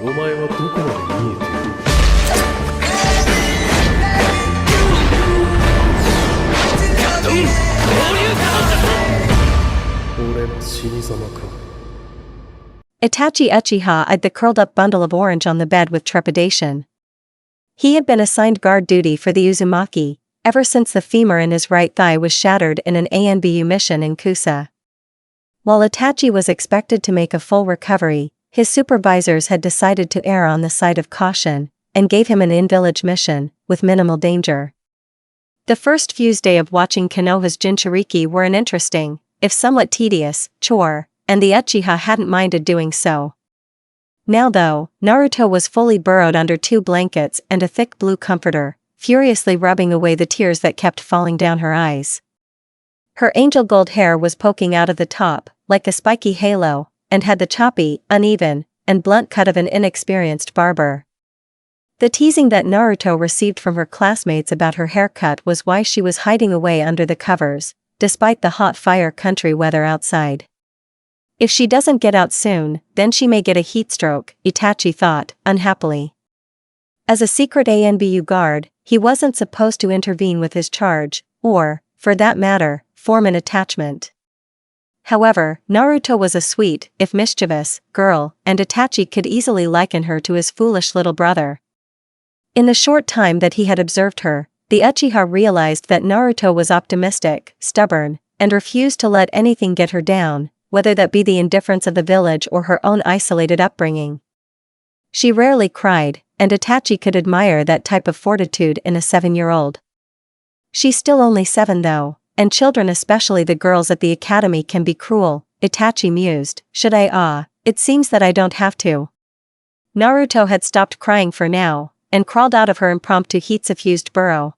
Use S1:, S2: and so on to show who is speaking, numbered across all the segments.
S1: お前はどこまで見えている。俺の死に様か。
S2: Itachi Uchiha eyed the curled-up bundle of orange on the bed with trepidation. He had been assigned guard duty for the Uzumaki, ever since the femur in his right thigh was shattered in an ANBU mission in Kusa. While Itachi was expected to make a full recovery, his supervisors had decided to err on the side of caution, and gave him an in-village mission, with minimal danger. The first few days of watching Konoha's Jinchuriki were an interesting, if somewhat tedious, chore, and the Uchiha hadn't minded doing so. Now though, Naruto was fully burrowed under 2 blankets and a thick blue comforter, furiously rubbing away the tears that kept falling down her eyes. Her angel gold hair was poking out of the top, like a spiky halo, and had the choppy, uneven, and blunt cut of an inexperienced barber. The teasing that Naruto received from her classmates about her haircut was why she was hiding away under the covers, despite the hot fire country weather outside. If she doesn't get out soon, then she may get a heatstroke, Itachi thought, unhappily. As a secret ANBU guard, he wasn't supposed to intervene with his charge, or, for that matter, form an attachment. However, Naruto was a sweet, if mischievous, girl, and Itachi could easily liken her to his foolish little brother. In the short time that he had observed her, the Uchiha realized that Naruto was optimistic, stubborn, and refused to let anything get her down, whether that be the indifference of the village or her own isolated upbringing. She rarely cried, and Itachi could admire that type of fortitude in a 7-year-old. She's still only 7 though, and children, especially the girls at the academy, can be cruel, Itachi mused. Should I? It seems that I don't have to. Naruto had stopped crying for now, and crawled out of her impromptu heat-suffused burrow.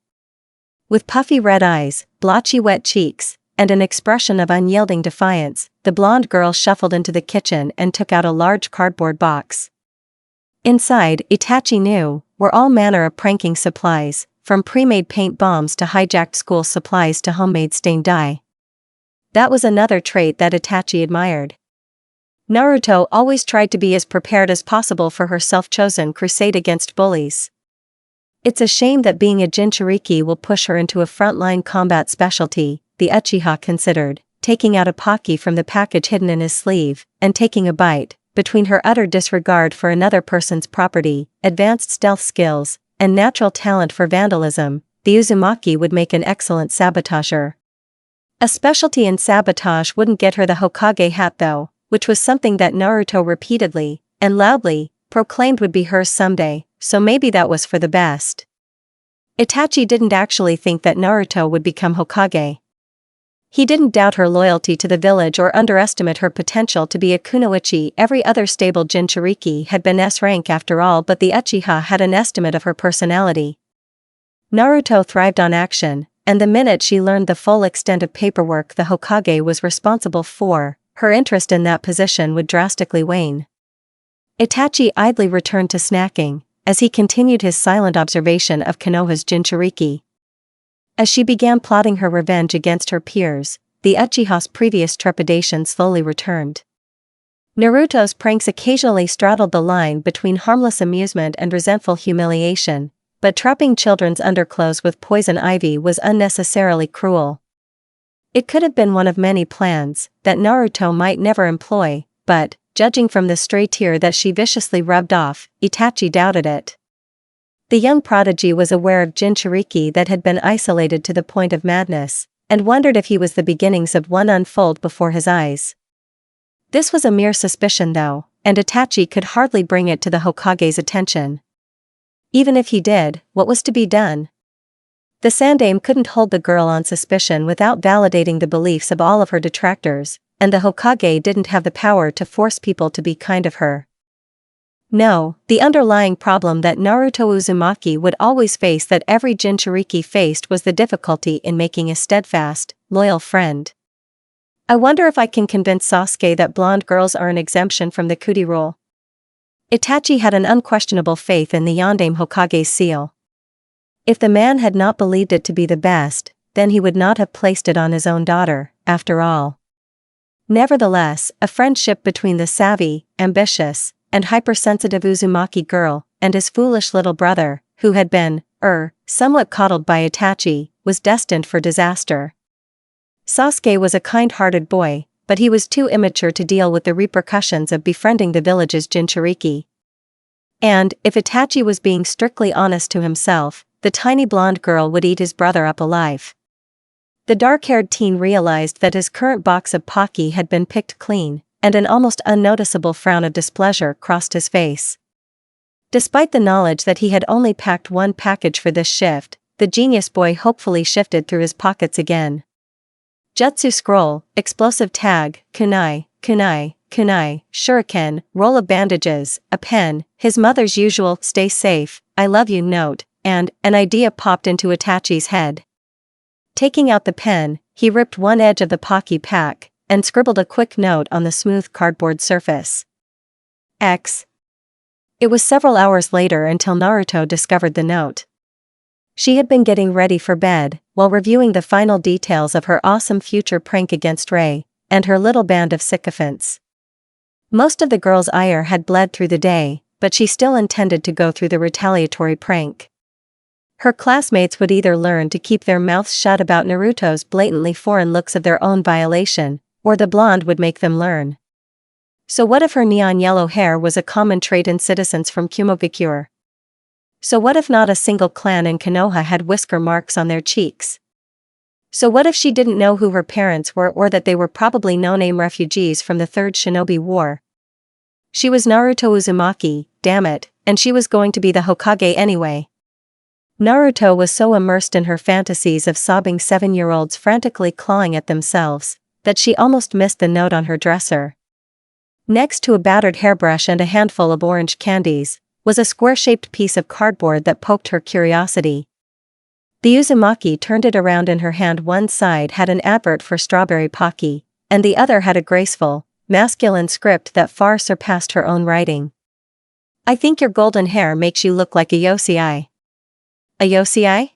S2: With puffy red eyes, blotchy wet cheeks, and an expression of unyielding defiance, the blonde girl shuffled into the kitchen and took out a large cardboard box. Inside, Itachi knew, were all manner of pranking supplies, from pre-made paint bombs to hijacked school supplies to homemade stained dye. That was another trait that Itachi admired. Naruto always tried to be as prepared as possible for her self-chosen crusade against bullies. It's a shame that being a Jinchuriki will push her into a frontline combat specialty, the Uchiha considered, taking out a Pocky from the package hidden in his sleeve, and taking a bite. Between her utter disregard for another person's property, advanced stealth skills, and natural talent for vandalism, the Uzumaki would make an excellent sabotager. A specialty in sabotage wouldn't get her the Hokage hat though, which was something that Naruto repeatedly, and loudly, proclaimed would be hers someday, so maybe that was for the best. Itachi didn't actually think that Naruto would become Hokage. He didn't doubt her loyalty to the village or underestimate her potential to be a kunoichi. Every other stable Jinchuriki had been S-rank after all, but the Uchiha had an estimate of her personality. Naruto thrived on action, and the minute she learned the full extent of paperwork the Hokage was responsible for, her interest in that position would drastically wane. Itachi idly returned to snacking, as he continued his silent observation of Konoha's Jinchuriki. As she began plotting her revenge against her peers, the Uchiha's previous trepidation slowly returned. Naruto's pranks occasionally straddled the line between harmless amusement and resentful humiliation, but trapping children's underclothes with poison ivy was unnecessarily cruel. It could have been one of many plans that Naruto might never employ, but, judging from the stray tear that she viciously rubbed off, Itachi doubted it. The young prodigy was aware of Jinchuriki that had been isolated to the point of madness, and wondered if he was the beginnings of one unfold before his eyes. This was a mere suspicion though, and Itachi could hardly bring it to the Hokage's attention. Even if he did, what was to be done? The Sandaime couldn't hold the girl on suspicion without validating the beliefs of all of her detractors, and the Hokage didn't have the power to force people to be kind of her. No, the underlying problem that Naruto Uzumaki would always face, that every Jinchuriki faced, was the difficulty in making a steadfast, loyal friend. I wonder if I can convince Sasuke that blonde girls are an exemption from the Kuti rule. Itachi had an unquestionable faith in the Yondaime Hokage's seal. If the man had not believed it to be the best, then he would not have placed it on his own daughter, after all. Nevertheless, a friendship between the savvy, ambitious, and hypersensitive Uzumaki girl, and his foolish little brother, who had been, somewhat coddled by Itachi, was destined for disaster. Sasuke was a kind-hearted boy, but he was too immature to deal with the repercussions of befriending the village's Jinchuriki. And, if Itachi was being strictly honest to himself, the tiny blonde girl would eat his brother up alive. The dark-haired teen realized that his current box of Pocky had been picked clean, and an almost unnoticeable frown of displeasure crossed his face. Despite the knowledge that he had only packed one package for this shift, the genius boy hopefully shifted through his pockets again. Jutsu scroll, explosive tag, kunai, shuriken, roll of bandages, a pen, his mother's usual "stay safe, I love you" note, and an idea popped into Itachi's head. Taking out the pen, he ripped one edge of the Pocky pack, and scribbled a quick note on the smooth cardboard surface. X. It was several hours later until Naruto discovered the note. She had been getting ready for bed, while reviewing the final details of her awesome future prank against Rei, and her little band of sycophants. Most of the girl's ire had bled through the day, but she still intended to go through the retaliatory prank. Her classmates would either learn to keep their mouths shut about Naruto's blatantly foreign looks of their own violation, or the blonde would make them learn. So what if her neon yellow hair was a common trait in citizens from Kumogakure? So what if not a single clan in Konoha had whisker marks on their cheeks? So what if she didn't know who her parents were, or that they were probably no-name refugees from the Third Shinobi War? She was Naruto Uzumaki, damn it, and she was going to be the Hokage anyway. Naruto was so immersed in her fantasies of sobbing 7-year-olds frantically clawing at themselves, that she almost missed the note on her dresser. Next to a battered hairbrush and a handful of orange candies, was a square-shaped piece of cardboard that poked her curiosity. The Uzumaki turned it around in her hand. One side had an advert for strawberry Pocky, and the other had a graceful, masculine script that far surpassed her own writing. I think your golden hair makes you look like a yosei. A yosei?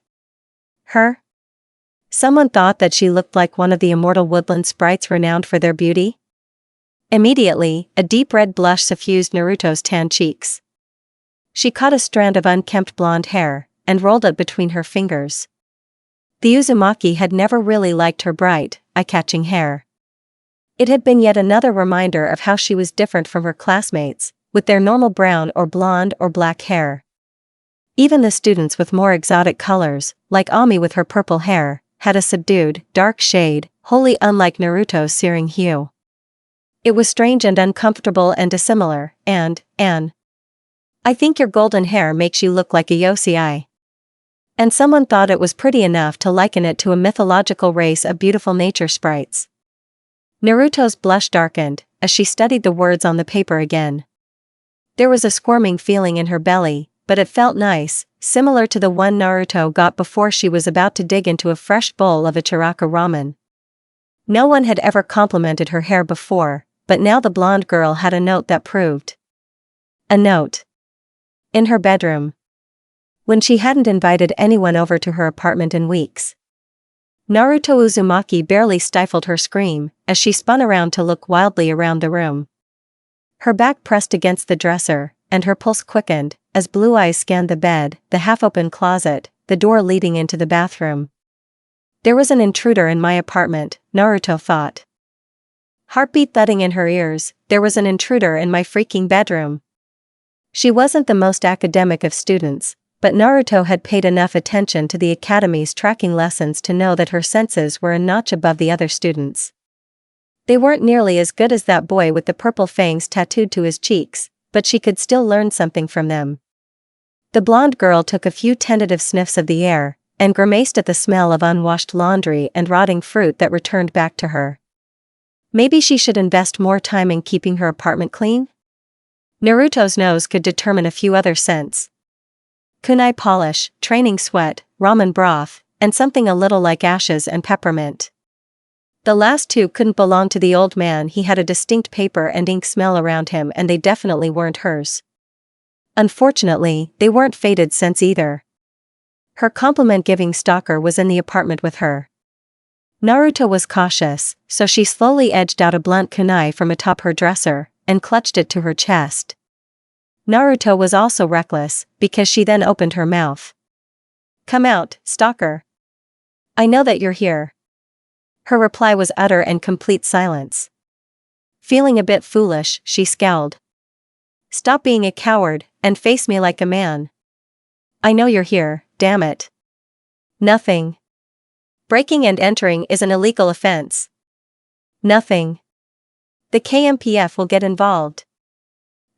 S2: Her? Someone thought that she looked like one of the immortal woodland sprites renowned for their beauty. Immediately, a deep red blush suffused Naruto's tan cheeks. She caught a strand of unkempt blonde hair, and rolled it between her fingers. The Uzumaki had never really liked her bright, eye-catching hair. It had been yet another reminder of how she was different from her classmates, with their normal brown or blonde or black hair. Even the students with more exotic colors, like Ami with her purple hair, had a subdued, dark shade, wholly unlike Naruto's searing hue. It was strange and uncomfortable and dissimilar, and, I think your golden hair makes you look like a yosei. And someone thought it was pretty enough to liken it to a mythological race of beautiful nature sprites. Naruto's blush darkened, as she studied the words on the paper again. There was a squirming feeling in her belly, but it felt nice, similar to the one Naruto got before she was about to dig into a fresh bowl of Ichiraka ramen. No one had ever complimented her hair before, but now the blonde girl had a note that proved. A note. In her bedroom. When she hadn't invited anyone over to her apartment in weeks. Naruto Uzumaki barely stifled her scream, as she spun around to look wildly around the room. Her back pressed against the dresser, and her pulse quickened, as blue eyes scanned the bed, the half-open closet, the door leading into the bathroom. There was an intruder in my apartment, Naruto thought. Heartbeat thudding in her ears, there was an intruder in my freaking bedroom. She wasn't the most academic of students, but Naruto had paid enough attention to the academy's tracking lessons to know that her senses were a notch above the other students. They weren't nearly as good as that boy with the purple fangs tattooed to his cheeks, but she could still learn something from them. The blonde girl took a few tentative sniffs of the air, and grimaced at the smell of unwashed laundry and rotting fruit that returned back to her. Maybe she should invest more time in keeping her apartment clean? Naruto's nose could determine a few other scents. Kunai polish, training sweat, ramen broth, and something a little like ashes and peppermint. The last two couldn't belong to the old man. He had a distinct paper and ink smell around him, and they definitely weren't hers. Unfortunately, they weren't faded scents either. Her compliment-giving stalker was in the apartment with her. Naruto was cautious, so she slowly edged out a blunt kunai from atop her dresser, and clutched it to her chest. Naruto was also reckless, because she then opened her mouth. "Come out, stalker. I know that you're here." Her reply was utter and complete silence. Feeling a bit foolish, she scowled. "Stop being a coward, and face me like a man." "I know you're here, damn it." "Nothing. Breaking and entering is an illegal offense." "Nothing. The KMPF will get involved.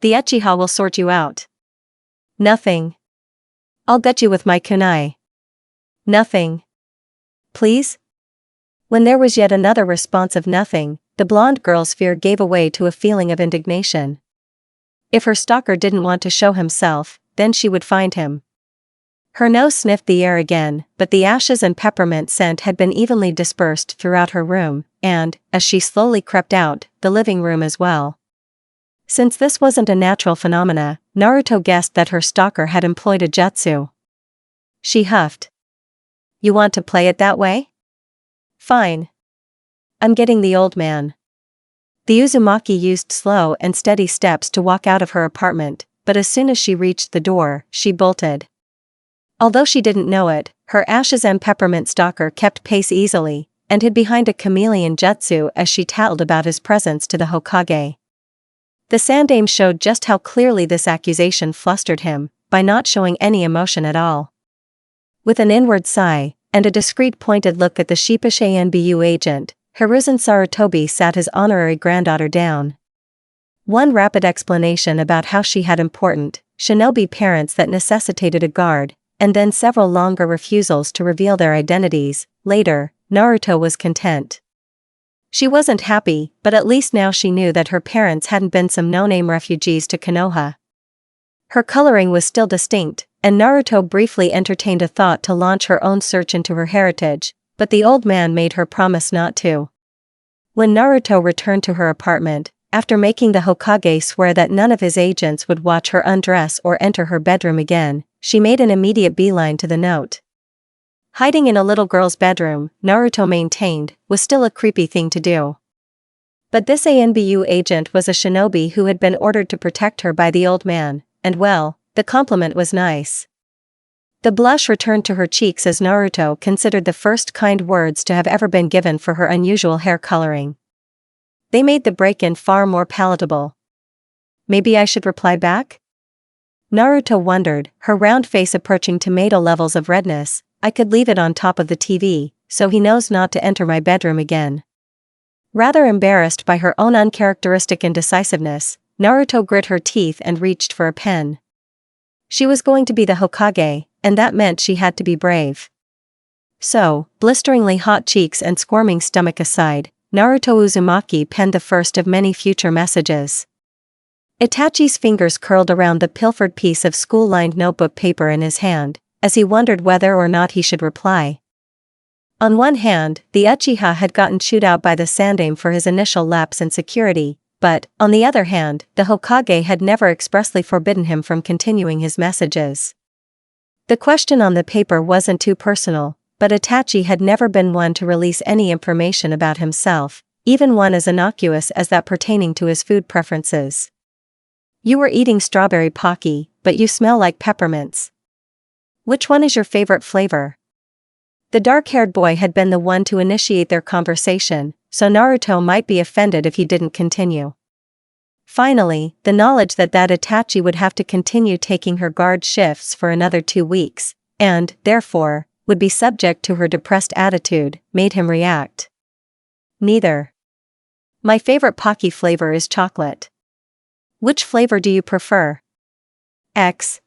S2: The Uchiha will sort you out." "Nothing. I'll gut you with my kunai." "Nothing. Please?" When there was yet another response of nothing, the blonde girl's fear gave way to a feeling of indignation. If her stalker didn't want to show himself, then she would find him. Her nose sniffed the air again, but the ashes and peppermint scent had been evenly dispersed throughout her room, and, as she slowly crept out, the living room as well. Since this wasn't a natural phenomena, Naruto guessed that her stalker had employed a jutsu. She huffed. "You want to play it that way? Fine. I'm getting the old man." The Uzumaki used slow and steady steps to walk out of her apartment, but as soon as she reached the door, she bolted. Although she didn't know it, her ashes and peppermint stalker kept pace easily, and hid behind a chameleon jutsu as she tattled about his presence to the Hokage. The Sandaime showed just how clearly this accusation flustered him, by not showing any emotion at all. With an inward sigh, and a discreet pointed look at the sheepish ANBU agent, Hiruzen Sarutobi sat his honorary granddaughter down. One rapid explanation about how she had important, shinobi parents that necessitated a guard, and then several longer refusals to reveal their identities. Later, Naruto was content. She wasn't happy, but at least now she knew that her parents hadn't been some no-name refugees to Konoha. Her coloring was still distinct, and Naruto briefly entertained a thought to launch her own search into her heritage, but the old man made her promise not to. When Naruto returned to her apartment, after making the Hokage swear that none of his agents would watch her undress or enter her bedroom again, she made an immediate beeline to the note. Hiding in a little girl's bedroom, Naruto maintained, was still a creepy thing to do. But this ANBU agent was a shinobi who had been ordered to protect her by the old man, and well, the compliment was nice. The blush returned to her cheeks as Naruto considered the first kind words to have ever been given for her unusual hair coloring. They made the break-in far more palatable. Maybe I should reply back? Naruto wondered, her round face approaching tomato levels of redness. I could leave it on top of the TV, so he knows not to enter my bedroom again. Rather embarrassed by her own uncharacteristic indecisiveness, Naruto grit her teeth and reached for a pen. She was going to be the Hokage, and that meant she had to be brave. So, blisteringly hot cheeks and squirming stomach aside, Naruto Uzumaki penned the first of many future messages. Itachi's fingers curled around the pilfered piece of school-lined notebook paper in his hand, as he wondered whether or not he should reply. On one hand, the Uchiha had gotten chewed out by the Sandaime for his initial lapse in security, but, on the other hand, the Hokage had never expressly forbidden him from continuing his messages. The question on the paper wasn't too personal, but Itachi had never been one to release any information about himself, even one as innocuous as that pertaining to his food preferences. You were eating strawberry pocky, but you smell like peppermints. Which one is your favorite flavor? The dark-haired boy had been the one to initiate their conversation, so Naruto might be offended if he didn't continue. Finally, the knowledge that Itachi would have to continue taking her guard shifts for another 2 weeks, and, therefore, would be subject to her depressed attitude, made him react. Neither. My favorite pocky flavor is chocolate. Which flavor do you prefer? X.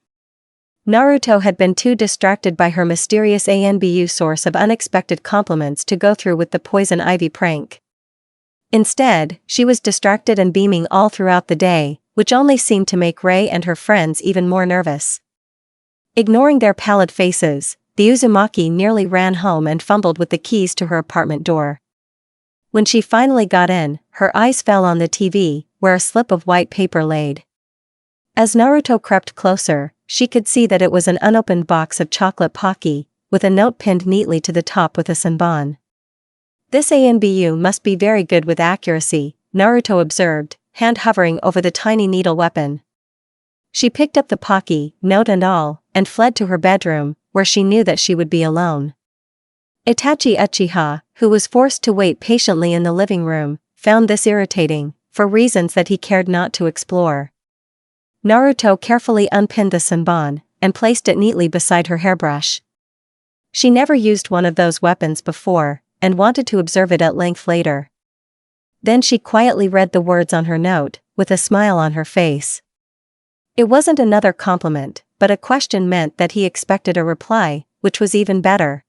S2: Naruto had been too distracted by her mysterious ANBU source of unexpected compliments to go through with the poison ivy prank. Instead, she was distracted and beaming all throughout the day, which only seemed to make Rei and her friends even more nervous. Ignoring their pallid faces, the Uzumaki nearly ran home and fumbled with the keys to her apartment door. When she finally got in, her eyes fell on the TV, where a slip of white paper laid. As Naruto crept closer, she could see that it was an unopened box of chocolate pocky, with a note pinned neatly to the top with a senbon. This ANBU must be very good with accuracy, Naruto observed, hand hovering over the tiny needle weapon. She picked up the Pocky, note and all, and fled to her bedroom, where she knew that she would be alone. Itachi Uchiha, who was forced to wait patiently in the living room, found this irritating, for reasons that he cared not to explore. Naruto carefully unpinned the senbon, and placed it neatly beside her hairbrush. She never used one of those weapons before, and wanted to observe it at length later. Then she quietly read the words on her note, with a smile on her face. It wasn't another compliment, but a question meant that he expected a reply, which was even better.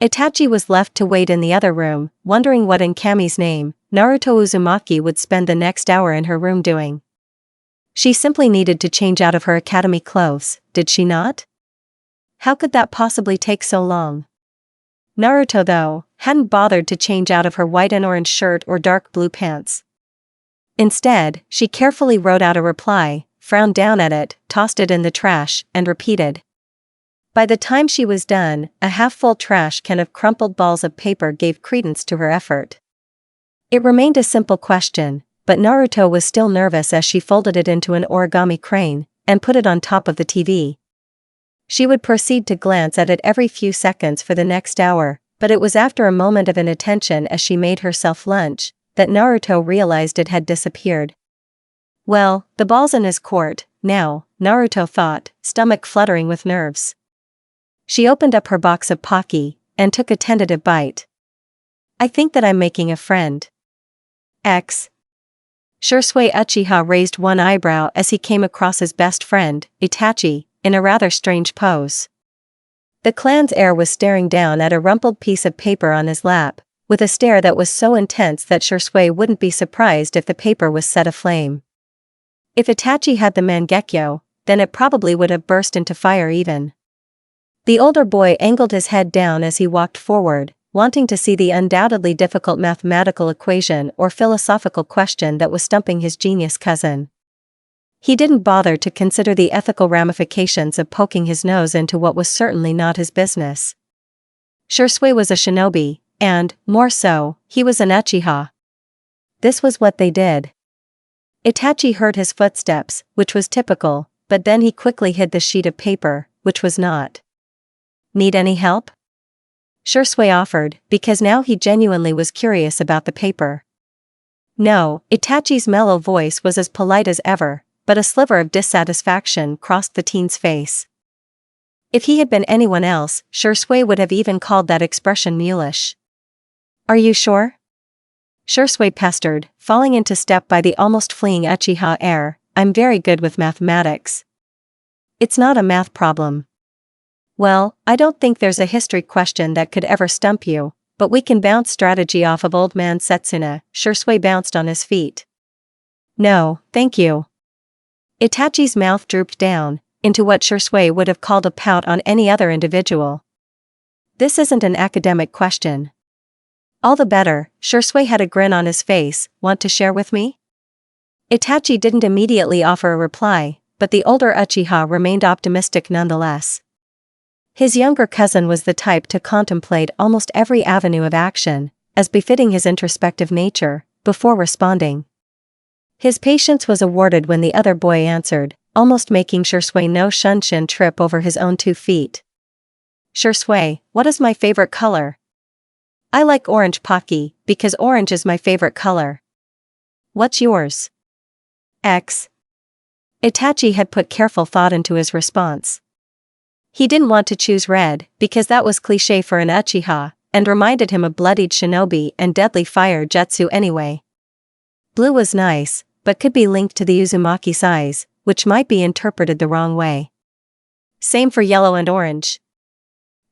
S2: Itachi was left to wait in the other room, wondering what in Kami's name, Naruto Uzumaki would spend the next hour in her room doing. She simply needed to change out of her academy clothes, did she not? How could that possibly take so long? Naruto, though, hadn't bothered to change out of her white and orange shirt or dark blue pants. Instead, she carefully wrote out a reply, frowned down at it, tossed it in the trash, and repeated. By the time she was done, a half-full trash can of crumpled balls of paper gave credence to her effort. It remained a simple question, but Naruto was still nervous as she folded it into an origami crane, and put it on top of the TV. She would proceed to glance at it every few seconds for the next hour, but it was after a moment of inattention as she made herself lunch, that Naruto realized it had disappeared. Well, the ball's in his court, now, Naruto thought, stomach fluttering with nerves. She opened up her box of Pocky, and took a tentative bite. I think that I'm making a friend. Shursui Uchiha raised one eyebrow as he came across his best friend, Itachi, in a rather strange pose. The clan's heir was staring down at a rumpled piece of paper on his lap, with a stare that was so intense that Shursui wouldn't be surprised if the paper was set aflame. If Itachi had the Mangekyo, then it probably would have burst into fire even. The older boy angled his head down as he walked forward, wanting to see the undoubtedly difficult mathematical equation or philosophical question that was stumping his genius cousin. He didn't bother to consider the ethical ramifications of poking his nose into what was certainly not his business. Shursui was a shinobi, and, more so, he was an Uchiha. This was what they did. Itachi heard his footsteps, which was typical, but then he quickly hid the sheet of paper, which was not. Need any help? Shursui offered, because now he genuinely was curious about the paper. No, Itachi's mellow voice was as polite as ever, but a sliver of dissatisfaction crossed the teen's face. If he had been anyone else, Shursui would have even called that expression mulish. Are you sure? Shursui pestered, falling into step by the almost fleeing Uchiha heir. I'm very good with mathematics. It's not a math problem. Well, I don't think there's a history question that could ever stump you, but we can bounce strategy off of old man Setsuna. Shursui bounced on his feet. No, thank you. Itachi's mouth drooped down, into what Shursui would have called a pout on any other individual. This isn't an academic question. All the better, Shursui had a grin on his face. Want to share with me? Itachi didn't immediately offer a reply, but the older Uchiha remained optimistic nonetheless. His younger cousin was the type to contemplate almost every avenue of action, as befitting his introspective nature, before responding. His patience was awarded when the other boy answered, almost making Shursui no shunshin trip over his own 2 feet. Shursui, what is my favorite color? I like orange Pocky, because orange is my favorite color. What's yours? Itachi had put careful thought into his response. He didn't want to choose red, because that was cliché for an Uchiha, and reminded him of bloodied shinobi and deadly fire jutsu anyway. Blue was nice, but could be linked to the Uzumaki's eyes, which might be interpreted the wrong way. Same for yellow and orange.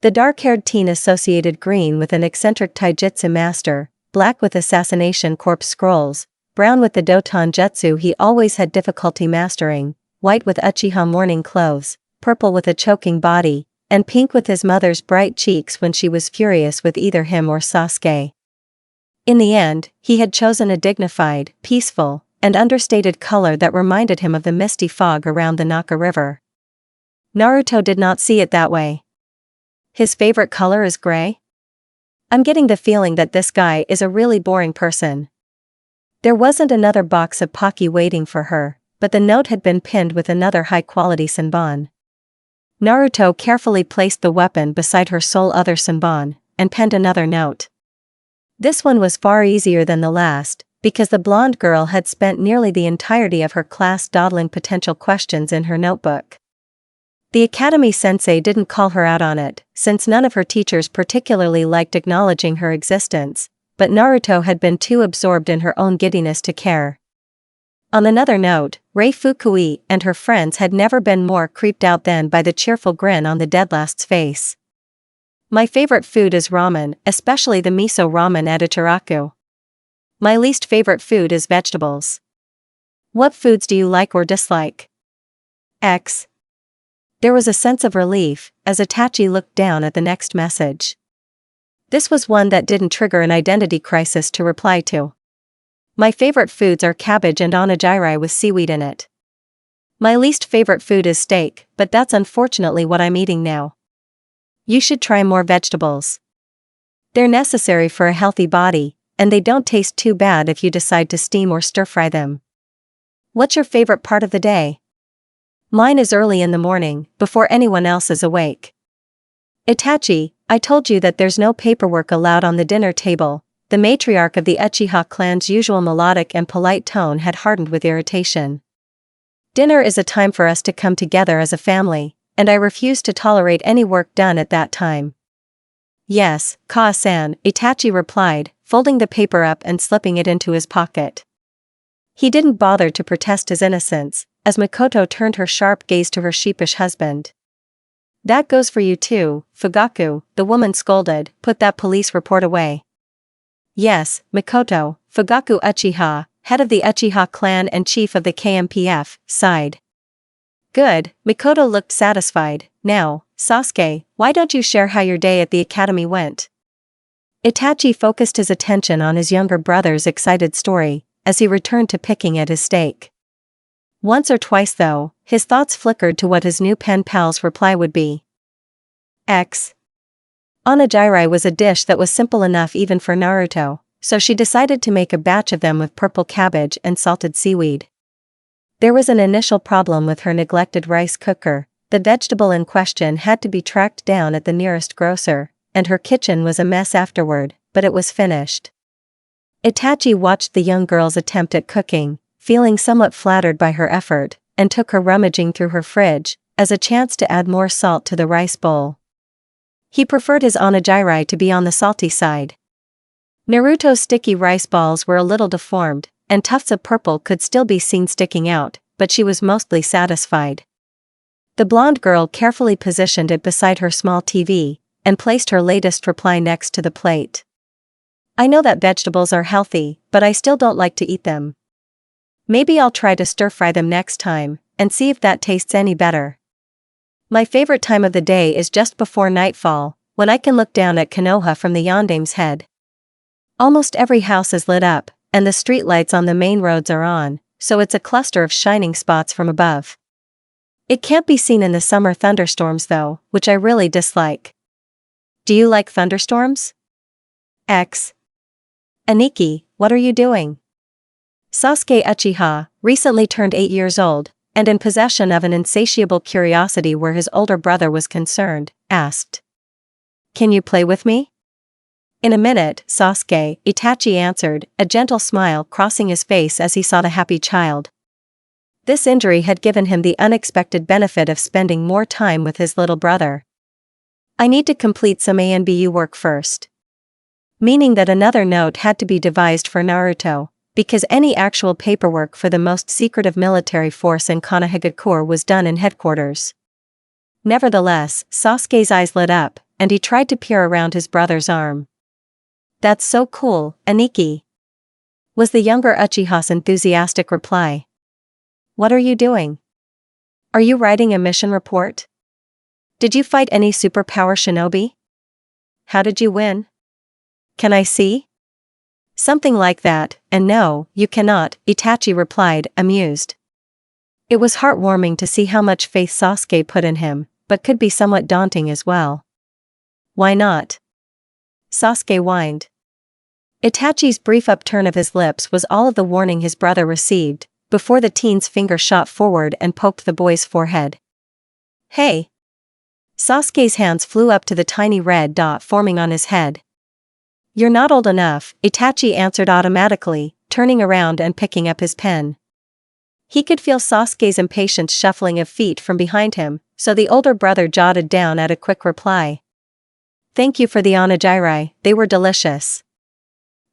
S2: The dark-haired teen associated green with an eccentric taijutsu master, black with assassination corpse scrolls, brown with the Doton jutsu he always had difficulty mastering, white with Uchiha morning clothes, purple with a choking body, and pink with his mother's bright cheeks when she was furious with either him or Sasuke. In the end, he had chosen a dignified, peaceful, and understated color that reminded him of the misty fog around the Naka River. Naruto did not see it that way. His favorite color is gray? I'm getting the feeling that this guy is a really boring person. There wasn't another box of Pocky waiting for her, but the note had been pinned with another high-quality senbon. Naruto carefully placed the weapon beside her sole other senbon, and penned another note. This one was far easier than the last, because the blonde girl had spent nearly the entirety of her class dawdling potential questions in her notebook. The academy sensei didn't call her out on it, since none of her teachers particularly liked acknowledging her existence, but Naruto had been too absorbed in her own giddiness to care. On another note, Rei Fukui and her friends had never been more creeped out than by the cheerful grin on the deadlast's face. My favorite food is ramen, especially the miso ramen at Ichiraku. My least favorite food is vegetables. What foods do you like or dislike? X. There was a sense of relief as Itachi looked down at the next message. This was one that didn't trigger an identity crisis to reply to. My favorite foods are cabbage and onigiri with seaweed in it. My least favorite food is steak, but that's unfortunately what I'm eating now. You should try more vegetables. They're necessary for a healthy body, and they don't taste too bad if you decide to steam or stir-fry them. What's your favorite part of the day? Mine is early in the morning, before anyone else is awake. Itachi, I told you that there's no paperwork allowed on the dinner table. The matriarch of the Uchiha clan's usual melodic and polite tone had hardened with irritation. Dinner is a time for us to come together as a family, and I refuse to tolerate any work done at that time. Yes, Kaa-san, Itachi replied, folding the paper up and slipping it into his pocket. He didn't bother to protest his innocence, as Mikoto turned her sharp gaze to her sheepish husband. That goes for you too, Fugaku, the woman scolded, put that police report away. Yes, Mikoto, Fugaku Uchiha, head of the Uchiha clan and chief of the KMPF, sighed. Good, Mikoto looked satisfied. Now, Sasuke, why don't you share how your day at the academy went? Itachi focused his attention on his younger brother's excited story, as he returned to picking at his steak. Once or twice though, his thoughts flickered to what his new pen pal's reply would be. X. Onigiri was a dish that was simple enough even for Naruto, so she decided to make a batch of them with purple cabbage and salted seaweed. There was an initial problem with her neglected rice cooker. The vegetable in question had to be tracked down at the nearest grocer, and her kitchen was a mess afterward, but it was finished. Itachi watched the young girl's attempt at cooking, feeling somewhat flattered by her effort, and took her rummaging through her fridge, as a chance to add more salt to the rice bowl. He preferred his onigiri to be on the salty side. Naruto's sticky rice balls were a little deformed, and tufts of purple could still be seen sticking out, but she was mostly satisfied. The blonde girl carefully positioned it beside her small TV, and placed her latest reply next to the plate. I know that vegetables are healthy, but I still don't like to eat them. Maybe I'll try to stir-fry them next time, and see if that tastes any better. My favorite time of the day is just before nightfall, when I can look down at Konoha from the Yandame's head. Almost every house is lit up, and the streetlights on the main roads are on, so it's a cluster of shining spots from above. It can't be seen in the summer thunderstorms though, which I really dislike. Do you like thunderstorms? X. Aniki, what are you doing? Sasuke Uchiha, recently turned 8 years old, and in possession of an insatiable curiosity where his older brother was concerned, asked. Can you play with me? In a minute, Sasuke, Itachi answered, a gentle smile crossing his face as he saw the happy child. This injury had given him the unexpected benefit of spending more time with his little brother. I need to complete some ANBU work first. Meaning that another note had to be devised for Naruto, because any actual paperwork for the most secretive military force in Konohagakure was done in headquarters. Nevertheless, Sasuke's eyes lit up, and he tried to peer around his brother's arm. That's so cool, Aniki, was the younger Uchiha's enthusiastic reply. What are you doing? Are you writing a mission report? Did you fight any superpower shinobi? How did you win? Can I see? Something like that, and no, you cannot, Itachi replied, amused. It was heartwarming to see how much faith Sasuke put in him, but could be somewhat daunting as well. Why not? Sasuke whined. Itachi's brief upturn of his lips was all of the warning his brother received, before the teen's finger shot forward and poked the boy's forehead. "Hey!" Sasuke's hands flew up to the tiny red dot forming on his head. "You're not old enough," Itachi answered automatically, turning around and picking up his pen. He could feel Sasuke's impatient shuffling of feet from behind him, so the older brother jotted down at a quick reply. "Thank you for the onigiri, they were delicious.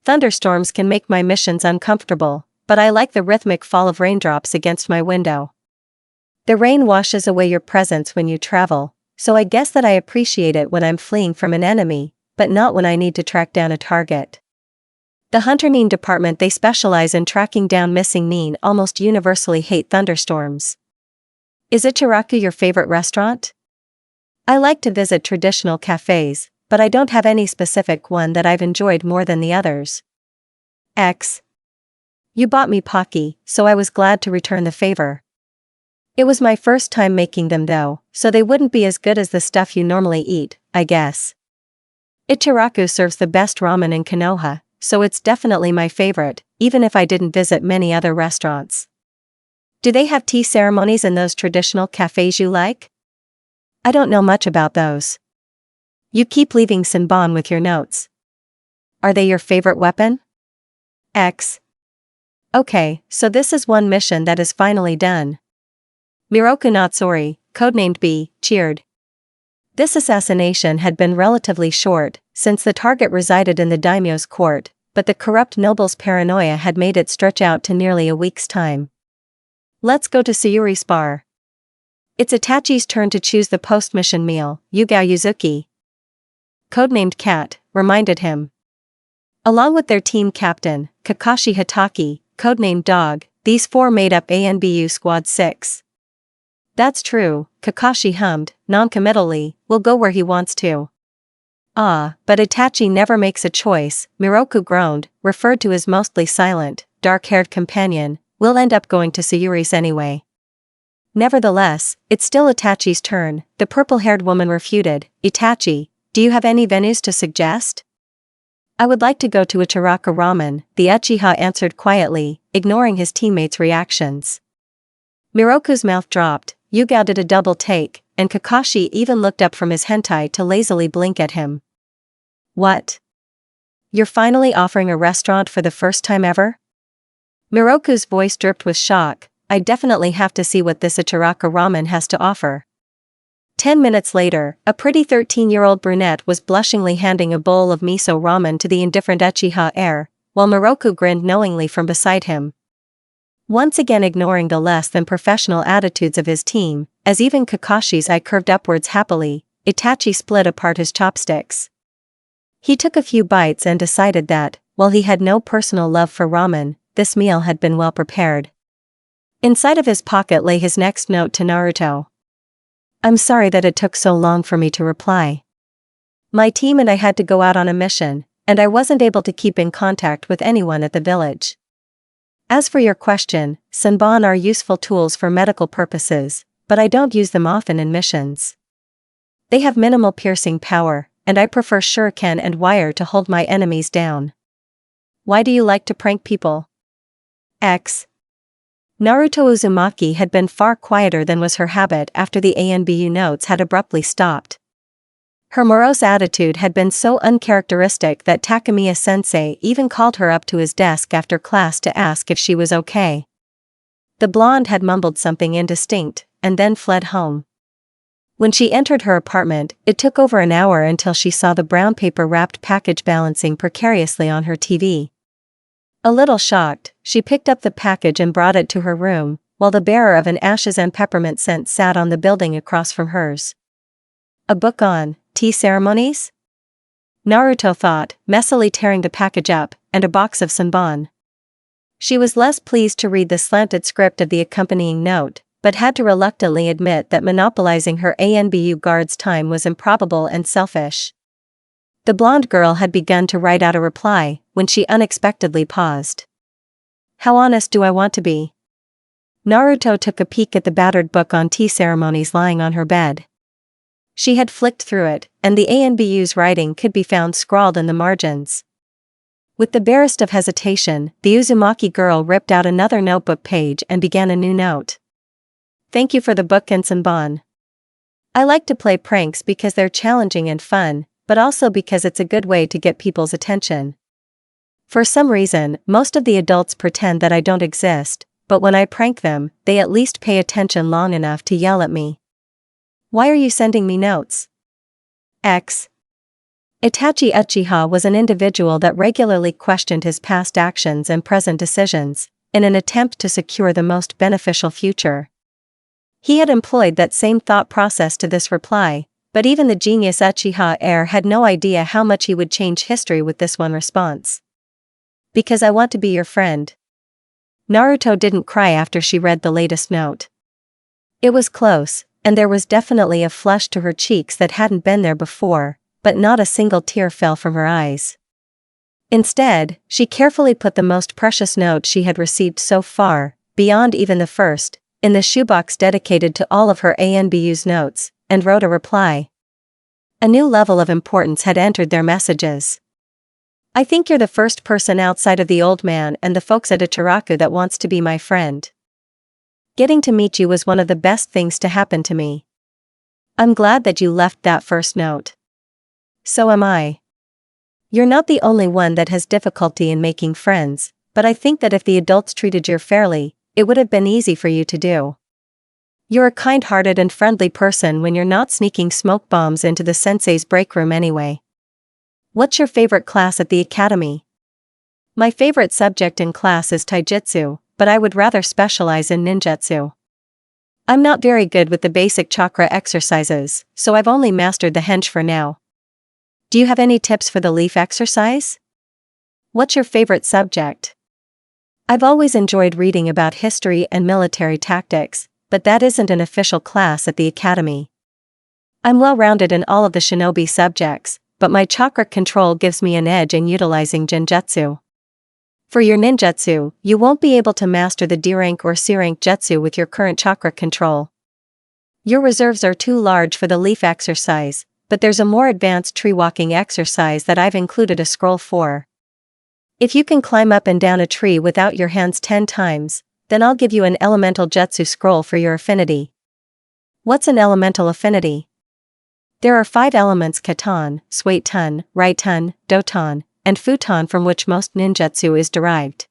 S2: Thunderstorms can make my missions uncomfortable, but I like the rhythmic fall of raindrops against my window. The rain washes away your presence when you travel, so I guess that I appreciate it when I'm fleeing from an enemy, but not when I need to track down a target." The hunter nin department, they specialize in tracking down missing nin, almost universally hate thunderstorms. "Is Ichiraku your favorite restaurant?" "I like to visit traditional cafes, but I don't have any specific one that I've enjoyed more than the others." X. "You bought me Pocky, so I was glad to return the favor. It was my first time making them though, so they wouldn't be as good as the stuff you normally eat, I guess. Ichiraku serves the best ramen in Konoha, so it's definitely my favorite, even if I didn't visit many other restaurants." "Do they have tea ceremonies in those traditional cafes you like?" "I don't know much about those." "You keep leaving Senbon with your notes. Are they your favorite weapon?" X. "Okay, so this is one mission that is finally done." Miroku Natsuri, codenamed B, cheered. This assassination had been relatively short, since the target resided in the daimyo's court, but the corrupt noble's paranoia had made it stretch out to nearly a week's time. "Let's go to Sayuri's bar." It's Itachi's turn to choose the post-mission meal, Yugao Yuzuki, codenamed Cat, reminded him. Along with their team captain, Kakashi Hataki, codenamed Dog, these four made up ANBU Squad 6. "That's true," Kakashi hummed, non-committally, "we'll go where he wants to." "Ah, but Itachi never makes a choice," Miroku groaned, referred to his mostly silent, dark-haired companion, "we'll end up going to Sayuri's anyway." Nevertheless, it's still Itachi's turn, the purple-haired woman refuted. "Itachi, do you have any venues to suggest?" "I would like to go to Ichiraku Ramen," the Uchiha answered quietly, ignoring his teammates' reactions. Miroku's mouth dropped, Yugao did a double take, and Kakashi even looked up from his hentai to lazily blink at him. "What? You're finally offering a restaurant for the first time ever?" Miroku's voice dripped with shock. "I definitely have to see what this Ichiraku Ramen has to offer." 10 minutes later, a pretty 13-year-old brunette was blushingly handing a bowl of miso ramen to the indifferent Uchiha heir, while Miroku grinned knowingly from beside him. Once again ignoring the less than professional attitudes of his team, as even Kakashi's eye curved upwards happily, Itachi split apart his chopsticks. He took a few bites and decided that, while he had no personal love for ramen, this meal had been well prepared. Inside of his pocket lay his next note to Naruto. "I'm sorry that it took so long for me to reply. My team and I had to go out on a mission, and I wasn't able to keep in contact with anyone at the village. As for your question, Senbon are useful tools for medical purposes, but I don't use them often in missions. They have minimal piercing power, and I prefer shuriken and wire to hold my enemies down." "Why do you like to prank people?" X. Naruto Uzumaki had been far quieter than was her habit after the ANBU notes had abruptly stopped. Her morose attitude had been so uncharacteristic that Takemiya-sensei even called her up to his desk after class to ask if she was okay. The blonde had mumbled something indistinct, and then fled home. When she entered her apartment, it took over an hour until she saw the brown paper-wrapped package balancing precariously on her TV. A little shocked, she picked up the package and brought it to her room, while the bearer of an ashes and peppermint scent sat on the building across from hers. A book on tea ceremonies? Naruto thought, messily tearing the package up, and a box of senbon. She was less pleased to read the slanted script of the accompanying note, but had to reluctantly admit that monopolizing her ANBU guard's time was improbable and selfish. The blonde girl had begun to write out a reply, when she unexpectedly paused. "How honest do I want to be?" Naruto took a peek at the battered book on tea ceremonies lying on her bed. She had flicked through it, and the ANBU's writing could be found scrawled in the margins. With the barest of hesitation, the Uzumaki girl ripped out another notebook page and began a new note. Thank you for the book, Ensenbon. I like to play pranks because they're challenging and fun, but also because it's a good way to get people's attention. For some reason, most of the adults pretend that I don't exist, but when I prank them, they at least pay attention long enough to yell at me. Why are you sending me notes? X. Itachi Uchiha was an individual that regularly questioned his past actions and present decisions, in an attempt to secure the most beneficial future. He had employed that same thought process to this reply, but even the genius Uchiha heir had no idea how much he would change history with this one response. Because I want to be your friend. Naruto didn't cry after she read the latest note. It was close, and there was definitely a flush to her cheeks that hadn't been there before, but not a single tear fell from her eyes. Instead, she carefully put the most precious note she had received so far, beyond even the first, in the shoebox dedicated to all of her ANBU's notes, and wrote a reply. A new level of importance had entered their messages. I think you're the first person outside of the old man and the folks at Ichiraku that wants to be my friend. Getting to meet you was one of the best things to happen to me. I'm glad that you left that first note. So am I. You're not the only one that has difficulty in making friends, but I think that if the adults treated you fairly, it would have been easy for you to do. You're a kind-hearted and friendly person when you're not sneaking smoke bombs into the sensei's break room anyway. What's your favorite class at the academy? My favorite subject in class is taijutsu, but I would rather specialize in ninjutsu. I'm not very good with the basic chakra exercises, so I've only mastered the hench for now. Do you have any tips for the leaf exercise? What's your favorite subject? I've always enjoyed reading about history and military tactics, but that isn't an official class at the academy. I'm well-rounded in all of the shinobi subjects, but my chakra control gives me an edge in utilizing genjutsu. For your ninjutsu, you won't be able to master the D rank or C rank jutsu with your current chakra control. Your reserves are too large for the leaf exercise, but there's a more advanced tree walking exercise that I've included a scroll for. If you can climb up and down a tree without your hands 10 times, then I'll give you an elemental jutsu scroll for your affinity. What's an elemental affinity? There are 5 elements: Katan, Suiton, Raiton, Doton, and Futon from which most ninjutsu is derived.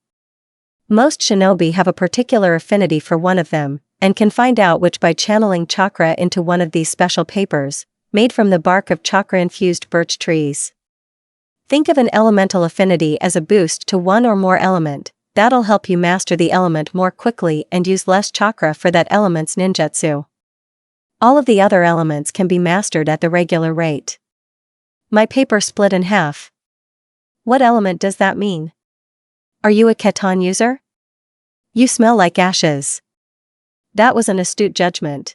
S2: Most shinobi have a particular affinity for one of them, and can find out which by channeling chakra into one of these special papers, made from the bark of chakra-infused birch trees. Think of an elemental affinity as a boost to one or more element. That'll help you master the element more quickly and use less chakra for that element's ninjutsu. All of the other elements can be mastered at the regular rate. My paper split in half. What element does that mean? Are you a Katan user? You smell like ashes. That was an astute judgment.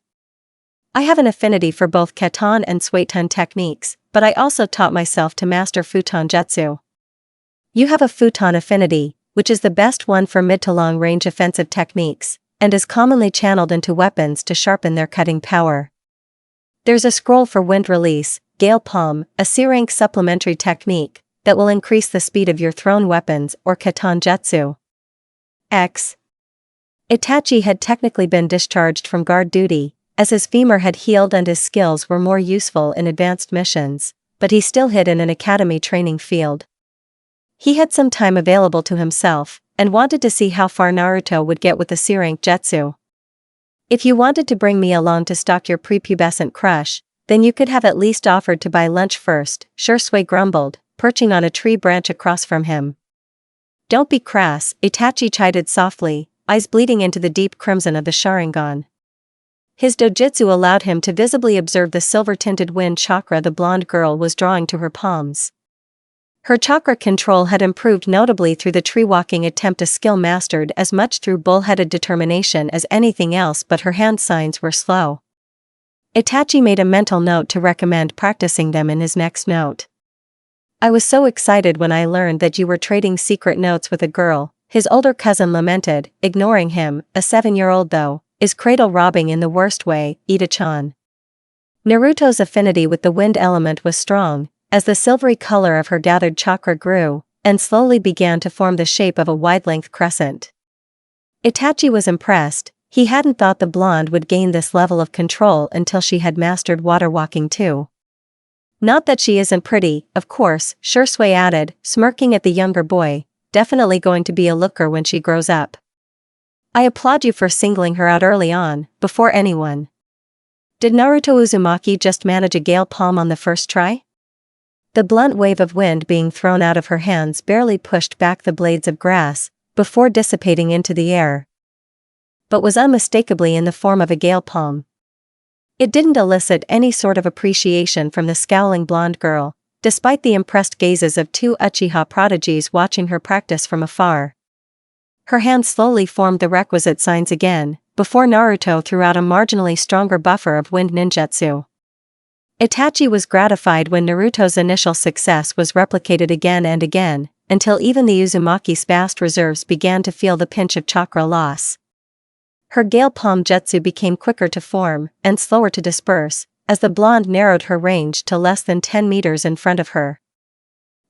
S2: I have an affinity for both Katan and Suiton techniques, but I also taught myself to master Futon jutsu. You have a Futon affinity, which is the best one for mid to long range offensive techniques, and is commonly channeled into weapons to sharpen their cutting power. There's a scroll for wind release, Gale Palm, a C-rank supplementary technique, that will increase the speed of your thrown weapons or Katan jutsu. X. Itachi had technically been discharged from guard duty, as his femur had healed and his skills were more useful in advanced missions, but he still hid in an academy training field. He had some time available to himself, and wanted to see how far Naruto would get with the C-rank jutsu. If you wanted to bring me along to stalk your prepubescent crush, then you could have at least offered to buy lunch first, Shursui grumbled, perching on a tree branch across from him. Don't be crass, Itachi chided softly, eyes bleeding into the deep crimson of the Sharingan. His dojutsu allowed him to visibly observe the silver-tinted wind chakra the blonde girl was drawing to her palms. Her chakra control had improved notably through the tree-walking attempt, a skill mastered as much through bull-headed determination as anything else, but her hand signs were slow. Itachi made a mental note to recommend practicing them in his next note. I was so excited when I learned that you were trading secret notes with a girl, his older cousin lamented, ignoring him. A 7-year-old though, is cradle robbing in the worst way, Ida-chan. Naruto's affinity with the wind element was strong, as the silvery color of her gathered chakra grew, and slowly began to form the shape of a wide-length crescent. Itachi was impressed. He hadn't thought the blonde would gain this level of control until she had mastered water walking too. Not that she isn't pretty, of course, Shursui added, smirking at the younger boy, definitely going to be a looker when she grows up. I applaud you for singling her out early on, before anyone. Did Naruto Uzumaki just manage a gale palm on the first try? The blunt wave of wind being thrown out of her hands barely pushed back the blades of grass, before dissipating into the air. But was unmistakably in the form of a gale palm. It didn't elicit any sort of appreciation from the scowling blonde girl, despite the impressed gazes of two Uchiha prodigies watching her practice from afar. Her hand slowly formed the requisite signs again, before Naruto threw out a marginally stronger buffer of wind ninjutsu. Itachi was gratified when Naruto's initial success was replicated again and again, until even the Uzumaki's vast reserves began to feel the pinch of chakra loss. Her gale palm jutsu became quicker to form, and slower to disperse, as the blonde narrowed her range to less than 10 meters in front of her.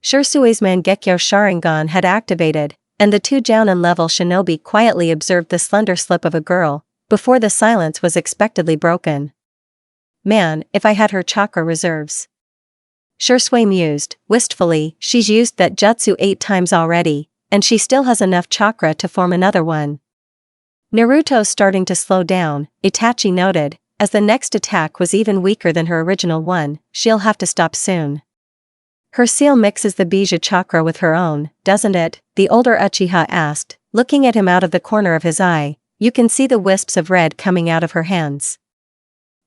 S2: Shursui's Mangekyo Sharingan had activated, and the two Jounin-level shinobi quietly observed the slender slip of a girl, before the silence was expectedly broken. Man, if I had her chakra reserves. Shursui mused, wistfully, she's used that jutsu 8 times already, and she still has enough chakra to form another one. Naruto's starting to slow down, Itachi noted, as the next attack was even weaker than her original one, she'll have to stop soon. Her seal mixes the Bija chakra with her own, doesn't it? The older Uchiha asked, looking at him out of the corner of his eye. You can see the wisps of red coming out of her hands.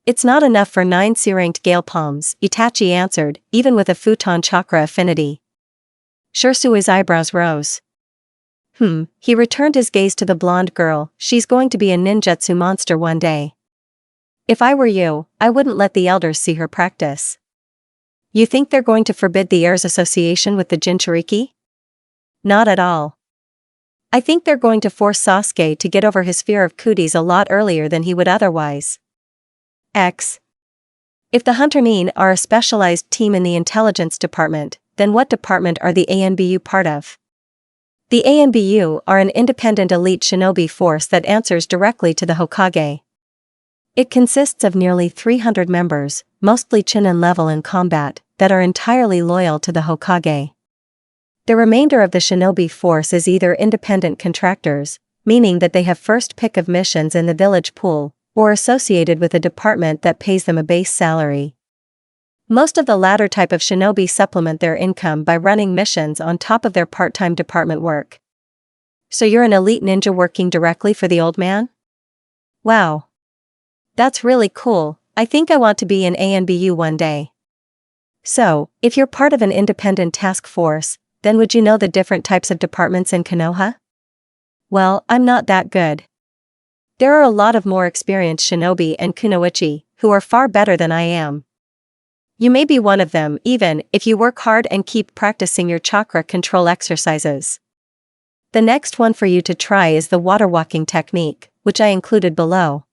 S2: It's not enough for 9 C-ranked gale palms, Itachi answered, even with a futon chakra affinity. Shursui's eyebrows rose. He returned his gaze to the blonde girl. She's going to be a ninjutsu monster one day. If I were you, I wouldn't let the elders see her practice. You think they're going to forbid the heir's association with the Jinchuriki? Not at all. I think they're going to force Sasuke to get over his fear of cooties a lot earlier than he would otherwise. If the Hunter Nin are a specialized team in the intelligence department, then what department are the ANBU part of? The ANBU are an independent elite shinobi force that answers directly to the Hokage. It consists of nearly 300 members, mostly Chunin level in combat, that are entirely loyal to the Hokage. The remainder of the shinobi force is either independent contractors, meaning that they have first pick of missions in the village pool, or associated with a department that pays them a base salary. Most of the latter type of shinobi supplement their income by running missions on top of their part-time department work. So you're an elite ninja working directly for the old man? Wow. That's really cool. I think I want to be in ANBU one day. So, if you're part of an independent task force, then would you know the different types of departments in Konoha? Well, I'm not that good. There are a lot of more experienced shinobi and kunoichi, who are far better than I am. You may be one of them even if you work hard and keep practicing your chakra control exercises. The next one for you to try is the water walking technique, which I included below.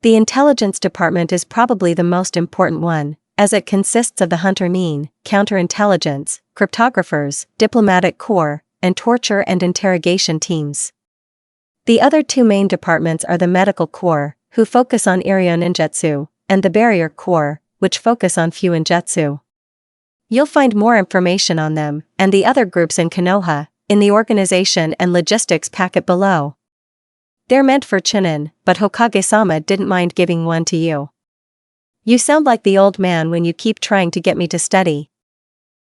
S2: The intelligence department is probably the most important one, as it consists of the Hunter Nin, counterintelligence, cryptographers, diplomatic corps, and torture and interrogation teams. The other two main departments are the medical corps, who focus on Iryo ninjutsu, and the barrier corps, which focus on Fuinjutsu. You'll find more information on them, and the other groups in Konoha, in the organization and logistics packet below. They're meant for Chunin, but Hokage-sama didn't mind giving one to you. You sound like the old man when you keep trying to get me to study.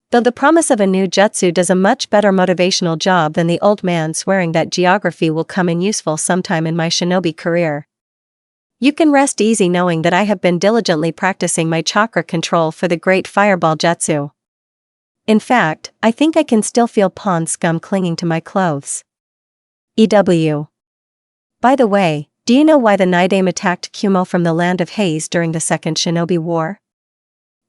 S2: Though the promise of a new jutsu does a much better motivational job than the old man swearing that geography will come in useful sometime in my shinobi career. You can rest easy knowing that I have been diligently practicing my chakra control for the great fireball jutsu. In fact, I think I can still feel pond scum clinging to my clothes. EW. By the way, do you know why the Naidame attacked Kumo from the Land of Haze during the Second Shinobi War?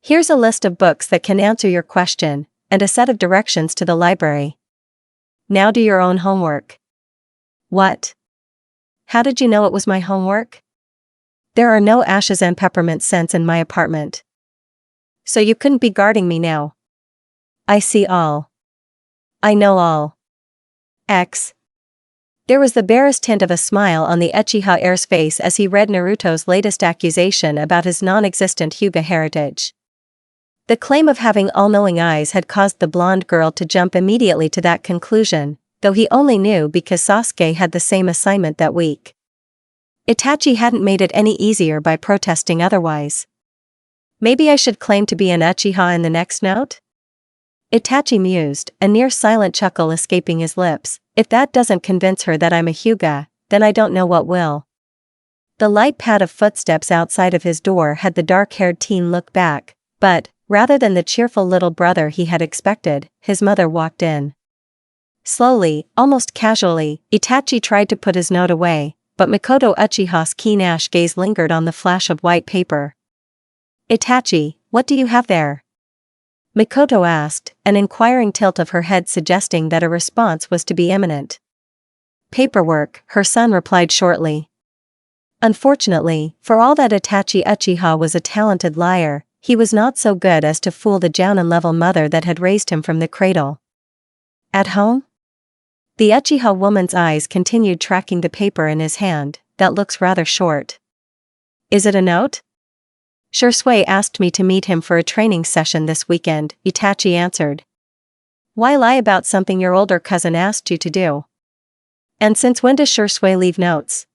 S2: Here's a list of books that can answer your question, and a set of directions to the library. Now do your own homework. What? How did you know it was my homework? There are no ashes and peppermint scents in my apartment. So you couldn't be guarding me now. I see all. I know all. X. There was the barest hint of a smile on the Uchiha heir's face as he read Naruto's latest accusation about his non-existent Hyuga heritage. The claim of having all-knowing eyes had caused the blonde girl to jump immediately to that conclusion, though he only knew because Sasuke had the same assignment that week. Itachi hadn't made it any easier by protesting otherwise. Maybe I should claim to be an Uchiha in the next note? Itachi mused, a near-silent chuckle escaping his lips. If that doesn't convince her that I'm a Hyuga, then I don't know what will. The light pad of footsteps outside of his door had the dark-haired teen look back, but, rather than the cheerful little brother he had expected, his mother walked in. Slowly, almost casually, Itachi tried to put his note away, but Mikoto Uchiha's keen ash gaze lingered on the flash of white paper. Itachi, what do you have there? Mikoto asked, an inquiring tilt of her head suggesting that a response was to be imminent. Paperwork, her son replied shortly. Unfortunately, for all that Itachi Uchiha was a talented liar, he was not so good as to fool the Jounin-level mother that had raised him from the cradle. At home? The Uchiha woman's eyes continued tracking the paper in his hand. That looks rather short. Is it a note? Shursui asked me to meet him for a training session this weekend, Itachi answered. Why lie about something your older cousin asked you to do? And since when does Shursui leave notes?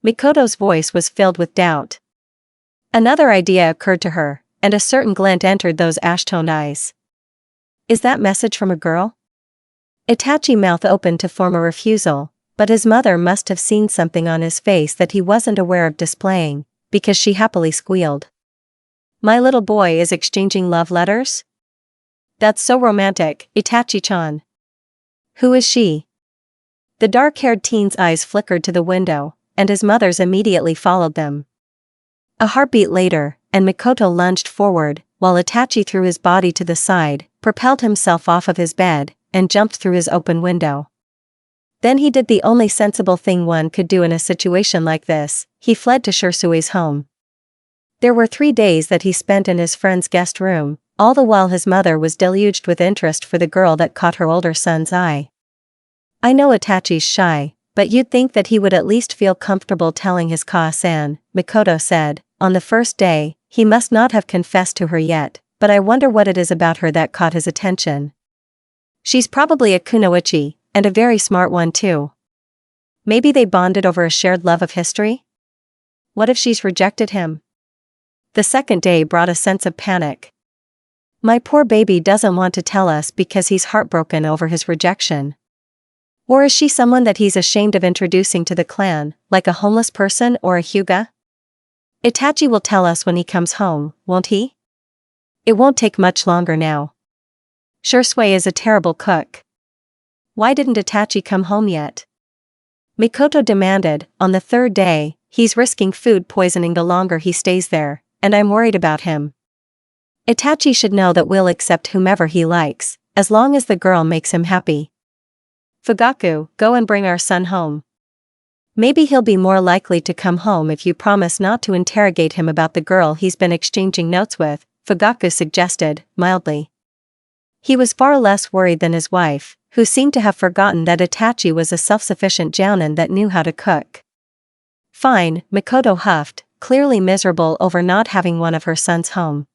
S2: Mikoto's voice was filled with doubt. Another idea occurred to her, and a certain glint entered those ash-toned eyes. Is that message from a girl? Itachi mouth opened to form a refusal, but his mother must have seen something on his face that he wasn't aware of displaying, because she happily squealed. My little boy is exchanging love letters? That's so romantic, Itachi-chan. Who is she? The dark-haired teen's eyes flickered to the window, and his mother's immediately followed them. A heartbeat later, and Mikoto lunged forward, while Itachi threw his body to the side, propelled himself off of his bed, and jumped through his open window. Then he did the only sensible thing one could do in a situation like this, he fled to Shursui's home. There were 3 days that he spent in his friend's guest room, all the while his mother was deluged with interest for the girl that caught her older son's eye. I know Itachi's shy, but you'd think that he would at least feel comfortable telling his Ka-san, Mikoto said. On the first day, he must not have confessed to her yet, but I wonder what it is about her that caught his attention. She's probably a kunoichi, and a very smart one too. Maybe they bonded over a shared love of history? What if she's rejected him? The second day brought a sense of panic. My poor baby doesn't want to tell us because he's heartbroken over his rejection. Or is she someone that he's ashamed of introducing to the clan, like a homeless person or a Hyuga? Itachi will tell us when he comes home, won't he? It won't take much longer now. Shursui is a terrible cook. Why didn't Itachi come home yet? Mikoto demanded. On the 3rd day, he's risking food poisoning the longer he stays there, and I'm worried about him. Itachi should know that we'll accept whomever he likes, as long as the girl makes him happy. Fugaku, go and bring our son home. Maybe he'll be more likely to come home if you promise not to interrogate him about the girl he's been exchanging notes with, Fugaku suggested, mildly. He was far less worried than his wife, who seemed to have forgotten that Itachi was a self-sufficient jounin that knew how to cook. Fine, Mikoto huffed, clearly miserable over not having one of her sons home.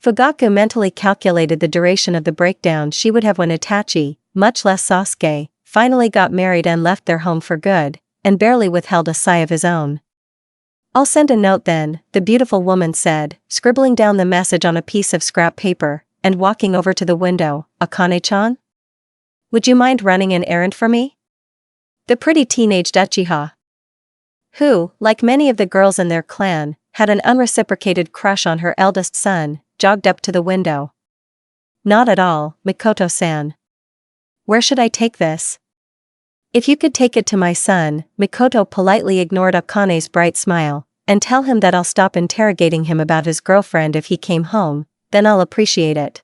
S2: Fugaku mentally calculated the duration of the breakdown she would have when Itachi, much less Sasuke, finally got married and left their home for good, and barely withheld a sigh of his own. I'll send a note then, the beautiful woman said, scribbling down the message on a piece of scrap paper, and walking over to the window. Akane-chan? Would you mind running an errand for me? The pretty teenage Uchiha, who, like many of the girls in their clan, had an unreciprocated crush on her eldest son, jogged up to the window. Not at all, Mikoto-san. Where should I take this? If you could take it to my son, Mikoto politely ignored Akane's bright smile, and tell him that I'll stop interrogating him about his girlfriend if he came home, then I'll appreciate it.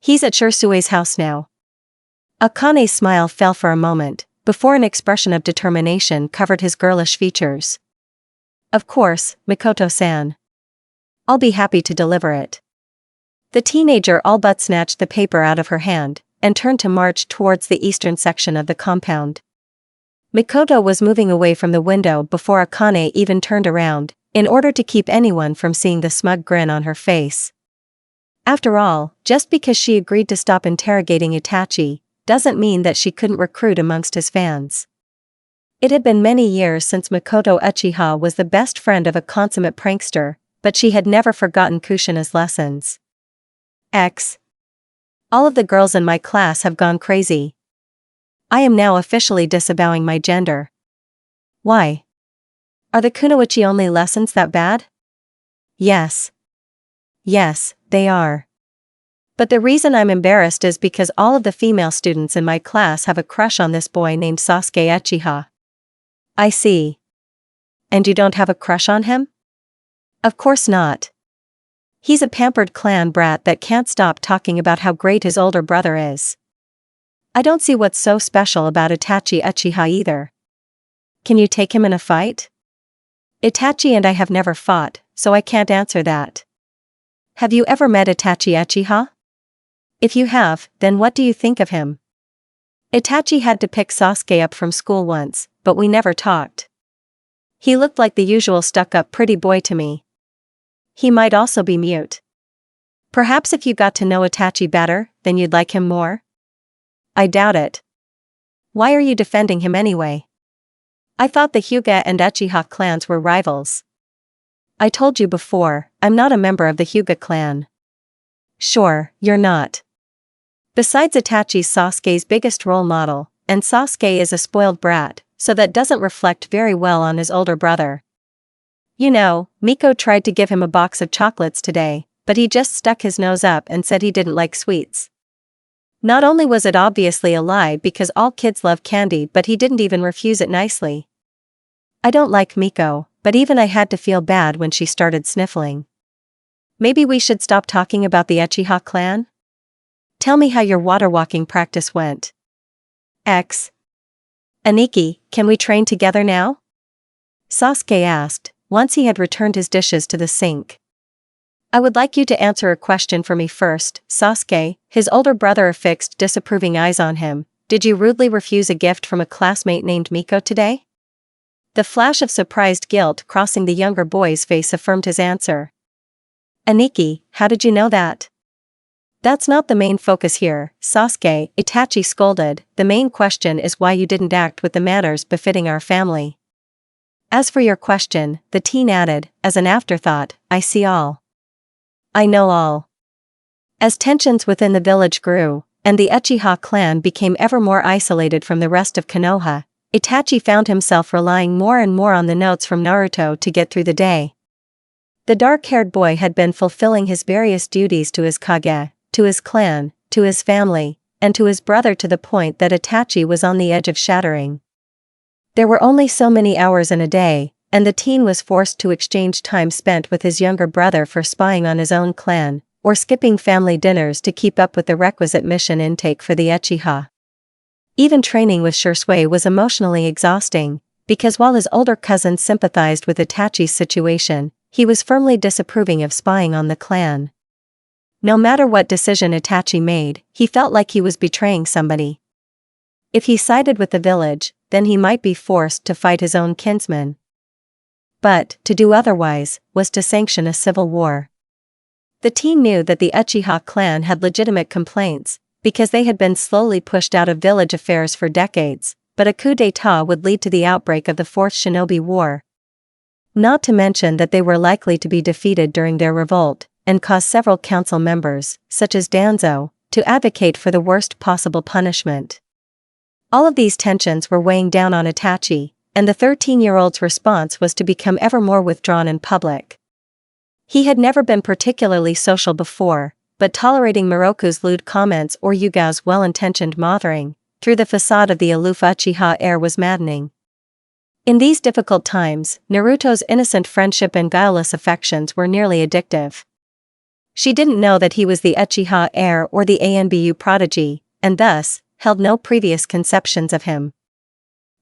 S2: He's at Shursui's house now. Akane's smile fell for a moment, before an expression of determination covered his girlish features. Of course, Mikoto-san. I'll be happy to deliver it. The teenager all but snatched the paper out of her hand, and turned to march towards the eastern section of the compound. Mikoto was moving away from the window before Akane even turned around, in order to keep anyone from seeing the smug grin on her face. After all, just because she agreed to stop interrogating Itachi, doesn't mean that she couldn't recruit amongst his fans. It had been many years since Mikoto Uchiha was the best friend of a consummate prankster, but she had never forgotten Kushina's lessons. All of the girls in my class have gone crazy. I am now officially disavowing my gender. Why? Are the kunoichi only lessons that bad? Yes. Yes, they are. But the reason I'm embarrassed is because all of the female students in my class have a crush on this boy named Sasuke Uchiha. I see. And you don't have a crush on him? Of course not. He's a pampered clan brat that can't stop talking about how great his older brother is. I don't see what's so special about Itachi Uchiha either. Can you take him in a fight? Itachi and I have never fought, so I can't answer that. Have you ever met Itachi Uchiha? If you have, then what do you think of him? Itachi had to pick Sasuke up from school once, but we never talked. He looked like the usual stuck-up pretty boy to me. He might also be mute. Perhaps if you got to know Itachi better, then you'd like him more? I doubt it. Why are you defending him anyway? I thought the Hyuga and Uchiha clans were rivals. I told you before, I'm not a member of the Hyuga clan. Sure, you're not. Besides, Itachi's Sasuke's biggest role model, and Sasuke is a spoiled brat, so that doesn't reflect very well on his older brother. You know, Miko tried to give him a box of chocolates today, but he just stuck his nose up and said he didn't like sweets. Not only was it obviously a lie because all kids love candy, but he didn't even refuse it nicely. I don't like Miko, but even I had to feel bad when she started sniffling. Maybe we should stop talking about the Uchiha clan? Tell me how your water walking practice went. Aniki, can we train together now? Sasuke asked, once he had returned his dishes to the sink. I would like you to answer a question for me first, Sasuke. His older brother affixed disapproving eyes on him. Did you rudely refuse a gift from a classmate named Miko today? The flash of surprised guilt crossing the younger boy's face affirmed his answer. Aniki, how did you know that? That's not the main focus here, Sasuke, Itachi scolded. The main question is why you didn't act with the manners befitting our family. As for your question, the teen added, as an afterthought, I see all. I know all. As tensions within the village grew, and the Uchiha clan became ever more isolated from the rest of Konoha, Itachi found himself relying more and more on the notes from Naruto to get through the day. The dark-haired boy had been fulfilling his various duties to his Kage, to his clan, to his family, and to his brother to the point that Itachi was on the edge of shattering. There were only so many hours in a day, and the teen was forced to exchange time spent with his younger brother for spying on his own clan, or skipping family dinners to keep up with the requisite mission intake for the Uchiha. Even training with Shursui was emotionally exhausting, because while his older cousin sympathized with Itachi's situation, he was firmly disapproving of spying on the clan. No matter what decision Itachi made, he felt like he was betraying somebody. If he sided with the village, then he might be forced to fight his own kinsmen. But, to do otherwise, was to sanction a civil war. The teen knew that the Uchiha clan had legitimate complaints, because they had been slowly pushed out of village affairs for decades, but a coup d'état would lead to the outbreak of the Fourth Shinobi War. Not to mention that they were likely to be defeated during their revolt, and cause several council members, such as Danzo, to advocate for the worst possible punishment. All of these tensions were weighing down on Itachi, and the 13-year-old's response was to become ever more withdrawn in public. He had never been particularly social before, but tolerating Miroku's lewd comments or Yugao's well-intentioned mothering, through the facade of the aloof Uchiha air was maddening. In these difficult times, Naruto's innocent friendship and guileless affections were nearly addictive. She didn't know that he was the Uchiha heir or the ANBU prodigy, and thus, held no previous conceptions of him.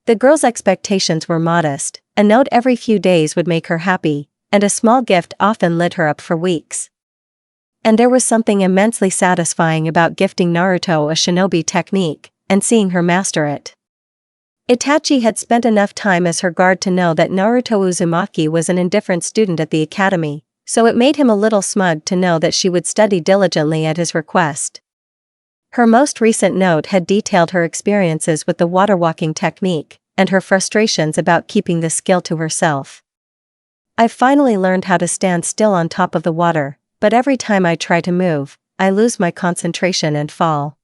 S2: The girl's expectations were modest, a note every few days would make her happy, and a small gift often lit her up for weeks. And there was something immensely satisfying about gifting Naruto a shinobi technique, and seeing her master it. Itachi had spent enough time as her guard to know that Naruto Uzumaki was an indifferent student at the academy, so it made him a little smug to know that she would study diligently at his request. Her most recent note had detailed her experiences with the water-walking technique, and her frustrations about keeping the skill to herself. "I've finally learned how to stand still on top of the water, but every time I try to move, I lose my concentration and fall.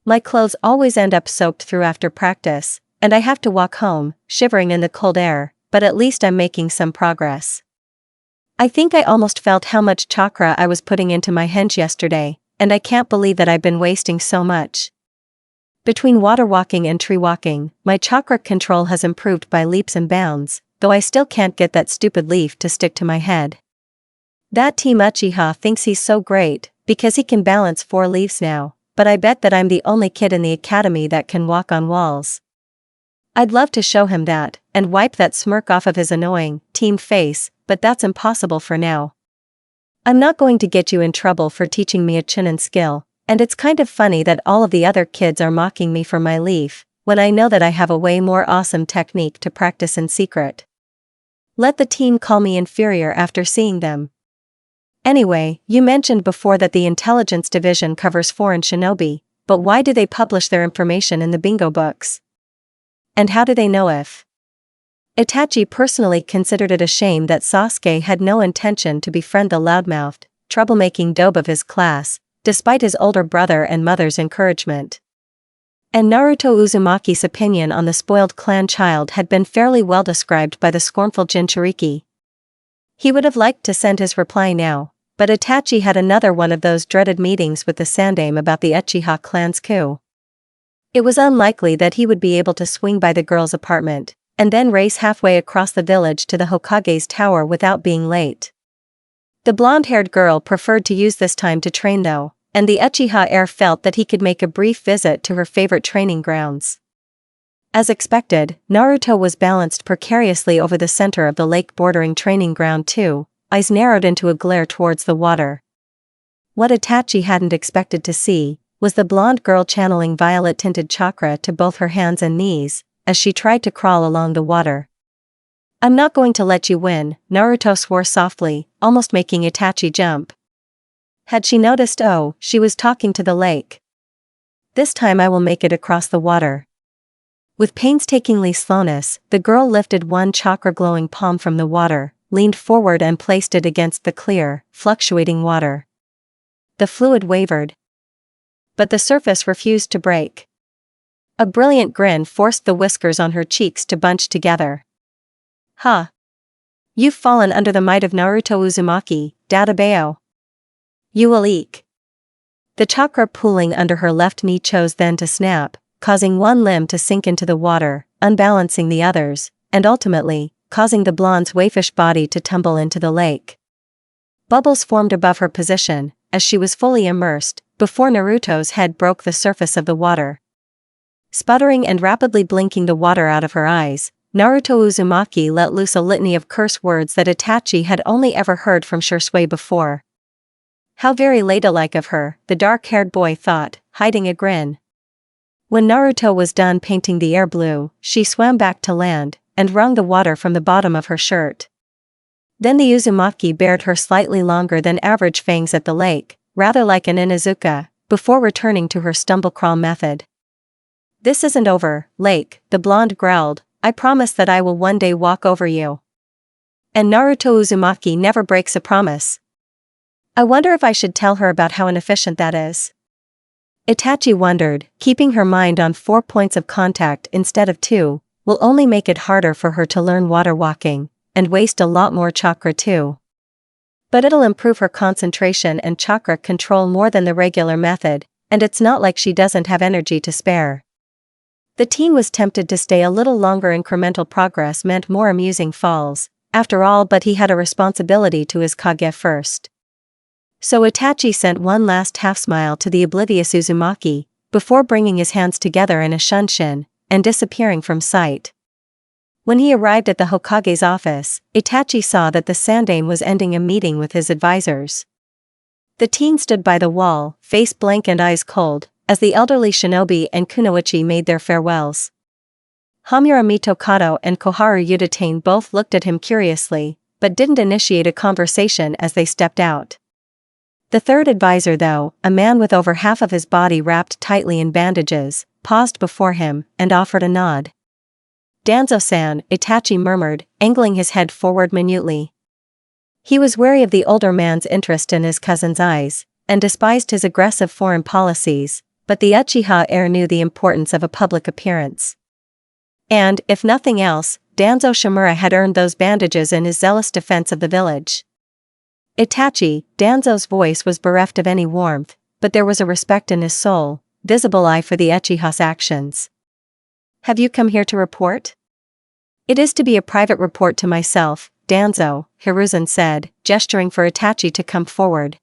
S2: My clothes always end up soaked through after practice, and I have to walk home, shivering in the cold air, but at least I'm making some progress. I think I almost felt how much chakra I was putting into my henge yesterday, and I can't believe that I've been wasting so much. Between water walking and tree walking, my chakra control has improved by leaps and bounds, though I still can't get that stupid leaf to stick to my head. That Team Uchiha thinks he's so great, because he can balance 4 leaves now, but I bet that I'm the only kid in the academy that can walk on walls. I'd love to show him that, and wipe that smirk off of his annoying, team face, but that's impossible for now. I'm not going to get you in trouble for teaching me a Chunin skill, and it's kind of funny that all of the other kids are mocking me for my leaf, when I know that I have a way more awesome technique to practice in secret. Let the team call me inferior after seeing them. Anyway, you mentioned before that the intelligence division covers foreign shinobi, but why do they publish their information in the bingo books? And how do they know if?" Itachi personally considered it a shame that Sasuke had no intention to befriend the loudmouthed, troublemaking dope of his class, despite his older brother and mother's encouragement. And Naruto Uzumaki's opinion on the spoiled clan child had been fairly well described by the scornful Jinchuriki. He would have liked to send his reply now, but Itachi had another one of those dreaded meetings with the Sandaime about the Uchiha clan's coup. It was unlikely that he would be able to swing by the girl's apartment, and then race halfway across the village to the Hokage's tower without being late. The blonde-haired girl preferred to use this time to train though, and the Uchiha heir felt that he could make a brief visit to her favorite training grounds. As expected, Naruto was balanced precariously over the center of the lake-bordering training ground too, eyes narrowed into a glare towards the water. What Itachi hadn't expected to see was the blonde girl channeling violet-tinted chakra to both her hands and knees, as she tried to crawl along the water. "I'm not going to let you win," Naruto swore softly, almost making Itachi jump. Had she noticed? Oh, she was talking to the lake. "This time I will make it across the water." With painstakingly slowness, the girl lifted one chakra-glowing palm from the water, leaned forward and placed it against the clear, fluctuating water. The fluid wavered, but the surface refused to break. A brilliant grin forced the whiskers on her cheeks to bunch together. "Huh. You've fallen under the might of Naruto Uzumaki, Databao. You will eek." The chakra pooling under her left knee chose then to snap, causing one limb to sink into the water, unbalancing the others, and ultimately, causing the blonde's waifish body to tumble into the lake. Bubbles formed above her position, as she was fully immersed, before Naruto's head broke the surface of the water. Sputtering and rapidly blinking the water out of her eyes, Naruto Uzumaki let loose a litany of curse words that Itachi had only ever heard from Shisui before. How very ladylike of her, the dark-haired boy thought, hiding a grin. When Naruto was done painting the air blue, she swam back to land, and wrung the water from the bottom of her shirt. Then the Uzumaki bared her slightly longer than average fangs at the lake, rather like an Inuzuka, before returning to her stumble-crawl method. "This isn't over, Lake," the blonde growled, "I promise that I will one day walk over you." And Naruto Uzumaki never breaks a promise. I wonder if I should tell her about how inefficient that is. Itachi wondered, keeping her mind on 4 points of contact instead of 2, will only make it harder for her to learn water walking, and waste a lot more chakra too. But it'll improve her concentration and chakra control more than the regular method, and it's not like she doesn't have energy to spare. The teen was tempted to stay a little longer. Incremental progress meant more amusing falls, after all, but he had a responsibility to his Kage first. So Itachi sent one last half-smile to the oblivious Uzumaki, before bringing his hands together in a shunshin, and disappearing from sight. When he arrived at the Hokage's office, Itachi saw that the Sandaime was ending a meeting with his advisors. The teen stood by the wall, face blank and eyes cold, as the elderly shinobi and kunoichi made their farewells. Hamura Mitokado and Koharu Yuditane both looked at him curiously, but didn't initiate a conversation as they stepped out. The third advisor, though, a man with over half of his body wrapped tightly in bandages, paused before him and offered a nod. "Danzo-san," Itachi murmured, angling his head forward minutely. He was wary of the older man's interest in his cousin's eyes, and despised his aggressive foreign policies, but the Uchiha heir knew the importance of a public appearance. And, if nothing else, Danzo Shimura had earned those bandages in his zealous defense of the village. Itachi, Danzo's voice was bereft of any warmth, but there was a respect in his soul, visible eye for the Uchiha's actions. "Have you come here to report?" "It is to be a private report to myself, Danzo," Hiruzen said, gesturing for Itachi to come forward.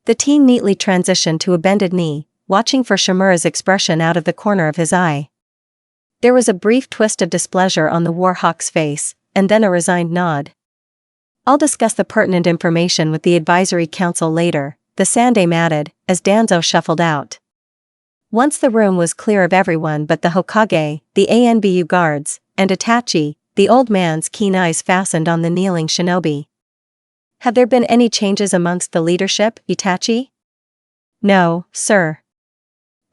S2: The teen neatly transitioned to a bended knee, watching for Shimura's expression out of the corner of his eye. There was a brief twist of displeasure on the Warhawk's face, and then a resigned nod. "I'll discuss the pertinent information with the advisory council later," the Sandaime added, as Danzo shuffled out. Once the room was clear of everyone but the Hokage, the Anbu guards, and Itachi, the old man's keen eyes fastened on the kneeling shinobi. "Have there been any changes amongst the leadership, Itachi?" "No, sir.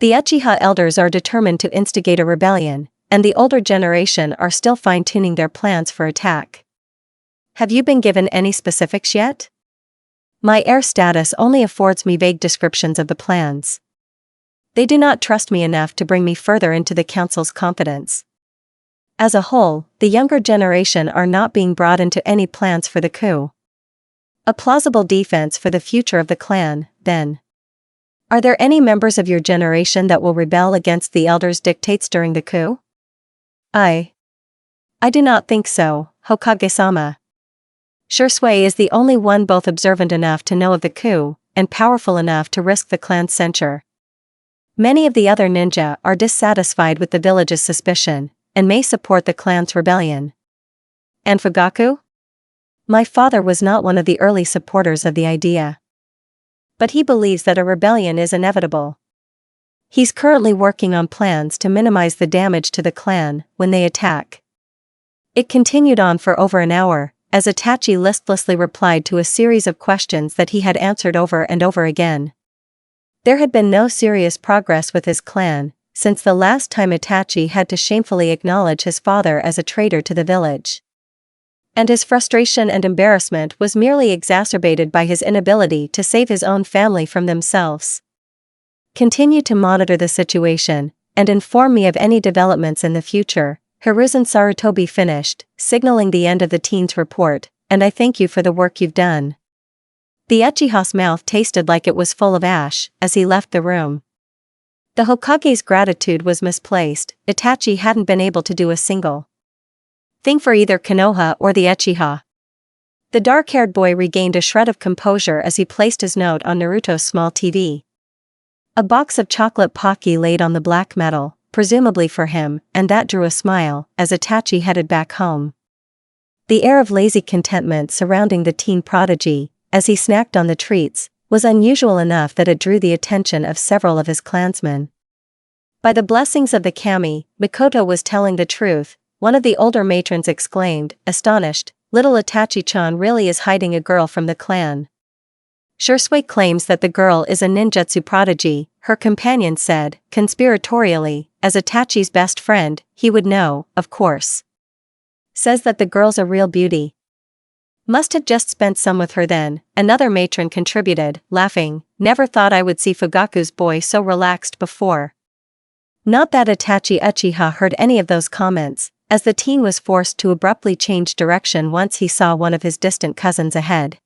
S2: The Uchiha elders are determined to instigate a rebellion, and the older generation are still fine-tuning their plans for attack." "Have you been given any specifics yet?" "My heir status only affords me vague descriptions of the plans. They do not trust me enough to bring me further into the council's confidence. As a whole, the younger generation are not being brought into any plans for the coup. A plausible defense for the future of the clan, then. Are there any members of your generation that will rebel against the elders' dictates during the coup?" I do not think so, Hokage-sama. Shursui is the only one both observant enough to know of the coup, and powerful enough to risk the clan's censure. Many of the other ninja are dissatisfied with the village's suspicion, and may support the clan's rebellion. "And Fugaku? My father was not one of the early supporters of the idea. But he believes that a rebellion is inevitable. He's currently working on plans to minimize the damage to the clan when they attack." It continued on for over an hour, as Itachi listlessly replied to a series of questions that he had answered over and over again. There had been no serious progress with his clan, since the last time Itachi had to shamefully acknowledge his father as a traitor to the village. And his frustration and embarrassment was merely exacerbated by his inability to save his own family from themselves. "Continue to monitor the situation, and inform me of any developments in the future," Hiruzen Sarutobi finished, signaling the end of the teen's report, "and I thank you for the work you've done." The Uchiha's mouth tasted like it was full of ash as he left the room. The Hokage's gratitude was misplaced. Itachi hadn't been able to do a single thing for either Konoha or the Uchiha. The dark-haired boy regained a shred of composure as he placed his note on Naruto's small TV. A box of chocolate Pocky laid on the black metal, presumably for him, and that drew a smile as Itachi headed back home. The air of lazy contentment surrounding the teen prodigy, as he snacked on the treats, was unusual enough that it drew the attention of several of his clansmen. "By the blessings of the kami, Mikoto was telling the truth," one of the older matrons exclaimed, astonished. "Little Itachi-chan really is hiding a girl from the clan." "Shursui claims that the girl is a ninjutsu prodigy," her companion said, conspiratorially, as Itachi's best friend, he would know, of course. "Says that the girl's a real beauty. Must have just spent some with her then," another matron contributed, laughing. "Never thought I would see Fugaku's boy so relaxed before." Not that Itachi Uchiha heard any of those comments, as the teen was forced to abruptly change direction once he saw one of his distant cousins ahead.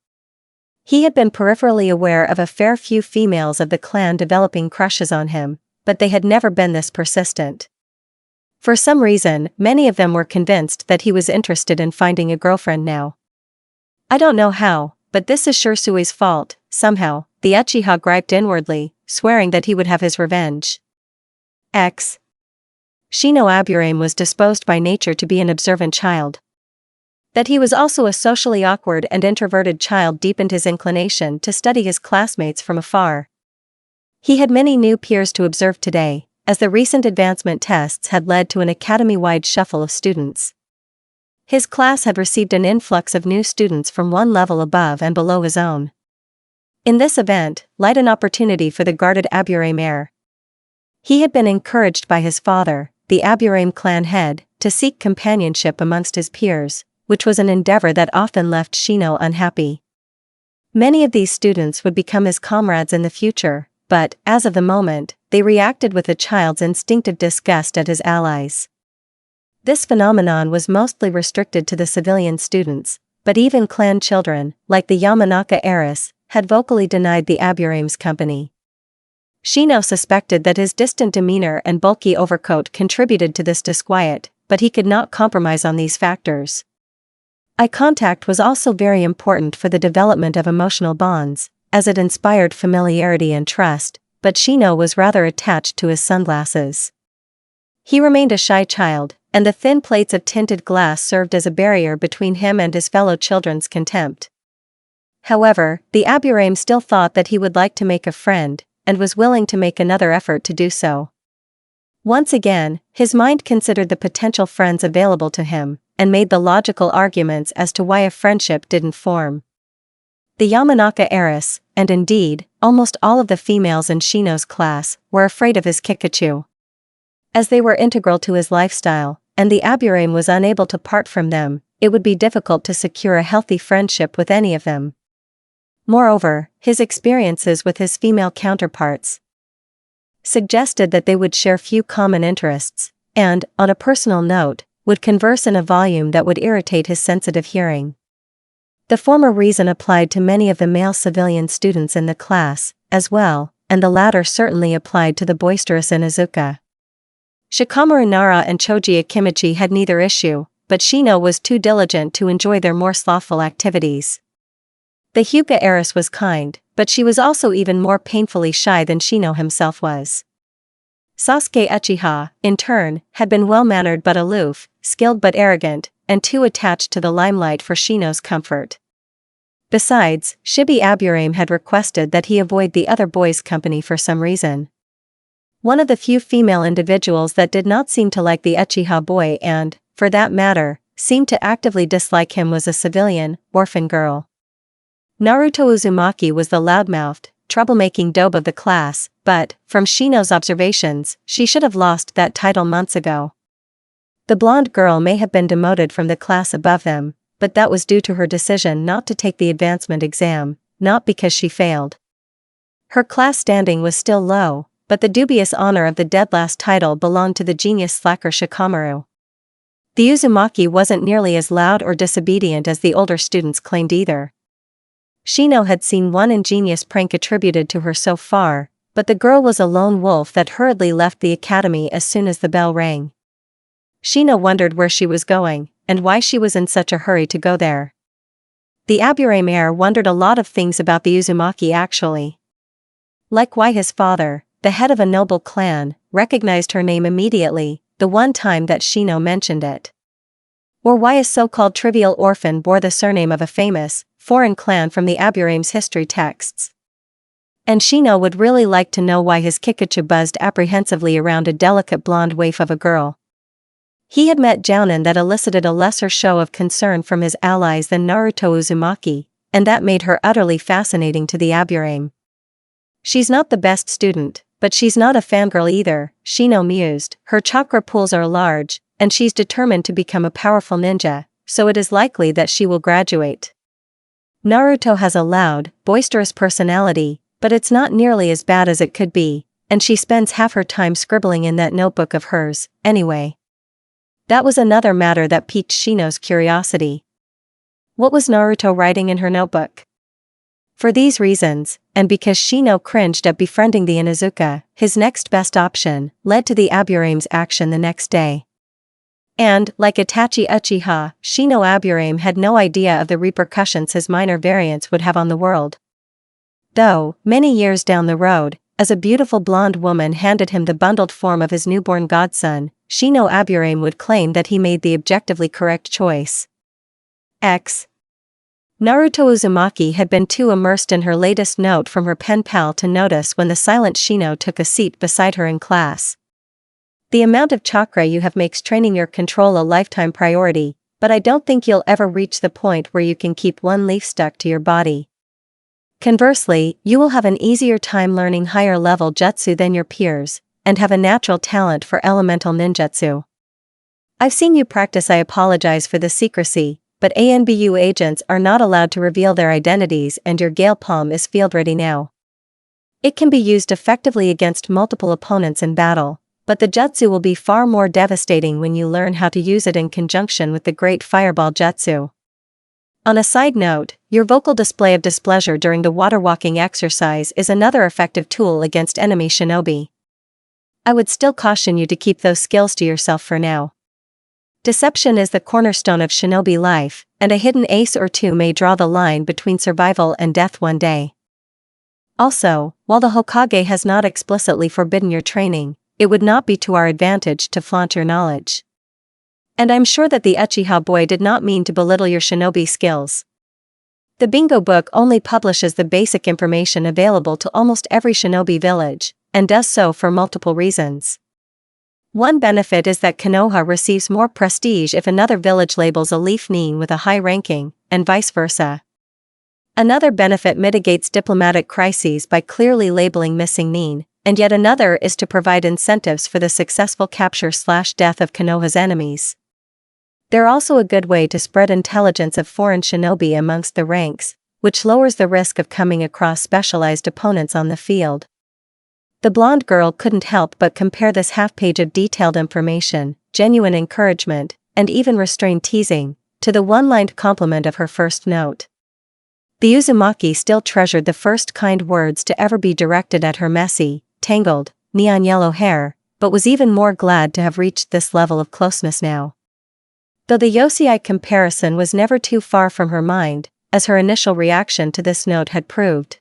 S2: He had been peripherally aware of a fair few females of the clan developing crushes on him, but they had never been this persistent. For some reason, many of them were convinced that he was interested in finding a girlfriend now. "I don't know how, but this is Shursui's fault, somehow," the Uchiha griped inwardly, swearing that he would have his revenge. Shino Aburame was disposed by nature to be an observant child. That he was also a socially awkward and introverted child deepened his inclination to study his classmates from afar. He had many new peers to observe today, as the recent advancement tests had led to an academy-wide shuffle of students. His class had received an influx of new students from one level above and below his own. In this event, lied an opportunity for the guarded Aburame heir. He had been encouraged by his father, the Aburame clan head, to seek companionship amongst his peers, which was an endeavor that often left Shino unhappy. Many of these students would become his comrades in the future, but, as of the moment, they reacted with a child's instinctive disgust at his allies. This phenomenon was mostly restricted to the civilian students, but even clan children, like the Yamanaka heiress, had vocally denied the Aburame's company. Shino suspected that his distant demeanor and bulky overcoat contributed to this disquiet, but he could not compromise on these factors. Eye contact was also very important for the development of emotional bonds, as it inspired familiarity and trust, but Shino was rather attached to his sunglasses. He remained a shy child, and the thin plates of tinted glass served as a barrier between him and his fellow children's contempt. However, the Aburame still thought that he would like to make a friend, and was willing to make another effort to do so. Once again, his mind considered the potential friends available to him, and made the logical arguments as to why a friendship didn't form. The Yamanaka heiress, and indeed, almost all of the females in Shino's class, were afraid of his Kikachu. As they were integral to his lifestyle, and the Aburame was unable to part from them, it would be difficult to secure a healthy friendship with any of them. Moreover, his experiences with his female counterparts suggested that they would share few common interests, and, on a personal note, would converse in a volume that would irritate his sensitive hearing. The former reason applied to many of the male civilian students in the class, as well, and the latter certainly applied to the boisterous Inuzuka. Shikamaru Nara and Choji Akimichi had neither issue, but Shino was too diligent to enjoy their more slothful activities. The Hyuga heiress was kind, but she was also even more painfully shy than Shino himself was. Sasuke Uchiha, in turn, had been well-mannered but aloof, skilled but arrogant, and too attached to the limelight for Shino's comfort. Besides, Shibi Aburame had requested that he avoid the other boys' company for some reason. One of the few female individuals that did not seem to like the Uchiha boy and, for that matter, seemed to actively dislike him was a civilian, orphan girl. Naruto Uzumaki was the loudmouthed, troublemaking dope of the class, but, from Shino's observations, she should have lost that title months ago. The blonde girl may have been demoted from the class above them, but that was due to her decision not to take the advancement exam, not because she failed. Her class standing was still low, but the dubious honor of the dead last title belonged to the genius slacker Shikamaru. The Uzumaki wasn't nearly as loud or disobedient as the older students claimed either. Shino had seen one ingenious prank attributed to her so far, but the girl was a lone wolf that hurriedly left the academy as soon as the bell rang. Shino wondered where she was going, and why she was in such a hurry to go there. The Aburame heir wondered a lot of things about the Uzumaki actually. Like why his father, the head of a noble clan, recognized her name immediately, the one time that Shino mentioned it. Or why a so-called trivial orphan bore the surname of a famous, foreign clan from the Aburame's history texts. And Shino would really like to know why his Kikachu buzzed apprehensively around a delicate blonde waif of a girl. He had met jounin that elicited a lesser show of concern from his allies than Naruto Uzumaki, and that made her utterly fascinating to the Aburame. She's not the best student, but she's not a fangirl either, Shino mused. Her chakra pools are large, and she's determined to become a powerful ninja, so it is likely that she will graduate. Naruto has a loud, boisterous personality, but it's not nearly as bad as it could be, and she spends half her time scribbling in that notebook of hers, anyway. That was another matter that piqued Shino's curiosity. What was Naruto writing in her notebook? For these reasons, and because Shino cringed at befriending the Inuzuka, his next best option led to the Aburame's action the next day. And, like Itachi Uchiha, Shino Aburame had no idea of the repercussions his minor variance would have on the world. Though, many years down the road, as a beautiful blonde woman handed him the bundled form of his newborn godson, Shino Aburame would claim that he made the objectively correct choice. X. Naruto Uzumaki had been too immersed in her latest note from her pen pal to notice when the silent Shino took a seat beside her in class. The amount of chakra you have makes training your control a lifetime priority, but I don't think you'll ever reach the point where you can keep one leaf stuck to your body. Conversely, you will have an easier time learning higher level jutsu than your peers, and have a natural talent for elemental ninjutsu. I've seen you practice. I apologize for the secrecy, but ANBU agents are not allowed to reveal their identities and your Gale Palm is field ready now. It can be used effectively against multiple opponents in battle, but the jutsu will be far more devastating when you learn how to use it in conjunction with the Great Fireball Jutsu. On a side note, your vocal display of displeasure during the water walking exercise is another effective tool against enemy shinobi. I would still caution you to keep those skills to yourself for now. Deception is the cornerstone of shinobi life, and a hidden ace or two may draw the line between survival and death one day. Also, while the Hokage has not explicitly forbidden your training, it would not be to our advantage to flaunt your knowledge. And I'm sure that the Uchiha boy did not mean to belittle your shinobi skills. The bingo book only publishes the basic information available to almost every shinobi village, and does so for multiple reasons. One benefit is that Konoha receives more prestige if another village labels a leaf nin with a high ranking, and vice versa. Another benefit mitigates diplomatic crises by clearly labeling missing nin, and yet another is to provide incentives for the successful capture/death of Konoha's enemies. They're also a good way to spread intelligence of foreign shinobi amongst the ranks, which lowers the risk of coming across specialized opponents on the field. The blonde girl couldn't help but compare this half-page of detailed information, genuine encouragement, and even restrained teasing, to the one-lined compliment of her first note. The Uzumaki still treasured the first kind words to ever be directed at her messy, tangled, neon yellow hair, but was even more glad to have reached this level of closeness now. Though the Yosei comparison was never too far from her mind, as her initial reaction to this note had proved.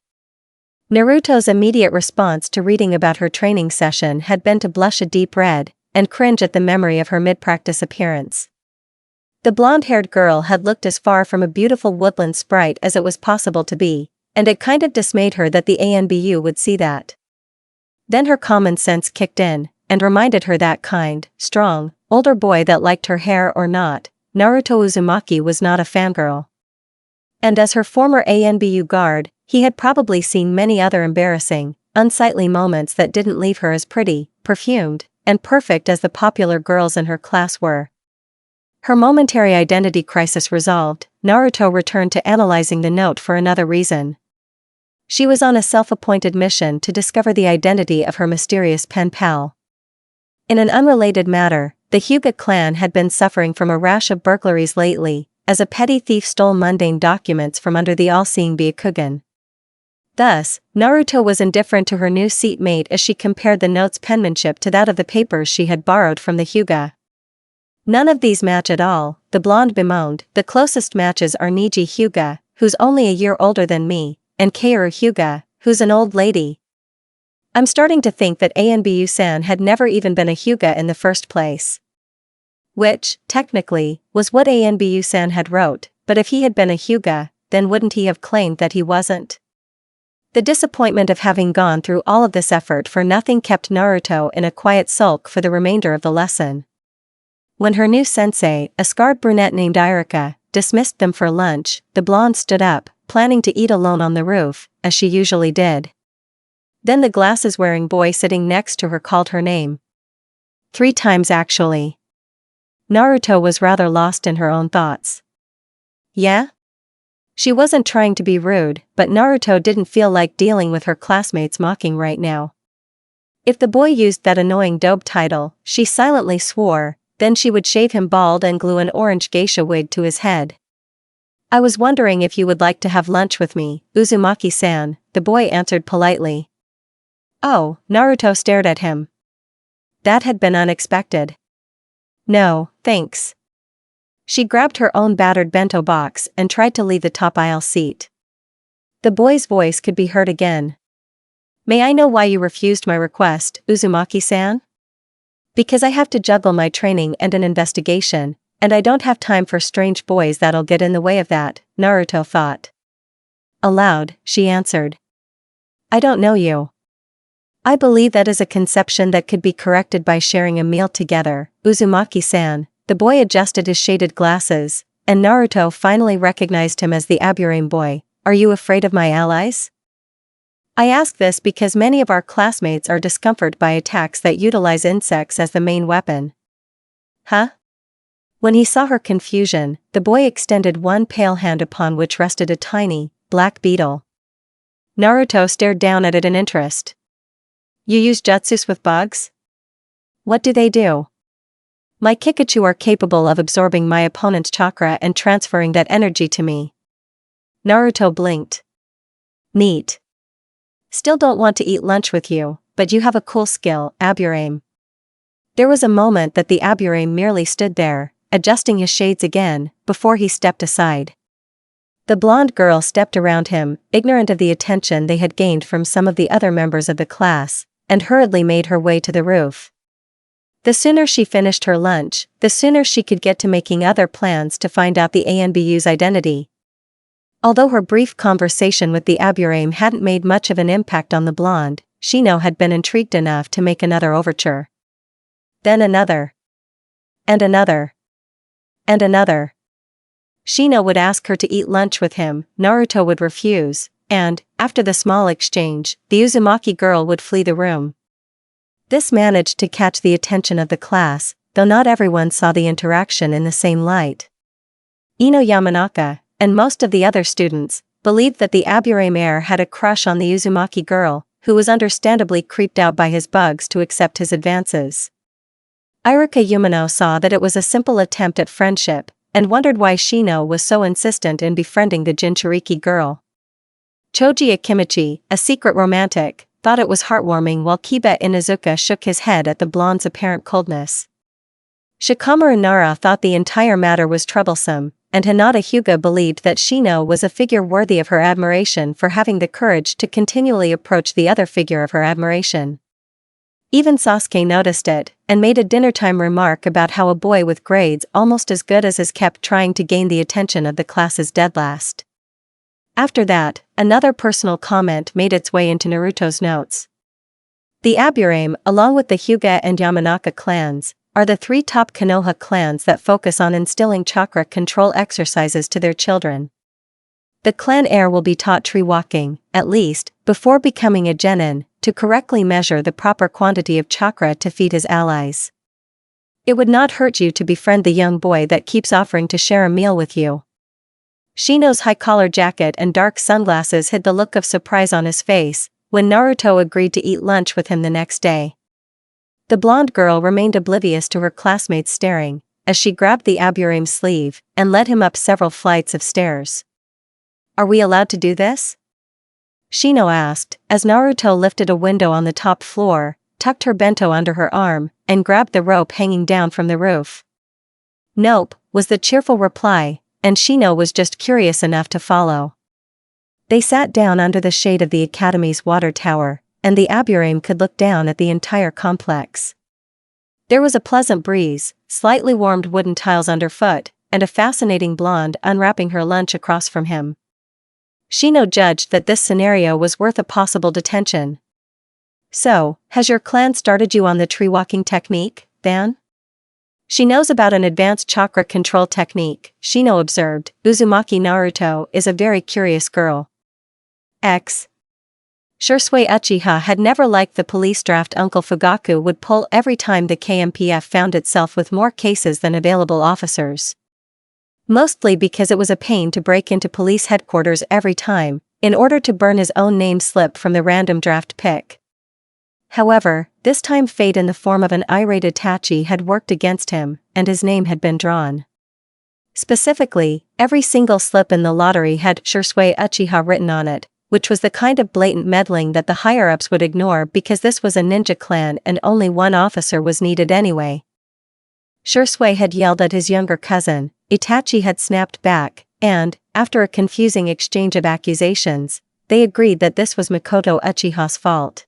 S2: Naruto's immediate response to reading about her training session had been to blush a deep red, and cringe at the memory of her mid-practice appearance. The blonde-haired girl had looked as far from a beautiful woodland sprite as it was possible to be, and it kind of dismayed her that the ANBU would see that. Then her common sense kicked in, and reminded her that kind, strong, older boy that liked her hair or not, Naruto Uzumaki was not a fangirl. And as her former ANBU guard, he had probably seen many other embarrassing, unsightly moments that didn't leave her as pretty, perfumed, and perfect as the popular girls in her class were. Her momentary identity crisis resolved, Naruto returned to analyzing the note for another reason. She was on a self-appointed mission to discover the identity of her mysterious pen pal. In an unrelated matter, the Hyuga clan had been suffering from a rash of burglaries lately, as a petty thief stole mundane documents from under the all-seeing Byakugan. Thus, Naruto was indifferent to her new seatmate as she compared the note's penmanship to that of the papers she had borrowed from the Hyuga. None of these match at all, the blonde bemoaned. The closest matches are Niji Hyuga, who's only a year older than me, and Kaoru Hyuga, who's an old lady. I'm starting to think that ANBU-san had never even been a Hyuga in the first place. Which, technically, was what ANBU-san had wrote, but if he had been a Hyuga, then wouldn't he have claimed that he wasn't? The disappointment of having gone through all of this effort for nothing kept Naruto in a quiet sulk for the remainder of the lesson. When her new sensei, a scarred brunette named Irika, dismissed them for lunch, the blonde stood up, planning to eat alone on the roof, as she usually did. Then the glasses-wearing boy sitting next to her called her name. 3 times actually. Naruto was rather lost in her own thoughts. Yeah? She wasn't trying to be rude, but Naruto didn't feel like dealing with her classmates mocking right now. If the boy used that annoying dope title, she silently swore, then she would shave him bald and glue an orange geisha wig to his head. I was wondering if you would like to have lunch with me, Uzumaki-san, the boy answered politely. Oh, Naruto stared at him. That had been unexpected. No, thanks. She grabbed her own battered bento box and tried to leave the top aisle seat. The boy's voice could be heard again. May I know why you refused my request, Uzumaki-san? Because I have to juggle my training and an investigation, And I don't have time for strange boys that'll get in the way of that, Naruto thought. Aloud, she answered. I don't know you. I believe that is a conception that could be corrected by sharing a meal together, Uzumaki-san. The boy adjusted his shaded glasses, and Naruto finally recognized him as the Aburame boy. Are you afraid of my allies? I ask this because many of our classmates are discomforted by attacks that utilize insects as the main weapon. Huh? When he saw her confusion, the boy extended one pale hand upon which rested a tiny, black beetle. Naruto stared down at it in interest. You use jutsus with bugs? What do they do? My Kikachu are capable of absorbing my opponent's chakra and transferring that energy to me. Naruto blinked. Neat. Still don't want to eat lunch with you, but you have a cool skill, Aburame. There was a moment that the Aburame merely stood there, adjusting his shades again, before he stepped aside. The blonde girl stepped around him, ignorant of the attention they had gained from some of the other members of the class, and hurriedly made her way to the roof. The sooner she finished her lunch, the sooner she could get to making other plans to find out the ANBU's identity. Although her brief conversation with the Aburame hadn't made much of an impact on the blonde, Shino had been intrigued enough to make another overture. Then another. And another. And another. Shino would ask her to eat lunch with him, Naruto would refuse, and, after the small exchange, the Uzumaki girl would flee the room. This managed to catch the attention of the class, though not everyone saw the interaction in the same light. Ino Yamanaka, and most of the other students, believed that the Aburame heir had a crush on the Uzumaki girl, who was understandably creeped out by his bugs to accept his advances. Iruka Yumino saw that it was a simple attempt at friendship, and wondered why Shino was so insistent in befriending the Jinchuriki girl. Choji Akimichi, a secret romantic, thought it was heartwarming while Kiba Inuzuka shook his head at the blonde's apparent coldness. Shikamaru Nara thought the entire matter was troublesome, and Hinata Hyuga believed that Shino was a figure worthy of her admiration for having the courage to continually approach the other figure of her admiration. Even Sasuke noticed it, and made a dinnertime remark about how a boy with grades almost as good as his kept trying to gain the attention of the class's dead last. After that, another personal comment made its way into Naruto's notes. The Aburame, along with the Hyuga and Yamanaka clans, are the three top Konoha clans that focus on instilling chakra control exercises to their children. The clan heir will be taught tree walking, at least, before becoming a genin, to correctly measure the proper quantity of chakra to feed his allies. It would not hurt you to befriend the young boy that keeps offering to share a meal with you. Shino's high-collar jacket and dark sunglasses hid the look of surprise on his face when Naruto agreed to eat lunch with him the next day. The blonde girl remained oblivious to her classmates staring, as she grabbed the Aburame's sleeve and led him up several flights of stairs. Are we allowed to do this? Shino asked, as Naruto lifted a window on the top floor, tucked her bento under her arm, and grabbed the rope hanging down from the roof. Nope, was the cheerful reply, and Shino was just curious enough to follow. They sat down under the shade of the academy's water tower, and the Aburame could look down at the entire complex. There was a pleasant breeze, slightly warmed wooden tiles underfoot, and a fascinating blonde unwrapping her lunch across from him. Shino judged that this scenario was worth a possible detention. So, has your clan started you on the tree walking technique, then? She knows about an advanced chakra control technique, Shino observed. Uzumaki Naruto is a very curious girl. Shursui Uchiha had never liked the police draft Uncle Fugaku would pull every time the KMPF found itself with more cases than available officers. Mostly because it was a pain to break into police headquarters every time, in order to burn his own name slip from the random draft pick. However, this time fate in the form of an irate Itachi had worked against him, and his name had been drawn. Specifically, every single slip in the lottery had Shursui Uchiha written on it, which was the kind of blatant meddling that the higher-ups would ignore because this was a ninja clan and only one officer was needed anyway. Shursui had yelled at his younger cousin, Itachi had snapped back, and, after a confusing exchange of accusations, they agreed that this was Makoto Uchiha's fault.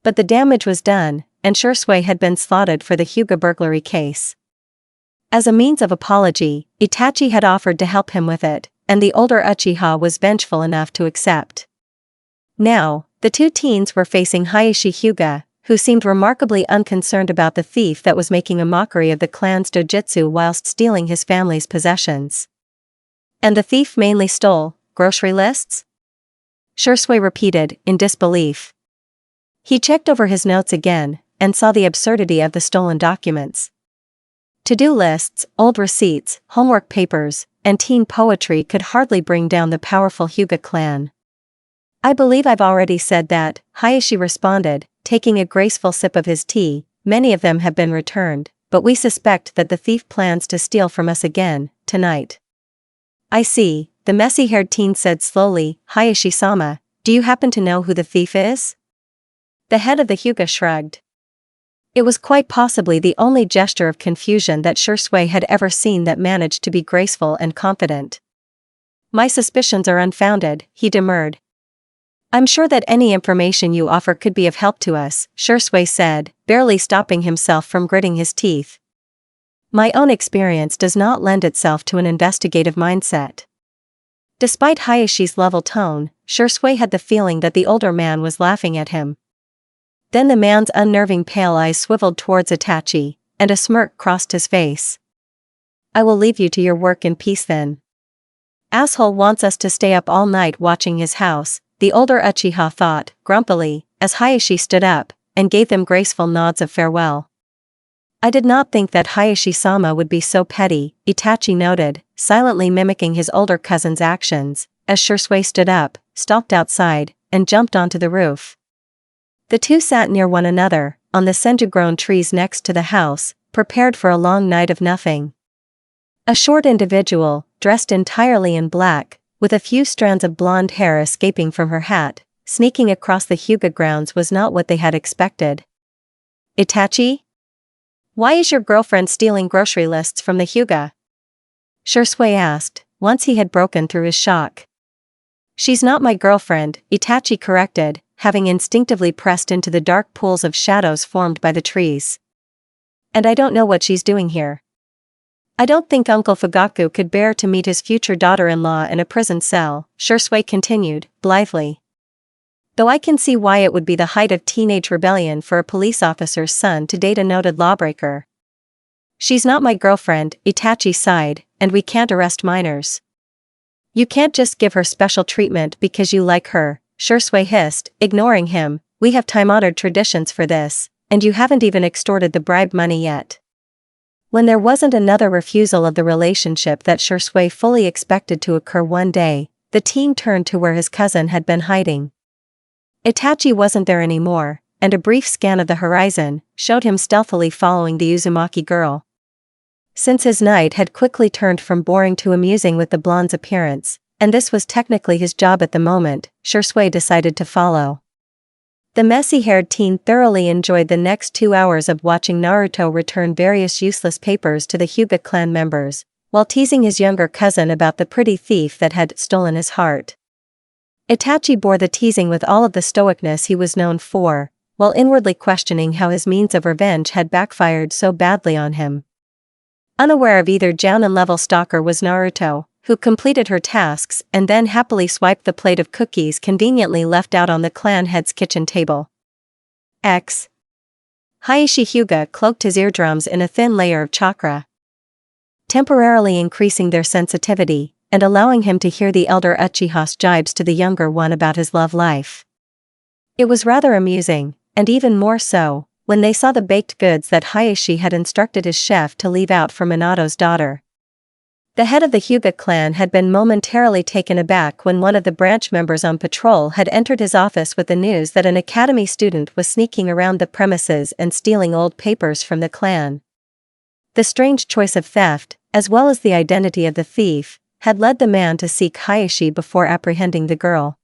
S2: But the damage was done, and Shursui had been slotted for the Hyuga burglary case. As a means of apology, Itachi had offered to help him with it, and the older Uchiha was vengeful enough to accept. Now, the two teens were facing Hayashi Hyuga, who seemed remarkably unconcerned about the thief that was making a mockery of the clan's dojutsu whilst stealing his family's possessions. And the thief mainly stole grocery lists? Shursui repeated, in disbelief. He checked over his notes again, and saw the absurdity of the stolen documents. To-do lists, old receipts, homework papers, and teen poetry could hardly bring down the powerful Hyuga clan. I believe I've already said that, Hayashi responded, taking a graceful sip of his tea. Many of them have been returned, but we suspect that the thief plans to steal from us again, tonight. I see, the messy-haired teen said slowly. Hayashi-sama, do you happen to know who the thief is? The head of the Hyuga shrugged. It was quite possibly the only gesture of confusion that Shursui had ever seen that managed to be graceful and confident. My suspicions are unfounded, he demurred. I'm sure that any information you offer could be of help to us, Shursui said, barely stopping himself from gritting his teeth. My own experience does not lend itself to an investigative mindset. Despite Hayashi's level tone, Shursui had the feeling that the older man was laughing at him. Then the man's unnerving pale eyes swiveled towards Itachi, and a smirk crossed his face. I will leave you to your work in peace then. Asshole wants us to stay up all night watching his house, the older Uchiha thought, grumpily, as Hayashi stood up, and gave them graceful nods of farewell. I did not think that Hayashi-sama would be so petty, Itachi noted, silently mimicking his older cousin's actions, as Shursui stood up, stalked outside, and jumped onto the roof. The two sat near one another, on the senju-grown trees next to the house, prepared for a long night of nothing. A short individual, dressed entirely in black, with a few strands of blonde hair escaping from her hat, sneaking across the Hyuga grounds was not what they had expected. Itachi? Why is your girlfriend stealing grocery lists from the Hyuga? Shursui asked, once he had broken through his shock. She's not my girlfriend, Itachi corrected, having instinctively pressed into the dark pools of shadows formed by the trees. And I don't know what she's doing here. I don't think Uncle Fugaku could bear to meet his future daughter-in-law in a prison cell, Shursui continued, blithely. Though I can see why it would be the height of teenage rebellion for a police officer's son to date a noted lawbreaker. She's not my girlfriend, Itachi sighed, and we can't arrest minors. You can't just give her special treatment because you like her, Shursui hissed, ignoring him. We have time-honored traditions for this, and you haven't even extorted the bribe money yet. When there wasn't another refusal of the relationship that Shursui fully expected to occur one day, the teen turned to where his cousin had been hiding. Itachi wasn't there anymore, and a brief scan of the horizon showed him stealthily following the Uzumaki girl. Since his night had quickly turned from boring to amusing with the blonde's appearance, and this was technically his job at the moment, Shursui decided to follow. The messy-haired teen thoroughly enjoyed the next 2 hours of watching Naruto return various useless papers to the Hyuga clan members, while teasing his younger cousin about the pretty thief that had stolen his heart. Itachi bore the teasing with all of the stoicness he was known for, while inwardly questioning how his means of revenge had backfired so badly on him. Unaware of either Jounin-level stalker was Naruto, who completed her tasks and then happily swiped the plate of cookies conveniently left out on the clan head's kitchen table. Hayashi Hyuga cloaked his eardrums in a thin layer of chakra, temporarily increasing their sensitivity, and allowing him to hear the elder Uchiha's jibes to the younger one about his love life. It was rather amusing, and even more so, when they saw the baked goods that Hayashi had instructed his chef to leave out for Minato's daughter. The head of the Hyuga clan had been momentarily taken aback when one of the branch members on patrol had entered his office with the news that an academy student was sneaking around the premises and stealing old papers from the clan. The strange choice of theft, as well as the identity of the thief, had led the man to seek Hayashi before apprehending the girl.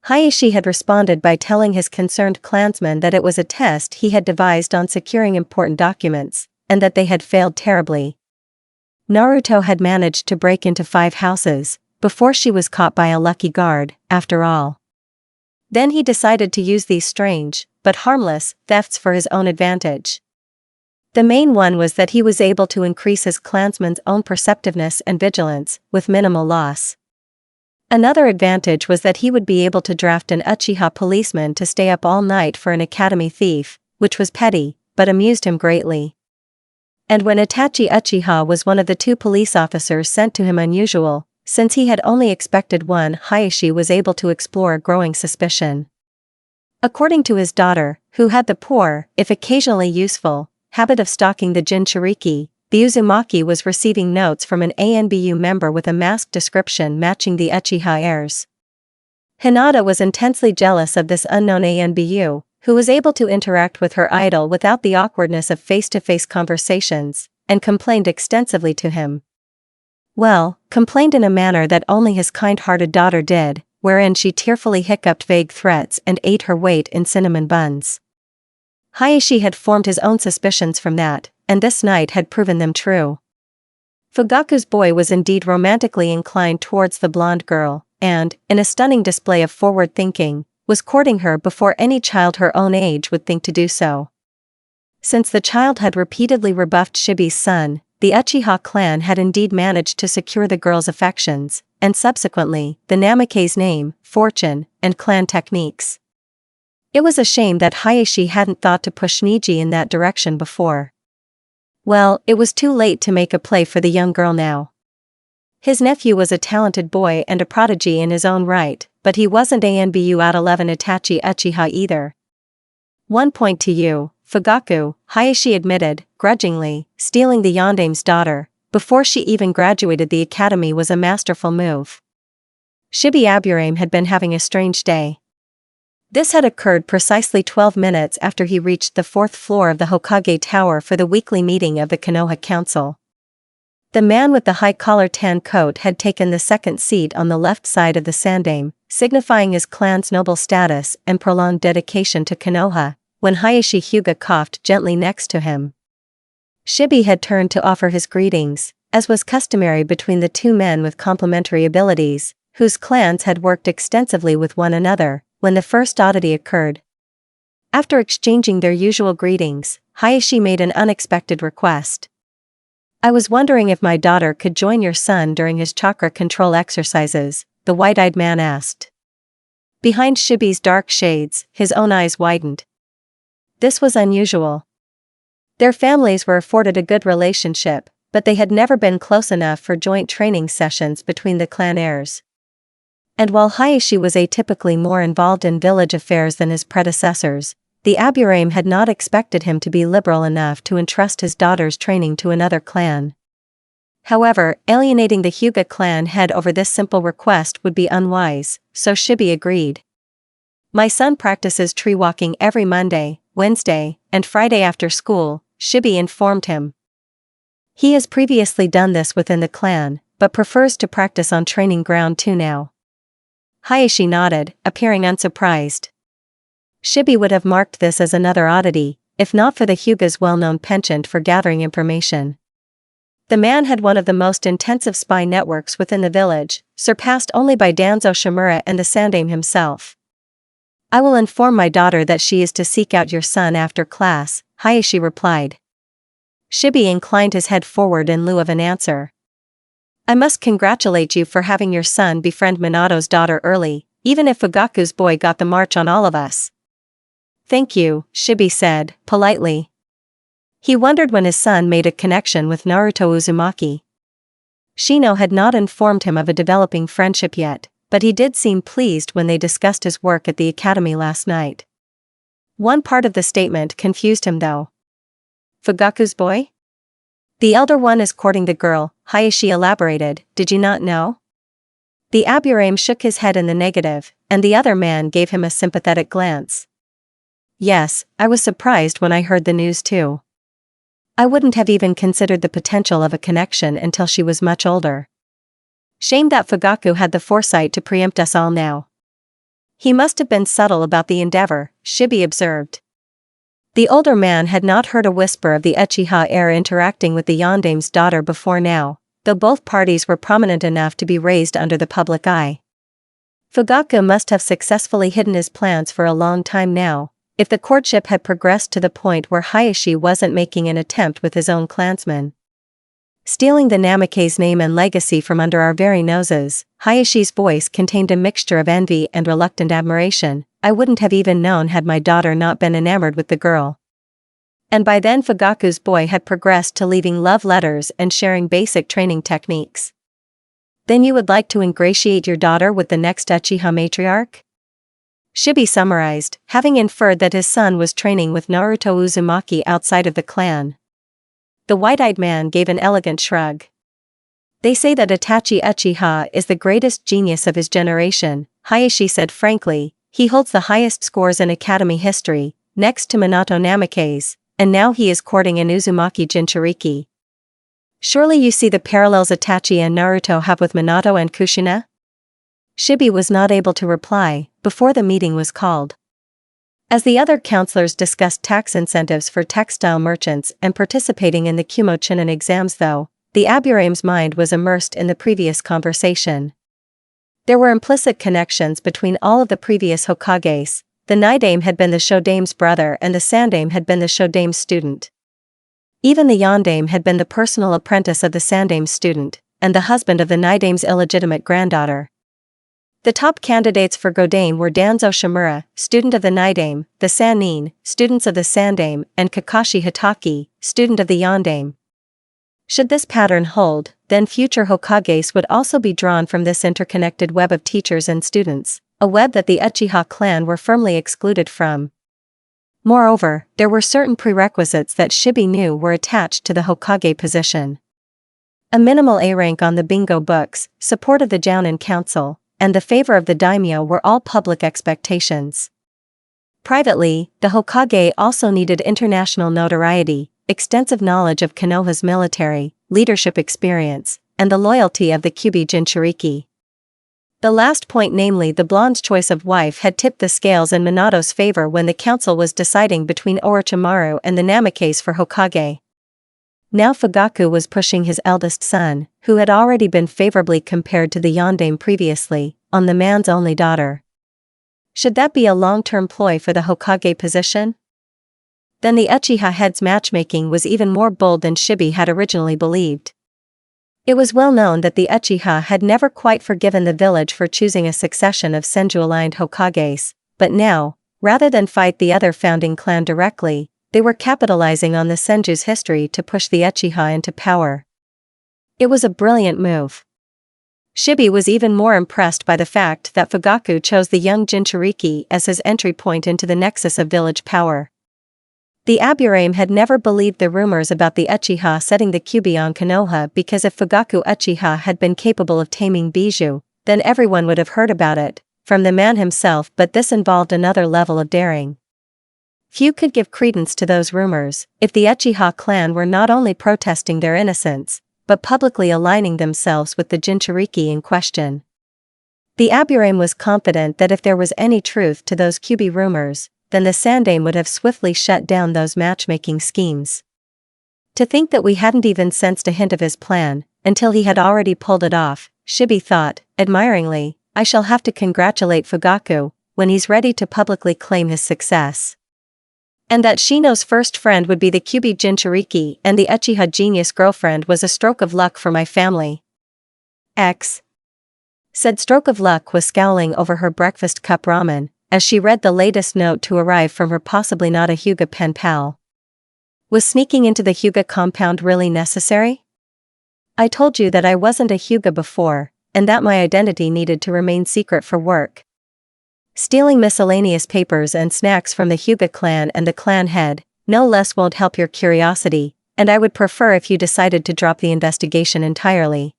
S2: Hayashi had responded by telling his concerned clansmen that it was a test he had devised on securing important documents, and that they had failed terribly. Naruto had managed to break into 5 houses, before she was caught by a lucky guard, after all. Then he decided to use these strange, but harmless, thefts for his own advantage. The main one was that he was able to increase his clansmen's own perceptiveness and vigilance, with minimal loss. Another advantage was that he would be able to draft an Uchiha policeman to stay up all night for an academy thief, which was petty, but amused him greatly. And when Itachi Uchiha was one of the 2 police officers sent to him unusual, since he had only expected one, Hayashi was able to explore a growing suspicion. According to his daughter, who had the poor, if occasionally useful, habit of stalking the Jinchuriki, the Uzumaki was receiving notes from an ANBU member with a masked description matching the Uchiha heirs. Hinata was intensely jealous of this unknown ANBU, who was able to interact with her idol without the awkwardness of face-to-face conversations, and complained extensively to him. Well, complained in a manner that only his kind-hearted daughter did, wherein she tearfully hiccuped vague threats and ate her weight in cinnamon buns. Hayashi had formed his own suspicions from that, and this night had proven them true. Fugaku's boy was indeed romantically inclined towards the blonde girl, and, in a stunning display of forward thinking, was courting her before any child her own age would think to do so. Since the child had repeatedly rebuffed Shibi's son, the Uchiha clan had indeed managed to secure the girl's affections, and subsequently, the Namake's name, fortune, and clan techniques. It was a shame that Hayashi hadn't thought to push Niji in that direction before. Well, it was too late to make a play for the young girl now. His nephew was a talented boy and a prodigy in his own right, but he wasn't ANBU at 11 Itachi Uchiha either. 1 point to you, Fugaku, Hayashi admitted, grudgingly. Stealing the Yandame's daughter, before she even graduated the academy was a masterful move. Shibi Aburame had been having a strange day. This had occurred precisely 12 minutes after he reached the 4th floor of the Hokage Tower for the weekly meeting of the Konoha Council. The man with the high-collar tan coat had taken the second seat on the left side of the sandame, signifying his clan's noble status and prolonged dedication to Konoha, when Hayashi Hyuga coughed gently next to him. Shibi had turned to offer his greetings, as was customary between the 2 men with complementary abilities, whose clans had worked extensively with one another, when the first oddity occurred. After exchanging their usual greetings, Hayashi made an unexpected request. "I was wondering if my daughter could join your son during his chakra control exercises," the wide-eyed man asked. Behind Shibi's dark shades, his own eyes widened. This was unusual. Their families were afforded a good relationship, but they had never been close enough for joint training sessions between the clan heirs. And while Hayashi was atypically more involved in village affairs than his predecessors, the Aburame had not expected him to be liberal enough to entrust his daughter's training to another clan. However, alienating the Hyuga clan head over this simple request would be unwise, so Shibi agreed. "My son practices tree walking every Monday, Wednesday, and Friday after school," Shibi informed him. "He has previously done this within the clan, but prefers to practice on training ground too now." Hayashi nodded, appearing unsurprised. Shibi would have marked this as another oddity, if not for the Hyuga's well-known penchant for gathering information. The man had one of the most intensive spy networks within the village, surpassed only by Danzo Shimura and the Sandame himself. "I will inform my daughter that she is to seek out your son after class," Hayashi replied. Shibi inclined his head forward in lieu of an answer. "I must congratulate you for having your son befriend Minato's daughter early, even if Fugaku's boy got the march on all of us." "Thank you," Shibi said, politely. He wondered when his son made a connection with Naruto Uzumaki. Shino had not informed him of a developing friendship yet, but he did seem pleased when they discussed his work at the academy last night. One part of the statement confused him though. "Fugaku's boy? The elder one is courting the girl," Hayashi elaborated. "Did you not know?" The Aburame shook his head in the negative, and the other man gave him a sympathetic glance. "Yes, I was surprised when I heard the news too. I wouldn't have even considered the potential of a connection until she was much older. Shame that Fugaku had the foresight to preempt us all now." "He must have been subtle about the endeavor," Shibi observed. The older man had not heard a whisper of the Uchiha heir interacting with the Yandame's daughter before now, though both parties were prominent enough to be raised under the public eye. Fugaku must have successfully hidden his plans for a long time now, if the courtship had progressed to the point where Hayashi wasn't making an attempt with his own clansmen. Stealing the Namake's name and legacy from under our very noses, Hayashi's voice contained a mixture of envy and reluctant admiration. I wouldn't have even known had my daughter not been enamored with the girl. And by then Fugaku's boy had progressed to leaving love letters and sharing basic training techniques. Then you would like to ingratiate your daughter with the next Uchiha matriarch? Shibi summarized, having inferred that his son was training with Naruto Uzumaki outside of the clan. The white-eyed man gave an elegant shrug. They say that Itachi Uchiha is the greatest genius of his generation, Hayashi said frankly. He holds the highest scores in academy history, next to Minato Namake's, and now he is courting an Uzumaki Jinchuriki. Surely you see the parallels Itachi and Naruto have with Minato and Kushina? Shibi was not able to reply before the meeting was called. As the other counselors discussed tax incentives for textile merchants and participating in the Kumo-chinen exams though, the Aburame's mind was immersed in the previous conversation. There were implicit connections between all of the previous Hokages. The Nidaime had been the Shodaime's brother and the Sandaime had been the Shodaime's student. Even the Yondaime had been the personal apprentice of the Sandaime's student, and the husband of the Nidaime's illegitimate granddaughter. The top candidates for Godaime were Danzo Shimura, student of the Nidaime, the Sannin, students of the Sandaime, and Kakashi Hitaki, student of the Yondaime. Should this pattern hold, then future Hokages would also be drawn from this interconnected web of teachers and students, a web that the Uchiha clan were firmly excluded from. Moreover, there were certain prerequisites that Shibi knew were attached to the Hokage position. A minimal A rank on the bingo books, support of the Jounin Council, and the favor of the daimyo were all public expectations. Privately, the Hokage also needed international notoriety, extensive knowledge of Konoha's military, leadership experience, and the loyalty of the Kyubi Jinchuriki. The last point, namely the blonde's choice of wife, had tipped the scales in Minato's favor when the council was deciding between Orochimaru and the Namake's for Hokage. Now Fugaku was pushing his eldest son, who had already been favorably compared to the Yondaime previously, on the man's only daughter. Should that be a long-term ploy for the Hokage position? Then the Uchiha head's matchmaking was even more bold than Shibi had originally believed. It was well known that the Uchiha had never quite forgiven the village for choosing a succession of Senju-aligned Hokages, but now, rather than fight the other founding clan directly, they were capitalizing on the Senju's history to push the Uchiha into power. It was a brilliant move. Shibi was even more impressed by the fact that Fugaku chose the young Jinchuriki as his entry point into the nexus of village power. The Aburame had never believed the rumors about the Uchiha setting the Kyubi on Konoha, because if Fugaku Uchiha had been capable of taming Bijou, then everyone would have heard about it, from the man himself, but this involved another level of daring. Few could give credence to those rumors, if the Uchiha clan were not only protesting their innocence, but publicly aligning themselves with the Jinchuriki in question. The Aburame was confident that if there was any truth to those Kyubi rumors, then the Sandaime would have swiftly shut down those matchmaking schemes. To think that we hadn't even sensed a hint of his plan, until he had already pulled it off, Shibi thought, admiringly. I shall have to congratulate Fugaku, when he's ready to publicly claim his success. And that Shino's first friend would be the Kyubi Jinchuriki and the Uchiha genius girlfriend was a stroke of luck for my family. Said Stroke of Luck was scowling over her breakfast cup ramen, as she read the latest note to arrive from her possibly not a Hyuga pen pal. Was sneaking into the Hyuga compound really necessary? I told you that I wasn't a Hyuga before, and that my identity needed to remain secret for work. Stealing miscellaneous papers and snacks from the Hyuga clan and the clan head, no less, won't help your curiosity, and I would prefer if you decided to drop the investigation entirely.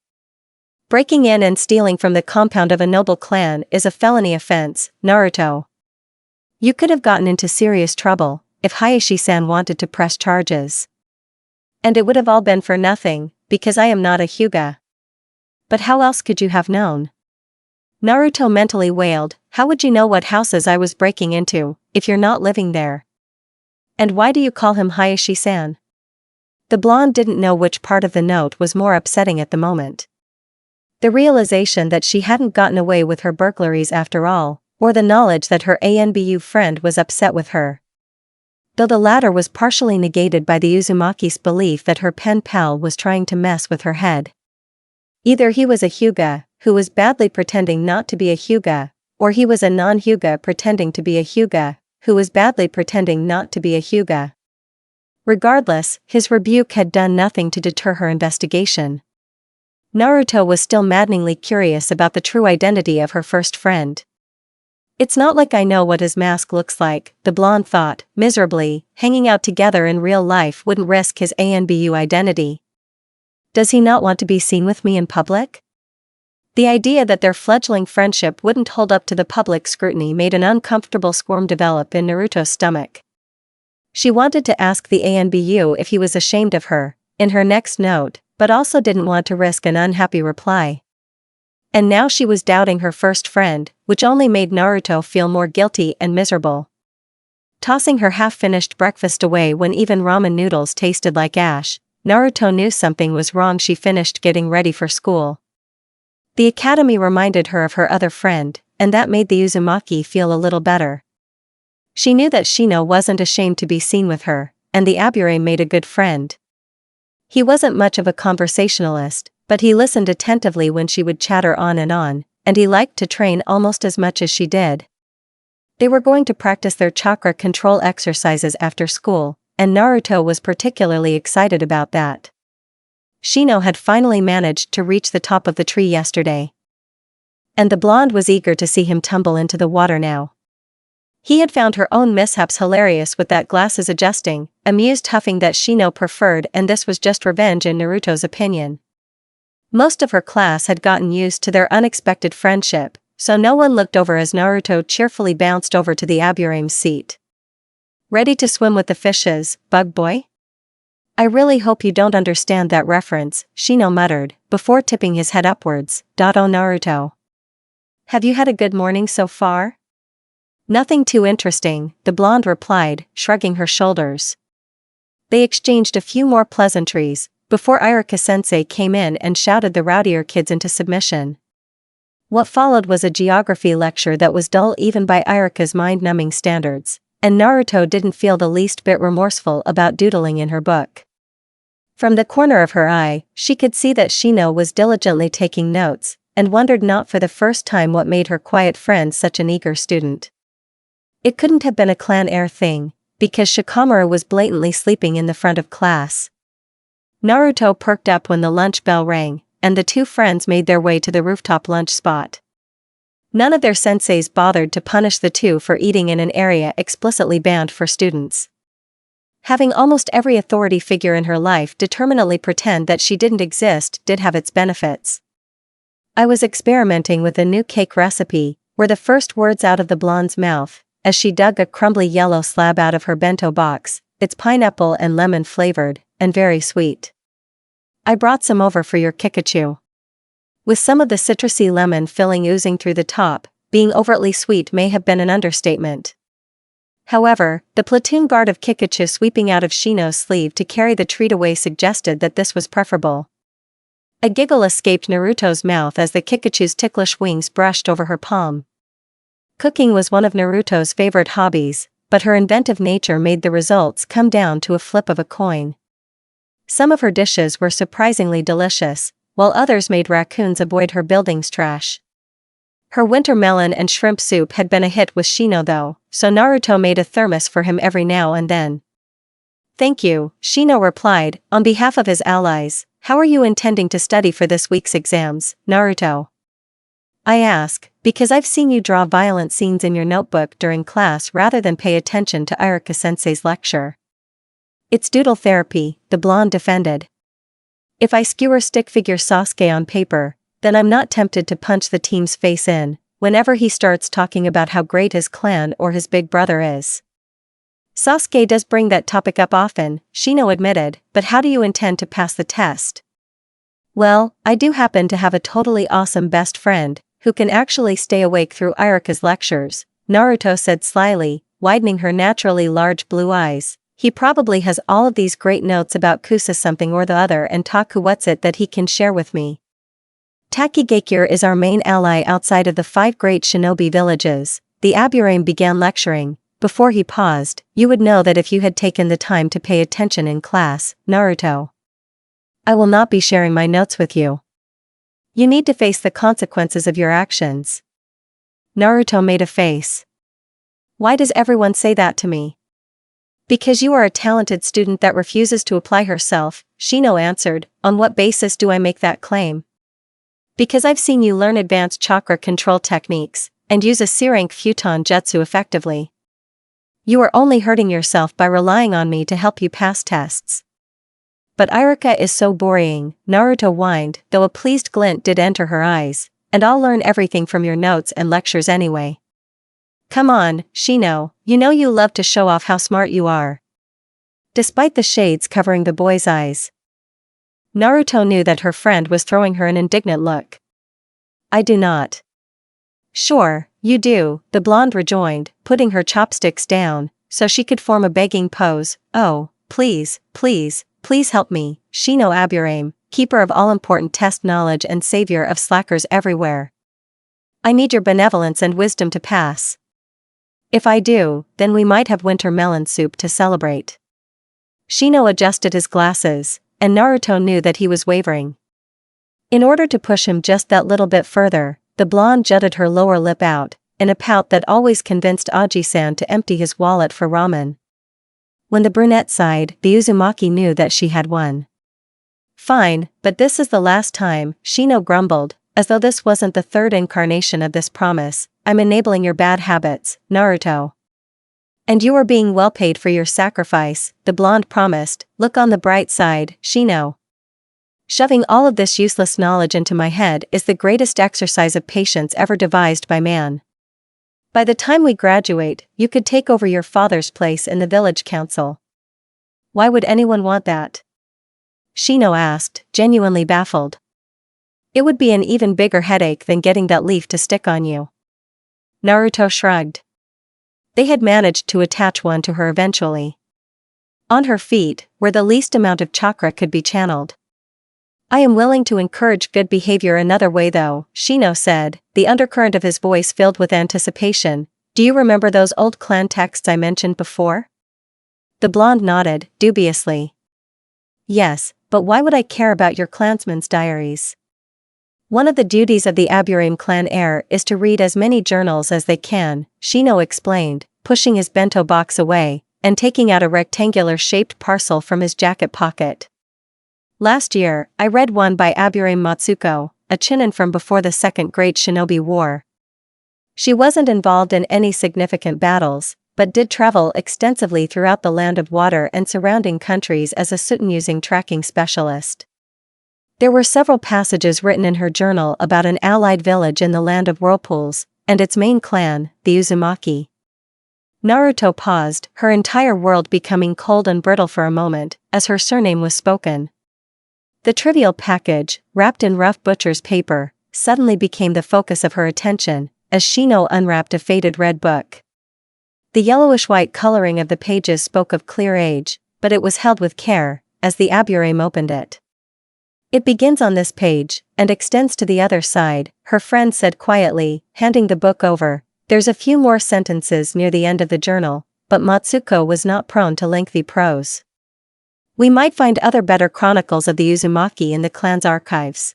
S2: Breaking in and stealing from the compound of a noble clan is a felony offense, Naruto. You could have gotten into serious trouble if Hayashi-san wanted to press charges. And it would have all been for nothing, because I am not a Hyuga. But how else could you have known? Naruto mentally wailed, how would you know what houses I was breaking into, if you're not living there? And why do you call him Hayashi-san? The blonde didn't know which part of the note was more upsetting at the moment. The realization that she hadn't gotten away with her burglaries after all, or the knowledge that her ANBU friend was upset with her. though the latter was partially negated by the Uzumaki's belief that her pen pal was trying to mess with her head. Either he was a Hyuga, who was badly pretending not to be a Hyuga, or he was a non-Hyuga pretending to be a Hyuga, who was badly pretending not to be a Hyuga. Regardless, his rebuke had done nothing to deter her investigation. Naruto was still maddeningly curious about the true identity of her first friend. It's not like I know what his mask looks like, the blonde thought, miserably. Hanging out together in real life wouldn't risk his ANBU identity. Does he not want to be seen with me in public? The idea that their fledgling friendship wouldn't hold up to the public scrutiny made an uncomfortable squirm develop in Naruto's stomach. She wanted to ask the ANBU if he was ashamed of her, in her next note, but also didn't want to risk an unhappy reply. And now she was doubting her first friend, which only made Naruto feel more guilty and miserable. Tossing her half-finished breakfast away when even ramen noodles tasted like ash, Naruto knew something was wrong. She finished getting ready for school. The academy reminded her of her other friend, and that made the Uzumaki feel a little better. She knew that Shino wasn't ashamed to be seen with her, and the Abure made a good friend. He wasn't much of a conversationalist, but he listened attentively when she would chatter on, and he liked to train almost as much as she did. They were going to practice their chakra control exercises after school, and Naruto was particularly excited about that. Shino had finally managed to reach the top of the tree yesterday. And the blonde was eager to see him tumble into the water now. He had found her own mishaps hilarious with that glasses adjusting, amused huffing that Shino preferred, and this was just revenge in Naruto's opinion. Most of her class had gotten used to their unexpected friendship, so no one looked over as Naruto cheerfully bounced over to the Abure's seat. Ready to swim with the fishes, bug boy? I really hope you don't understand that reference, Shino muttered, before tipping his head upwards. Oh Naruto. Have you had a good morning so far? Nothing too interesting, the blonde replied, shrugging her shoulders. They exchanged a few more pleasantries, before Iruka-sensei came in and shouted the rowdier kids into submission. What followed was a geography lecture that was dull even by Iruka's mind-numbing standards, and Naruto didn't feel the least bit remorseful about doodling in her book. From the corner of her eye, she could see that Shino was diligently taking notes, and wondered not for the first time what made her quiet friend such an eager student. It couldn't have been a clan air thing, because Shikamaru was blatantly sleeping in the front of class. Naruto perked up when the lunch bell rang, and the two friends made their way to the rooftop lunch spot. None of their senseis bothered to punish the two for eating in an area explicitly banned for students. Having almost every authority figure in her life determinedly pretend that she didn't exist did have its benefits. I was experimenting with a new cake recipe, were the first words out of the blonde's mouth, as she dug a crumbly yellow slab out of her bento box. It's pineapple and lemon flavored, and very sweet. I brought some over for your Kikachu. With some of the citrusy lemon filling oozing through the top, being overtly sweet may have been an understatement. However, the platoon guard of Kikachu sweeping out of Shino's sleeve to carry the treat away suggested that this was preferable. A giggle escaped Naruto's mouth as the Kikachu's ticklish wings brushed over her palm. Cooking was one of Naruto's favorite hobbies, but her inventive nature made the results come down to a flip of a coin. Some of her dishes were surprisingly delicious, while others made raccoons avoid her building's trash. Her winter melon and shrimp soup had been a hit with Shino though, so Naruto made a thermos for him every now and then. Thank you, Shino replied, on behalf of his allies. How are you intending to study for this week's exams, Naruto? I ask, because I've seen you draw violent scenes in your notebook during class rather than pay attention to Iruka-sensei's lecture. It's doodle therapy, the blonde defended. If I skewer stick figure Sasuke on paper, then I'm not tempted to punch the team's face in, whenever he starts talking about how great his clan or his big brother is. Sasuke does bring that topic up often, Shino admitted, but how do you intend to pass the test? Well, I do happen to have a totally awesome best friend, who can actually stay awake through Iruka's lectures, Naruto said slyly, widening her naturally large blue eyes. He probably has all of these great notes about Kusa something or the other and Taku what's it that he can share with me. Takigakure is our main ally outside of the 5 great shinobi villages, the Aburame began lecturing, Before he paused, you would know that if you had taken the time to pay attention in class, Naruto. I will not be sharing my notes with you. You need to face the consequences of your actions. Naruto made a face. Why does everyone say that to me? Because you are a talented student that refuses to apply herself, Shino answered. On what basis do I make that claim? Because I've seen you learn advanced chakra control techniques, and use a C-rank futon jutsu effectively. You are only hurting yourself by relying on me to help you pass tests. But Iruka is so boring, Naruto whined, though a pleased glint did enter her eyes, and I'll learn everything from your notes and lectures anyway. Come on, Shino, you know you love to show off how smart you are. Despite the shades covering the boy's eyes, Naruto knew that her friend was throwing her an indignant look. I do not. Sure, you do, the blonde rejoined, putting her chopsticks down, so she could form a begging pose. Oh, please, please, please help me, Shino Aburame, keeper of all-important test knowledge and savior of slackers everywhere. I need your benevolence and wisdom to pass. If I do, then we might have winter melon soup to celebrate. Shino adjusted his glasses, and Naruto knew that he was wavering. In order to push him just that little bit further, the blonde jutted her lower lip out, in a pout that always convinced Aji-san to empty his wallet for ramen. When the brunette sighed, the Uzumaki knew that she had won. Fine, but this is the last time, Shino grumbled, as though this wasn't the third incarnation of this promise. I'm enabling your bad habits, Naruto. And you are being well paid for your sacrifice, the blonde promised. Look on the bright side, Shino. Shoving all of this useless knowledge into my head is the greatest exercise of patience ever devised by man. By the time we graduate, you could take over your father's place in the village council. Why would anyone want that? Shino asked, genuinely baffled. It would be an even bigger headache than getting that leaf to stick on you. Naruto shrugged. They had managed to attach one to her eventually. On her feet, where the least amount of chakra could be channeled. I am willing to encourage good behavior another way though, Shino said, the undercurrent of his voice filled with anticipation. Do you remember those old clan texts I mentioned before? The blonde nodded, dubiously. Yes, but why would I care about your clansmen's diaries? One of the duties of the Aburame clan heir is to read as many journals as they can, Shino explained, pushing his bento box away, and taking out a rectangular-shaped parcel from his jacket pocket. Last year, I read one by Aburame Matsuko, a Chunin from before the Second Great Shinobi War. She wasn't involved in any significant battles, but did travel extensively throughout the Land of Water and surrounding countries as a Sutin-using tracking specialist. There were several passages written in her journal about an allied village in the Land of Whirlpools, and its main clan, the Uzumaki. Naruto paused, her entire world becoming cold and brittle for a moment, as her surname was spoken. The trivial package, wrapped in rough butcher's paper, suddenly became the focus of her attention, as Shino unwrapped a faded red book. The yellowish-white coloring of the pages spoke of clear age, but it was held with care, as the Aburame opened it. It begins on this page, and extends to the other side, her friend said quietly, handing the book over. There's a few more sentences near the end of the journal, but Matsuko was not prone to lengthy prose. We might find other better chronicles of the Uzumaki in the clan's archives.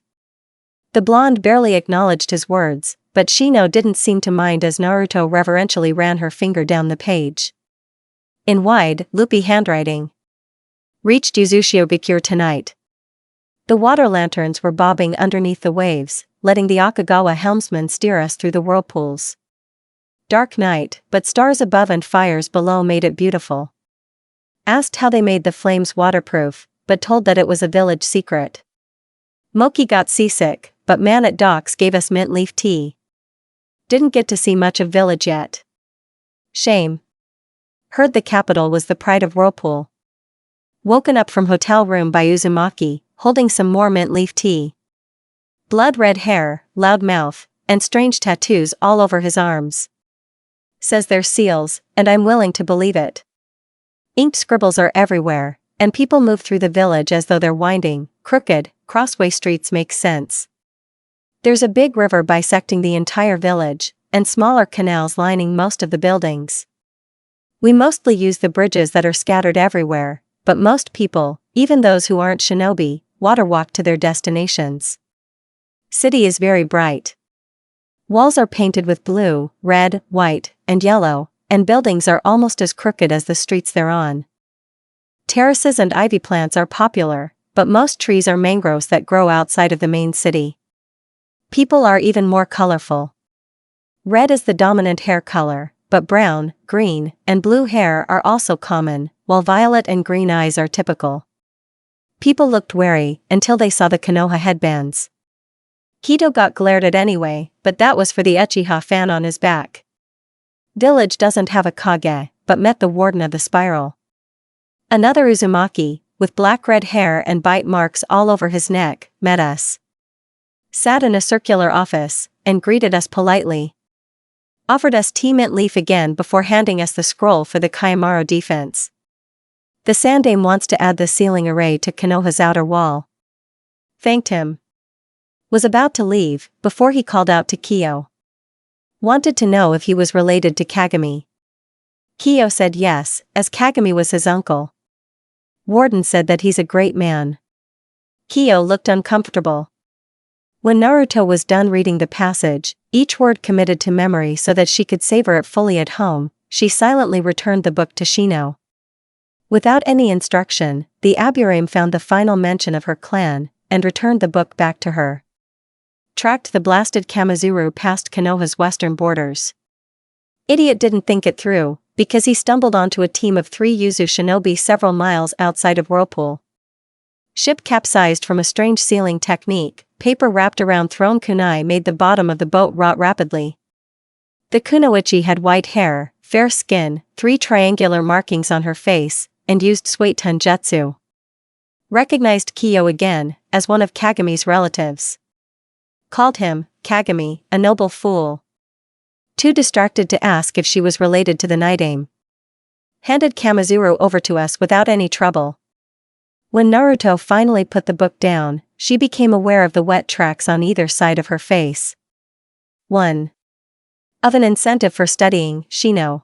S2: The blonde barely acknowledged his words, but Shino didn't seem to mind as Naruto reverentially ran her finger down the page. In wide, loopy handwriting. Reached Uzushiobikure tonight. The water lanterns were bobbing underneath the waves, letting the Akagawa helmsman steer us through the whirlpools. Dark night, but stars above and fires below made it beautiful. Asked how they made the flames waterproof, but told that it was a village secret. Moki got seasick, but man at docks gave us mint leaf tea. Didn't get to see much of village yet. Shame. Heard the capital was the pride of Whirlpool. Woken up from hotel room by Uzumaki, holding some more mint leaf tea. Blood red hair, loud mouth, and strange tattoos all over his arms. Says they're seals, and I'm willing to believe it. Inked scribbles are everywhere, and people move through the village as though they're winding, crooked, crossway streets make sense. There's a big river bisecting the entire village, and smaller canals lining most of the buildings. We mostly use the bridges that are scattered everywhere, but most people, even those who aren't shinobi, water walk to their destinations. City is very bright. Walls are painted with blue, red, white, and yellow, and buildings are almost as crooked as the streets they're on. Terraces and ivy plants are popular, but most trees are mangroves that grow outside of the main city. People are even more colorful. Red is the dominant hair color, but brown, green, and blue hair are also common, while violet and green eyes are typical. People looked wary until they saw the Konoha headbands. Hito got glared at anyway, but that was for the Uchiha fan on his back. Village doesn't have a Kage, but met the warden of the spiral. Another Uzumaki, with black red hair and bite marks all over his neck, met us. Sat in a circular office, and greeted us politely. Offered us tea mint leaf again before handing us the scroll for the Kayamaro defense. The Sandame wants to add the ceiling array to Konoha's outer wall. Thanked him. Was about to leave, before he called out to Kyo. Wanted to know if he was related to Kagami. Kyo said yes, as Kagami was his uncle. Warden said that he's a great man. Kyo looked uncomfortable. When Naruto was done reading the passage, each word committed to memory so that she could savor it fully at home, she silently returned the book to Shino. Without any instruction, the Aburame found the final mention of her clan, and returned the book back to her. Tracked the blasted Kamizuru past Konoha's western borders. Idiot didn't think it through, because he stumbled onto a team of 3 Yuzu shinobi several miles outside of Whirlpool. Ship capsized from a strange sealing technique. Paper wrapped around thrown kunai made the bottom of the boat rot rapidly. The kunoichi had white hair, fair skin, 3 triangular markings on her face, and used Suiton jutsu. Recognized Kyo again, as one of Kagami's relatives. Called him, Kagami, a noble fool. Too distracted to ask if she was related to the Nidame. Handed Kamizuru over to us without any trouble. When Naruto finally put the book down, she became aware of the wet tracks on either side of her face. 1. Of an incentive for studying, Shino.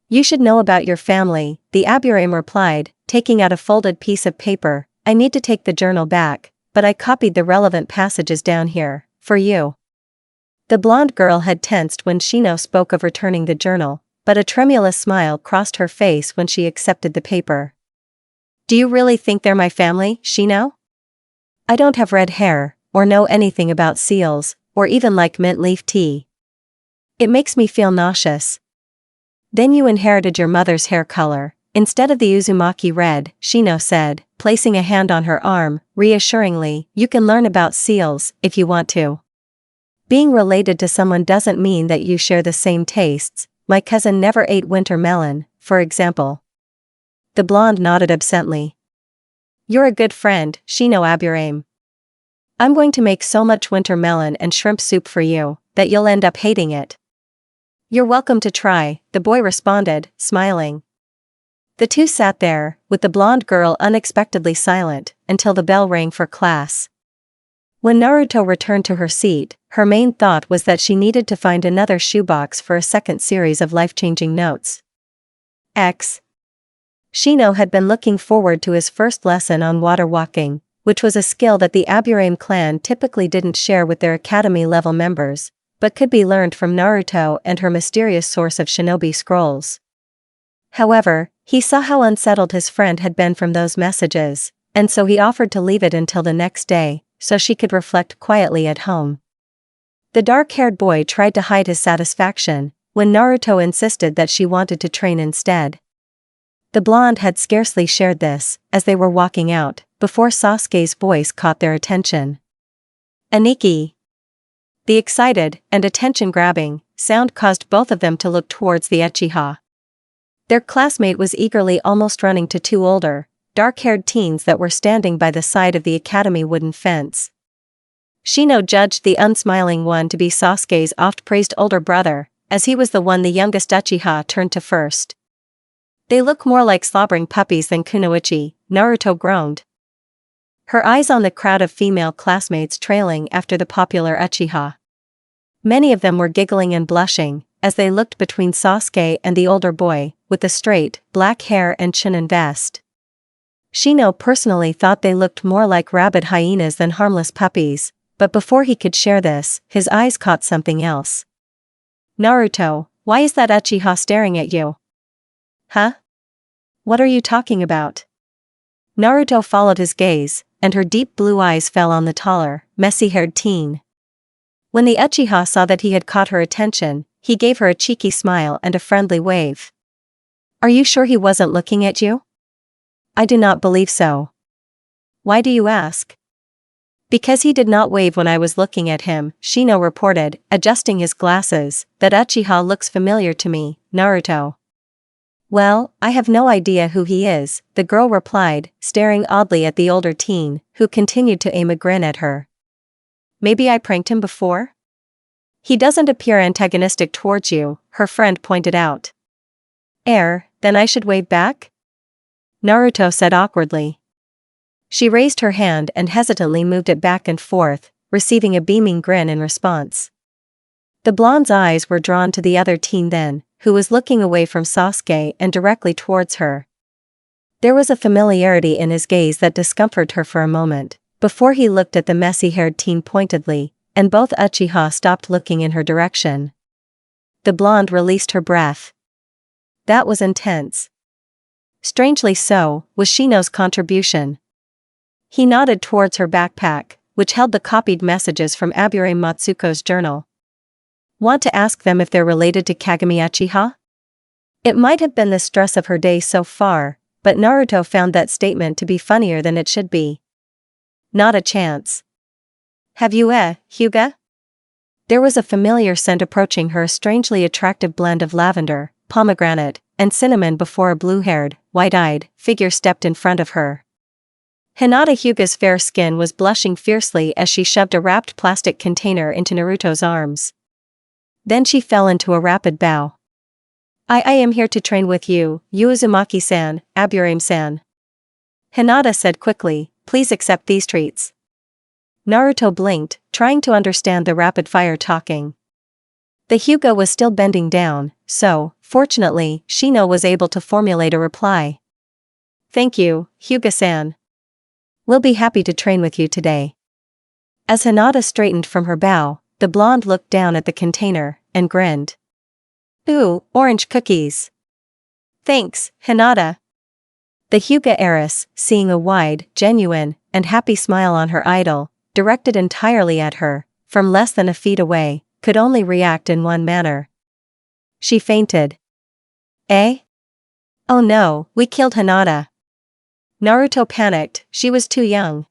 S2: You should know about your family, the Aburame replied, taking out a folded piece of paper. I need to take the journal back, but I copied the relevant passages down here, for you. The blonde girl had tensed when Shino spoke of returning the journal, but a tremulous smile crossed her face when she accepted the paper. Do you really think they're my family, Shino? I don't have red hair, or know anything about seals, or even like mint leaf tea. It makes me feel nauseous. Then you inherited your mother's hair color, instead of the Uzumaki red, Shino said, placing a hand on her arm, reassuringly. You can learn about seals, if you want to. Being related to someone doesn't mean that you share the same tastes. My cousin never ate winter melon, for example. The blonde nodded absently. You're a good friend, Shino Aburame. I'm going to make so much winter melon and shrimp soup for you, that you'll end up hating it. You're welcome to try, the boy responded, smiling. The two sat there, with the blonde girl unexpectedly silent, until the bell rang for class. When Naruto returned to her seat, her main thought was that she needed to find another shoebox for a second series of life-changing notes. Shino had been looking forward to his first lesson on water walking, which was a skill that the Aburame clan typically didn't share with their academy-level members, but could be learned from Naruto and her mysterious source of shinobi scrolls. However, he saw how unsettled his friend had been from those messages, and so he offered to leave it until the next day, so she could reflect quietly at home. The dark-haired boy tried to hide his satisfaction, when Naruto insisted that she wanted to train instead. The blonde had scarcely shared this, as they were walking out, before Sasuke's voice caught their attention. Aniki! The excited, and attention-grabbing, sound caused both of them to look towards the Uchiha. Their classmate was eagerly almost running to 2 older, dark-haired teens that were standing by the side of the academy wooden fence. Shino judged the unsmiling one to be Sasuke's oft-praised older brother, as he was the one the youngest Uchiha turned to first. They look more like slobbering puppies than kunoichi, Naruto groaned. Her eyes on the crowd of female classmates trailing after the popular Uchiha. Many of them were giggling and blushing, as they looked between Sasuke and the older boy, with the straight, black hair and Chunin vest. Shino personally thought they looked more like rabid hyenas than harmless puppies, but before he could share this, his eyes caught something else. Naruto, why is that Uchiha staring at you? Huh? What are you talking about? Naruto followed his gaze, and her deep blue eyes fell on the taller, messy-haired teen. When the Uchiha saw that he had caught her attention, he gave her a cheeky smile and a friendly wave. Are you sure he wasn't looking at you? I do not believe so. Why do you ask? Because he did not wave when I was looking at him, Shino reported, adjusting his glasses. That Uchiha looks familiar to me, Naruto. Well, I have no idea who he is, the girl replied, staring oddly at the older teen, who continued to aim a grin at her. Maybe I pranked him before? He doesn't appear antagonistic towards you, her friend pointed out. Then I should wave back? Naruto said awkwardly. She raised her hand and hesitantly moved it back and forth, receiving a beaming grin in response. The blonde's eyes were drawn to the other teen then, who was looking away from Sasuke and directly towards her. There was a familiarity in his gaze that discomforted her for a moment, before he looked at the messy-haired teen pointedly, and both Uchiha stopped looking in her direction. The blonde released her breath. That was intense. Strangely so, was Shino's contribution. He nodded towards her backpack, which held the copied messages from Abure Matsuko's journal. Want to ask them if they're related to Kagami Uchiha? It might have been the stress of her day so far, but Naruto found that statement to be funnier than it should be. Not a chance. Have you Hyuga? There was a familiar scent approaching her, a strangely attractive blend of lavender, pomegranate, and cinnamon before a blue-haired, wide-eyed figure stepped in front of her. Hinata Hyuga's fair skin was blushing fiercely as she shoved a wrapped plastic container into Naruto's arms. Then she fell into a rapid bow. I am here to train with you, Uzumaki-san, Aburame-san. Hinata said quickly, please accept these treats. Naruto blinked, trying to understand the rapid-fire talking. The Hyuga was still bending down, so, fortunately, Shino was able to formulate a reply. Thank you, Hyuga-san. We'll be happy to train with you today. As Hinata straightened from her bow, the blonde looked down at the container, and grinned. Ooh, orange cookies. Thanks, Hinata. The Hyuga heiress, seeing a wide, genuine, and happy smile on her idol, directed entirely at her, from less than a feet away, could only react in one manner. She fainted. Eh? Oh no, we killed Hinata. Naruto panicked, she was too young.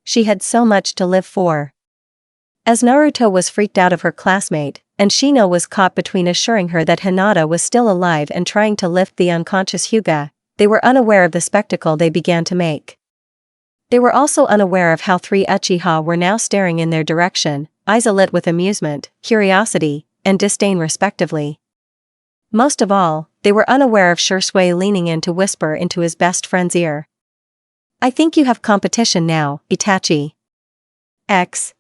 S2: She had so much to live for. As Naruto was freaked out of her classmate, and Shino was caught between assuring her that Hinata was still alive and trying to lift the unconscious Hyuga, they were unaware of the spectacle they began to make. They were also unaware of how three Uchiha were now staring in their direction, eyes alit with amusement, curiosity, and disdain respectively. Most of all, they were unaware of Shursui leaning in to whisper into his best friend's ear. I think you have competition now, Itachi. X.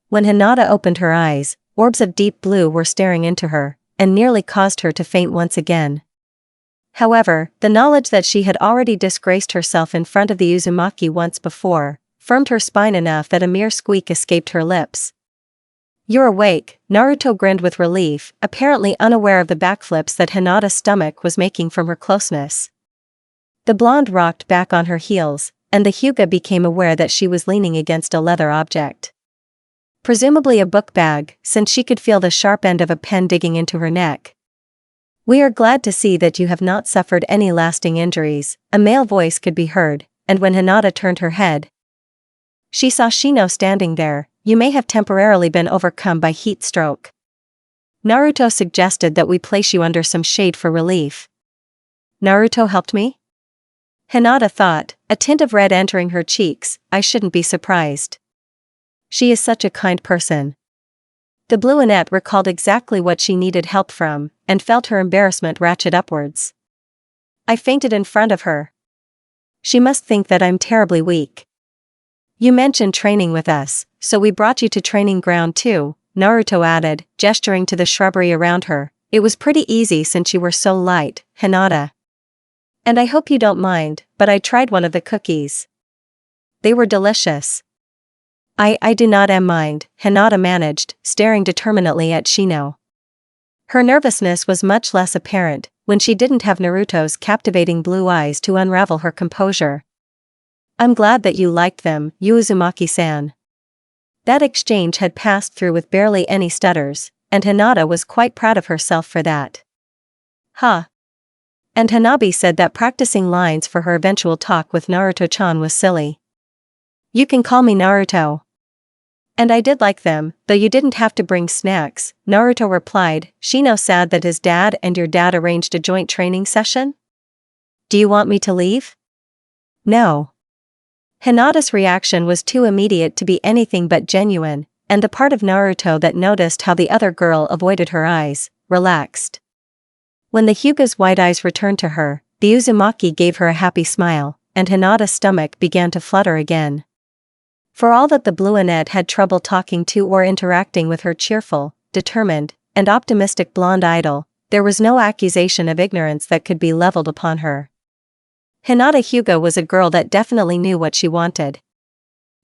S2: When Hinata opened her eyes, orbs of deep blue were staring into her, and nearly caused her to faint once again. However, the knowledge that she had already disgraced herself in front of the Uzumaki once before, firmed her spine enough that a mere squeak escaped her lips. You're awake, Naruto grinned with relief, apparently unaware of the backflips that Hinata's stomach was making from her closeness. The blonde rocked back on her heels, and the Hyuga became aware that she was leaning against a leather object. Presumably a book bag, since she could feel the sharp end of a pen digging into her neck. We are glad to see that you have not suffered any lasting injuries, a male voice could be heard, and when Hinata turned her head, she saw Shino standing there. You may have temporarily been overcome by heat stroke. Naruto suggested that we place you under some shade for relief. Naruto helped me? Hinata thought, a tint of red entering her cheeks. I shouldn't be surprised. She is such a kind person. The bluinette recalled exactly what she needed help from, and felt her embarrassment ratchet upwards. I fainted in front of her. She must think that I'm terribly weak. You mentioned training with us, so we brought you to training ground too, Naruto added, gesturing to the shrubbery around her. It was pretty easy since you were so light, Hinata. And I hope you don't mind, but I tried one of the cookies. They were delicious. I do not mind, Hinata managed, staring determinedly at Shino. Her nervousness was much less apparent when she didn't have Naruto's captivating blue eyes to unravel her composure. I'm glad that you liked them, Uzumaki-san. That exchange had passed through with barely any stutters, and Hinata was quite proud of herself for that. Huh. And Hanabi said that practicing lines for her eventual talk with Naruto-chan was silly. You can call me Naruto. And I did like them, though you didn't have to bring snacks, Naruto replied. Shino sad that his dad and your dad arranged a joint training session? Do you want me to leave? No. Hinata's reaction was too immediate to be anything but genuine, and the part of Naruto that noticed how the other girl avoided her eyes, relaxed. When the Hyuga's wide eyes returned to her, the Uzumaki gave her a happy smile, and Hinata's stomach began to flutter again. For all that the brunette had trouble talking to or interacting with her cheerful, determined, and optimistic blonde idol, there was no accusation of ignorance that could be leveled upon her. Hinata Hyuga was a girl that definitely knew what she wanted.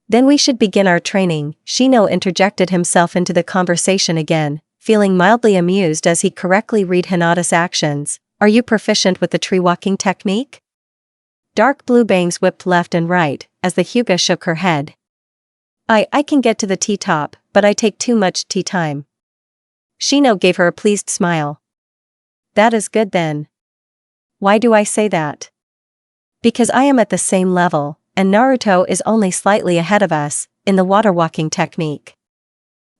S2: Then we should begin our training, Shino interjected himself into the conversation again, feeling mildly amused as he correctly read Hinata's actions. Are you proficient with the tree-walking technique? Dark blue bangs whipped left and right, as the Hyuga shook her head. I can get to the T-top, but I take too much tea time. Shino gave her a pleased smile. That is good then. Why do I say that? Because I am at the same level, and Naruto is only slightly ahead of us, in the water-walking technique.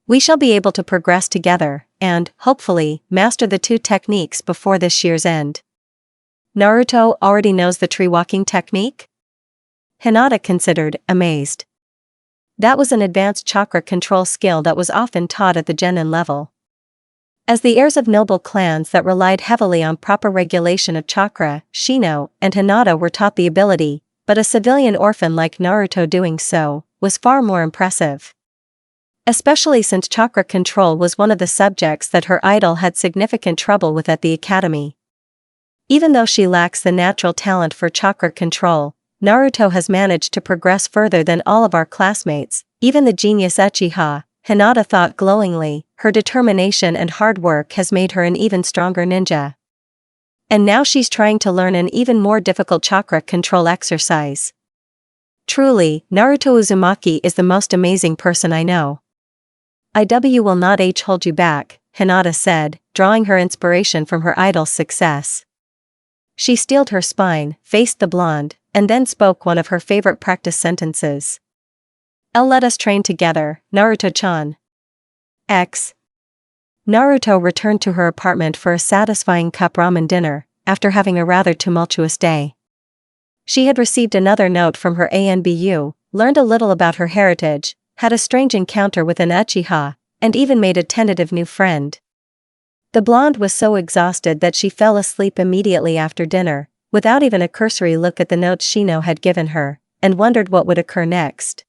S2: We shall be able to progress together, and, hopefully, master the two techniques before this year's end. Naruto already knows the tree-walking technique? Hinata considered, amazed. That was an advanced chakra control skill that was often taught at the genin level. As the heirs of noble clans that relied heavily on proper regulation of chakra, Shino and Hinata were taught the ability, but a civilian orphan like Naruto doing so was far more impressive. Especially since chakra control was one of the subjects that her idol had significant trouble with at the academy. Even though she lacks the natural talent for chakra control, Naruto has managed to progress further than all of our classmates, even the genius Uchiha. Hinata thought glowingly, her determination and hard work has made her an even stronger ninja. And now she's trying to learn an even more difficult chakra control exercise. Truly, Naruto Uzumaki is the most amazing person I know. IW will not hold you back, Hinata said, drawing her inspiration from her idol's success. She steeled her spine, faced the blonde, and then spoke one of her favorite practice sentences. Let us train together, Naruto-chan. X. Naruto returned to her apartment for a satisfying cup ramen dinner, after having a rather tumultuous day. She had received another note from her ANBU, learned a little about her heritage, had a strange encounter with an Uchiha, and even made a tentative new friend. The blonde was so exhausted that she fell asleep immediately after dinner, without even a cursory look at the notes Shino had given her, and wondered what would occur next.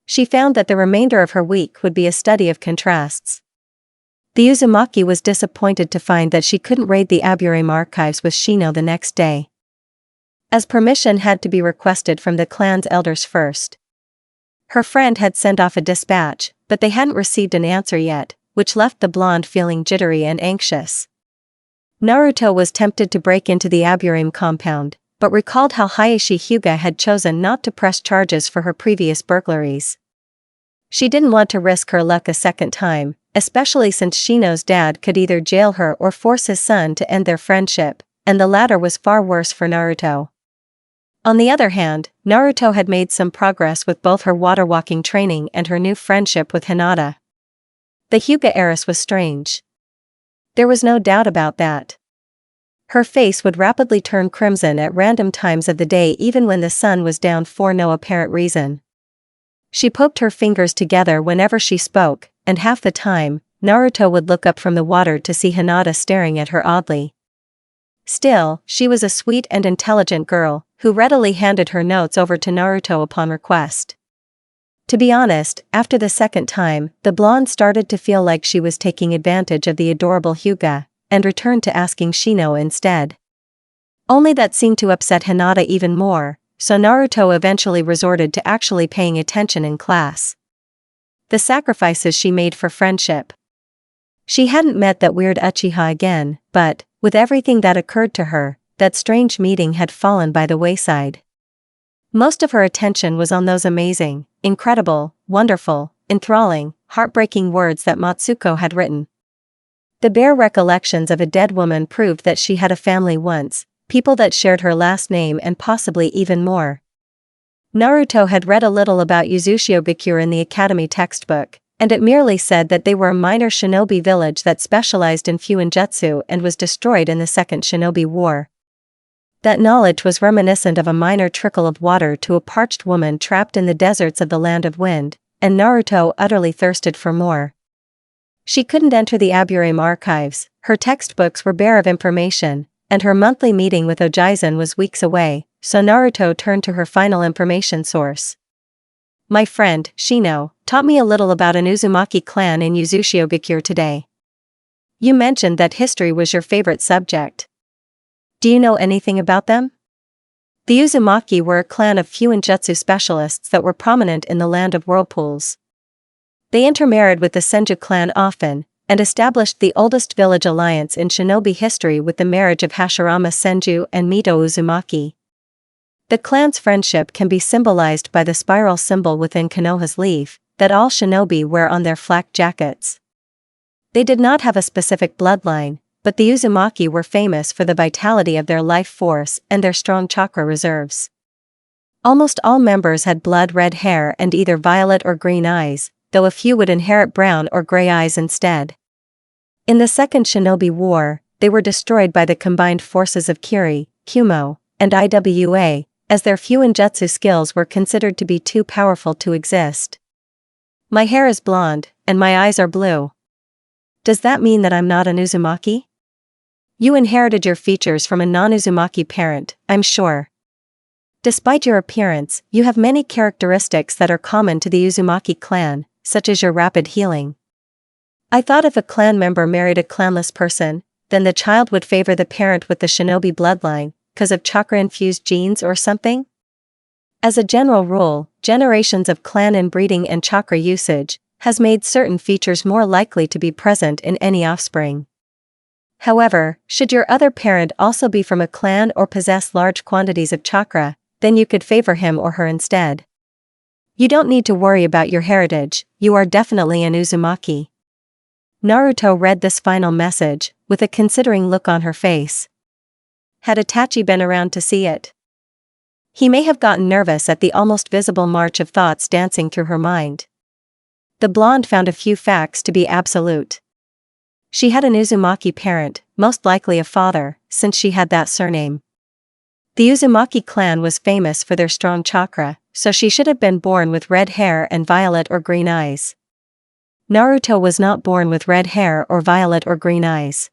S2: She found that the remainder of her week would be a study of contrasts. The Uzumaki was disappointed to find that she couldn't raid the Aburame archives with Shino the next day, as permission had to be requested from the clan's elders first. Her friend had sent off a dispatch, but they hadn't received an answer yet, which left the blonde feeling jittery and anxious. Naruto was tempted to break into the Aburame compound, but recalled how Hayashi Hyuga had chosen not to press charges for her previous burglaries. She didn't want to risk her luck a second time, especially since Shino's dad could either jail her or force his son to end their friendship, and the latter was far worse for Naruto. On the other hand, Naruto had made some progress with both her water-walking training and her new friendship with Hinata. The Hyuga heiress was strange. There was no doubt about that. Her face would rapidly turn crimson at random times of the day even when the sun was down for no apparent reason. She poked her fingers together whenever she spoke, and half the time, Naruto would look up from the water to see Hinata staring at her oddly. Still, she was a sweet and intelligent girl, who readily handed her notes over to Naruto upon request. To be honest, after the second time, the blonde started to feel like she was taking advantage of the adorable Hyuga, and returned to asking Shino instead. Only that seemed to upset Hinata even more, so Naruto eventually resorted to actually paying attention in class. The sacrifices she made for friendship. She hadn't met that weird Uchiha again, but, with everything that occurred to her, that strange meeting had fallen by the wayside. Most of her attention was on those amazing, incredible, wonderful, enthralling, heartbreaking words that Matsuko had written. The bare recollections of a dead woman proved that she had a family once, people that shared her last name and possibly even more. Naruto had read a little about Uzushiogakure in the academy textbook, and it merely said that they were a minor shinobi village that specialized in fuinjutsu and was destroyed in the Second Shinobi War. That knowledge was reminiscent of a minor trickle of water to a parched woman trapped in the deserts of the Land of Wind, and Naruto utterly thirsted for more. She couldn't enter the Aburame archives, her textbooks were bare of information, and her monthly meeting with Ojaizen was weeks away, so Naruto turned to her final information source. My friend, Shino, taught me a little about an Uzumaki clan in Uzushiogakure today. You mentioned that history was your favorite subject. Do you know anything about them? The Uzumaki were a clan of fuinjutsu specialists that were prominent in the Land of Whirlpools. They intermarried with the Senju clan often, and established the oldest village alliance in shinobi history with the marriage of Hashirama Senju and Mito Uzumaki. The clan's friendship can be symbolized by the spiral symbol within Konoha's leaf, that all shinobi wear on their flak jackets. They did not have a specific bloodline, but the Uzumaki were famous for the vitality of their life force and their strong chakra reserves. Almost all members had blood-red hair and either violet or green eyes, though a few would inherit brown or gray eyes instead. In the Second Shinobi War, they were destroyed by the combined forces of Kiri, Kumo, and Iwa, as their fuinjutsu skills were considered to be too powerful to exist. My hair is blonde, and my eyes are blue. Does that mean that I'm not an Uzumaki? You inherited your features from a non-Uzumaki parent, I'm sure. Despite your appearance, you have many characteristics that are common to the Uzumaki clan, such as your rapid healing. I thought if a clan member married a clanless person, then the child would favor the parent with the shinobi bloodline, because of chakra-infused genes or something? As a general rule, generations of clan inbreeding and chakra usage has made certain features more likely to be present in any offspring. However, should your other parent also be from a clan or possess large quantities of chakra, then you could favor him or her instead. You don't need to worry about your heritage, you are definitely an Uzumaki. Naruto read this final message, with a considering look on her face. Had Itachi been around to see it? He may have gotten nervous at the almost visible march of thoughts dancing through her mind. The blonde found a few facts to be absolute. She had an Uzumaki parent, most likely a father, since she had that surname. The Uzumaki clan was famous for their strong chakra, so she should have been born with red hair and violet or green eyes. Naruto was not born with red hair or violet or green eyes.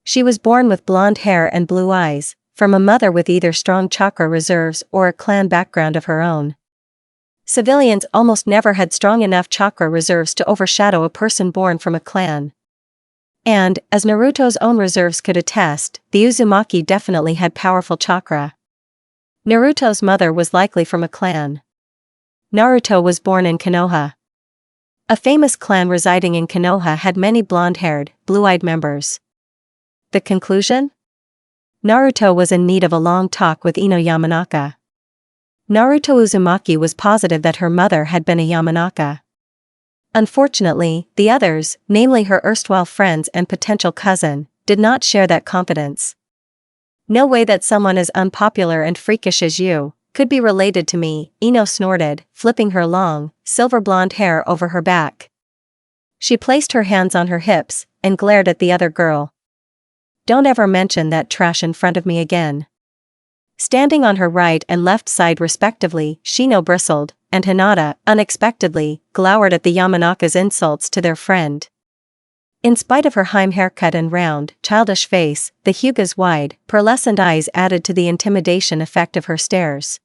S2: She was born with blonde hair and blue eyes, from a mother with either strong chakra reserves or a clan background of her own. Civilians almost never had strong enough chakra reserves to overshadow a person born from a clan. And, as Naruto's own reserves could attest, the Uzumaki definitely had powerful chakra. Naruto's mother was likely from a clan. Naruto was born in Konoha. A famous clan residing in Konoha had many blonde-haired, blue-eyed members. The conclusion? Naruto was in need of a long talk with Ino Yamanaka. Naruto Uzumaki was positive that her mother had been a Yamanaka. Unfortunately, the others, namely her erstwhile friends and potential cousin, did not share that confidence. No way that someone as unpopular and freakish as you could be related to me, Ino snorted, flipping her long, silver blonde hair over her back. She placed her hands on her hips and glared at the other girl. Don't ever mention that trash in front of me again. Standing on her right and left side respectively, Shino bristled, and Hinata, unexpectedly, glowered at the Yamanaka's insults to their friend. In spite of her Heim haircut and round, childish face, the Hyuga's wide, pearlescent eyes added to the intimidation effect of her stares.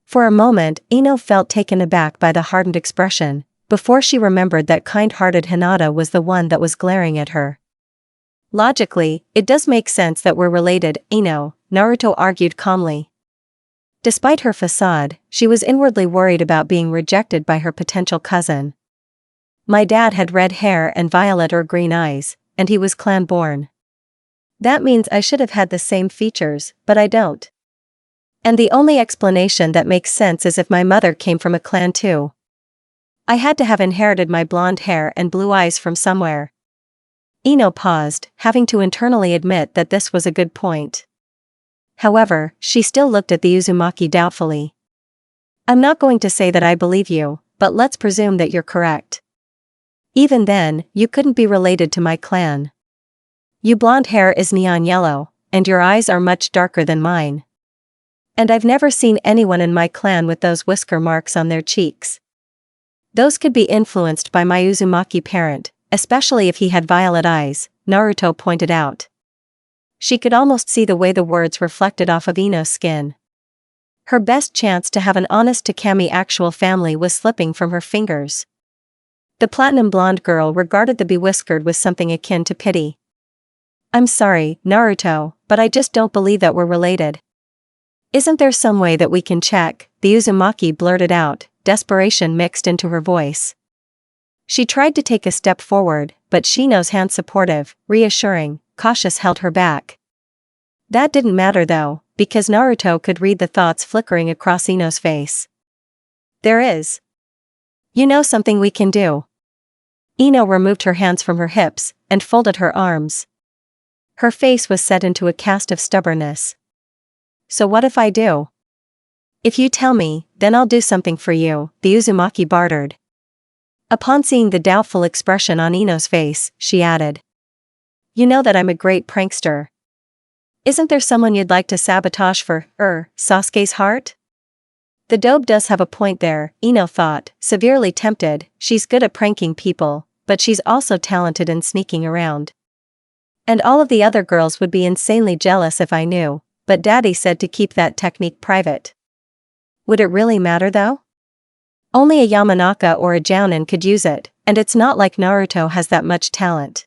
S2: For a moment, Ino felt taken aback by the hardened expression, before she remembered that kind-hearted Hinata was the one that was glaring at her. Logically, it does make sense that we're related, Ino, Naruto argued calmly. Despite her facade, she was inwardly worried about being rejected by her potential cousin. My dad had red hair and violet or green eyes, and he was clan-born. That means I should have had the same features, but I don't. And the only explanation that makes sense is if my mother came from a clan too. I had to have inherited my blonde hair and blue eyes from somewhere. Ino paused, having to internally admit that this was a good point. However, she still looked at the Uzumaki doubtfully. I'm not going to say that I believe you, but let's presume that you're correct. Even then, you couldn't be related to my clan. Your blonde hair is neon yellow, and your eyes are much darker than mine. And I've never seen anyone in my clan with those whisker marks on their cheeks. Those could be influenced by my Uzumaki parent, especially if he had violet eyes, Naruto pointed out. She could almost see the way the words reflected off of Ino's skin. Her best chance to have an honest Takami actual family was slipping from her fingers. The platinum blonde girl regarded the bewhiskered with something akin to pity. I'm sorry, Naruto, but I just don't believe that we're related. Isn't there some way that we can check? The Uzumaki blurted out, desperation mixed into her voice. She tried to take a step forward, but Shino's hand supportive, reassuring, cautious held her back. That didn't matter though, because Naruto could read the thoughts flickering across Ino's face. There is. You know something we can do. Ino removed her hands from her hips, and folded her arms. Her face was set into a cast of stubbornness. So what if I do? If you tell me, then I'll do something for you, the Uzumaki bartered. Upon seeing the doubtful expression on Ino's face, she added. You know that I'm a great prankster. Isn't there someone you'd like to sabotage for, Sasuke's heart? The dope does have a point there, Ino thought, severely tempted. She's good at pranking people, but she's also talented in sneaking around. And all of the other girls would be insanely jealous if I knew, but Daddy said to keep that technique private. Would it really matter though? Only a Yamanaka or a Jounin could use it, and it's not like Naruto has that much talent.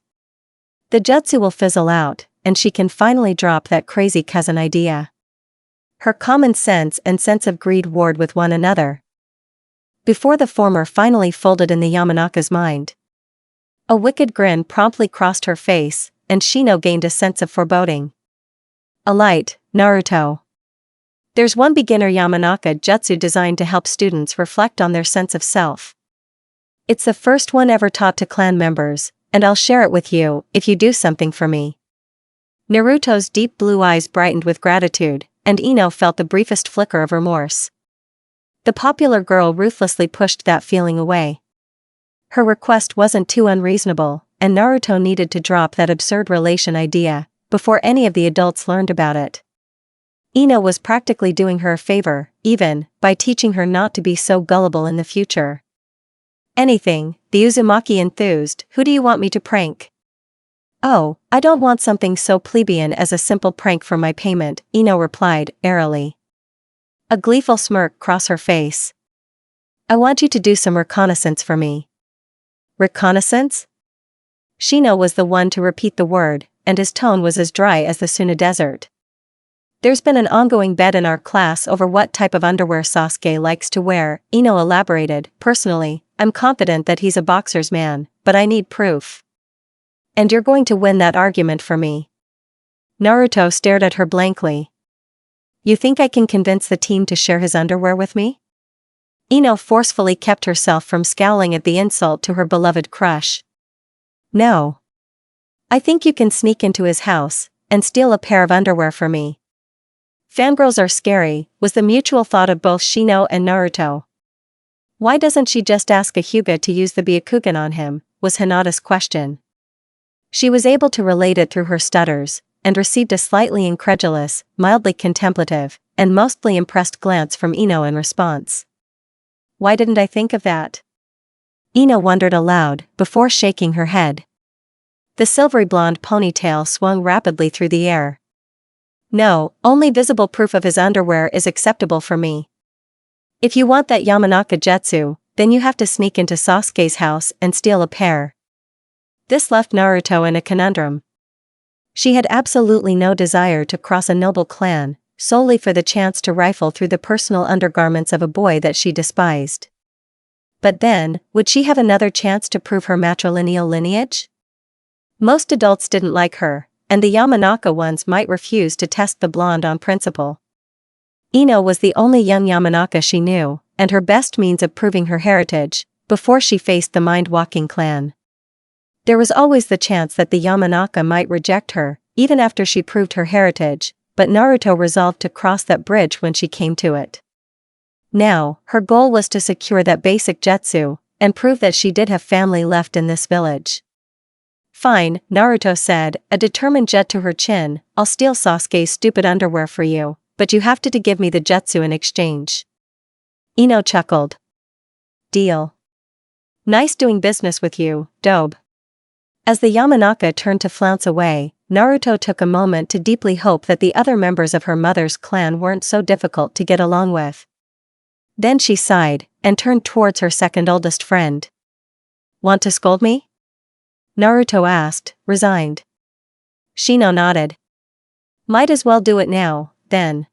S2: The jutsu will fizzle out, and she can finally drop that crazy cousin idea. Her common sense and sense of greed warred with one another. Before the former finally folded in the Yamanaka's mind. A wicked grin promptly crossed her face, and Shino gained a sense of foreboding. A light, Naruto. There's one beginner Yamanaka jutsu designed to help students reflect on their sense of self. It's the first one ever taught to clan members, and I'll share it with you if you do something for me. Naruto's deep blue eyes brightened with gratitude, and Ino felt the briefest flicker of remorse. The popular girl ruthlessly pushed that feeling away. Her request wasn't too unreasonable, and Naruto needed to drop that absurd relation idea before any of the adults learned about it. Ino was practically doing her a favor, even, by teaching her not to be so gullible in the future. Anything, the Uzumaki enthused. Who do you want me to prank? Oh, I don't want something so plebeian as a simple prank for my payment, Ino replied, airily. A gleeful smirk crossed her face. I want you to do some reconnaissance for me. Reconnaissance? Shino was the one to repeat the word, and his tone was as dry as the Suna Desert. There's been an ongoing bet in our class over what type of underwear Sasuke likes to wear, Ino elaborated. Personally, I'm confident that he's a boxer's man, but I need proof. And you're going to win that argument for me. Naruto stared at her blankly. You think I can convince the team to share his underwear with me? Ino forcefully kept herself from scowling at the insult to her beloved crush. No. I think you can sneak into his house and steal a pair of underwear for me. Fangirls are scary, was the mutual thought of both Shino and Naruto. Why doesn't she just ask a Hyuga to use the Byakugan on him, was Hinata's question. She was able to relate it through her stutters, and received a slightly incredulous, mildly contemplative, and mostly impressed glance from Ino in response. Why didn't I think of that? Ino wondered aloud, before shaking her head. The silvery blonde ponytail swung rapidly through the air. No, only visible proof of his underwear is acceptable for me. If you want that Yamanaka jutsu, then you have to sneak into Sasuke's house and steal a pair. This left Naruto in a conundrum. She had absolutely no desire to cross a noble clan, solely for the chance to rifle through the personal undergarments of a boy that she despised. But then, would she have another chance to prove her matrilineal lineage? Most adults didn't like her, and the Yamanaka ones might refuse to test the blonde on principle. Ino was the only young Yamanaka she knew, and her best means of proving her heritage, before she faced the mind-walking clan. There was always the chance that the Yamanaka might reject her, even after she proved her heritage, but Naruto resolved to cross that bridge when she came to it. Now, her goal was to secure that basic jutsu, and prove that she did have family left in this village. Fine, Naruto said, a determined jet to her chin, I'll steal Sasuke's stupid underwear for you, but you have to give me the jutsu in exchange. Ino chuckled. Deal. Nice doing business with you, Dobe. As the Yamanaka turned to flounce away, Naruto took a moment to deeply hope that the other members of her mother's clan weren't so difficult to get along with. Then she sighed, and turned towards her second oldest friend. Want to scold me? Naruto asked, resigned. Shino nodded. Might as well do it now, then.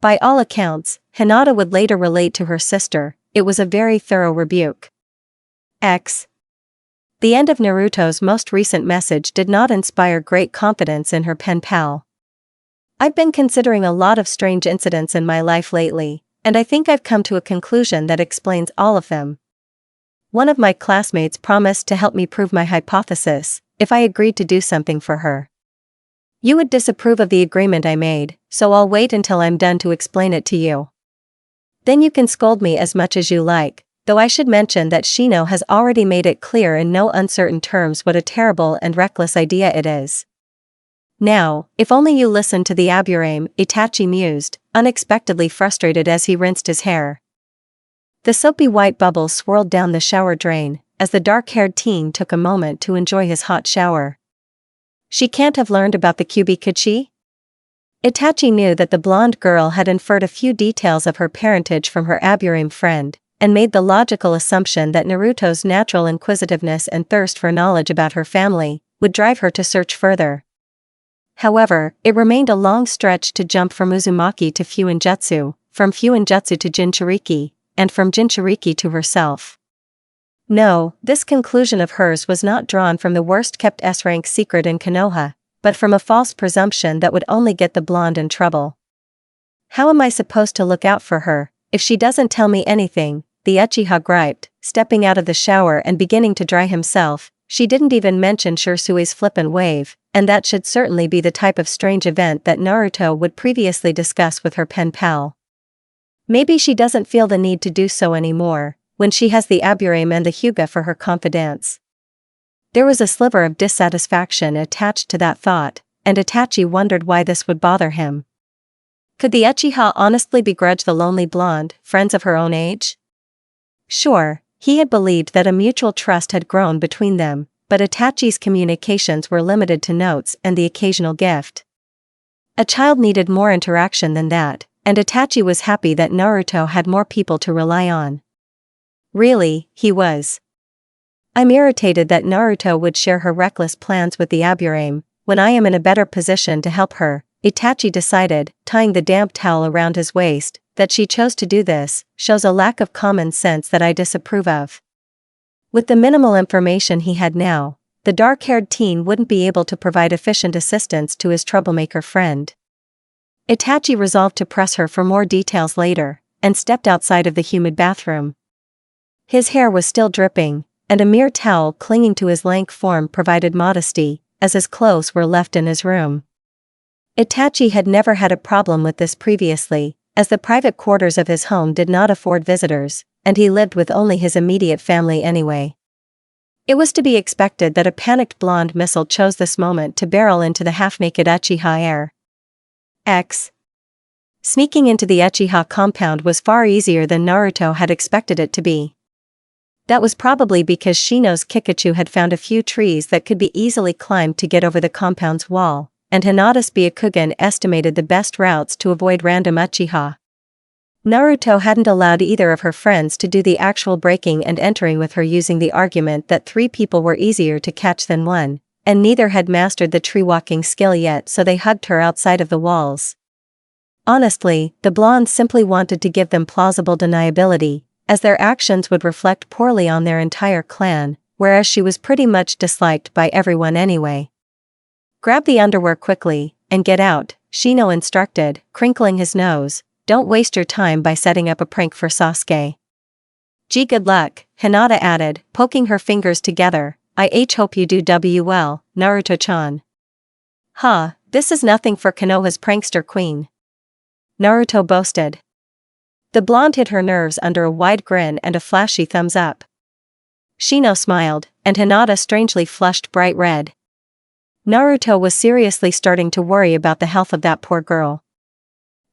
S2: By all accounts, Hinata would later relate to her sister, it was a very thorough rebuke. The end of Naruto's most recent message did not inspire great confidence in her pen pal. I've been considering a lot of strange incidents in my life lately, and I think I've come to a conclusion that explains all of them. One of my classmates promised to help me prove my hypothesis, if I agreed to do something for her. You would disapprove of the agreement I made, so I'll wait until I'm done to explain it to you. Then you can scold me as much as you like, though I should mention that Shino has already made it clear in no uncertain terms what a terrible and reckless idea it is. Now, if only you listened to the aburame, Itachi mused, unexpectedly frustrated as he rinsed his hair. The soapy white bubbles swirled down the shower drain, as the dark-haired teen took a moment to enjoy his hot shower. She can't have learned about the Kyuubi, could she? Itachi knew that the blonde girl had inferred a few details of her parentage from her aburame friend, and made the logical assumption that Naruto's natural inquisitiveness and thirst for knowledge about her family would drive her to search further. However, it remained a long stretch to jump from Uzumaki to Fuinjutsu, from Fuinjutsu to Jinchuriki, and from Jinchuriki to herself. No, this conclusion of hers was not drawn from the worst-kept S-rank secret in Konoha, but from a false presumption that would only get the blonde in trouble. How am I supposed to look out for her, if she doesn't tell me anything? The Uchiha griped, stepping out of the shower and beginning to dry himself. She didn't even mention Shirsui's flippant wave, and that should certainly be the type of strange event that Naruto would previously discuss with her pen pal. Maybe she doesn't feel the need to do so anymore, when she has the aburame and the Hyuga for her confidants. There was a sliver of dissatisfaction attached to that thought, and Itachi wondered why this would bother him. Could the Uchiha honestly begrudge the lonely blonde, friends of her own age? Sure, he had believed that a mutual trust had grown between them, but Itachi's communications were limited to notes and the occasional gift. A child needed more interaction than that, and Itachi was happy that Naruto had more people to rely on. Really, he was. I'm irritated that Naruto would share her reckless plans with the aburame, when I am in a better position to help her, Itachi decided, tying the damp towel around his waist. That she chose to do this shows a lack of common sense that I disapprove of. With the minimal information he had now, the dark-haired teen wouldn't be able to provide efficient assistance to his troublemaker friend. Itachi resolved to press her for more details later, and stepped outside of the humid bathroom. His hair was still dripping, and a mere towel clinging to his lank form provided modesty, as his clothes were left in his room. Itachi had never had a problem with this previously, as the private quarters of his home did not afford visitors, and he lived with only his immediate family anyway. It was to be expected that a panicked blonde missile chose this moment to barrel into the half-naked Uchiha heir. Sneaking into the Uchiha compound was far easier than Naruto had expected it to be. That was probably because Shino's Kikachu had found a few trees that could be easily climbed to get over the compound's wall, and Hinata's Byakugan estimated the best routes to avoid random Uchiha. Naruto hadn't allowed either of her friends to do the actual breaking and entering with her, using the argument that 3 people were easier to catch than 1, and neither had mastered the tree walking skill yet, so they hugged her outside of the walls. Honestly, the blonde simply wanted to give them plausible deniability, as their actions would reflect poorly on their entire clan, whereas she was pretty much disliked by everyone anyway. "Grab the underwear quickly, and get out," Shino instructed, crinkling his nose. "Don't waste your time by setting up a prank for Sasuke." "Gee, good luck," Hinata added, poking her fingers together. "I hope you do well, Naruto-chan." "Huh, this is nothing for Konoha's prankster queen," Naruto boasted. The blonde hid her nerves under a wide grin and a flashy thumbs up. Shino smiled, and Hinata strangely flushed bright red. Naruto was seriously starting to worry about the health of that poor girl.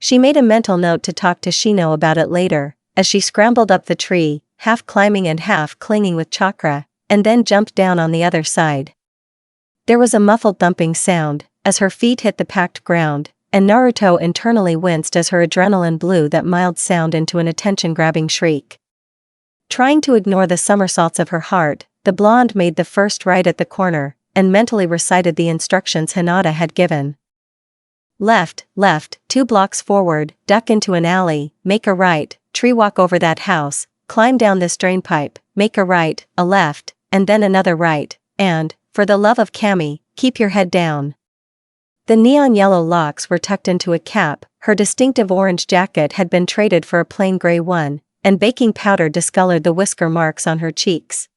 S2: She made a mental note to talk to Shino about it later, as she scrambled up the tree, half climbing and half clinging with chakra, and then jumped down on the other side. There was a muffled thumping sound as her feet hit the packed ground, and Naruto internally winced as her adrenaline blew that mild sound into an attention-grabbing shriek. Trying to ignore the somersaults of her heart, the blonde made the first right at the corner, and mentally recited the instructions Hinata had given. "Left, 2 blocks forward, duck into an alley, make a right, tree walk over that house, climb down this drain pipe, make a right, a left, and then another right, and, for the love of Kami, keep your head down." The neon yellow locks were tucked into a cap, her distinctive orange jacket had been traded for a plain gray one, and baking powder discolored the whisker marks on her cheeks.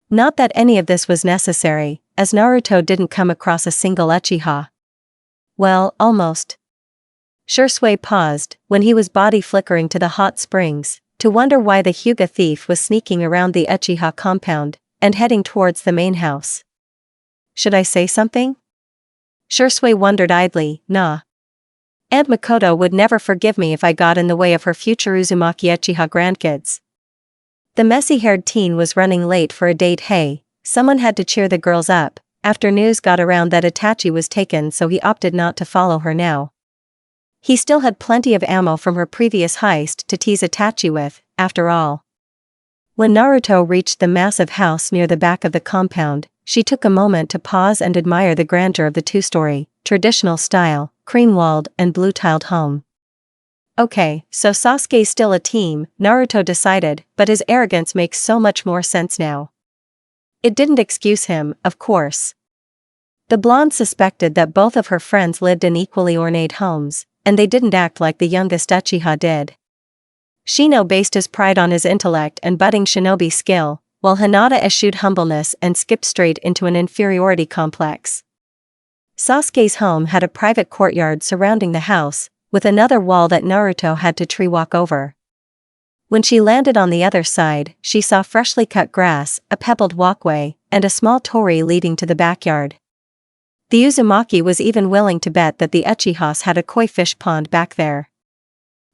S2: Not that any of this was necessary, as Naruto didn't come across a single Uchiha. Well, almost. Shursui paused, when he was body flickering to the hot springs, to wonder why the Hyuga thief was sneaking around the Uchiha compound, and heading towards the main house. "Should I say something?" Shursui wondered idly. "Nah. Aunt Makoto would never forgive me if I got in the way of her future Uzumaki Uchiha grandkids." The messy-haired teen was running late for a date. Hey, someone had to cheer the girls up, after news got around that Itachi was taken, so he opted not to follow her now. He still had plenty of ammo from her previous heist to tease Itachi with, after all. When Naruto reached the massive house near the back of the compound, she took a moment to pause and admire the grandeur of the 2-story, traditional style, cream-walled and blue-tiled home. Okay, so Sasuke's still a team, Naruto decided, but his arrogance makes so much more sense now. It didn't excuse him, of course. The blonde suspected that both of her friends lived in equally ornate homes, and they didn't act like the youngest Uchiha did. Shino based his pride on his intellect and budding shinobi skill, while Hinata eschewed humbleness and skipped straight into an inferiority complex. Sasuke's home had a private courtyard surrounding the house, with another wall that Naruto had to tree walk over. When she landed on the other side, she saw freshly cut grass, a pebbled walkway, and a small torii leading to the backyard. The Uzumaki was even willing to bet that the Uchihas had a koi fish pond back there.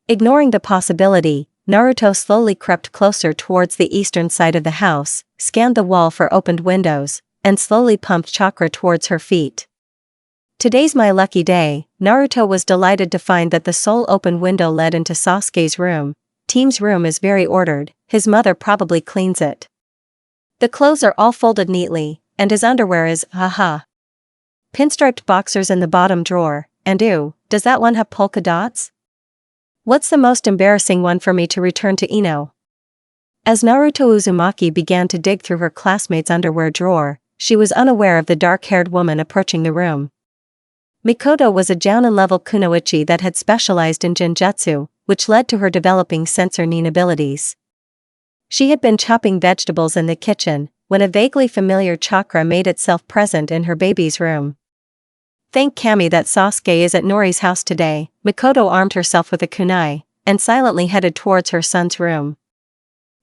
S2: Ignoring the possibility, Naruto slowly crept closer towards the eastern side of the house, scanned the wall for opened windows, and slowly pumped chakra towards her feet. Today's my lucky day. Naruto was delighted to find that the sole open window led into Sasuke's room. Team's room is very ordered, his mother probably cleans it. The clothes are all folded neatly, and his underwear is, haha. Pinstriped boxers in the bottom drawer, and ooh, does that one have polka dots? What's the most embarrassing one for me to return to Ino? As Naruto Uzumaki began to dig through her classmate's underwear drawer, she was unaware of the dark-haired woman approaching the room. Mikoto was a Jounin-level kunoichi that had specialized in genjutsu, which led to her developing sensor nin abilities. She had been chopping vegetables in the kitchen, when a vaguely familiar chakra made itself present in her baby's room. Thank Kami that Sasuke is at Nori's house today. Mikoto armed herself with a kunai, and silently headed towards her son's room.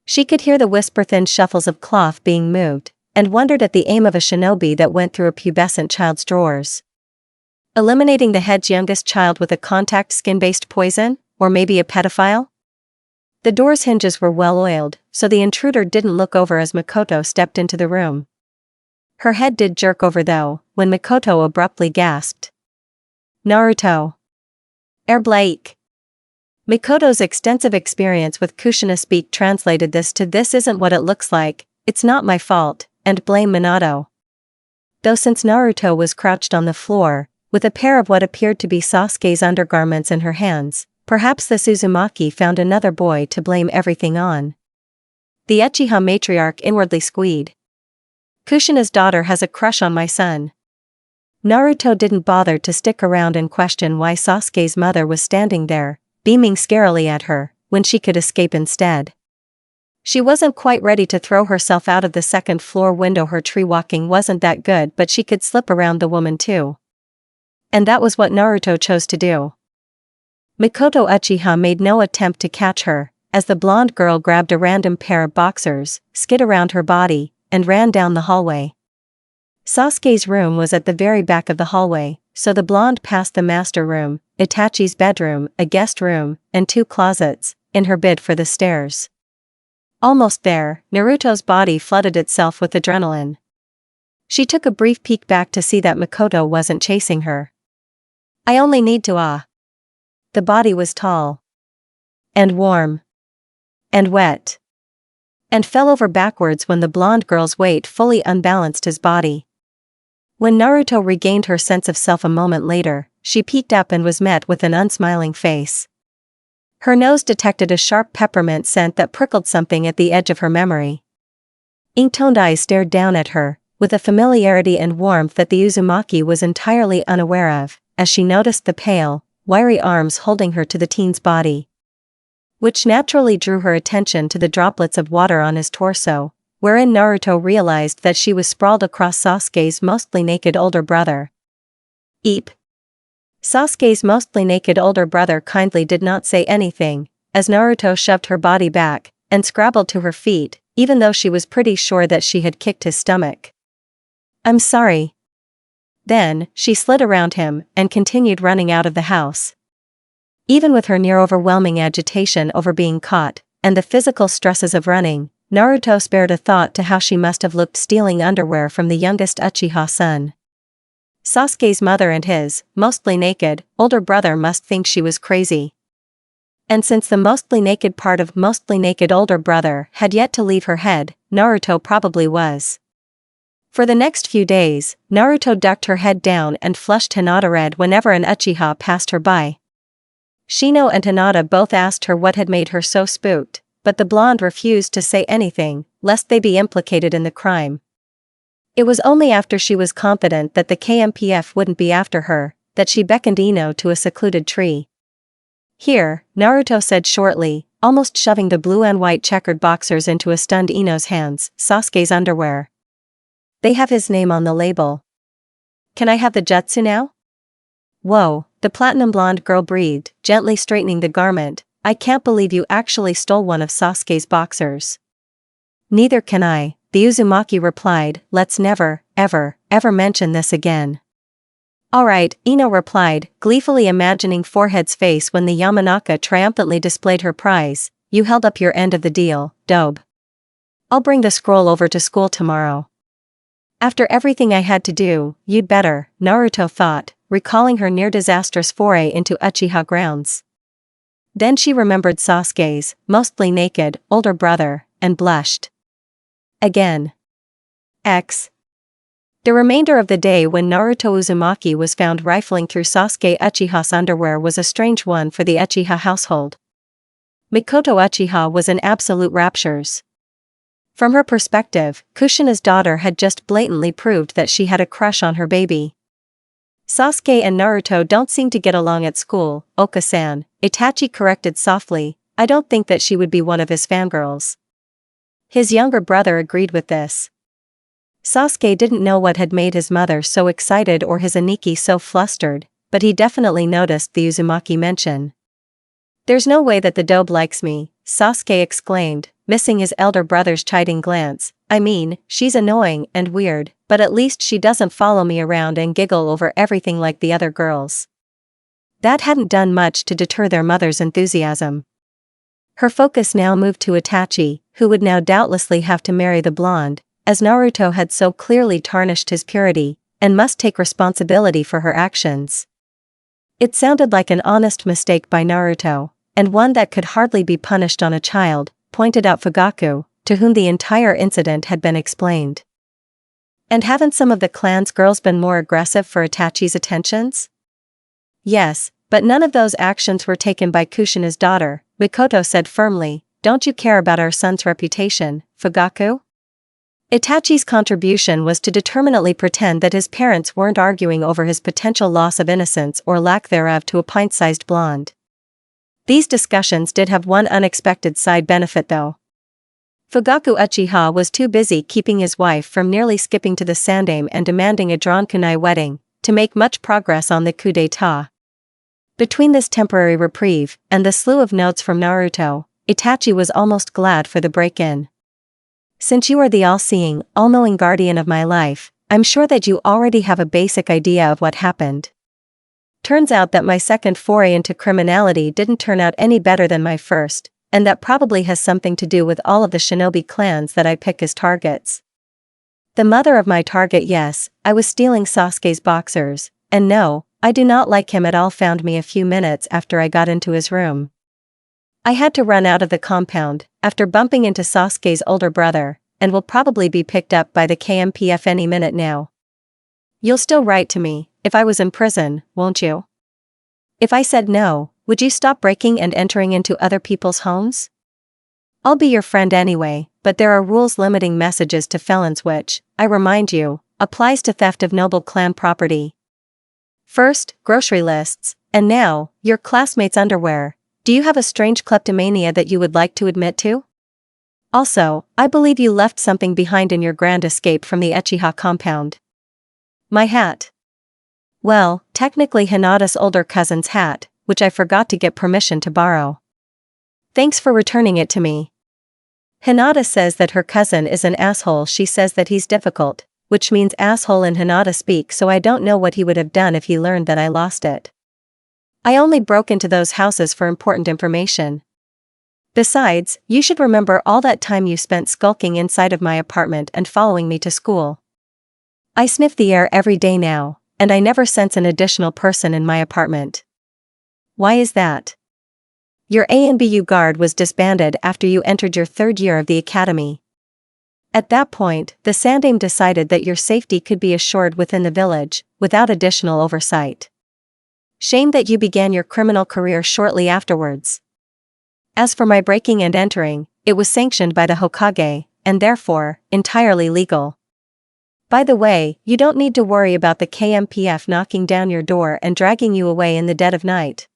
S2: She could hear the whisper-thin shuffles of cloth being moved, and wondered at the aim of a shinobi that went through a pubescent child's drawers. Eliminating the head's youngest child with a contact skin-based poison, or maybe a pedophile? The door's hinges were well-oiled, so the intruder didn't look over as Mikoto stepped into the room. Her head did jerk over though, when Mikoto abruptly gasped. "Naruto. Blake." Mikoto's extensive experience with Kushina speak translated this to "this isn't what it looks like, it's not my fault," and blame Minato. Though since Naruto was crouched on the floor, with a pair of what appeared to be Sasuke's undergarments in her hands, perhaps the Uzumaki found another boy to blame everything on. The Uchiha matriarch inwardly squealed. Kushina's daughter has a crush on my son. Naruto didn't bother to stick around and question why Sasuke's mother was standing there, beaming scarily at her, when she could escape instead. She wasn't quite ready to throw herself out of the second-floor window. Her tree walking wasn't that good, but she could slip around the woman too. And that was what Naruto chose to do. Mikoto Uchiha made no attempt to catch her, as the blonde girl grabbed a random pair of boxers, skid around her body, and ran down the hallway. Sasuke's room was at the very back of the hallway, so the blonde passed the master room, Itachi's bedroom, a guest room, and 2 closets, in her bid for the stairs. Almost there, Naruto's body flooded itself with adrenaline. She took a brief peek back to see that Mikoto wasn't chasing her. I only need to The body was tall. And warm. And wet. And fell over backwards when the blonde girl's weight fully unbalanced his body. When Naruto regained her sense of self a moment later, she peeked up and was met with an unsmiling face. Her nose detected a sharp peppermint scent that prickled something at the edge of her memory. Ink-toned eyes stared down at her, with a familiarity and warmth that the Uzumaki was entirely unaware of, as she noticed the pale, wiry arms holding her to the teen's body. Which naturally drew her attention to the droplets of water on his torso, wherein Naruto realized that she was sprawled across Sasuke's mostly naked older brother. Eep. Sasuke's mostly naked older brother kindly did not say anything, as Naruto shoved her body back, and scrabbled to her feet, even though she was pretty sure that she had kicked his stomach. I'm sorry. Then, she slid around him, and continued running out of the house. Even with her near-overwhelming agitation over being caught, and the physical stresses of running, Naruto spared a thought to how she must have looked stealing underwear from the youngest Uchiha son. Sasuke's mother and his, mostly naked, older brother must think she was crazy. And since the mostly naked part of mostly naked older brother had yet to leave her head, Naruto probably was. For the next few days, Naruto ducked her head down and flushed Hinata red whenever an Uchiha passed her by. Shino and Hinata both asked her what had made her so spooked, but the blonde refused to say anything, lest they be implicated in the crime. It was only after she was confident that the KMPF wouldn't be after her, that she beckoned Ino to a secluded tree. Here, Naruto said shortly, almost shoving the blue and white checkered boxers into a stunned Ino's hands, Sasuke's underwear. They have his name on the label. Can I have the jutsu now? Whoa, the platinum blonde girl breathed, gently straightening the garment. I can't believe you actually stole one of Sasuke's boxers. Neither can I, the Uzumaki replied, let's never, ever, ever mention this again. Alright, Ino replied, gleefully imagining Forehead's face when the Yamanaka triumphantly displayed her prize. You held up your end of the deal, dope. I'll bring the scroll over to school tomorrow. After everything I had to do, you'd better, Naruto thought, recalling her near-disastrous foray into Uchiha grounds. Then she remembered Sasuke's, mostly naked, older brother, and blushed. Again. The remainder of the day when Naruto Uzumaki was found rifling through Sasuke Uchiha's underwear was a strange one for the Uchiha household. Mikoto Uchiha was in absolute raptures. From her perspective, Kushina's daughter had just blatantly proved that she had a crush on her baby. Sasuke and Naruto don't seem to get along at school, Oka-san, Itachi corrected softly. I don't think that she would be one of his fangirls. His younger brother agreed with this. Sasuke didn't know what had made his mother so excited or his Aniki so flustered, but he definitely noticed the Uzumaki mention. There's no way that the dobe likes me, Sasuke exclaimed, missing his elder brother's chiding glance. I mean, she's annoying and weird, but at least she doesn't follow me around and giggle over everything like the other girls. That hadn't done much to deter their mother's enthusiasm. Her focus now moved to Itachi, who would now doubtlessly have to marry the blonde, as Naruto had so clearly tarnished his purity, and must take responsibility for her actions. It sounded like an honest mistake by Naruto, and one that could hardly be punished on a child, pointed out Fugaku, to whom the entire incident had been explained. And haven't some of the clan's girls been more aggressive for Itachi's attentions? Yes, but none of those actions were taken by Kushina's daughter, Mikoto said firmly. Don't you care about our son's reputation, Fugaku? Itachi's contribution was to determinately pretend that his parents weren't arguing over his potential loss of innocence or lack thereof to a pint-sized blonde. These discussions did have one unexpected side benefit though. Fugaku Uchiha was too busy keeping his wife from nearly skipping to the sandame and demanding a drawn kunai wedding, to make much progress on the coup d'etat. Between this temporary reprieve and the slew of notes from Naruto, Itachi was almost glad for the break-in. Since you are the all-seeing, all-knowing guardian of my life, I'm sure that you already have a basic idea of what happened. Turns out that my second foray into criminality didn't turn out any better than my first, and that probably has something to do with all of the shinobi clans that I pick as targets. The mother of my target, yes, I was stealing Sasuke's boxers, and no, I do not like him at all, found me a few minutes after I got into his room. I had to run out of the compound, after bumping into Sasuke's older brother, and will probably be picked up by the KMPF any minute now. You'll still write to me, if I was in prison, won't you? If I said no, would you stop breaking and entering into other people's homes? I'll be your friend anyway, but there are rules limiting messages to felons which, I remind you, applies to theft of noble clan property. First, grocery lists, and now, your classmates' underwear. Do you have a strange kleptomania that you would like to admit to? Also, I believe you left something behind in your grand escape from the Uchiha compound. My hat. Well, technically Hinata's older cousin's hat, which I forgot to get permission to borrow. Thanks for returning it to me. Hinata says that her cousin is an asshole. She says that he's difficult, which means asshole in Hinata speak, so I don't know what he would have done if he learned that I lost it. I only broke into those houses for important information. Besides, you should remember all that time you spent skulking inside of my apartment and following me to school. I sniff the air every day now, and I never sense an additional person in my apartment. Why is that? Your ANBU guard was disbanded after you entered your third year of the academy. At that point, the Sandame decided that your safety could be assured within the village, without additional oversight. Shame that you began your criminal career shortly afterwards. As for my breaking and entering, it was sanctioned by the Hokage, and therefore, entirely legal. By the way, you don't need to worry about the KMPF knocking down your door and dragging you away in the dead of night.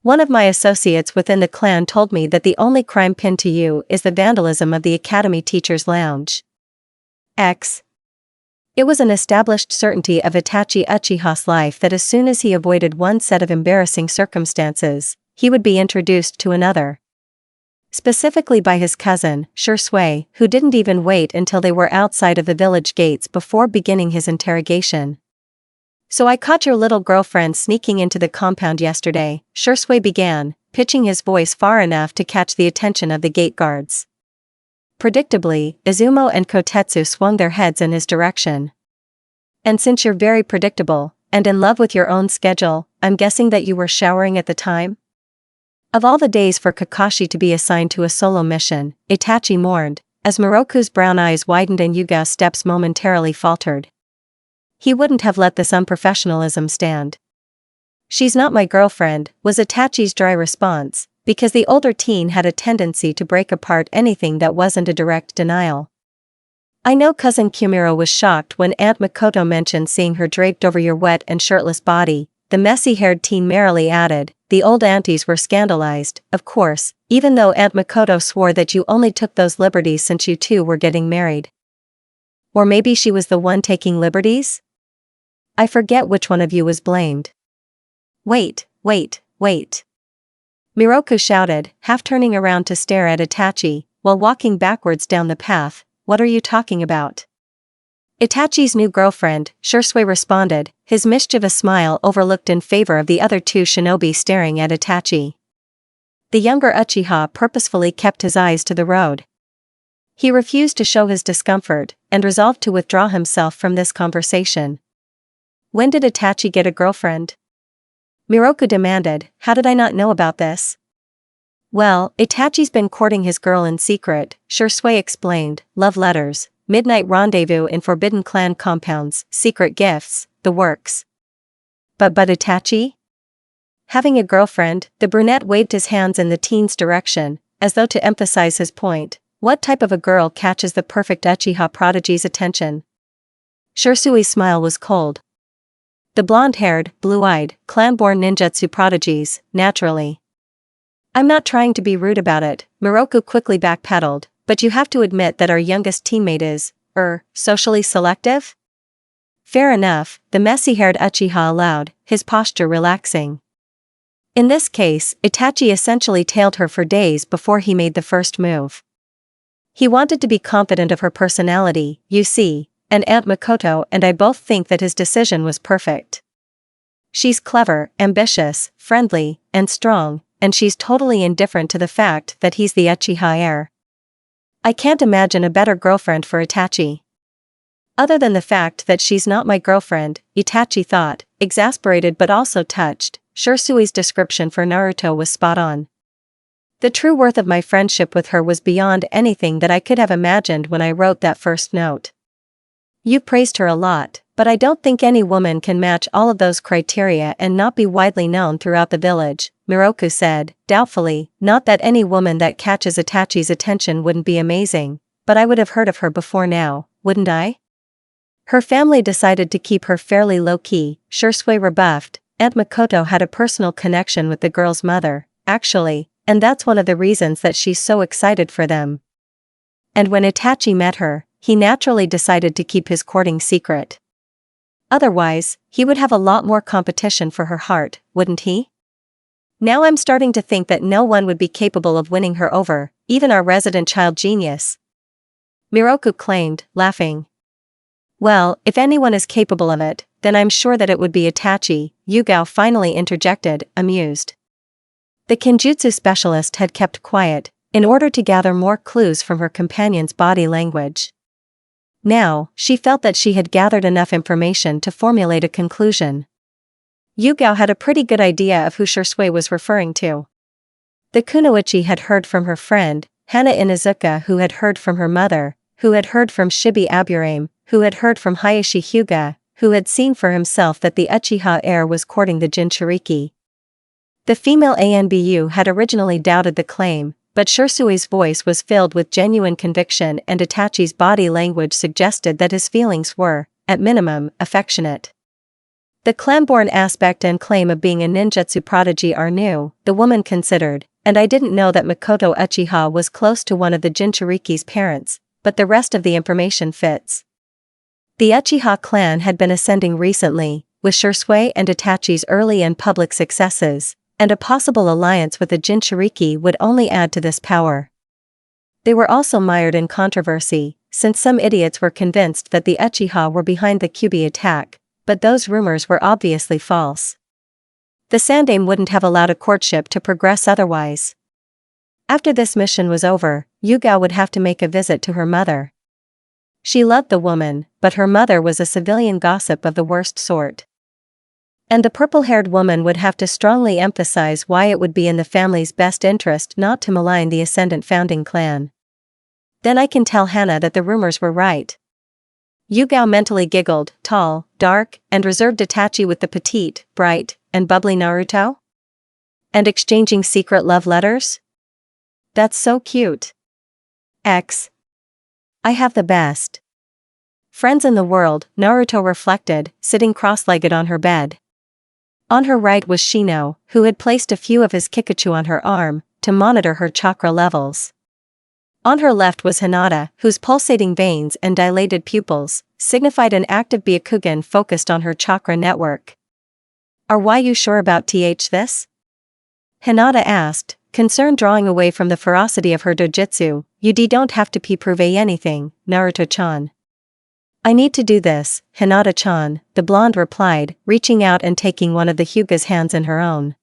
S2: One of my associates within the clan told me that the only crime pinned to you is the vandalism of the Academy Teachers' Lounge. X. It was an established certainty of Itachi Uchiha's life that as soon as he avoided one set of embarrassing circumstances, he would be introduced to another. Specifically by his cousin, Shursui, who didn't even wait until they were outside of the village gates before beginning his interrogation. So I caught your little girlfriend sneaking into the compound yesterday, Shursui began, pitching his voice far enough to catch the attention of the gate guards. Predictably, Izumo and Kotetsu swung their heads in his direction. And since you're very predictable, and in love with your own schedule, I'm guessing that you were showering at the time? Of all the days for Kakashi to be assigned to a solo mission, Itachi mourned, as Miroku's brown eyes widened and Yuga's steps momentarily faltered. He wouldn't have let this unprofessionalism stand. She's not my girlfriend, was Itachi's dry response, because the older teen had a tendency to break apart anything that wasn't a direct denial. I know cousin Kumiro was shocked when Aunt Makoto mentioned seeing her draped over your wet and shirtless body, the messy-haired teen merrily added. The old aunties were scandalized, of course, even though Aunt Makoto swore that you only took those liberties since you two were getting married. Or maybe she was the one taking liberties? I forget which one of you was blamed. Wait. Miroku shouted, half turning around to stare at Itachi, while walking backwards down the path. What are you talking about? Itachi's new girlfriend, Shursui responded, his mischievous smile overlooked in favor of the other two shinobi staring at Itachi. The younger Uchiha purposefully kept his eyes to the road. He refused to show his discomfort, and resolved to withdraw himself from this conversation. When did Itachi get a girlfriend? Miroku demanded, how did I not know about this? Well, Itachi's been courting his girl in secret, Shursui explained, love letters, midnight rendezvous in forbidden clan compounds, secret gifts, the works. But Itachi? Having a girlfriend, the brunette waved his hands in the teen's direction, as though to emphasize his point. What type of a girl catches the perfect Uchiha prodigy's attention? Shursui's smile was cold. The blonde-haired, blue-eyed, clan-born ninjutsu prodigies, naturally. I'm not trying to be rude about it, Miroku quickly backpedaled, but you have to admit that our youngest teammate is, socially selective? Fair enough, the messy-haired Uchiha allowed, his posture relaxing. In this case, Itachi essentially tailed her for days before he made the first move. He wanted to be confident of her personality, you see, and Aunt Makoto and I both think that his decision was perfect. She's clever, ambitious, friendly, and strong, and she's totally indifferent to the fact that he's the Uchiha heir. I can't imagine a better girlfriend for Itachi. Other than the fact that she's not my girlfriend, Itachi thought, exasperated but also touched. Shursui's description for Naruto was spot on. The true worth of my friendship with her was beyond anything that I could have imagined when I wrote that first note. You praised her a lot, but I don't think any woman can match all of those criteria and not be widely known throughout the village, Miroku said, doubtfully. Not that any woman that catches Itachi's attention wouldn't be amazing, but I would have heard of her before now, wouldn't I? Her family decided to keep her fairly low-key, Shursui rebuffed. Aunt Makoto had a personal connection with the girl's mother, actually, and that's one of the reasons that she's so excited for them. And when Itachi met her, he naturally decided to keep his courting secret. Otherwise, he would have a lot more competition for her heart, wouldn't he? Now I'm starting to think that no one would be capable of winning her over, even our resident child genius. Miroku claimed, laughing. Well, if anyone is capable of it, then I'm sure that it would be Itachi, Yugao finally interjected, amused. The Kenjutsu specialist had kept quiet, in order to gather more clues from her companion's body language. Now, she felt that she had gathered enough information to formulate a conclusion. Yugao had a pretty good idea of who Shursui was referring to. The kunoichi had heard from her friend, Hana Inuzuka, who had heard from her mother, who had heard from Shibi Aburame, who had heard from Hayashi Hyuga, who had seen for himself that the Uchiha heir was courting the Jinchuriki. The female Anbu had originally doubted the claim, but Shursui's voice was filled with genuine conviction and Itachi's body language suggested that his feelings were, at minimum, affectionate. The clan-born aspect and claim of being a ninjutsu prodigy are new, the woman considered, and I didn't know that Makoto Uchiha was close to one of the Jinchuriki's parents, but the rest of the information fits. The Uchiha clan had been ascending recently, with Shursui and Itachi's early and public successes, and a possible alliance with the Jinchuriki would only add to this power. They were also mired in controversy, since some idiots were convinced that the Uchiha were behind the Kyuubi attack, but those rumors were obviously false. The Sandaime wouldn't have allowed a courtship to progress otherwise. After this mission was over, Yugao would have to make a visit to her mother. She loved the woman, but her mother was a civilian gossip of the worst sort. And the purple-haired woman would have to strongly emphasize why it would be in the family's best interest not to malign the ascendant founding clan. Then I can tell Hana that the rumors were right. Yugao mentally giggled, tall, dark, and reserved Itachi with the petite, bright, and bubbly Naruto? And exchanging secret love letters? That's so cute. I have the best friends in the world, Naruto reflected, sitting cross-legged on her bed. On her right was Shino, who had placed a few of his Kikachu on her arm, to monitor her chakra levels. On her left was Hinata, whose pulsating veins and dilated pupils signified an active Byakugan focused on her chakra network. Are you sure about this? Hinata asked, concern drawing away from the ferocity of her dojutsu. You don't have to prove anything, Naruto-chan. I need to do this, Hinata-chan, the blonde replied, reaching out and taking one of the Hyuga's hands in her own.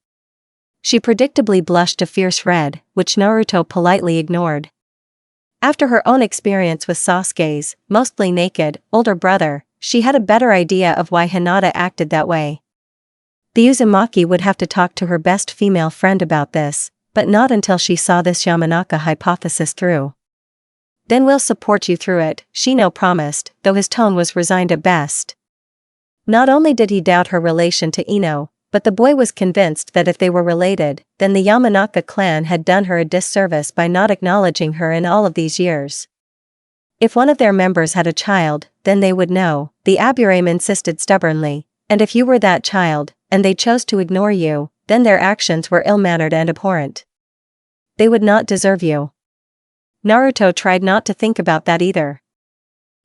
S2: She predictably blushed a fierce red, which Naruto politely ignored. After her own experience with Sasuke's, mostly naked, older brother, she had a better idea of why Hinata acted that way. The Uzumaki would have to talk to her best female friend about this, but not until she saw this Yamanaka hypothesis through. Then we'll support you through it, Shino promised, though his tone was resigned at best. Not only did he doubt her relation to Ino, but the boy was convinced that if they were related, then the Yamanaka clan had done her a disservice by not acknowledging her in all of these years. If one of their members had a child, then they would know, the Aburame insisted stubbornly, and if you were that child, and they chose to ignore you, then their actions were ill-mannered and abhorrent. They would not deserve you. Naruto tried not to think about that either.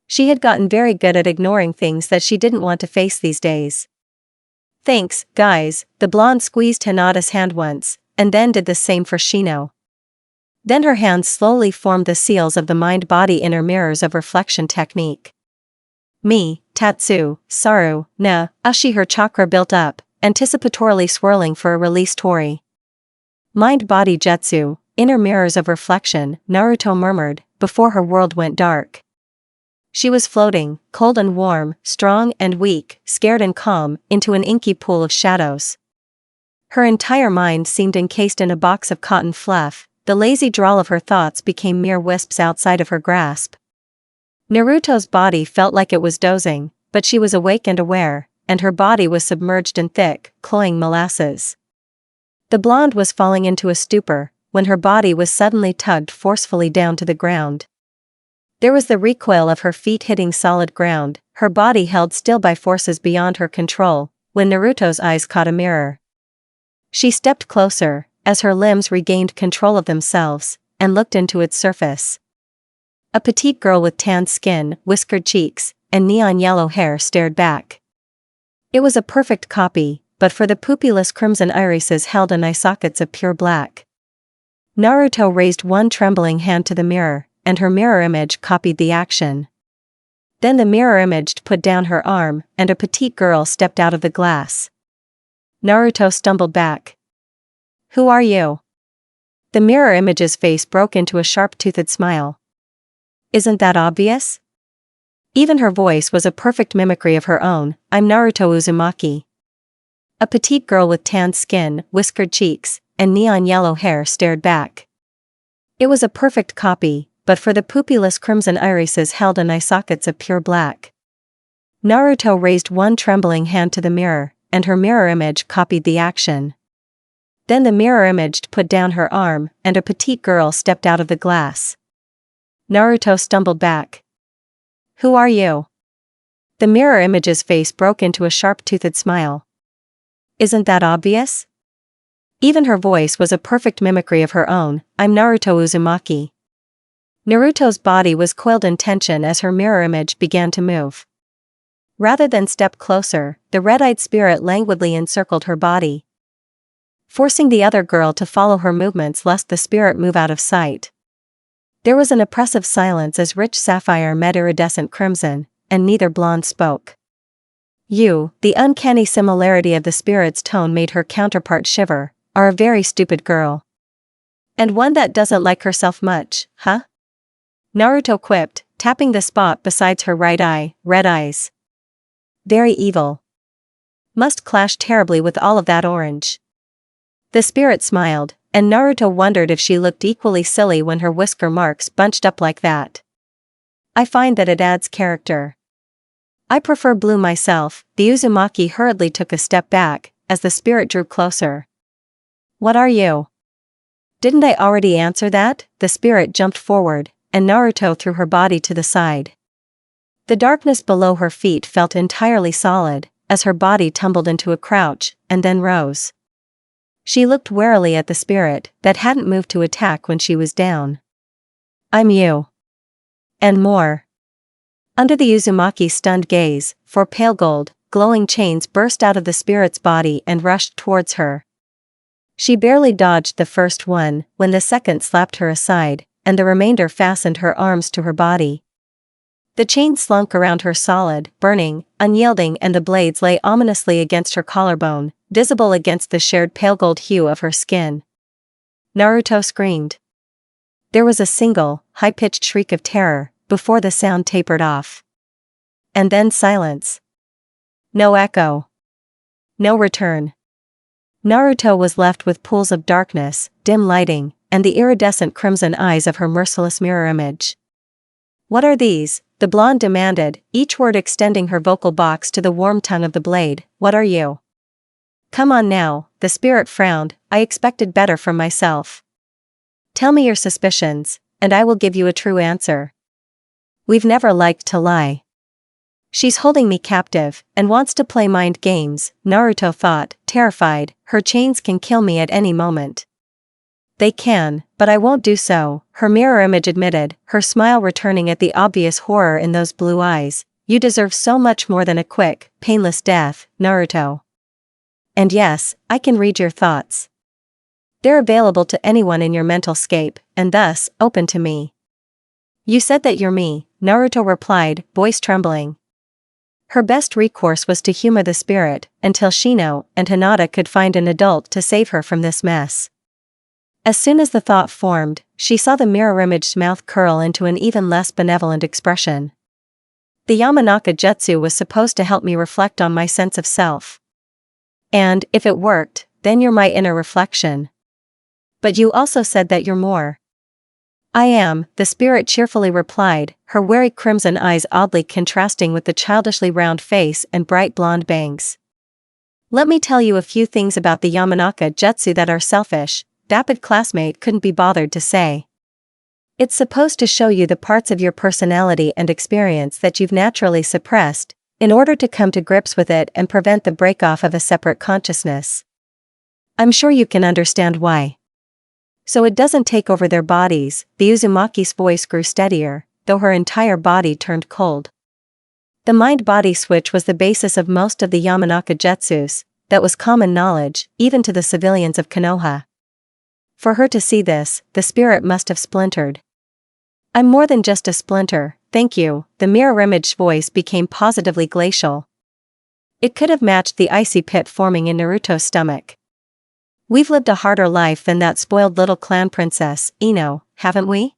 S2: She had gotten very good at ignoring things that she didn't want to face these days. Thanks, guys, the blonde squeezed Hinata's hand once, and then did the same for Shino. Then her hands slowly formed the seals of the mind-body inner mirrors of reflection technique. Mi, Tatsu, Saru, Na, Ashi. Her chakra built up, anticipatorily swirling for a release Tori. Mind-body jutsu, inner mirrors of reflection, Naruto murmured, before her world went dark. She was floating, cold and warm, strong and weak, scared and calm, into an inky pool of shadows. Her entire mind seemed encased in a box of cotton fluff. The lazy drawl of her thoughts became mere wisps outside of her grasp. Naruto's body felt like it was dozing, but she was awake and aware, and her body was submerged in thick, cloying molasses. The blonde was falling into a stupor, when her body was suddenly tugged forcefully down to the ground. There was the recoil of her feet hitting solid ground, her body held still by forces beyond her control, when Naruto's eyes caught a mirror. She stepped closer, as her limbs regained control of themselves, and looked into its surface. A petite girl with tanned skin, whiskered cheeks, and neon yellow hair stared back. It was a perfect copy, but for the pupilless crimson irises held in eye sockets of pure black. Naruto raised one trembling hand to the mirror, and her mirror image copied the action. Then the mirror image put down her arm, and a petite girl stepped out of the glass. Naruto stumbled back. Who are you? The mirror image's face broke into a sharp-toothed smile. Isn't that obvious? Even her voice was a perfect mimicry of her own. I'm Naruto Uzumaki. A petite girl with tanned skin, whiskered cheeks, and neon yellow hair stared back. It was a perfect copy, but for the pupilless crimson irises held in eye sockets of pure black. Naruto raised one trembling hand to the mirror, and her mirror image copied the action. Then the mirror image put down her arm, and a petite girl stepped out of the glass. Naruto stumbled back. Who are you? The mirror image's face broke into a sharp-toothed smile. Isn't that obvious? Even her voice was a perfect mimicry of her own. I'm Naruto Uzumaki. Naruto's body was coiled in tension as her mirror image began to move. Rather than step closer, the red-eyed spirit languidly encircled her body, forcing the other girl to follow her movements lest the spirit move out of sight. There was an oppressive silence as rich sapphire met iridescent crimson, and neither blonde spoke. The uncanny similarity of the spirit's tone made her counterpart shiver, are a very stupid girl. And one that doesn't like herself much, huh? Naruto quipped, tapping the spot beside her right eye, red eyes. Very evil. Must clash terribly with all of that orange. The spirit smiled, and Naruto wondered if she looked equally silly when her whisker marks bunched up like that. I find that it adds character. I prefer blue myself. The Uzumaki hurriedly took a step back, as the spirit drew closer. What are you? Didn't I already answer that? The spirit jumped forward, and Naruto threw her body to the side. The darkness below her feet felt entirely solid, as her body tumbled into a crouch, and then rose. She looked warily at the spirit, that hadn't moved to attack when she was down. I'm you. And more. Under the Uzumaki's stunned gaze, 4 pale gold, glowing chains burst out of the spirit's body and rushed towards her. She barely dodged the first one, when the second slapped her aside, and the remainder fastened her arms to her body. The chain slunk around her solid, burning, unyielding, and the blades lay ominously against her collarbone, visible against the shared pale gold hue of her skin. Naruto screamed. There was a single, high-pitched shriek of terror, before the sound tapered off. And then silence. No echo. No return. Naruto was left with pools of darkness, dim lighting, and the iridescent crimson eyes of her merciless mirror image. "What are these?" the blonde demanded, each word extending her vocal box to the warm tongue of the blade. "What are you?" "Come on now," the spirit frowned, "I expected better from myself. Tell me your suspicions, and I will give you a true answer." "We've never liked to lie." "She's holding me captive, and wants to play mind games," Naruto thought, terrified. "Her chains can kill me at any moment." "They can, but I won't do so," her mirror image admitted, her smile returning at the obvious horror in those blue eyes. "You deserve so much more than a quick, painless death, Naruto. And yes, I can read your thoughts. They're available to anyone in your mental scape, and thus, open to me." "You said that you're me," Naruto replied, voice trembling. Her best recourse was to humor the spirit, until Shino and Hinata could find an adult to save her from this mess. As soon as the thought formed, she saw the mirror image's mouth curl into an even less benevolent expression. "The Yamanaka Jutsu was supposed to help me reflect on my sense of self. And, if it worked, then you're my inner reflection. But you also said that you're more." "I am," the spirit cheerfully replied, her wary crimson eyes oddly contrasting with the childishly round face and bright blonde bangs. "Let me tell you a few things about the Yamanaka Jutsu that are selfish," vapid classmate couldn't be bothered to say. "It's supposed to show you the parts of your personality and experience that you've naturally suppressed, in order to come to grips with it and prevent the break-off of a separate consciousness. I'm sure you can understand why. So it doesn't take over their bodies." The Uzumaki's voice grew steadier, though her entire body turned cold. The mind-body switch was the basis of most of the Yamanaka Jutsus, that was common knowledge, even to the civilians of Konoha. For her to see this, the spirit must have splintered. "I'm more than just a splinter, thank you," the mirror image voice became positively glacial. It could have matched the icy pit forming in Naruto's stomach. "We've lived a harder life than that spoiled little clan princess, Ino, haven't we?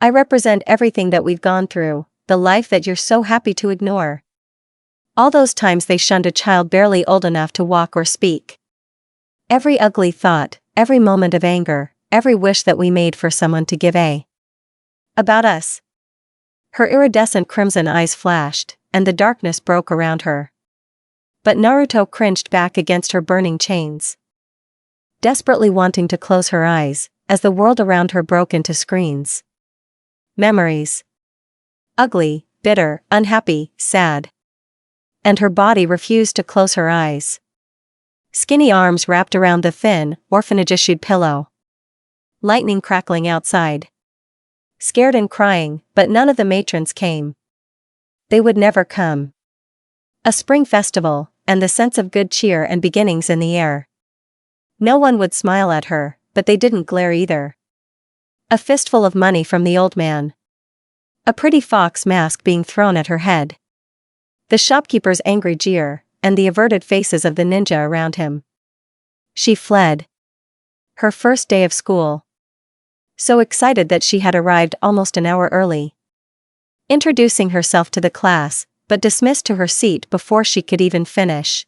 S2: I represent everything that we've gone through, the life that you're so happy to ignore. All those times they shunned a child barely old enough to walk or speak. Every ugly thought, every moment of anger, every wish that we made for someone to give a about us." Her iridescent crimson eyes flashed, and the darkness broke around her. But Naruto cringed back against her burning chains, desperately wanting to close her eyes, as the world around her broke into screens. Memories. Ugly, bitter, unhappy, sad. And her body refused to close her eyes. Skinny arms wrapped around the thin, orphanage-issued pillow. Lightning crackling outside. Scared and crying, but none of the matrons came. They would never come. A spring festival, and the sense of good cheer and beginnings in the air. No one would smile at her, but they didn't glare either. A fistful of money from the old man. A pretty fox mask being thrown at her head. The shopkeeper's angry jeer, and the averted faces of the ninja around him. She fled. Her first day of school. So excited that she had arrived almost an hour early. Introducing herself to the class, but dismissed to her seat before she could even finish.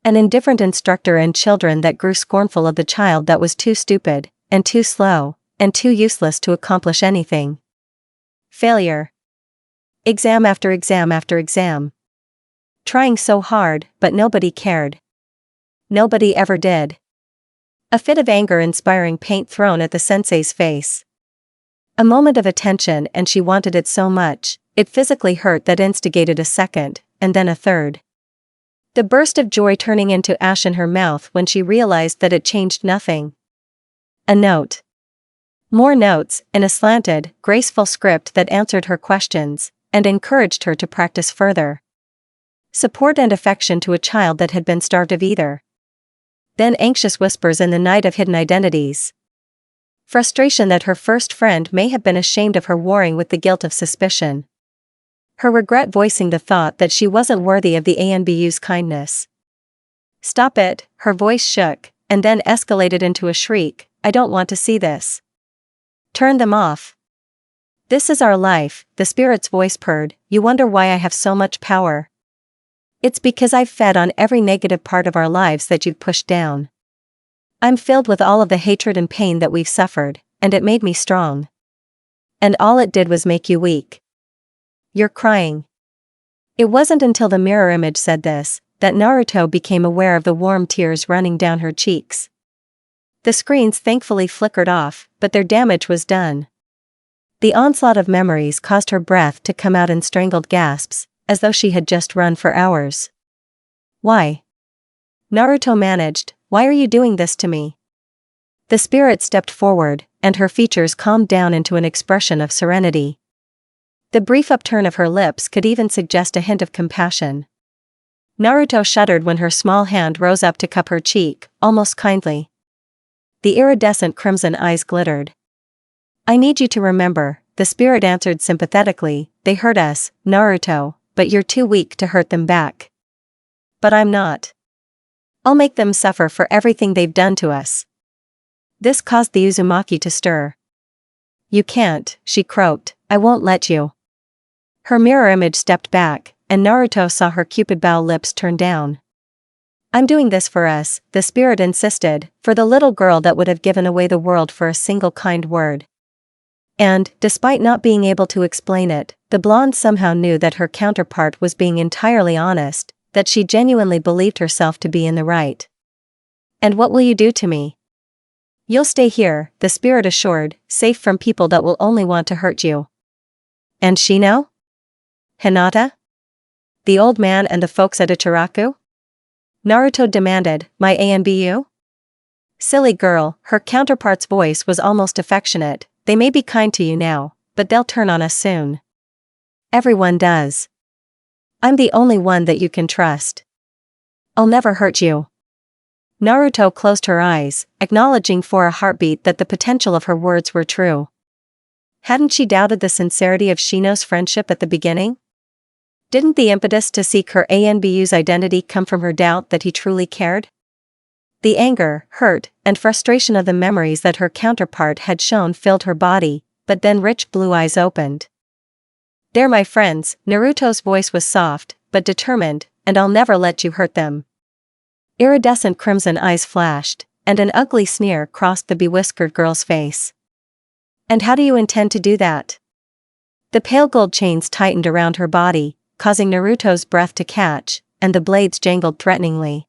S2: An indifferent instructor and children that grew scornful of the child that was too stupid, and too slow, and too useless to accomplish anything. Failure. Exam after exam after exam. Trying so hard, but nobody cared. Nobody ever did. A fit of anger inspiring paint thrown at the sensei's face. A moment of attention and she wanted it so much, it physically hurt that instigated a second, and then a third. The burst of joy turning into ash in her mouth when she realized that it changed nothing. A note. More notes, in a slanted, graceful script that answered her questions, and encouraged her to practice further. Support and affection to a child that had been starved of either. Then anxious whispers in the night of hidden identities. Frustration that her first friend may have been ashamed of her warring with the guilt of suspicion. Her regret voicing the thought that she wasn't worthy of the ANBU's kindness. "Stop it," her voice shook, and then escalated into a shriek, "I don't want to see this. Turn them off. This is our life," the spirit's voice purred, "you wonder why I have so much power. It's because I've fed on every negative part of our lives that you've pushed down. I'm filled with all of the hatred and pain that we've suffered, and it made me strong. And all it did was make you weak. You're crying. It wasn't until the mirror image said this that Naruto became aware of the warm tears running down her cheeks. The screens thankfully flickered off, but their damage was done. The onslaught of memories caused her breath to come out in strangled gasps, as though she had just run for hours. Why? Naruto managed, why are you doing this to me? The spirit stepped forward, and her features calmed down into an expression of serenity. The brief upturn of her lips could even suggest a hint of compassion. Naruto shuddered when her small hand rose up to cup her cheek, almost kindly. The iridescent crimson eyes glittered. I need you to remember, the spirit answered sympathetically, they hurt us, Naruto, but you're too weak to hurt them back. But I'm not. I'll make them suffer for everything they've done to us. This caused the Uzumaki to stir. You can't, she croaked, I won't let you. Her mirror image stepped back, and Naruto saw her cupid bow lips turn down. I'm doing this for us, the spirit insisted, for the little girl that would have given away the world for a single kind word. And, despite not being able to explain it, the blonde somehow knew that her counterpart was being entirely honest, that she genuinely believed herself to be in the right. And what will you do to me? You'll stay here, the spirit assured, safe from people that will only want to hurt you. And Shino? Hinata? The old man and the folks at Ichiraku? Naruto demanded, my ANBU? Silly girl, her counterpart's voice was almost affectionate, they may be kind to you now, but they'll turn on us soon. Everyone does. I'm the only one that you can trust. I'll never hurt you. Naruto closed her eyes, acknowledging for a heartbeat that the potential of her words were true. Hadn't she doubted the sincerity of Shino's friendship at the beginning? Didn't the impetus to seek her ANBU's identity come from her doubt that he truly cared? The anger, hurt, and frustration of the memories that her counterpart had shown filled her body, but then rich blue eyes opened. They're my friends, Naruto's voice was soft, but determined, and I'll never let you hurt them. Iridescent crimson eyes flashed, and an ugly sneer crossed the bewhiskered girl's face. And how do you intend to do that? The pale gold chains tightened around her body, causing Naruto's breath to catch, and the blades jangled threateningly.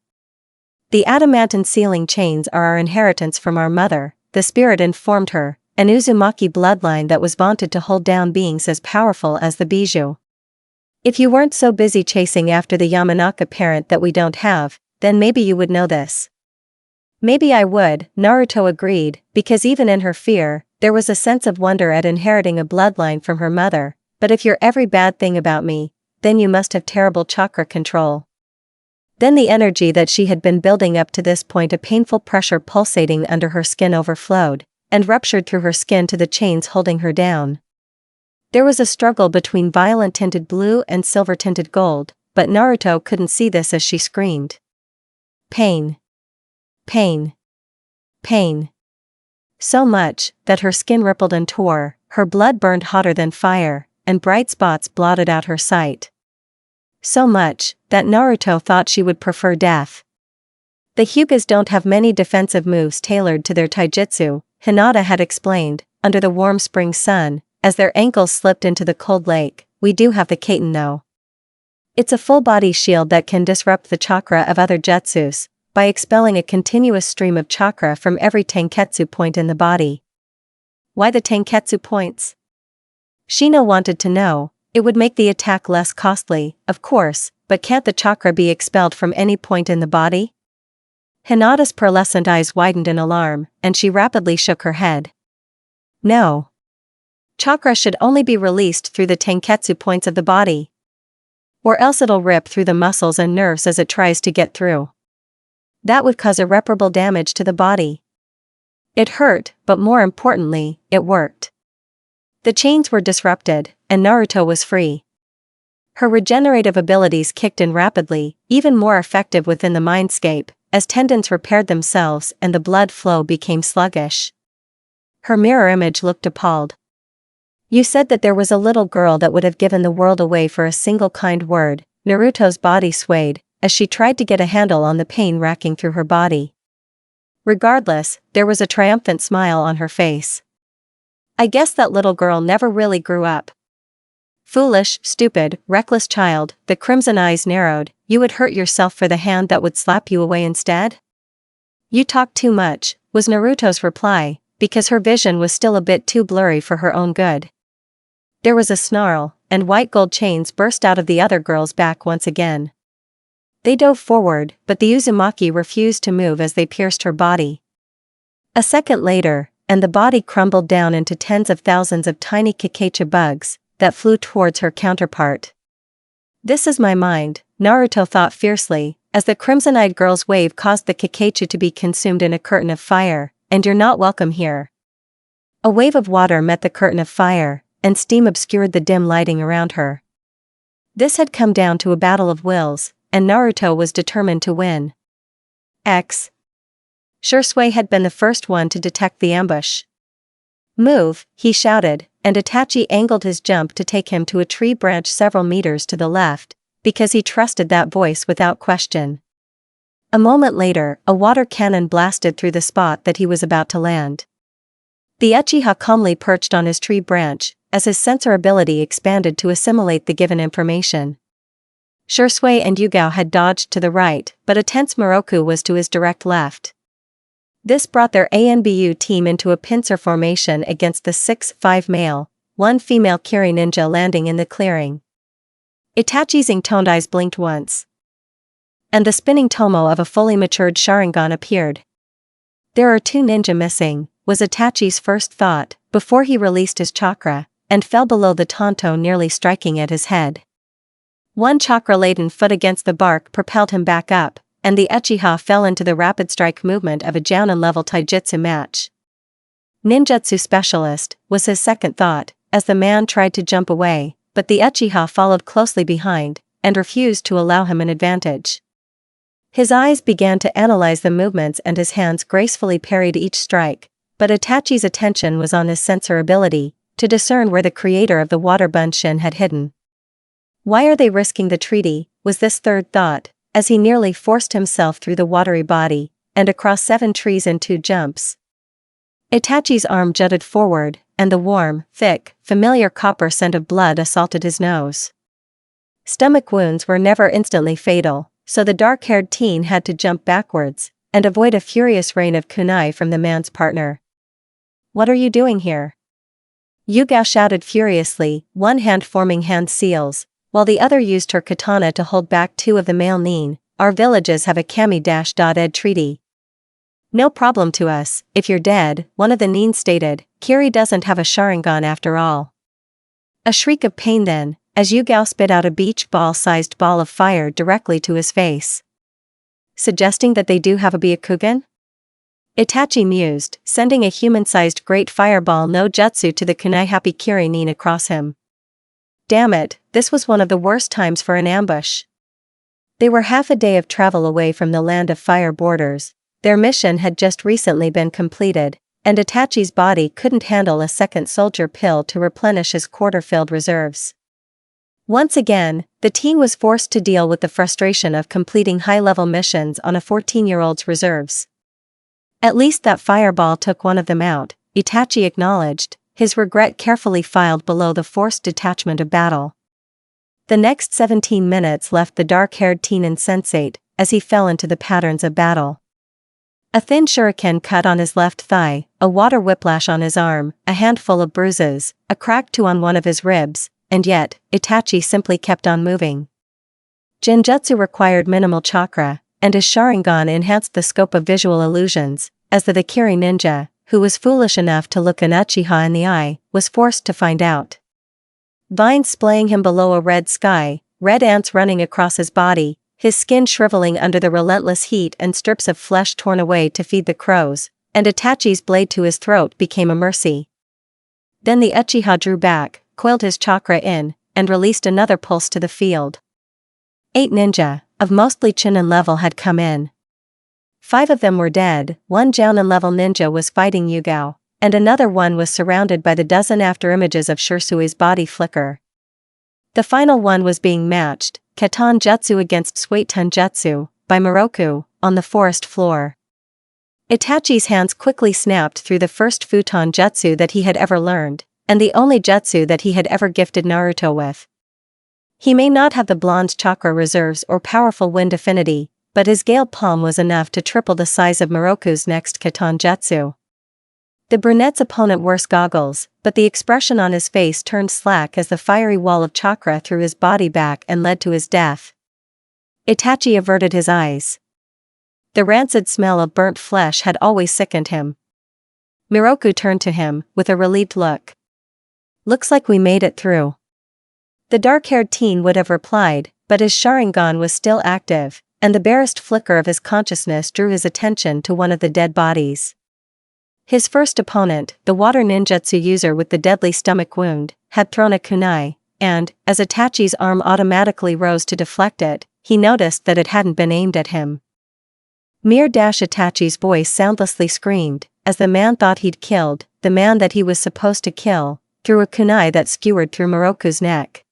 S2: The adamantine sealing chains are our inheritance from our mother, the spirit informed her, an Uzumaki bloodline that was vaunted to hold down beings as powerful as the bijou. If you weren't so busy chasing after the Yamanaka parent that we don't have, then maybe you would know this. Maybe I would, Naruto agreed, because even in her fear, there was a sense of wonder at inheriting a bloodline from her mother, but if you're every bad thing about me, then you must have terrible chakra control. Then the energy that she had been building up to this point, a painful pressure pulsating under her skin, overflowed, and ruptured through her skin to the chains holding her down. There was a struggle between violet tinted blue and silver tinted gold, but Naruto couldn't see this as she screamed. Pain. Pain. Pain. So much, that her skin rippled and tore, her blood burned hotter than fire, and bright spots blotted out her sight. So much, that Naruto thought she would prefer death. The Hyugas don't have many defensive moves tailored to their taijutsu, Hinata had explained, under the warm spring sun, as their ankles slipped into the cold lake. We do have the Kaiten though. It's a full-body shield that can disrupt the chakra of other jutsus, by expelling a continuous stream of chakra from every tenketsu point in the body. Why the tenketsu points? Shino wanted to know. It would make the attack less costly, of course, but can't the chakra be expelled from any point in the body? Hinata's pearlescent eyes widened in alarm, and she rapidly shook her head. No. Chakra should only be released through the tenketsu points of the body. Or else it'll rip through the muscles and nerves as it tries to get through. That would cause irreparable damage to the body. It hurt, but more importantly, it worked. The chains were disrupted, and Naruto was free. Her regenerative abilities kicked in rapidly, even more effective within the mindscape, as tendons repaired themselves and the blood flow became sluggish. Her mirror image looked appalled. You said that there was a little girl that would have given the world away for a single kind word, Naruto's body swayed, as she tried to get a handle on the pain racking through her body. Regardless, there was a triumphant smile on her face. I guess that little girl never really grew up. Foolish, stupid, reckless child, the crimson eyes narrowed, you would hurt yourself for the hand that would slap you away instead? You talk too much, was Naruto's reply, because her vision was still a bit too blurry for her own good. There was a snarl, and white gold chains burst out of the other girl's back once again. They dove forward, but the Uzumaki refused to move as they pierced her body. A second later, and the body crumbled down into tens of thousands of tiny Kakashi bugs that flew towards her counterpart. This is my mind, Naruto thought fiercely, as the crimson-eyed girl's wave caused the Kakashi to be consumed in a curtain of fire, and you're not welcome here. A wave of water met the curtain of fire, and steam obscured the dim lighting around her. This had come down to a battle of wills, and Naruto was determined to win. Sasuke had been the first one to detect the ambush. Move, he shouted, and Itachi angled his jump to take him to a tree branch several meters to the left, because he trusted that voice without question. A moment later, a water cannon blasted through the spot that he was about to land. The Uchiha calmly perched on his tree branch, as his sensor ability expanded to assimilate the given information. Sasuke and Yugao had dodged to the right, but a tense Moroku was to his direct left. This brought their ANBU team into a pincer formation against the 6-5 male, 1 female Kiri ninja landing in the clearing. Itachi's ink-toned eyes blinked once. And the spinning tomo of a fully matured Sharingan appeared. There are 2 ninja missing, was Itachi's first thought, before he released his chakra, and fell below the Tonto, nearly striking at his head. 1 chakra-laden foot against the bark propelled him back up, and the Uchiha fell into the rapid strike movement of a Jounin-level taijutsu match. Ninjutsu specialist, was his second thought, as the man tried to jump away, but the Uchiha followed closely behind, and refused to allow him an advantage. His eyes began to analyze the movements and his hands gracefully parried each strike, but Itachi's attention was on his sensor ability, to discern where the creator of the water bunshin had hidden. Why are they risking the treaty, was this third thought, as he nearly forced himself through the watery body, and across 7 trees in 2 jumps. Itachi's arm jutted forward, and the warm, thick, familiar copper scent of blood assaulted his nose. Stomach wounds were never instantly fatal, so the dark-haired teen had to jump backwards, and avoid a furious rain of kunai from the man's partner. What are you doing here? Yugao shouted furiously, one hand forming hand seals, while the other used her katana to hold back 2 of the male nin. Our villages have a kami-ed treaty. No problem to us, if you're dead, one of the nin stated. Kiri doesn't have a Sharingan after all. A shriek of pain then, as Yugao spit out a beach ball-sized ball of fire directly to his face. Suggesting that they do have a Byakugan? Itachi mused, sending a human-sized great fireball no jutsu to the kunai-happy Kiri nin across him. Damn it, this was one of the worst times for an ambush. They were half a day of travel away from the land of fire borders. Their mission had just recently been completed, and Itachi's body couldn't handle a second soldier pill to replenish his quarter-filled reserves. Once again, the teen was forced to deal with the frustration of completing high-level missions on a 14-year-old's reserves. At least that fireball took one of them out, Itachi acknowledged, his regret carefully filed below the forced detachment of battle. The next 17 minutes left the dark-haired teen insensate, as he fell into the patterns of battle. A thin shuriken cut on his left thigh, a water whiplash on his arm, a handful of bruises, a cracked toe on one of his ribs, and yet, Itachi simply kept on moving. Genjutsu required minimal chakra, and his Sharingan enhanced the scope of visual illusions, as the Kiri ninja, who was foolish enough to look an Uchiha in the eye, was forced to find out. Vines splaying him below a red sky, red ants running across his body, his skin shriveling under the relentless heat and strips of flesh torn away to feed the crows, and Itachi's blade to his throat became a mercy. Then the Uchiha drew back, coiled his chakra in, and released another pulse to the field. 8 ninja, of mostly Chunin level had come in. 5 of them were dead, 1 Jounin level ninja was fighting Yugao, and another one was surrounded by the dozen after images of Shusui's body flicker. The final one was being matched, Katan Jutsu against Suiton Jutsu, by Moroku, on the forest floor. Itachi's hands quickly snapped through the first futon jutsu that he had ever learned, and the only jutsu that he had ever gifted Naruto with. He may not have the blonde chakra reserves or powerful wind affinity, but his gale palm was enough to triple the size of Moroku's next Katan jutsu. The brunette's opponent wore goggles, but the expression on his face turned slack as the fiery wall of chakra threw his body back and led to his death. Itachi averted his eyes. The rancid smell of burnt flesh had always sickened him. Miroku turned to him, with a relieved look. "Looks like we made it through." The dark-haired teen would have replied, but his Sharingan was still active, and the barest flicker of his consciousness drew his attention to one of the dead bodies. His first opponent, the water ninjutsu user with the deadly stomach wound, had thrown a kunai, and, as Itachi's arm automatically rose to deflect it, he noticed that it hadn't been aimed at him. Itachi's voice soundlessly screamed, as the man thought he'd killed, the man that he was supposed to kill, threw a kunai that skewered through Moroku's neck.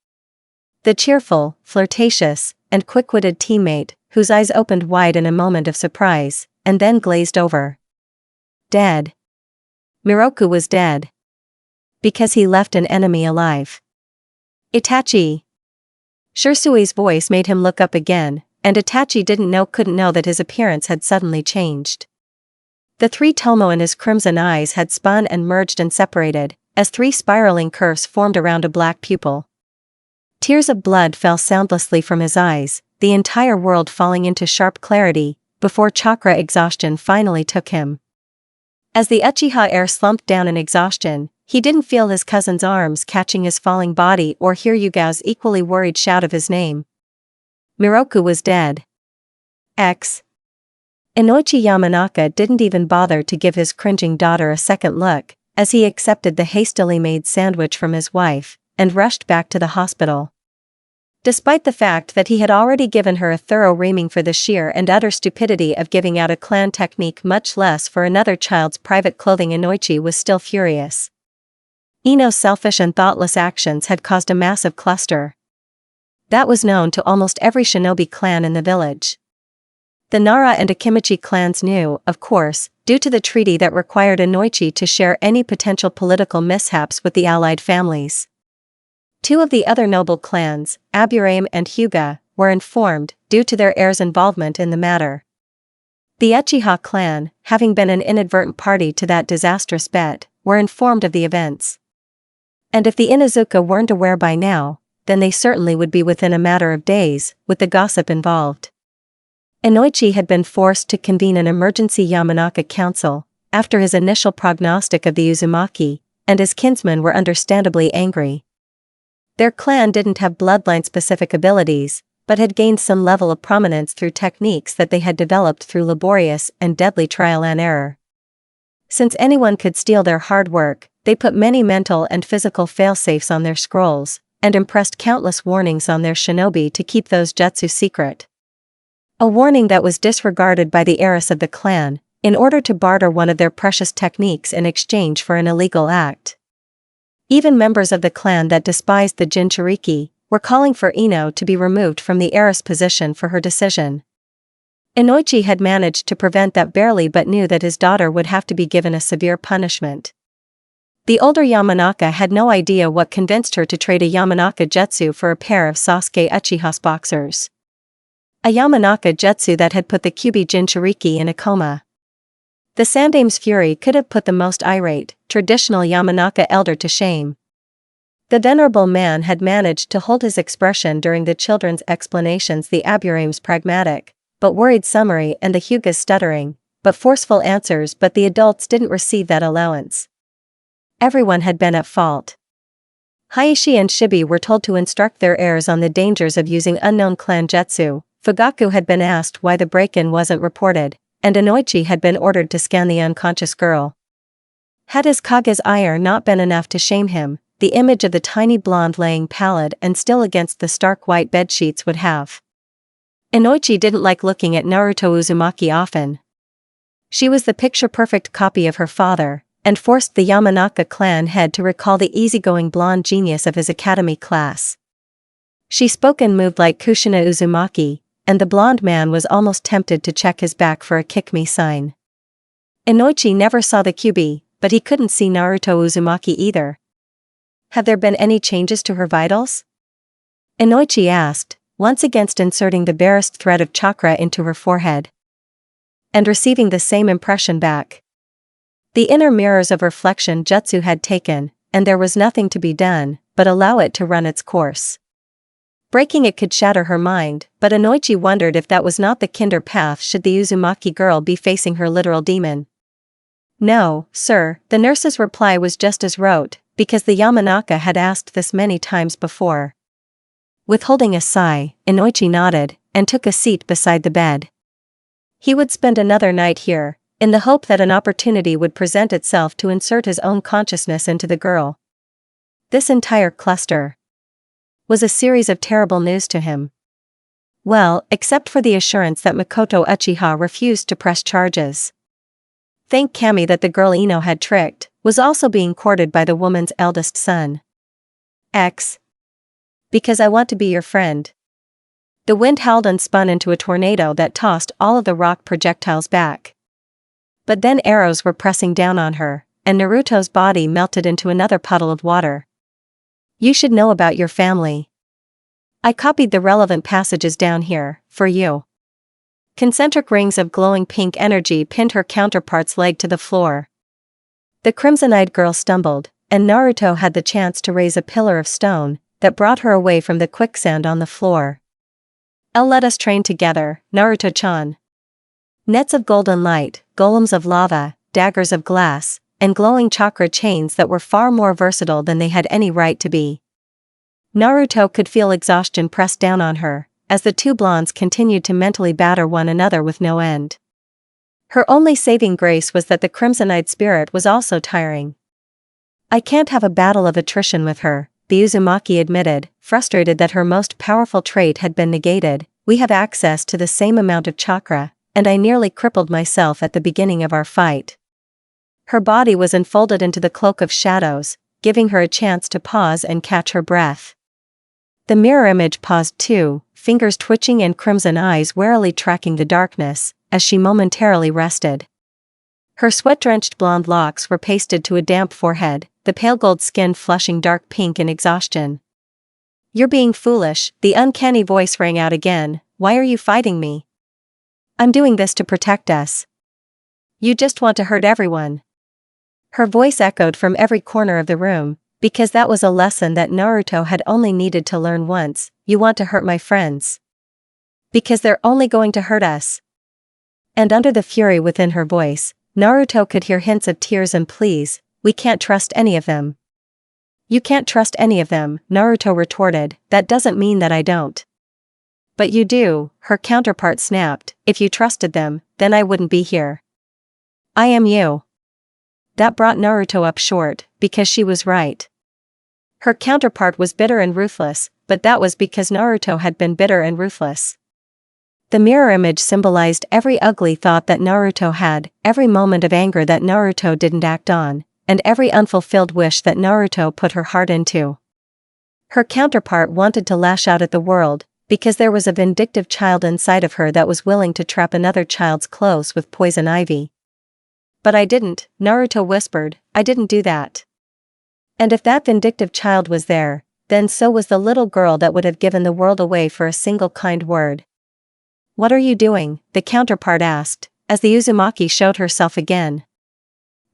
S2: The cheerful, flirtatious, and quick-witted teammate, whose eyes opened wide in a moment of surprise, and then glazed over. Dead. Miroku was dead. Because he left an enemy alive. Itachi. Shirsui's voice made him look up again, and Itachi couldn't know that his appearance had suddenly changed. The three tomo in his crimson eyes had spun and merged and separated, as three spiraling curves formed around a black pupil. Tears of blood fell soundlessly from his eyes, the entire world falling into sharp clarity, before chakra exhaustion finally took him. As the Uchiha heir slumped down in exhaustion, he didn't feel his cousin's arms catching his falling body or hear Yugao's equally worried shout of his name. Miroku was dead. Inoichi Yamanaka didn't even bother to give his cringing daughter a second look, as he accepted the hastily made sandwich from his wife, and rushed back to the hospital. Despite the fact that he had already given her a thorough reaming for the sheer and utter stupidity of giving out a clan technique, much less for another child's private clothing, Inoichi was still furious. Ino's selfish and thoughtless actions had caused a massive cluster. That was known to almost every shinobi clan in the village. The Nara and Akimichi clans knew, of course, due to the treaty that required Inoichi to share any potential political mishaps with the allied families. Two of the other noble clans, Aburame and Hyuga, were informed, due to their heirs' involvement in the matter. The Uchiha clan, having been an inadvertent party to that disastrous bet, were informed of the events. And if the Inuzuka weren't aware by now, then they certainly would be within a matter of days, with the gossip involved. Inoichi had been forced to convene an emergency Yamanaka council, after his initial prognostic of the Uzumaki, and his kinsmen were understandably angry. Their clan didn't have bloodline-specific abilities, but had gained some level of prominence through techniques that they had developed through laborious and deadly trial and error. Since anyone could steal their hard work, they put many mental and physical failsafes on their scrolls, and impressed countless warnings on their shinobi to keep those jutsu secret. A warning that was disregarded by the heiress of the clan, in order to barter one of their precious techniques in exchange for an illegal act. Even members of the clan that despised the Jinchuriki were calling for Ino to be removed from the heiress position for her decision. Inoichi had managed to prevent that barely, but knew that his daughter would have to be given a severe punishment. The older Yamanaka had no idea what convinced her to trade a Yamanaka jutsu for a pair of Sasuke Uchiha's boxers. A Yamanaka jutsu that had put the Kyuubi Jinchuriki in a coma. The Sandame's fury could have put the most irate, traditional Yamanaka elder to shame. The venerable man had managed to hold his expression during the children's explanations, the Aburame's pragmatic, but worried summary, and the Hyuga's stuttering, but forceful answers, but the adults didn't receive that allowance. Everyone had been at fault. Hayashi and Shibi were told to instruct their heirs on the dangers of using unknown clan jutsu, Fugaku had been asked why the break-in wasn't reported, and Inoichi had been ordered to scan the unconscious girl. Had his Kage's ire not been enough to shame him, the image of the tiny blonde laying pallid and still against the stark white bedsheets would have. Inoichi didn't like looking at Naruto Uzumaki often. She was the picture-perfect copy of her father, and forced the Yamanaka clan head to recall the easygoing blonde genius of his academy class. She spoke and moved like Kushina Uzumaki, and the blonde man was almost tempted to check his back for a kick-me sign. Inoichi never saw the Kyuubi, but he couldn't see Naruto Uzumaki either. Have there been any changes to her vitals? Inoichi asked, once again inserting the barest thread of chakra into her forehead. And receiving the same impression back. The inner mirrors of reflection jutsu had taken, and there was nothing to be done, but allow it to run its course. Breaking it could shatter her mind, but Inoichi wondered if that was not the kinder path should the Uzumaki girl be facing her literal demon. No, sir, the nurse's reply was just as rote, because the Yamanaka had asked this many times before. Withholding a sigh, Inoichi nodded, and took a seat beside the bed. He would spend another night here, in the hope that an opportunity would present itself to insert his own consciousness into the girl. This entire cluster was a series of terrible news to him. Well, except for the assurance that Makoto Uchiha refused to press charges. Thank Kami that the girl Ino had tricked was also being courted by the woman's eldest son. Because I want to be your friend. The wind howled and spun into a tornado that tossed all of the rock projectiles back. But then arrows were pressing down on her, and Naruto's body melted into another puddle of water. You should know about your family. I copied the relevant passages down here, for you. Concentric rings of glowing pink energy pinned her counterpart's leg to the floor. The crimson-eyed girl stumbled, and Naruto had the chance to raise a pillar of stone that brought her away from the quicksand on the floor. Let us train together, Naruto-chan. Nets of golden light, golems of lava, daggers of glass, and glowing chakra chains that were far more versatile than they had any right to be. Naruto could feel exhaustion press down on her, as the two blondes continued to mentally batter one another with no end. Her only saving grace was that the crimson-eyed spirit was also tiring. I can't have a battle of attrition with her, the Uzumaki admitted, frustrated that her most powerful trait had been negated. We have access to the same amount of chakra, and I nearly crippled myself at the beginning of our fight. Her body was enfolded into the cloak of shadows, giving her a chance to pause and catch her breath. The mirror image paused too, fingers twitching and crimson eyes warily tracking the darkness, as she momentarily rested. Her sweat-drenched blonde locks were pasted to a damp forehead, the pale gold skin flushing dark pink in exhaustion. You're being foolish, the uncanny voice rang out again. Why are you fighting me? I'm doing this to protect us. You just want to hurt everyone. Her voice echoed from every corner of the room, because that was a lesson that Naruto had only needed to learn once. You want to hurt my friends. Because they're only going to hurt us. And under the fury within her voice, Naruto could hear hints of tears and pleas. We can't trust any of them. You can't trust any of them, Naruto retorted. That doesn't mean that I don't. But you do, her counterpart snapped. If you trusted them, then I wouldn't be here. I am you. That brought Naruto up short, because she was right. Her counterpart was bitter and ruthless, but that was because Naruto had been bitter and ruthless. The mirror image symbolized every ugly thought that Naruto had, every moment of anger that Naruto didn't act on, and every unfulfilled wish that Naruto put her heart into. Her counterpart wanted to lash out at the world, because there was a vindictive child inside of her that was willing to trap another child's clothes with poison ivy. But I didn't, Naruto whispered, I didn't do that. And if that vindictive child was there, then so was the little girl that would have given the world away for a single kind word. What are you doing? The counterpart asked, as the Uzumaki showed herself again.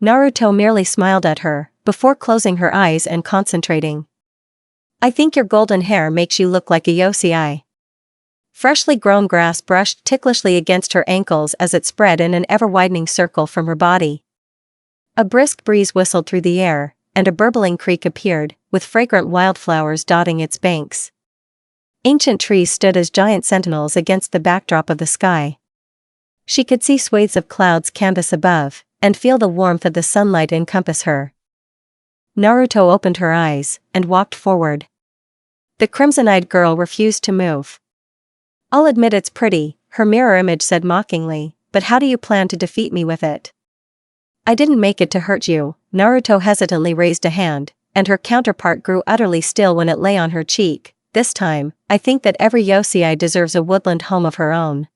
S2: Naruto merely smiled at her, before closing her eyes and concentrating. I think your golden hair makes you look like a yosei. Freshly grown grass brushed ticklishly against her ankles as it spread in an ever-widening circle from her body. A brisk breeze whistled through the air, and a burbling creek appeared, with fragrant wildflowers dotting its banks. Ancient trees stood as giant sentinels against the backdrop of the sky. She could see swathes of clouds canvas above, and feel the warmth of the sunlight encompass her. Naruto opened her eyes, and walked forward. The crimson-eyed girl refused to move. I'll admit it's pretty, her mirror image said mockingly, but how do you plan to defeat me with it? I didn't make it to hurt you. Naruto hesitantly raised a hand, and her counterpart grew utterly still when it lay on her cheek, this time, I think that every yosei deserves a woodland home of her own.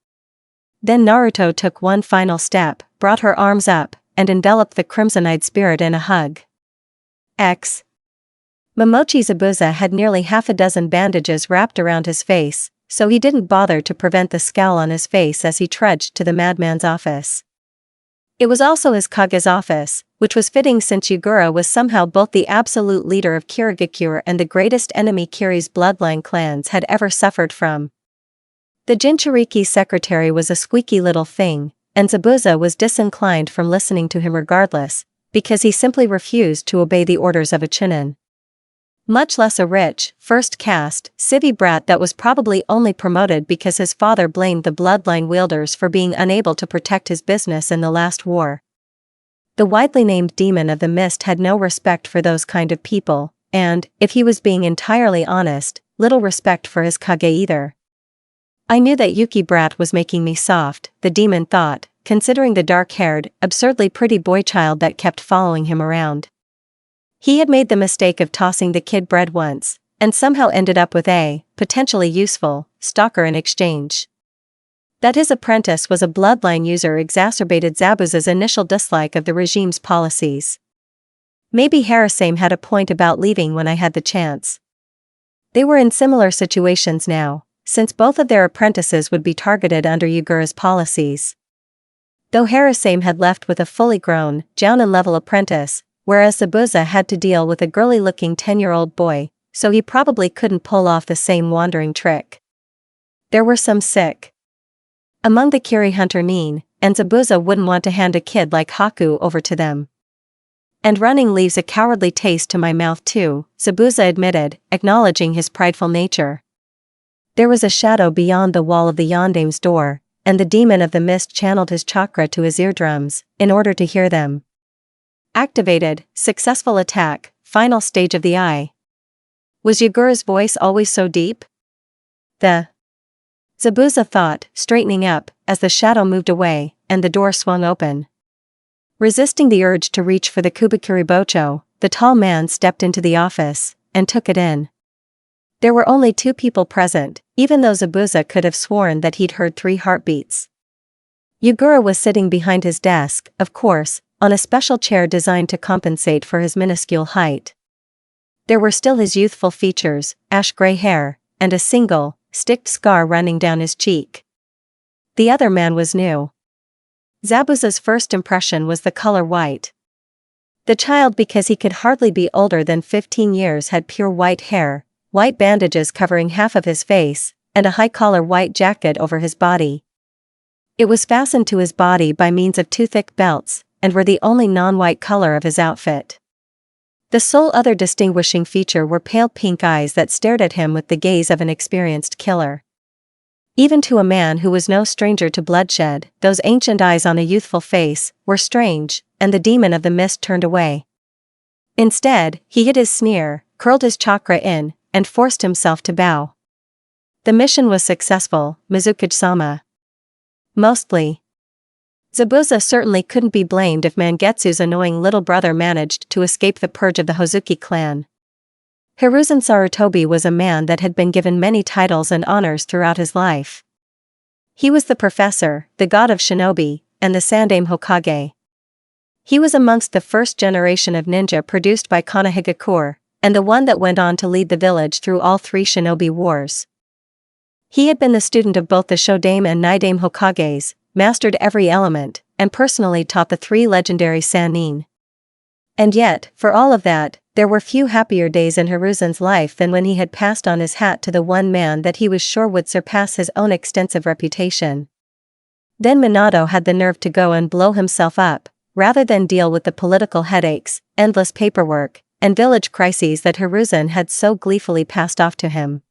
S2: Then Naruto took one final step, brought her arms up, and enveloped the crimson-eyed spirit in a hug. X. Momochi Zabuza had nearly half a dozen bandages wrapped around his face, so he didn't bother to prevent the scowl on his face as he trudged to the madman's office. It was also his Kage's office, which was fitting since Yugura was somehow both the absolute leader of Kirigakure and the greatest enemy Kiri's bloodline clans had ever suffered from. The Jinchuriki's secretary was a squeaky little thing, and Zabuza was disinclined from listening to him regardless, because he simply refused to obey the orders of a Chunin. Much less a rich, first-caste, civvy brat that was probably only promoted because his father blamed the bloodline wielders for being unable to protect his business in the last war. The widely named Demon of the Mist had no respect for those kind of people, and, if he was being entirely honest, little respect for his Kage either. I knew that Yuki brat was making me soft, the demon thought, considering the dark-haired, absurdly pretty boy-child that kept following him around. He had made the mistake of tossing the kid bread once, and somehow ended up with a, potentially useful, stalker in exchange. That his apprentice was a bloodline user exacerbated Zabuza's initial dislike of the regime's policies. Maybe Harasame had a point about leaving when I had the chance. They were in similar situations now, since both of their apprentices would be targeted under Yugura's policies. Though Harasame had left with a fully grown, Jounin-level apprentice, whereas Zabuza had to deal with a girly-looking 10-year-old boy, so he probably couldn't pull off the same wandering trick. There were some sick among the Kiri Hunter Nin, and Zabuza wouldn't want to hand a kid like Haku over to them. And running leaves a cowardly taste to my mouth too, Zabuza admitted, acknowledging his prideful nature. There was a shadow beyond the wall of the Yandame's door, and the Demon of the Mist channeled his chakra to his eardrums, in order to hear them. Activated, successful attack, final stage of the eye. Was Yugura's voice always so deep? Zabuza thought, straightening up, as the shadow moved away, and the door swung open. Resisting the urge to reach for the Kubikuri Bocho, the tall man stepped into the office, and took it in. There were only 2 people present, even though Zabuza could have sworn that he'd heard 3 heartbeats. Yugura was sitting behind his desk, of course, on a special chair designed to compensate for his minuscule height. There were still his youthful features, ash-gray hair, and a single, sticked scar running down his cheek. The other man was new. Zabuza's first impression was the color white. The child, because he could hardly be older than 15 years, had pure white hair, white bandages covering half of his face, and a high-collar white jacket over his body. It was fastened to his body by means of 2 thick belts, and were the only non-white color of his outfit. The sole other distinguishing feature were pale pink eyes that stared at him with the gaze of an experienced killer. Even to a man who was no stranger to bloodshed, those ancient eyes on a youthful face were strange, and the Demon of the Mist turned away. Instead, he hid his sneer, curled his chakra in, and forced himself to bow. The mission was successful, Mizuki-sama. Mostly. Zabuza certainly couldn't be blamed if Mangetsu's annoying little brother managed to escape the purge of the Hozuki clan. Hiruzen Sarutobi was a man that had been given many titles and honors throughout his life. He was the professor, the god of shinobi, and the Sandame Hokage. He was amongst the first generation of ninja produced by Konohagakure, and the one that went on to lead the village through all 3 shinobi wars. He had been the student of both the Shodame and Nidame Hokages, mastered every element, and personally taught the 3 legendary Sannin. And yet, for all of that, there were few happier days in Hiruzen's life than when he had passed on his hat to the one man that he was sure would surpass his own extensive reputation. Then Minato had the nerve to go and blow himself up, rather than deal with the political headaches, endless paperwork, and village crises that Hiruzen had so gleefully passed off to him.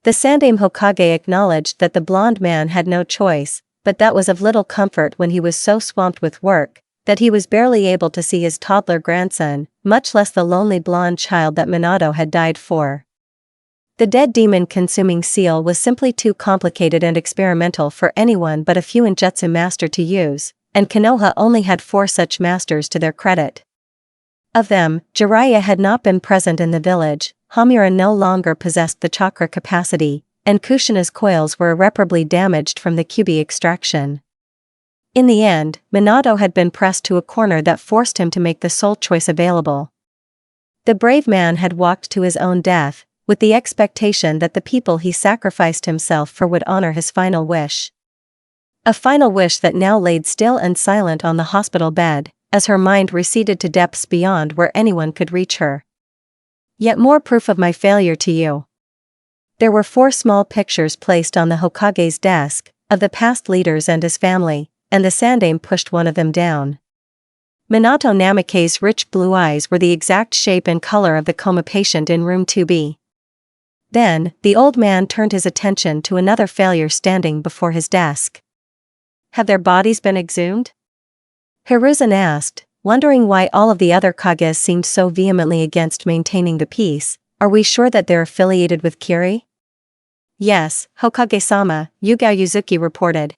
S2: The Sandame Hokage acknowledged that the blonde man had no choice, but that was of little comfort when he was so swamped with work that he was barely able to see his toddler grandson, much less the lonely blonde child that Minato had died for. The dead demon-consuming seal was simply too complicated and experimental for anyone but a Fuinjutsu master to use, and Konoha only had 4 such masters to their credit. Of them, Jiraiya had not been present in the village, Hamura no longer possessed the chakra capacity, and Kushina's coils were irreparably damaged from the Kyuubi extraction. In the end, Minato had been pressed to a corner that forced him to make the sole choice available. The brave man had walked to his own death, with the expectation that the people he sacrificed himself for would honor his final wish. A final wish that now laid still and silent on the hospital bed, as her mind receded to depths beyond where anyone could reach her. Yet more proof of my failure to you. There were 4 small pictures placed on the Hokage's desk, of the past leaders and his family, and the Sandaime pushed one of them down. Minato Namake's rich blue eyes were the exact shape and color of the coma patient in room 2B. Then, the old man turned his attention to another failure standing before his desk. Have their bodies been exhumed? Hiruzen asked, wondering why all of the other Kages seemed so vehemently against maintaining the peace. Are we sure that they're affiliated with Kiri? Yes, Hokage-sama, Yugao Yuzuki reported.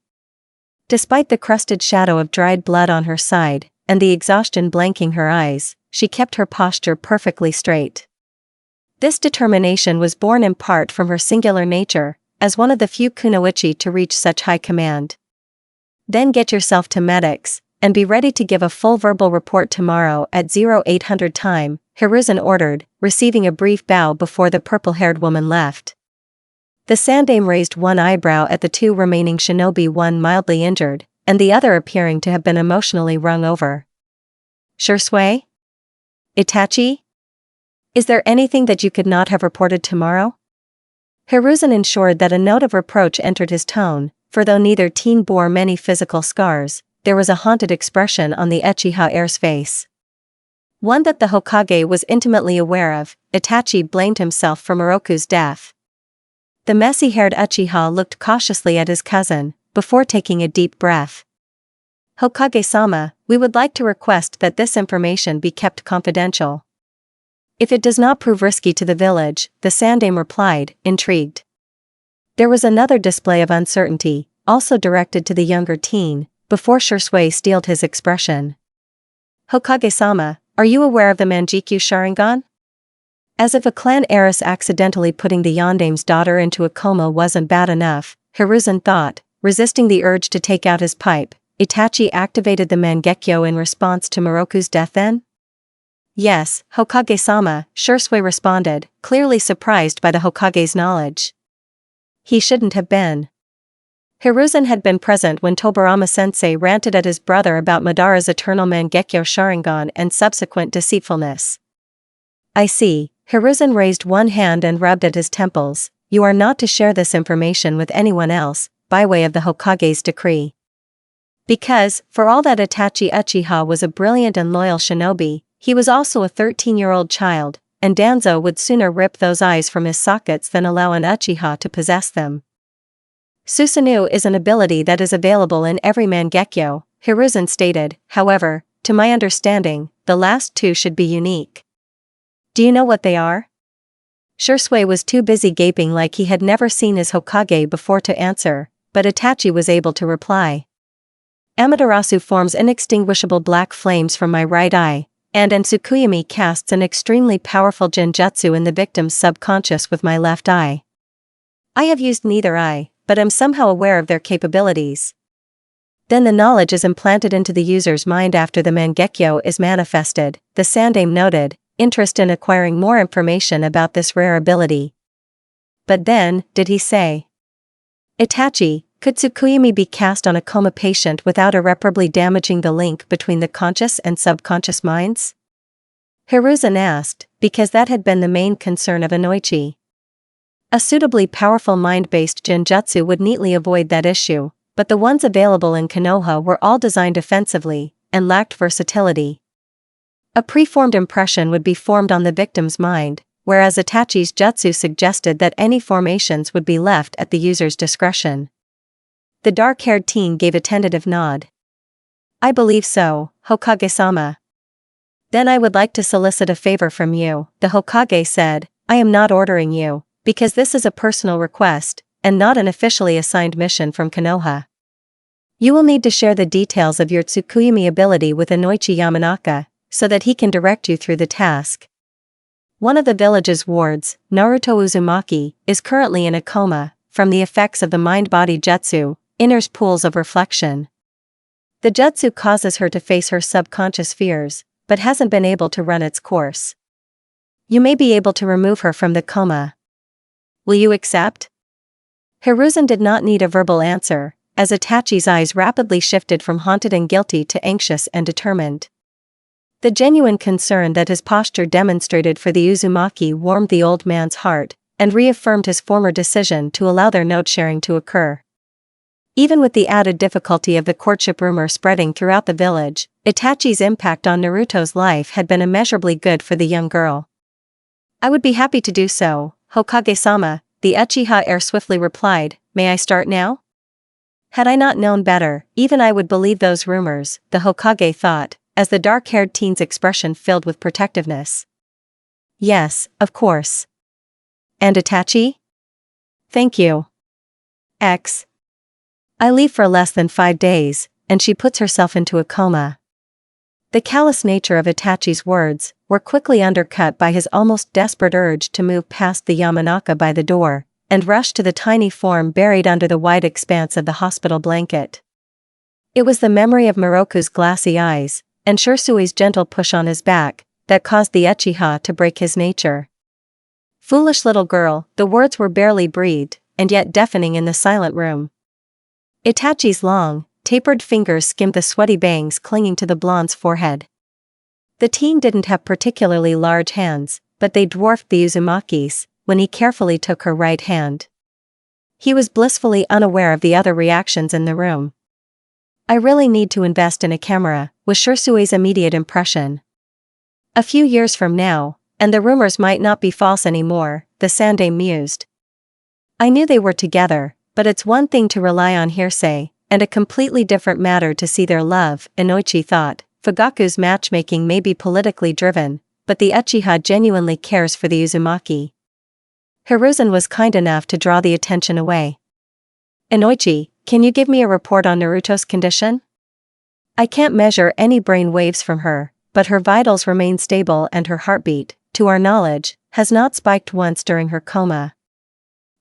S2: Despite the crusted shadow of dried blood on her side, and the exhaustion blanking her eyes, she kept her posture perfectly straight. This determination was born in part from her singular nature, as one of the few kunoichi to reach such high command. Then get yourself to medics, and be ready to give a full verbal report tomorrow at 0800 time, Hiruzen ordered, receiving a brief bow before the purple-haired woman left. The Sandaime raised one eyebrow at the 2 remaining shinobi, one mildly injured, and the other appearing to have been emotionally wrung over. Shursui? Itachi? Is there anything that you could not have reported tomorrow? Hiruzen ensured that a note of reproach entered his tone, for though neither teen bore many physical scars, there was a haunted expression on the Uchiha heir's face. One that the Hokage was intimately aware of. Itachi blamed himself for Moroku's death. The messy-haired Uchiha looked cautiously at his cousin, before taking a deep breath. Hokage-sama, we would like to request that this information be kept confidential. If it does not prove risky to the village, the Sandaime replied, intrigued. There was another display of uncertainty, also directed to the younger teen, before Shursui steeled his expression. Hokage-sama, are you aware of the Manjikyu Sharingan? As if a clan heiress accidentally putting the Yondaime's daughter into a coma wasn't bad enough, Hiruzen thought, resisting the urge to take out his pipe. Itachi activated the Mangekyo in response to Moroku's death then? Yes, Hokage-sama, Shursui responded, clearly surprised by the Hokage's knowledge. He shouldn't have been. Hiruzen had been present when Tobirama-sensei ranted at his brother about Madara's eternal Mangekyo Sharingan and subsequent deceitfulness. I see. Hiruzen raised one hand and rubbed at his temples. You are not to share this information with anyone else, by way of the Hokage's decree. Because, for all that Itachi Uchiha was a brilliant and loyal shinobi, he was also a 13-year-old child, and Danzo would sooner rip those eyes from his sockets than allow an Uchiha to possess them. Susanoo is an ability that is available in every Mangekyo, Hiruzen stated. However, to my understanding, the last 2 should be unique. Do you know what they are? Shursui was too busy gaping like he had never seen his Hokage before to answer, but Itachi was able to reply. Amaterasu forms inextinguishable black flames from my right eye, and Tsukuyami casts an extremely powerful genjutsu in the victim's subconscious with my left eye. I have used neither eye, but am somehow aware of their capabilities. Then the knowledge is implanted into the user's mind after the Mangekyo is manifested, the Sandaime noted, interest in acquiring more information about this rare ability. But then, did he say? Itachi, could Tsukuyami be cast on a coma patient without irreparably damaging the link between the conscious and subconscious minds? Hiruzen asked, because that had been the main concern of Inoichi. A suitably powerful mind-based genjutsu would neatly avoid that issue, but the ones available in Konoha were all designed offensively, and lacked versatility. A preformed impression would be formed on the victim's mind, whereas Itachi's jutsu suggested that any formations would be left at the user's discretion. The dark-haired teen gave a tentative nod. I believe so, Hokage-sama. Then I would like to solicit a favor from you, the Hokage said. I am not ordering you, because this is a personal request, and not an officially assigned mission from Konoha. You will need to share the details of your Tsukuyami ability with Inoichi Yamanaka, so that he can direct you through the task. One of the village's wards, Naruto Uzumaki, is currently in a coma, from the effects of the mind-body jutsu, inner's pools of reflection. The jutsu causes her to face her subconscious fears, but hasn't been able to run its course. You may be able to remove her from the coma. Will you accept? Hiruzen did not need a verbal answer, as Itachi's eyes rapidly shifted from haunted and guilty to anxious and determined. The genuine concern that his posture demonstrated for the Uzumaki warmed the old man's heart, and reaffirmed his former decision to allow their note-sharing to occur. Even with the added difficulty of the courtship rumor spreading throughout the village, Itachi's impact on Naruto's life had been immeasurably good for the young girl. I would be happy to do so, Hokage-sama, the Uchiha heir swiftly replied. May I start now? Had I not known better, even I would believe those rumors, the Hokage thought, as the dark-haired teen's expression filled with protectiveness. Yes, of course. And Itachi? Thank you. I leave for less than 5 days, and she puts herself into a coma. The callous nature of Itachi's words were quickly undercut by his almost desperate urge to move past the Yamanaka by the door, and rush to the tiny form buried under the wide expanse of the hospital blanket. It was the memory of Miroku's glassy eyes, and Shursui's gentle push on his back, that caused the Uchiha to break his nature. Foolish little girl, the words were barely breathed, and yet deafening in the silent room. Itachi's long, tapered fingers skimmed the sweaty bangs clinging to the blonde's forehead. The teen didn't have particularly large hands, but they dwarfed the Uzumaki's, when he carefully took her right hand. He was blissfully unaware of the other reactions in the room. I really need to invest in a camera, was Shursui's immediate impression. A few years from now, and the rumors might not be false anymore, the Sandaime mused. I knew they were together, but it's one thing to rely on hearsay, and a completely different matter to see their love, Inoichi thought. Fugaku's matchmaking may be politically driven, but the Uchiha genuinely cares for the Uzumaki. Hiruzen was kind enough to draw the attention away. Inoichi, can you give me a report on Naruto's condition? I can't measure any brain waves from her, but her vitals remain stable and her heartbeat, to our knowledge, has not spiked once during her coma.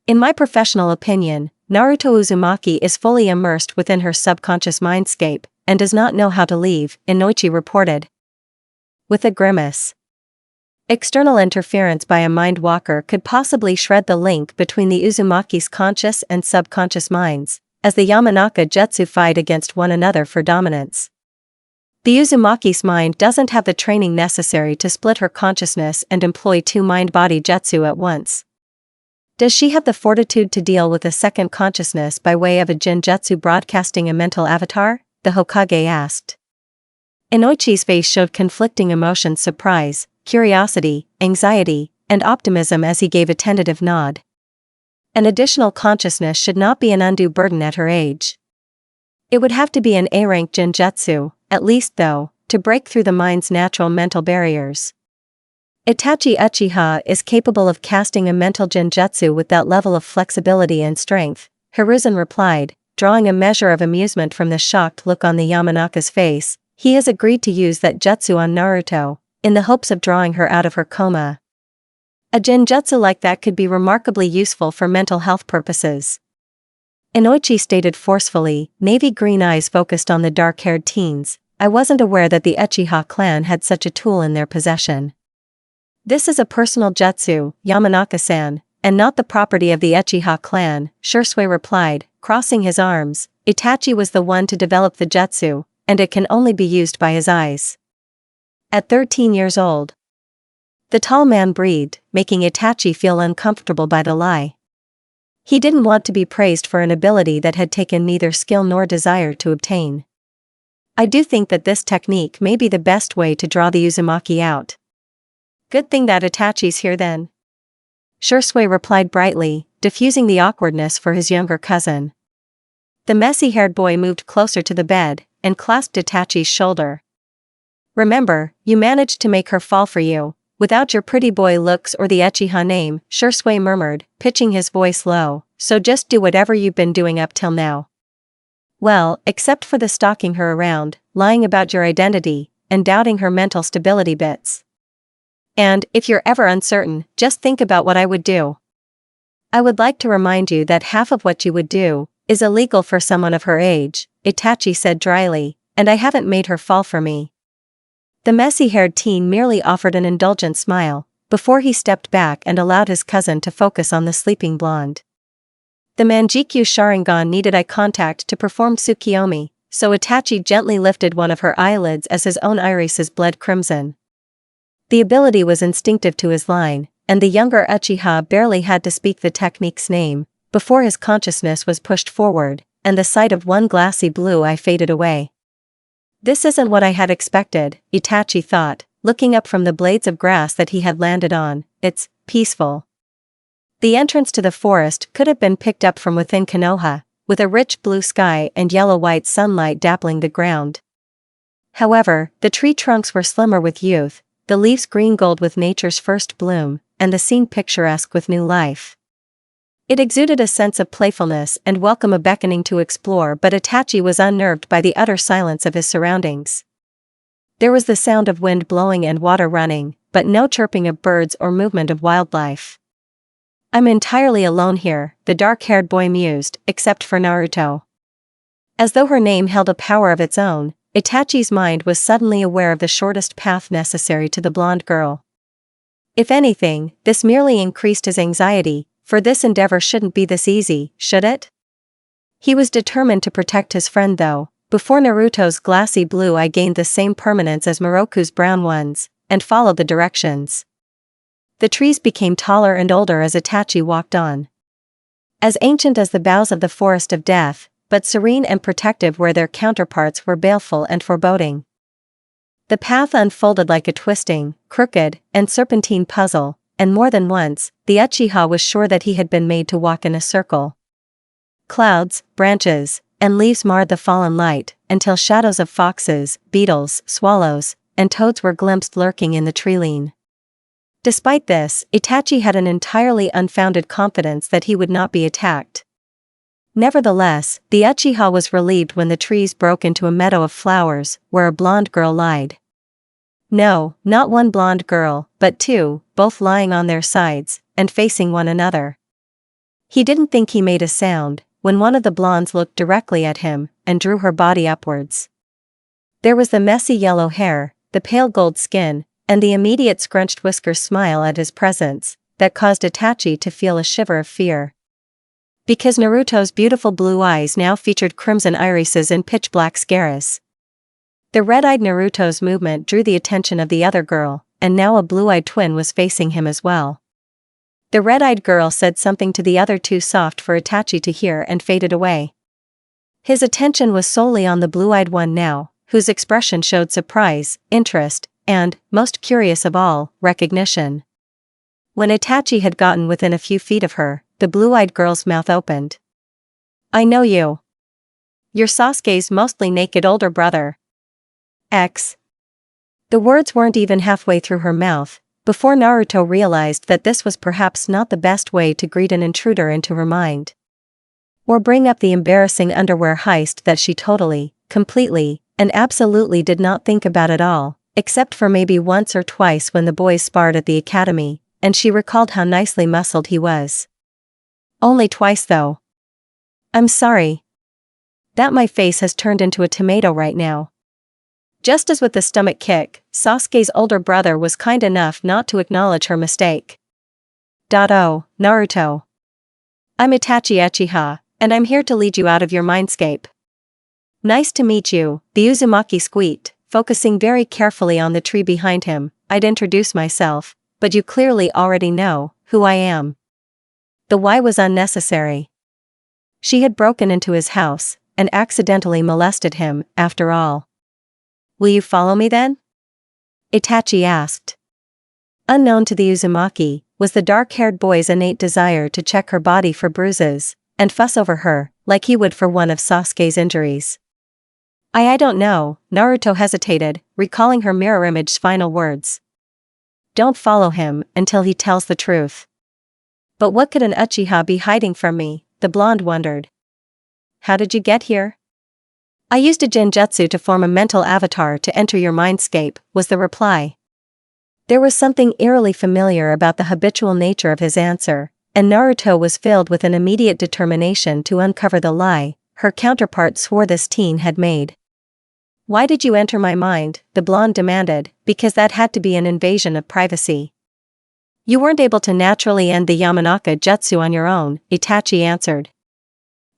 S2: In my professional opinion, Naruto Uzumaki is fully immersed within her subconscious mindscape, and does not know how to leave, Inoichi reported. With a grimace. External interference by a mind walker could possibly shred the link between the Uzumaki's conscious and subconscious minds, as the Yamanaka jutsu fight against one another for dominance. The Uzumaki's mind doesn't have the training necessary to split her consciousness and employ 2 mind-body jutsu at once. Does she have the fortitude to deal with a second consciousness by way of a Jinjutsu broadcasting a mental avatar? The Hokage asked. Inoichi's face showed conflicting emotions: surprise, curiosity, anxiety, and optimism as he gave a tentative nod. An additional consciousness should not be an undue burden at her age. It would have to be an A-rank Jinjutsu, at least though, to break through the mind's natural mental barriers. Itachi Uchiha is capable of casting a mental Jinjutsu with that level of flexibility and strength, Hiruzen replied, drawing a measure of amusement from the shocked look on the Yamanaka's face. He has agreed to use that jutsu on Naruto, in the hopes of drawing her out of her coma. A Jinjutsu like that could be remarkably useful for mental health purposes. Inoichi stated forcefully, navy green eyes focused on the dark-haired teens. I wasn't aware that the Uchiha clan had such a tool in their possession. This is a personal jutsu, Yamanaka-san, and not the property of the Uchiha clan, Shursui replied, crossing his arms. Itachi was the one to develop the jutsu, and it can only be used by his eyes. At 13 years old. The tall man breathed, making Itachi feel uncomfortable by the lie. He didn't want to be praised for an ability that had taken neither skill nor desire to obtain. I do think that this technique may be the best way to draw the Uzumaki out. Good thing that Itachi's here then. Shursui replied brightly, diffusing the awkwardness for his younger cousin. The messy-haired boy moved closer to the bed, and clasped Itachi's shoulder. Remember, you managed to make her fall for you, without your pretty boy looks or the Uchiha name, Shursui murmured, pitching his voice low, so just do whatever you've been doing up till now. Well, except for the stalking her around, lying about your identity, and doubting her mental stability bits. And, if you're ever uncertain, just think about what I would do. I would like to remind you that half of what you would do is illegal for someone of her age, Itachi said dryly, and I haven't made her fall for me. The messy-haired teen merely offered an indulgent smile, before he stepped back and allowed his cousin to focus on the sleeping blonde. The Manjikyu Sharingan needed eye contact to perform Tsukiyomi, so Itachi gently lifted one of her eyelids as his own irises bled crimson. The ability was instinctive to his line, and the younger Uchiha barely had to speak the technique's name, before his consciousness was pushed forward, and the sight of one glassy blue eye faded away. This isn't what I had expected, Itachi thought, looking up from the blades of grass that he had landed on. It's peaceful. The entrance to the forest could have been picked up from within Konoha, with a rich blue sky and yellow-white sunlight dappling the ground. However, the tree trunks were slimmer with youth, the leaves green-gold with nature's first bloom, and the scene picturesque with new life. It exuded a sense of playfulness and welcome, a beckoning to explore, but Itachi was unnerved by the utter silence of his surroundings. There was the sound of wind blowing and water running, but no chirping of birds or movement of wildlife. I'm entirely alone here, the dark-haired boy mused, except for Naruto. As though her name held a power of its own, Itachi's mind was suddenly aware of the shortest path necessary to the blonde girl. If anything, this merely increased his anxiety, for this endeavor shouldn't be this easy, should it? He was determined to protect his friend though, before Naruto's glassy blue eye gained the same permanence as Miroku's brown ones, and followed the directions. The trees became taller and older as Itachi walked on. As ancient as the boughs of the forest of death, but serene and protective where their counterparts were baleful and foreboding. The path unfolded like a twisting, crooked, and serpentine puzzle, and more than once, the Uchiha was sure that he had been made to walk in a circle. Clouds, branches, and leaves marred the fallen light, until shadows of foxes, beetles, swallows, and toads were glimpsed lurking in the tree-line. Despite this, Itachi had an entirely unfounded confidence that he would not be attacked. Nevertheless, the Uchiha was relieved when the trees broke into a meadow of flowers, where a blonde girl lied. No, not one blonde girl, but two, both lying on their sides, and facing one another. He didn't think he made a sound, when one of the blondes looked directly at him, and drew her body upwards. There was the messy yellow hair, the pale gold skin, and the immediate scrunched whiskers smile at his presence, that caused Itachi to feel a shiver of fear. Because Naruto's beautiful blue eyes now featured crimson irises and pitch-black scaras. The red-eyed Naruto's movement drew the attention of the other girl, and now a blue-eyed twin was facing him as well. The red-eyed girl said something to the other too soft for Itachi to hear and faded away. His attention was solely on the blue-eyed one now, whose expression showed surprise, interest, and, most curious of all, recognition. When Itachi had gotten within a few feet of her, the blue-eyed girl's mouth opened. I know you. You're Sasuke's mostly naked older brother. X. The words weren't even halfway through her mouth, before Naruto realized that this was perhaps not the best way to greet an intruder into her mind. Or bring up the embarrassing underwear heist that she totally, completely, and absolutely did not think about at all, except for maybe once or twice when the boys sparred at the academy, and she recalled how nicely muscled he was. Only twice though. I'm sorry. That my face has turned into a tomato right now. Just as with the stomach kick, Sasuke's older brother was kind enough not to acknowledge her mistake. Oh, Naruto. I'm Itachi Uchiha, and I'm here to lead you out of your mindscape. Nice to meet you, the Uzumaki squeaked, focusing very carefully on the tree behind him. I'd introduce myself, but you clearly already know who I am. The why was unnecessary. She had broken into his house, and accidentally molested him, after all. Will you follow me then? Itachi asked. Unknown to the Uzumaki, was the dark-haired boy's innate desire to check her body for bruises, and fuss over her, like he would for one of Sasuke's injuries. I don't know, Naruto hesitated, recalling her mirror image's final words. Don't follow him until he tells the truth. But what could an Uchiha be hiding from me, the blonde wondered. How did you get here? I used a genjutsu to form a mental avatar to enter your mindscape, was the reply. There was something eerily familiar about the habitual nature of his answer, and Naruto was filled with an immediate determination to uncover the lie her counterpart swore this teen had made. Why did you enter my mind? The blonde demanded, because that had to be an invasion of privacy. You weren't able to naturally end the Yamanaka jutsu on your own, Itachi answered.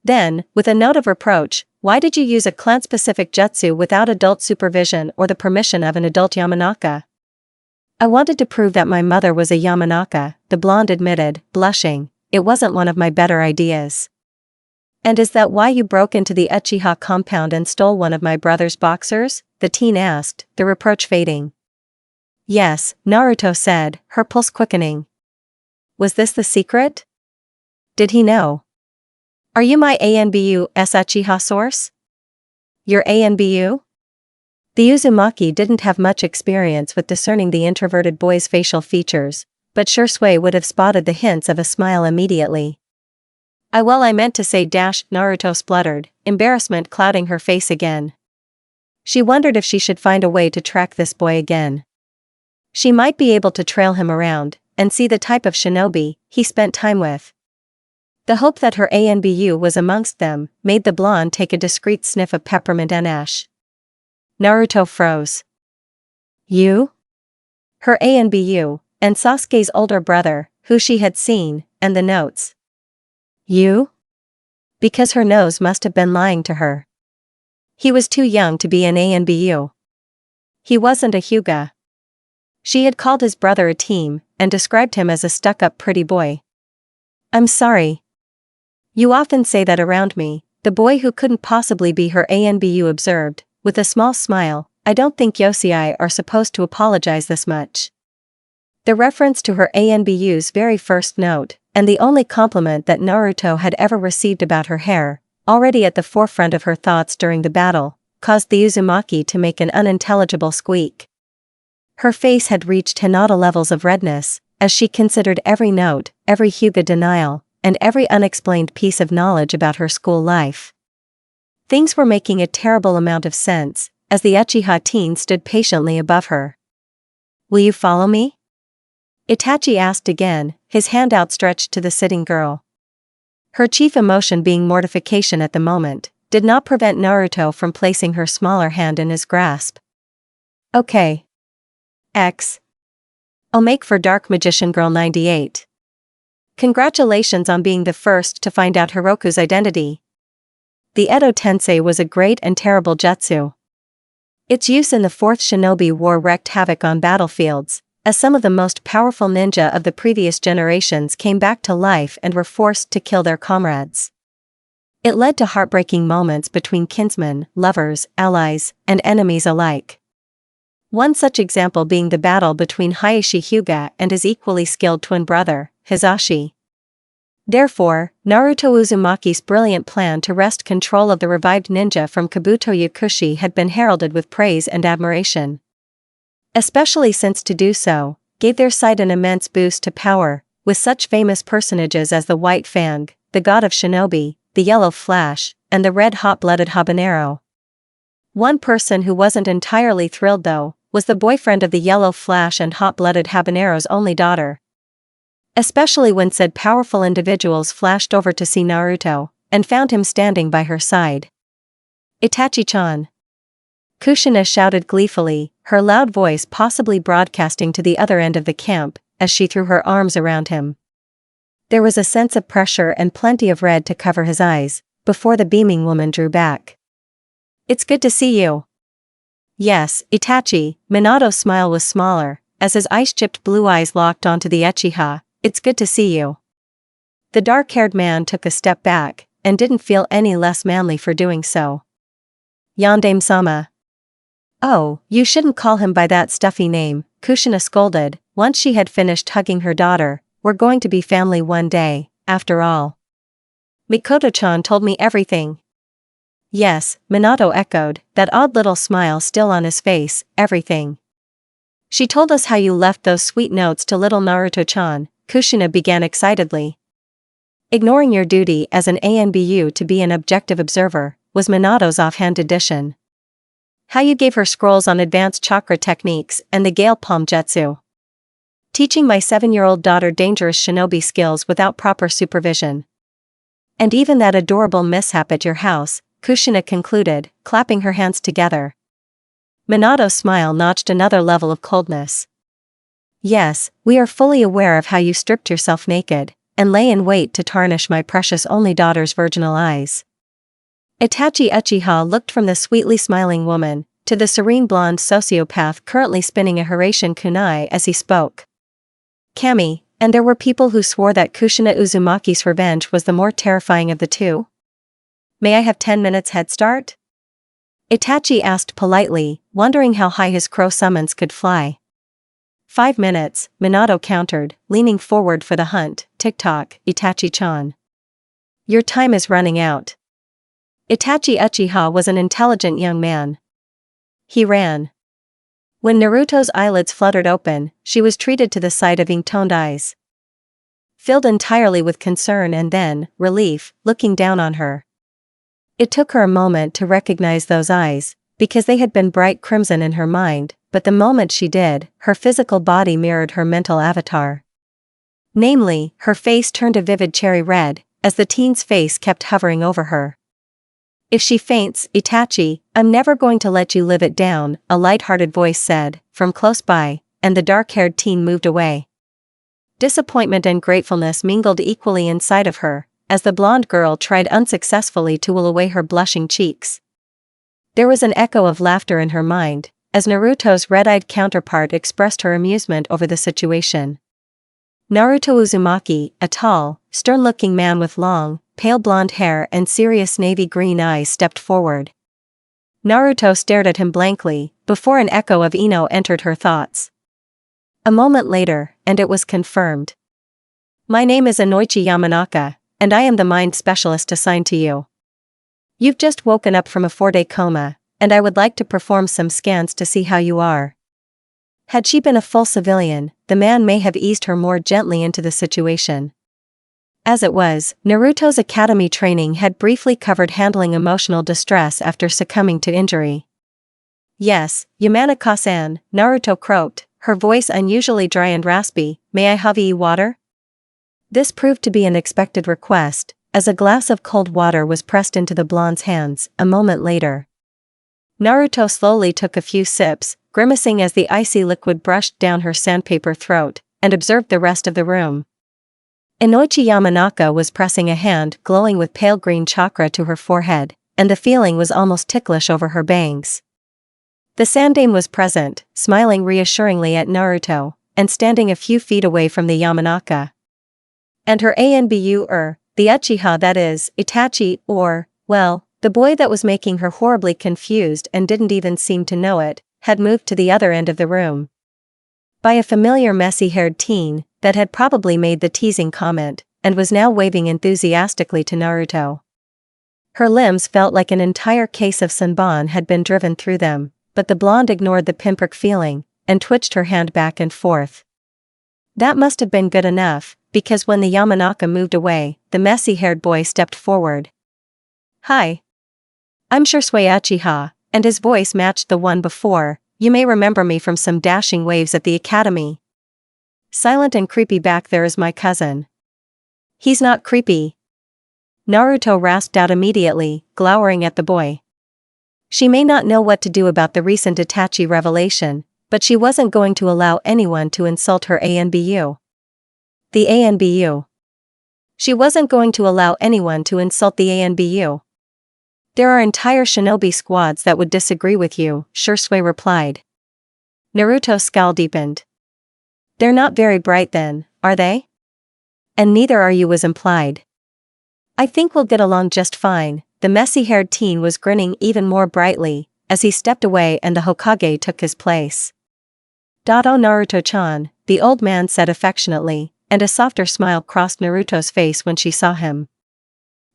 S2: Then, with a note of reproach, why did you use a clan-specific jutsu without adult supervision or the permission of an adult Yamanaka? I wanted to prove that my mother was a Yamanaka, the blonde admitted, blushing. It wasn't one of my better ideas. And is that why you broke into the Uchiha compound and stole one of my brother's boxers? The teen asked, the reproach fading. Yes, Naruto said, her pulse quickening. Was this the secret? Did he know? Are you my ANBU Uchiha source? Your ANBU? The Uzumaki didn't have much experience with discerning the introverted boy's facial features, but Shursui would have spotted the hints of a smile immediately. I meant to say Naruto spluttered, embarrassment clouding her face again. She wondered if she should find a way to track this boy again. She might be able to trail him around, and see the type of shinobi he spent time with. The hope that her ANBU was amongst them made the blonde take a discreet sniff of peppermint and ash. Naruto froze. You? Her ANBU, and Sasuke's older brother, who she had seen, and the notes. You? Because her nose must have been lying to her. He was too young to be an ANBU. He wasn't a Hyuga. She had called his brother a team, and described him as a stuck-up pretty boy. I'm sorry. You often say that around me, the boy who couldn't possibly be her ANBU observed, with a small smile. I don't think Yosei are supposed to apologize this much. The reference to her ANBU's very first note, and the only compliment that Naruto had ever received about her hair, already at the forefront of her thoughts during the battle, caused the Uzumaki to make an unintelligible squeak. Her face had reached Hinata levels of redness, as she considered every note, every Hyuga denial, and every unexplained piece of knowledge about her school life. Things were making a terrible amount of sense, as the Uchiha teen stood patiently above her. Will you follow me? Itachi asked again, his hand outstretched to the sitting girl. Her chief emotion being mortification at the moment, did not prevent Naruto from placing her smaller hand in his grasp. Okay. X. I'll make for Dark Magician Girl 98. Congratulations on being the first to find out Hiroku's identity. The Edo Tensei was a great and terrible jutsu. Its use in the Fourth Shinobi War wreaked havoc on battlefields, as some of the most powerful ninja of the previous generations came back to life and were forced to kill their comrades. It led to heartbreaking moments between kinsmen, lovers, allies, and enemies alike. One such example being the battle between Heiichi Hyuga and his equally skilled twin brother, Hizashi. Therefore, Naruto Uzumaki's brilliant plan to wrest control of the revived ninja from Kabuto Yakushi had been heralded with praise and admiration. Especially since to do so, gave their side an immense boost to power, with such famous personages as the White Fang, the god of shinobi, the Yellow Flash, and the red hot-blooded habanero. One person who wasn't entirely thrilled though, was the boyfriend of the Yellow Flash and hot-blooded habanero's only daughter. Especially when said powerful individuals flashed over to see Naruto, and found him standing by her side. Itachi-chan. Kushina shouted gleefully, her loud voice possibly broadcasting to the other end of the camp, as she threw her arms around him. There was a sense of pressure and plenty of red to cover his eyes, before the beaming woman drew back. It's good to see you. Yes, Itachi. Minato's smile was smaller, as his ice-chipped blue eyes locked onto the Uchiha. It's good to see you. The dark-haired man took a step back, and didn't feel any less manly for doing so. Yandame-sama. Oh, you shouldn't call him by that stuffy name, Kushina scolded, once she had finished hugging her daughter. We're going to be family one day, after all. Mikoto-chan told me everything. Yes, Minato echoed, that odd little smile still on his face, everything. She told us how you left those sweet notes to little Naruto-chan, Kushina began excitedly. Ignoring your duty as an ANBU to be an objective observer, was Minato's offhand addition. How you gave her scrolls on advanced chakra techniques and the Gale Palm Jutsu. Teaching my 7-year-old daughter dangerous shinobi skills without proper supervision. And even that adorable mishap at your house, Kushina concluded, clapping her hands together. Minato's smile notched another level of coldness. Yes, we are fully aware of how you stripped yourself naked, and lay in wait to tarnish my precious only daughter's virginal eyes. Itachi Uchiha looked from the sweetly smiling woman, to the serene blonde sociopath currently spinning a Hiraishin kunai as he spoke. Kami, and there were people who swore that Kushina Uzumaki's revenge was the more terrifying of the two? May I have 10 minutes head start? Itachi asked politely, wondering how high his crow summons could fly. 5 minutes, Minato countered, leaning forward for the hunt. Tick-tock, Itachi-chan. Your time is running out. Itachi Uchiha was an intelligent young man. He ran. When Naruto's eyelids fluttered open, she was treated to the sight of ink-toned eyes. Filled entirely with concern and then, relief, looking down on her. It took her a moment to recognize those eyes, because they had been bright crimson in her mind, but the moment she did, her physical body mirrored her mental avatar. Namely, her face turned a vivid cherry red, as the teen's face kept hovering over her. If she faints, Itachi, I'm never going to let you live it down, a light-hearted voice said, from close by, and the dark-haired teen moved away. Disappointment and gratefulness mingled equally inside of her, as the blonde girl tried unsuccessfully to will away her blushing cheeks. There was an echo of laughter in her mind, as Naruto's red-eyed counterpart expressed her amusement over the situation. Naruto Uzumaki, a tall, stern-looking man with long, pale blonde hair and serious navy green eyes stepped forward. Naruto stared at him blankly, before an echo of Ino entered her thoughts. A moment later, and it was confirmed. My name is Inoichi Yamanaka, and I am the mind specialist assigned to you. You've just woken up from a 4-day coma, and I would like to perform some scans to see how you are. Had she been a full civilian, the man may have eased her more gently into the situation. As it was, Naruto's academy training had briefly covered handling emotional distress after succumbing to injury. Yes, Yamanaka-san, Naruto croaked, her voice unusually dry and raspy, may I have water? This proved to be an expected request, as a glass of cold water was pressed into the blonde's hands, a moment later. Naruto slowly took a few sips, grimacing as the icy liquid brushed down her sandpaper throat, and observed the rest of the room. Inoichi Yamanaka was pressing a hand glowing with pale green chakra to her forehead, and the feeling was almost ticklish over her bangs. The Sandame was present, smiling reassuringly at Naruto, and standing a few feet away from the Yamanaka. And her Anbu the Uchiha that is, Itachi or, well, the boy that was making her horribly confused and didn't even seem to know it, had moved to the other end of the room. By a familiar messy-haired teen, that had probably made the teasing comment, and was now waving enthusiastically to Naruto. Her limbs felt like an entire case of Sanbon had been driven through them, but the blonde ignored the pinprick feeling, and twitched her hand back and forth. That must have been good enough, because when the Yamanaka moved away, the messy-haired boy stepped forward. Hi. I'm Shursui Uchiha, and his voice matched the one before. You may remember me from some dashing waves at the academy. Silent and creepy back there is my cousin. He's not creepy. Naruto rasped out immediately, glowering at the boy. She may not know what to do about the recent Itachi revelation, but she wasn't going to allow anyone to insult her Anbu. The Anbu. She wasn't going to allow anyone to insult the Anbu. There are entire shinobi squads that would disagree with you, Shursui replied. Naruto's scowl deepened. They're not very bright then, are they? And neither are you was implied. I think we'll get along just fine. The messy-haired teen was grinning even more brightly, as he stepped away and the Hokage took his place. Dado Naruto-chan, the old man said affectionately, and a softer smile crossed Naruto's face when she saw him.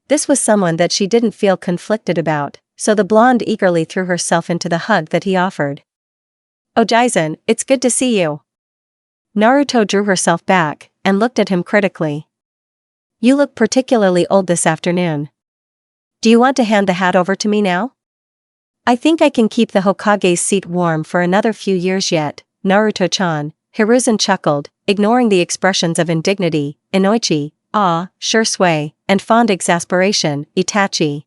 S2: This was someone that she didn't feel conflicted about, so the blonde eagerly threw herself into the hug that he offered. Ojizen, it's good to see you. Naruto drew herself back, and looked at him critically. You look particularly old this afternoon. Do you want to hand the hat over to me now? I think I can keep the Hokage's seat warm for another few years yet, Naruto-chan, Hiruzen chuckled, ignoring the expressions of indignity, inoichi, awe, sure-sway, and fond exasperation, Itachi.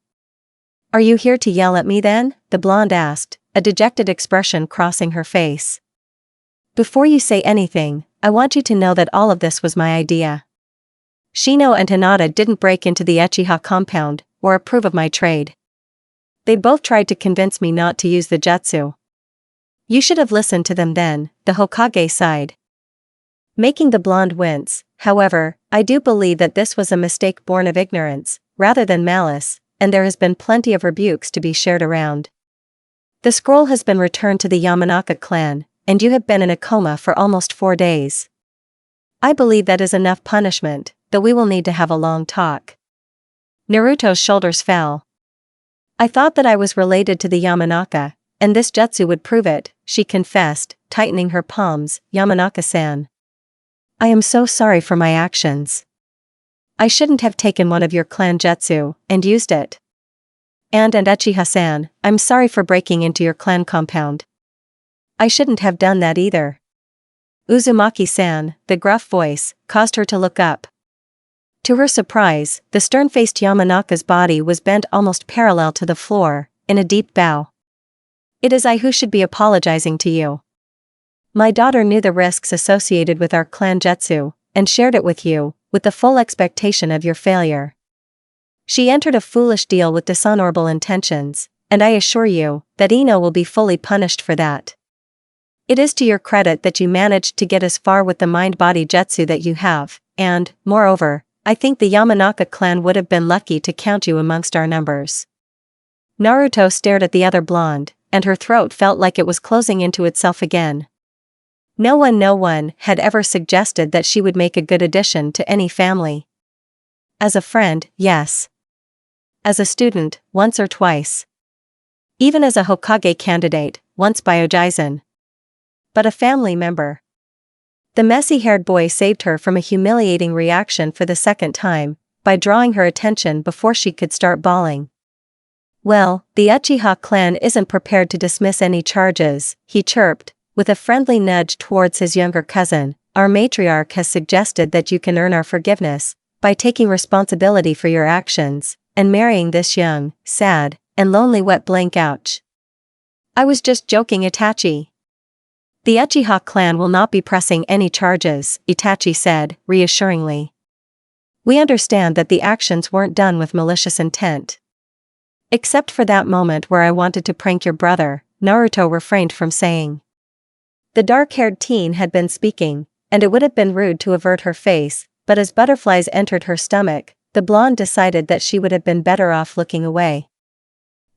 S2: Are you here to yell at me then? The blonde asked, a dejected expression crossing her face. Before you say anything, I want you to know that all of this was my idea. Shino and Hinata didn't break into the Uchiha compound, or approve of my trade. They both tried to convince me not to use the jutsu. You should have listened to them then, the Hokage sighed. Making the blonde wince, however, I do believe that this was a mistake born of ignorance, rather than malice, and there has been plenty of rebukes to be shared around. The scroll has been returned to the Yamanaka clan, and you have been in a coma for almost 4 days. I believe that is enough punishment, though we will need to have a long talk. Naruto's shoulders fell. I thought that I was related to the Yamanaka, and this jutsu would prove it, she confessed, tightening her palms, Yamanaka-san. I am so sorry for my actions. I shouldn't have taken one of your clan jutsu, and used it. And Uchiha-san, I'm sorry for breaking into your clan compound. I shouldn't have done that either. Uzumaki-san, the gruff voice, caused her to look up. To her surprise, the stern-faced Yamanaka's body was bent almost parallel to the floor, in a deep bow. It is I who should be apologizing to you. My daughter knew the risks associated with our clan jutsu, and shared it with you, with the full expectation of your failure. She entered a foolish deal with dishonorable intentions, and I assure you, that Ino will be fully punished for that. It is to your credit that you managed to get as far with the mind-body jutsu that you have, and, moreover, I think the Yamanaka clan would have been lucky to count you amongst our numbers. Naruto stared at the other blonde, and her throat felt like it was closing into itself again. No one had ever suggested that she would make a good addition to any family. As a friend, yes. As a student, once or twice. Even as a Hokage candidate, once by Ojaizen. But a family member. The messy-haired boy saved her from a humiliating reaction for the second time, by drawing her attention before she could start bawling. Well, the Uchiha clan isn't prepared to dismiss any charges, he chirped, with a friendly nudge towards his younger cousin. Our matriarch has suggested that you can earn our forgiveness, by taking responsibility for your actions, and marrying this young, sad, and lonely wet blank ouch. I was just joking, Itachi. The Uchiha clan will not be pressing any charges, Itachi said, reassuringly. We understand that the actions weren't done with malicious intent. Except for that moment where I wanted to prank your brother, Naruto refrained from saying. The dark-haired teen had been speaking, and it would have been rude to avert her face, but as butterflies entered her stomach, the blonde decided that she would have been better off looking away.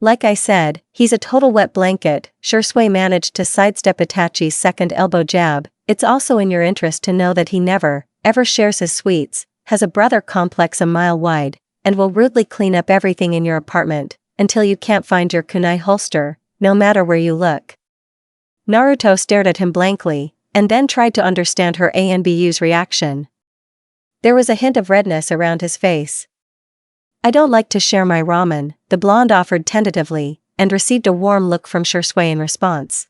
S2: Like I said, he's a total wet blanket. Shursui managed to sidestep Itachi's second elbow jab. It's also in your interest to know that he never, ever shares his sweets, has a brother complex a mile wide, and will rudely clean up everything in your apartment, until you can't find your kunai holster, no matter where you look. Naruto stared at him blankly, and then tried to understand her ANBU's reaction. There was a hint of redness around his face. I don't like to share my ramen, the blonde offered tentatively, and received a warm look from Shursui in response.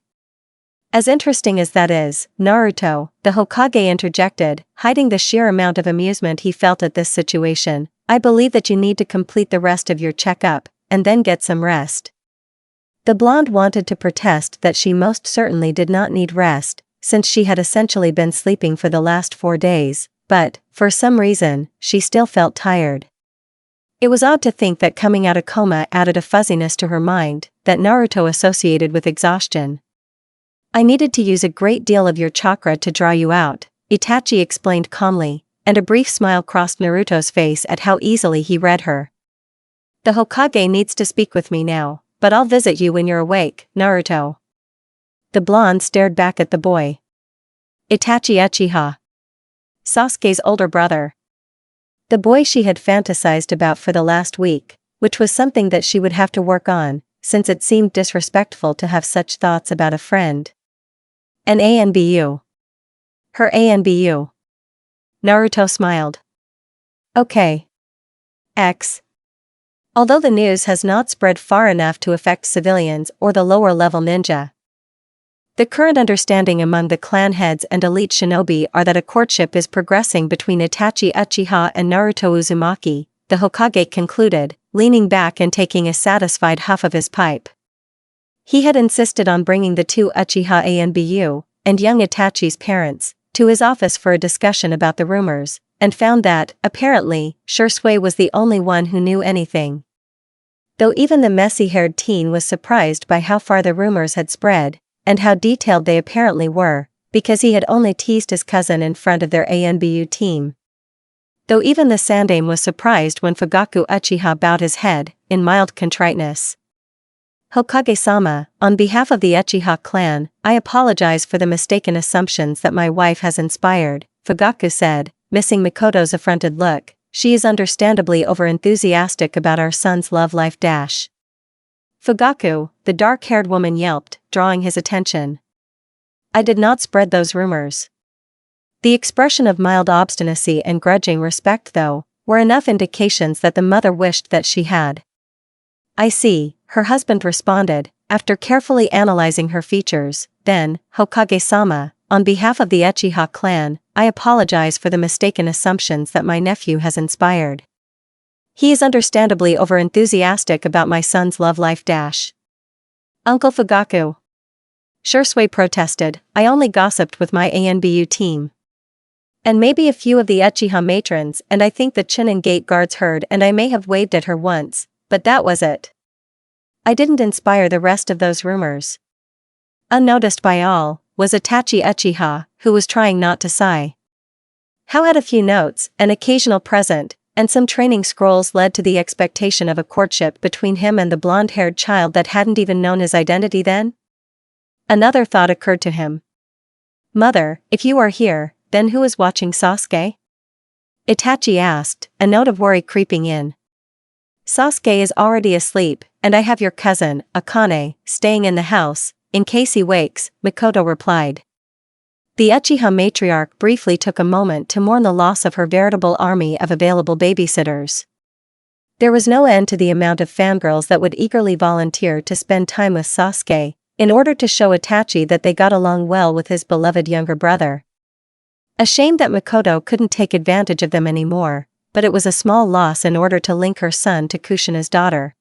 S2: As interesting as that is, Naruto, the Hokage interjected, hiding the sheer amount of amusement he felt at this situation, I believe that you need to complete the rest of your checkup, and then get some rest. The blonde wanted to protest that she most certainly did not need rest, since she had essentially been sleeping for the last 4 days, but, for some reason, she still felt tired. It was odd to think that coming out of coma added a fuzziness to her mind, that Naruto associated with exhaustion. I needed to use a great deal of your chakra to draw you out, Itachi explained calmly, and a brief smile crossed Naruto's face at how easily he read her. The Hokage needs to speak with me now, but I'll visit you when you're awake, Naruto. The blonde stared back at the boy. Itachi Uchiha. Sasuke's older brother. The boy she had fantasized about for the last week, which was something that she would have to work on, since it seemed disrespectful to have such thoughts about a friend. An ANBU. Her ANBU. Naruto smiled. Okay. X. although the news has not spread far enough to affect civilians or the lower-level ninja. The current understanding among the clan heads and elite shinobi are that a courtship is progressing between Itachi Uchiha and Naruto Uzumaki, the Hokage concluded, leaning back and taking a satisfied huff of his pipe. He had insisted on bringing the two Uchiha Anbu, and young Itachi's parents, to his office for a discussion about the rumors, and found that, apparently, Shursui was the only one who knew anything. Though even the messy-haired teen was surprised by how far the rumors had spread, and how detailed they apparently were, because he had only teased his cousin in front of their Anbu team. Though even the Sandaime was surprised when Fugaku Uchiha bowed his head, in mild contriteness. Hokage-sama, on behalf of the Uchiha clan, I apologize for the mistaken assumptions that my wife has inspired, Fugaku said, missing Mikoto's affronted look. She is understandably over-enthusiastic about our son's love life. Fugaku, the dark-haired woman yelped, drawing his attention. I did not spread those rumors. The expression of mild obstinacy and grudging respect, though, were enough indications that the mother wished that she had. I see, her husband responded, after carefully analyzing her features. Then, Hokage-sama, on behalf of the Uchiha clan, I apologize for the mistaken assumptions that my nephew has inspired. He is understandably over-enthusiastic about my son's love life. Uncle Fugaku. Shursui protested, I only gossiped with my Anbu team. And maybe a few of the Uchiha matrons, and I think the Chunin gate guards heard, and I may have waved at her once, but that was it. I didn't inspire the rest of those rumors. Unnoticed by all, was Itachi Uchiha, who was trying not to sigh. How had a few notes, an occasional present, and some training scrolls led to the expectation of a courtship between him and the blonde-haired child that hadn't even known his identity then? Another thought occurred to him. Mother, if you are here, then who is watching Sasuke? Itachi asked, a note of worry creeping in. Sasuke is already asleep, and I have your cousin, Akane, staying in the house, in case he wakes, Mikoto replied. The Uchiha matriarch briefly took a moment to mourn the loss of her veritable army of available babysitters. There was no end to the amount of fangirls that would eagerly volunteer to spend time with Sasuke, in order to show Itachi that they got along well with his beloved younger brother. A shame that Mikoto couldn't take advantage of them anymore, but it was a small loss in order to link her son to Kushina's daughter.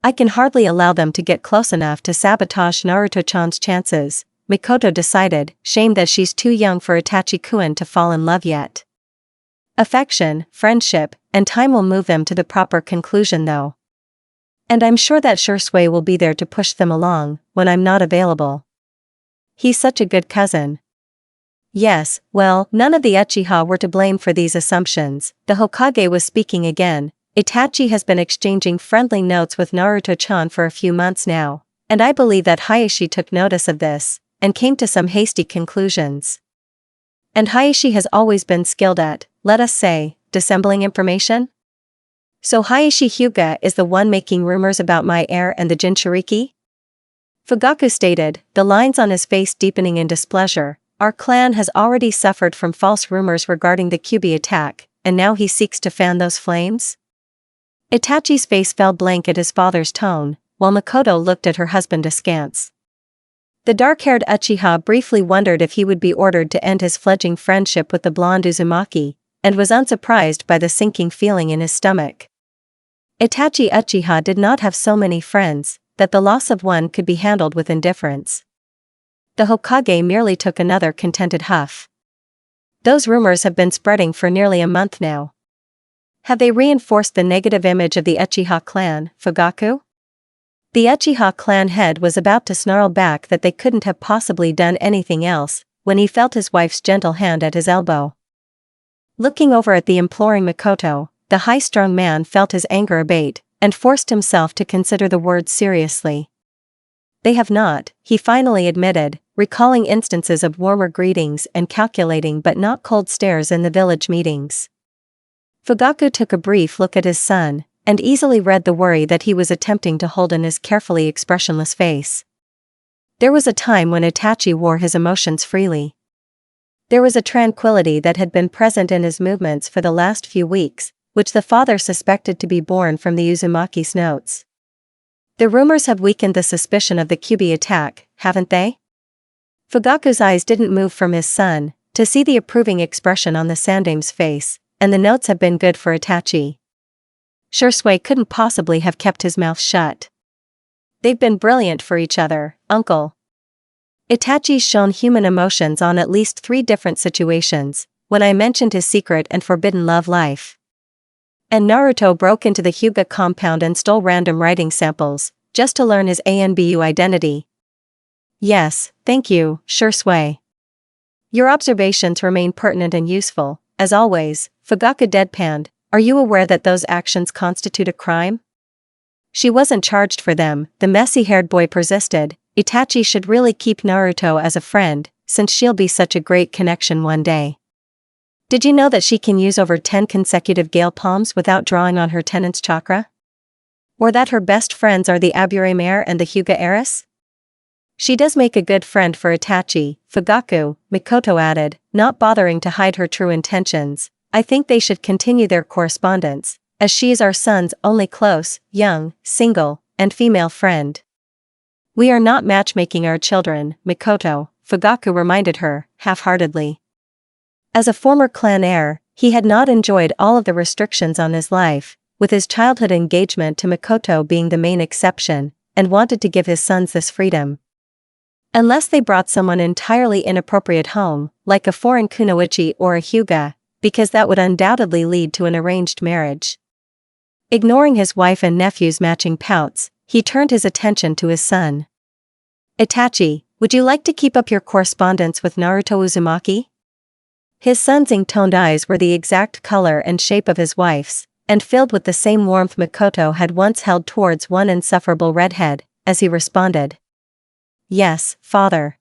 S2: I can hardly allow them to get close enough to sabotage Naruto-chan's chances, Mikoto decided, shame that she's too young for Itachi-kun to fall in love yet. Affection, friendship, and time will move them to the proper conclusion though. And I'm sure that Shursui will be there to push them along, when I'm not available. He's such a good cousin. Yes, well, none of the Uchiha were to blame for these assumptions. The Hokage was speaking again. Itachi has been exchanging friendly notes with Naruto-chan for a few months now, and I believe that Hayashi took notice of this, and came to some hasty conclusions. And Hayashi has always been skilled at, let us say, dissembling information? So Hayashi Hyuga is the one making rumors about my heir and the Jinchuriki? Fugaku stated, the lines on his face deepening in displeasure. Our clan has already suffered from false rumors regarding the Kyuubi attack, and now he seeks to fan those flames? Itachi's face fell blank at his father's tone, while Mikoto looked at her husband askance. The dark-haired Uchiha briefly wondered if he would be ordered to end his fledgling friendship with the blonde Uzumaki, and was unsurprised by the sinking feeling in his stomach. Itachi Uchiha did not have so many friends, that the loss of one could be handled with indifference. The Hokage merely took another contented huff. Those rumors have been spreading for nearly a month now. Have they reinforced the negative image of the Uchiha clan, Fugaku? The Uchiha clan head was about to snarl back that they couldn't have possibly done anything else, when he felt his wife's gentle hand at his elbow. Looking over at the imploring Mikoto, the high-strung man felt his anger abate, and forced himself to consider the words seriously. They have not, he finally admitted, recalling instances of warmer greetings and calculating but not cold stares in the village meetings. Fugaku took a brief look at his son, and easily read the worry that he was attempting to hold in his carefully expressionless face. There was a time when Itachi wore his emotions freely. There was a tranquility that had been present in his movements for the last few weeks, which the father suspected to be born from the Uzumaki's notes. The rumors have weakened the suspicion of the Kyuubi attack, haven't they? Fugaku's eyes didn't move from his son, to see the approving expression on the sandame's face, and the notes have been good for Itachi. Shursui couldn't possibly have kept his mouth shut. They've been brilliant for each other, uncle. Itachi's shown human emotions on at least 3 different situations, when I mentioned his secret and forbidden love life. And Naruto broke into the Hyuga compound and stole random writing samples, just to learn his ANBU identity. Yes, thank you, Shursui. Your observations remain pertinent and useful, as always. Fugaku deadpanned. Are you aware that those actions constitute a crime? She wasn't charged for them, the messy-haired boy persisted. Itachi should really keep Naruto as a friend, since she'll be such a great connection one day. Did you know that she can use over 10 consecutive gale palms without drawing on her tenant's chakra? Or that her best friends are the Abure Mare and the Hyuga heiress? She does make a good friend for Itachi, Fugaku, Mikoto added, not bothering to hide her true intentions. I think they should continue their correspondence, as she is our son's only close, young, single, and female friend. We are not matchmaking our children, Mikoto, Fugaku reminded her, half-heartedly. As a former clan heir, he had not enjoyed all of the restrictions on his life, with his childhood engagement to Mikoto being the main exception, and wanted to give his sons this freedom. Unless they brought someone entirely inappropriate home, like a foreign kunoichi or a hyuga, because that would undoubtedly lead to an arranged marriage. Ignoring his wife and nephew's matching pouts, he turned his attention to his son. Itachi, would you like to keep up your correspondence with Naruto Uzumaki? His son's ink-toned eyes were the exact color and shape of his wife's, and filled with the same warmth Mikoto had once held towards one insufferable redhead, as he responded. Yes, father.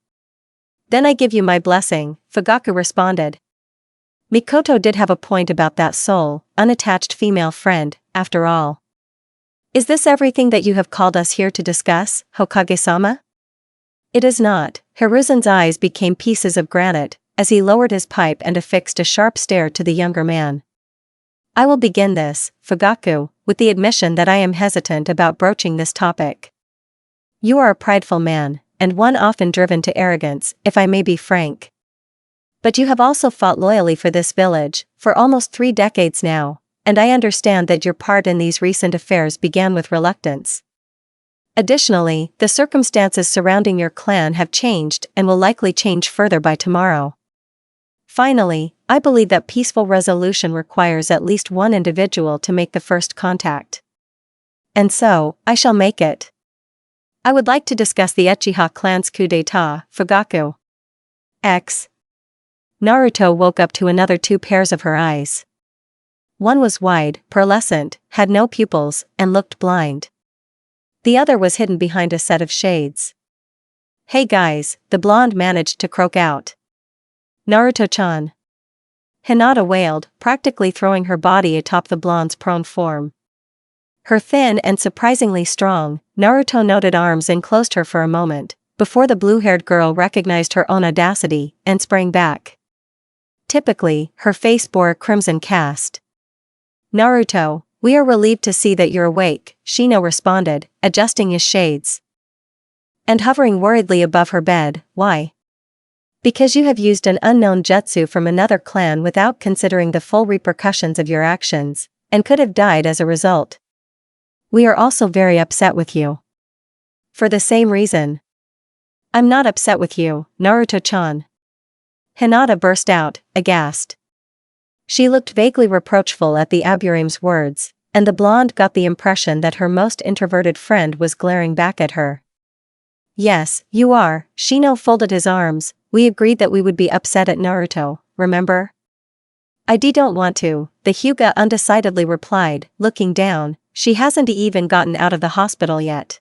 S2: Then I give you my blessing, Fugaku responded. Mikoto did have a point about that sole, unattached female friend, after all. Is this everything that you have called us here to discuss, Hokage-sama? It is not. Hiruzen's eyes became pieces of granite, as he lowered his pipe and affixed a sharp stare to the younger man. I will begin this, Fugaku, with the admission that I am hesitant about broaching this topic. You are a prideful man, and one often driven to arrogance, if I may be frank. But you have also fought loyally for this village, for almost 3 decades now, and I understand that your part in these recent affairs began with reluctance. Additionally, the circumstances surrounding your clan have changed and will likely change further by tomorrow. Finally, I believe that peaceful resolution requires at least one individual to make the first contact. And so, I shall make it. I would like to discuss the Uchiha clan's coup d'état, Fugaku. X. Naruto woke up to another 2 pairs of her eyes. One was wide, pearlescent, had no pupils, and looked blind. The other was hidden behind a set of shades. Hey guys, the blonde managed to croak out. Naruto-chan. Hinata wailed, practically throwing her body atop the blonde's prone form. Her thin and surprisingly strong, Naruto-noted arms enclosed her for a moment, before the blue-haired girl recognized her own audacity, and sprang back. Typically, her face bore a crimson cast. Naruto, we are relieved to see that you're awake, Shino responded, adjusting his shades. And hovering worriedly above her bed, why? Because you have used an unknown jutsu from another clan without considering the full repercussions of your actions, and could have died as a result. We are also very upset with you. For the same reason. I'm not upset with you, Naruto-chan. Hinata burst out, aghast. She looked vaguely reproachful at the Aburim's words, and the blonde got the impression that her most introverted friend was glaring back at her. Yes, you are, Shino folded his arms, we agreed that we would be upset at Naruto, remember? I don't want to, the Hyuga undecidedly replied, looking down, she hasn't even gotten out of the hospital yet.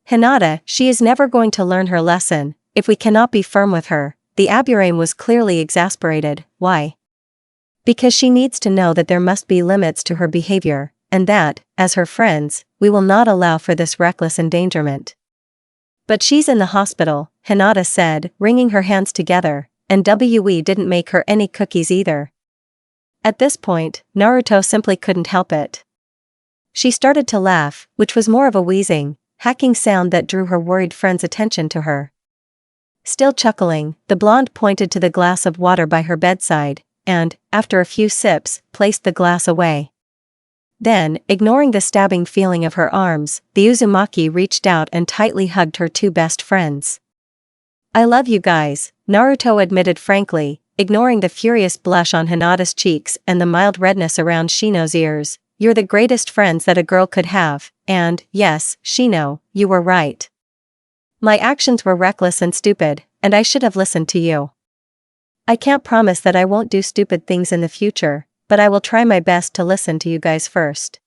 S2: Hinata, she is never going to learn her lesson, if we cannot be firm with her. The Aburame was clearly exasperated, why? Because she needs to know that there must be limits to her behavior, and that, as her friends, we will not allow for this reckless endangerment. But she's in the hospital, Hinata said, wringing her hands together, and we didn't make her any cookies either. At this point, Naruto simply couldn't help it. She started to laugh, which was more of a wheezing, hacking sound that drew her worried friend's attention to her. Still chuckling, the blonde pointed to the glass of water by her bedside, and, after a few sips, placed the glass away. Then, ignoring the stabbing feeling of her arms, the Uzumaki reached out and tightly hugged her two best friends. "I love you guys," Naruto admitted frankly, ignoring the furious blush on Hinata's cheeks and the mild redness around Shino's ears. "You're the greatest friends that a girl could have, and, yes, Shino, you were right. My actions were reckless and stupid, and I should have listened to you. I can't promise that I won't do stupid things in the future, but I will try my best to listen to you guys first."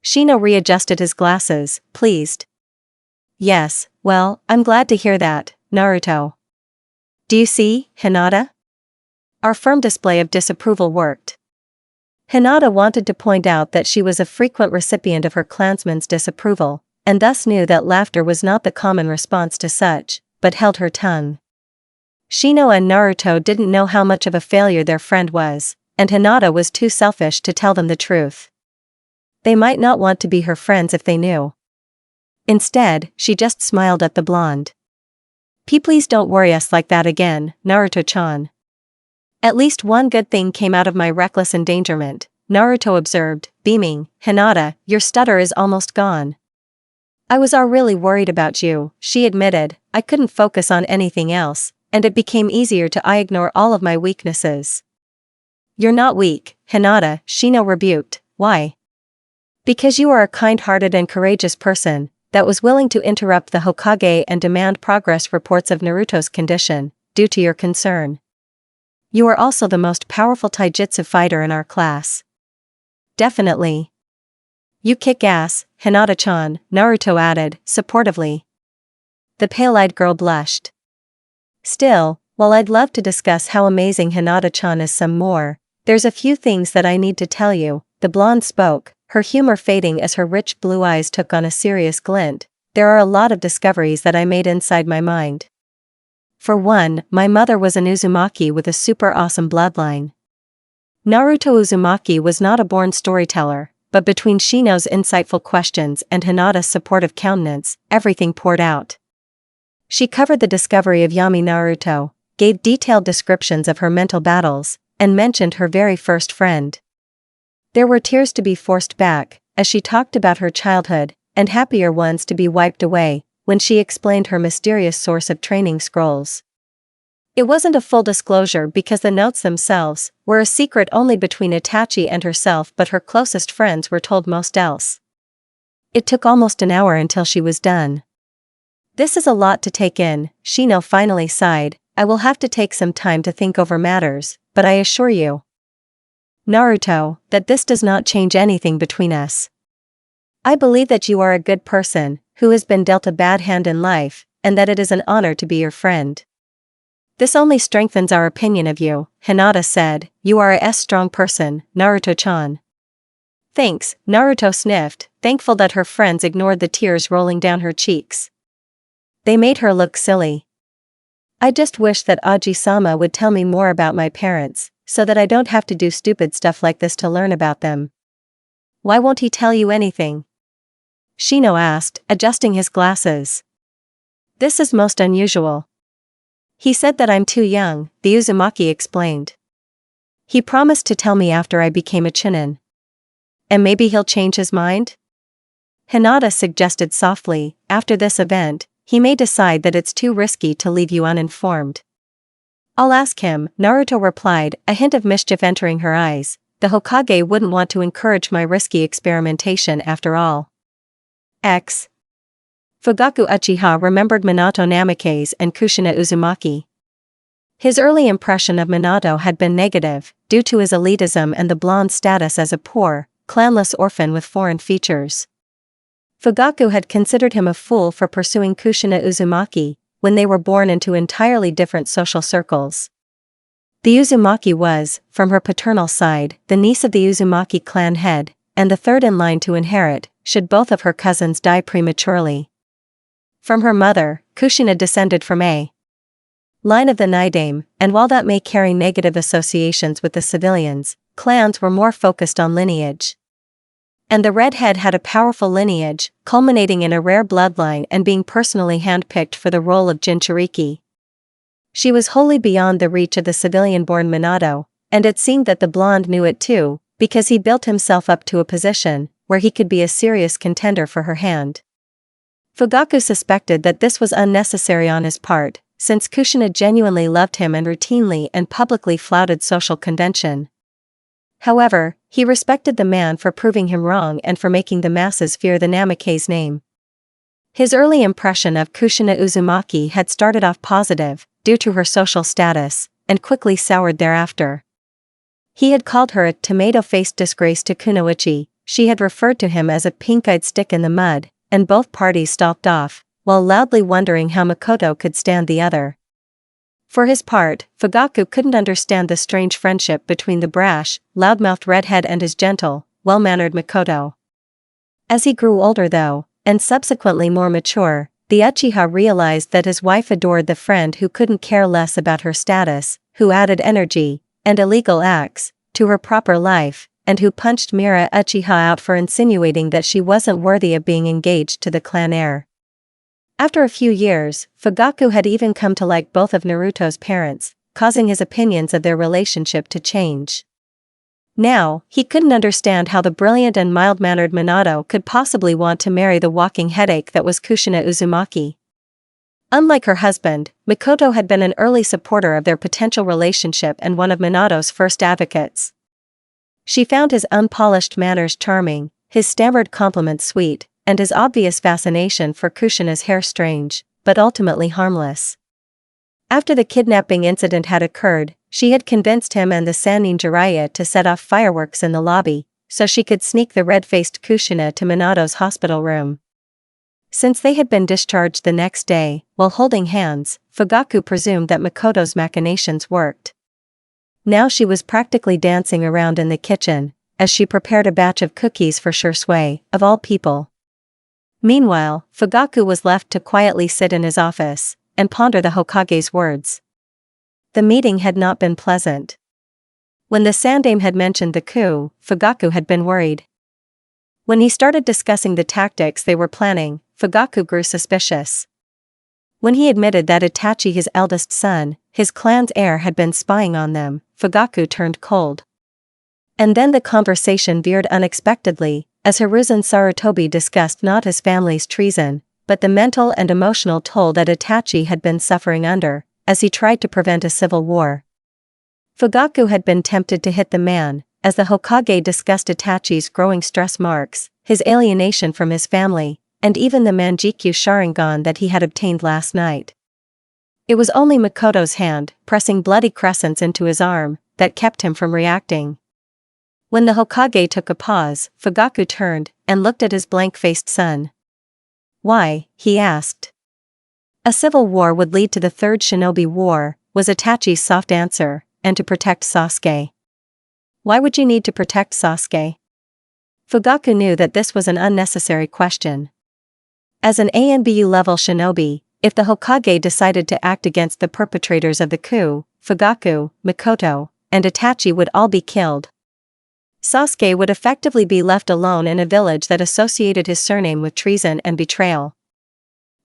S2: Shino readjusted his glasses, pleased. "Yes, well, I'm glad to hear that, Naruto. Do you see, Hinata? Our firm display of disapproval worked." Hinata wanted to point out that she was a frequent recipient of her clansmen's disapproval, and thus knew that laughter was not the common response to such, but held her tongue. Shino and Naruto didn't know how much of a failure their friend was, and Hinata was too selfish to tell them the truth. They might not want to be her friends if they knew. Instead, she just smiled at the blonde. Please don't worry us like that again, Naruto-chan. At least one good thing came out of my reckless endangerment," Naruto observed, beaming. "Hinata, your stutter is almost gone." "I was really worried about you," she admitted. "I couldn't focus on anything else, and it became easier to ignore all of my weaknesses." "You're not weak, Hinata," Shino rebuked. "Why?" "Because you are a kind-hearted and courageous person that was willing to interrupt the Hokage and demand progress reports of Naruto's condition, due to your concern. You are also the most powerful taijutsu fighter in our class." "Definitely. You kick ass, Hinata-chan," Naruto added, supportively. The pale-eyed girl blushed. "Still, while I'd love to discuss how amazing Hinata-chan is some more, there's a few things that I need to tell you," the blonde spoke, her humor fading as her rich blue eyes took on a serious glint. "There are a lot of discoveries that I made inside my mind. For one, my mother was an Uzumaki with a super awesome bloodline." Naruto Uzumaki was not a born storyteller, but between Shino's insightful questions and Hinata's supportive countenance, everything poured out. She covered the discovery of Yami Naruto, gave detailed descriptions of her mental battles, and mentioned her very first friend. There were tears to be forced back, as she talked about her childhood, and happier ones to be wiped away, when she explained her mysterious source of training scrolls. It wasn't a full disclosure because the notes themselves were a secret only between Itachi and herself, but her closest friends were told most else. It took almost an hour until she was done. "This is a lot to take in," Shino finally sighed. "I will have to take some time to think over matters, but I assure you, Naruto, that this does not change anything between us. I believe that you are a good person, who has been dealt a bad hand in life, and that it is an honor to be your friend. This only strengthens our opinion of you," Hinata said. "You are a strong person, Naruto-chan." "Thanks," Naruto sniffed, thankful that her friends ignored the tears rolling down her cheeks. They made her look silly. "I just wish that Aji-sama would tell me more about my parents, so that I don't have to do stupid stuff like this to learn about them." "Why won't he tell you anything?" Shino asked, adjusting his glasses. "This is most unusual. He said that I'm too young," the Uzumaki explained. "He promised to tell me after I became a Chunin. And maybe he'll change his mind?" Hinata suggested softly. "After this event, he may decide that it's too risky to leave you uninformed." "I'll ask him," Naruto replied, a hint of mischief entering her eyes. "The Hokage wouldn't want to encourage my risky experimentation after all." Fugaku Uchiha remembered Minato Namikaze and Kushina Uzumaki. His early impression of Minato had been negative, due to his elitism and the blonde's status as a poor, clanless orphan with foreign features. Fugaku had considered him a fool for pursuing Kushina Uzumaki, when they were born into entirely different social circles. The Uzumaki was, from her paternal side, the niece of the Uzumaki clan head, and the third in line to inherit, should both of her cousins die prematurely. From her mother, Kushina descended from a line of the Nidaime, and while that may carry negative associations with the civilians, clans were more focused on lineage. And the redhead had a powerful lineage, culminating in a rare bloodline and being personally handpicked for the role of Jinchuriki. She was wholly beyond the reach of the civilian-born Minato, and it seemed that the blonde knew it too, because he built himself up to a position where he could be a serious contender for her hand. Fugaku suspected that this was unnecessary on his part, since Kushina genuinely loved him and routinely and publicly flouted social convention. However, he respected the man for proving him wrong and for making the masses fear the Namikaze's name. His early impression of Kushina Uzumaki had started off positive, due to her social status, and quickly soured thereafter. He had called her a tomato-faced disgrace to Kunoichi, she had referred to him as a pink-eyed stick in the mud, and both parties stalked off, while loudly wondering how Makoto could stand the other. For his part, Fugaku couldn't understand the strange friendship between the brash, loudmouthed redhead and his gentle, well-mannered Makoto. As he grew older though, and subsequently more mature, the Uchiha realized that his wife adored the friend who couldn't care less about her status, who added energy, and illegal acts, to her proper life, and who punched Mira Uchiha out for insinuating that she wasn't worthy of being engaged to the clan heir. After a few years, Fugaku had even come to like both of Naruto's parents, causing his opinions of their relationship to change. Now, he couldn't understand how the brilliant and mild-mannered Minato could possibly want to marry the walking headache that was Kushina Uzumaki. Unlike her husband, Makoto had been an early supporter of their potential relationship and one of Minato's first advocates. She found his unpolished manners charming, his stammered compliments sweet, and his obvious fascination for Kushina's hair strange, but ultimately harmless. After the kidnapping incident had occurred, she had convinced him and the Sannin Jiraiya to set off fireworks in the lobby, so she could sneak the red-faced Kushina to Minato's hospital room. Since they had been discharged the next day, while holding hands, Fugaku presumed that Makoto's machinations worked. Now she was practically dancing around in the kitchen, as she prepared a batch of cookies for Shursui, of all people. Meanwhile, Fugaku was left to quietly sit in his office and ponder the Hokage's words. The meeting had not been pleasant. When the Sandaime had mentioned the coup, Fugaku had been worried. When he started discussing the tactics they were planning, Fugaku grew suspicious. When he admitted that Itachi, his eldest son, his clan's heir, had been spying on them, Fugaku turned cold. And then the conversation veered unexpectedly, as Hiruzen Sarutobi discussed not his family's treason, but the mental and emotional toll that Itachi had been suffering under, as he tried to prevent a civil war. Fugaku had been tempted to hit the man, as the Hokage discussed Itachi's growing stress marks, his alienation from his family, and even the Manjikyu Sharingan that he had obtained last night. It was only Makoto's hand, pressing bloody crescents into his arm, that kept him from reacting. When the Hokage took a pause, Fugaku turned and looked at his blank-faced son. "Why?" he asked. "A civil war would lead to the Third Shinobi War," was Itachi's soft answer, "and to protect Sasuke." "Why would you need to protect Sasuke?" Fugaku knew that this was an unnecessary question. As an ANBU-level shinobi, if the Hokage decided to act against the perpetrators of the coup, Fugaku, Makoto, and Itachi would all be killed. Sasuke would effectively be left alone in a village that associated his surname with treason and betrayal.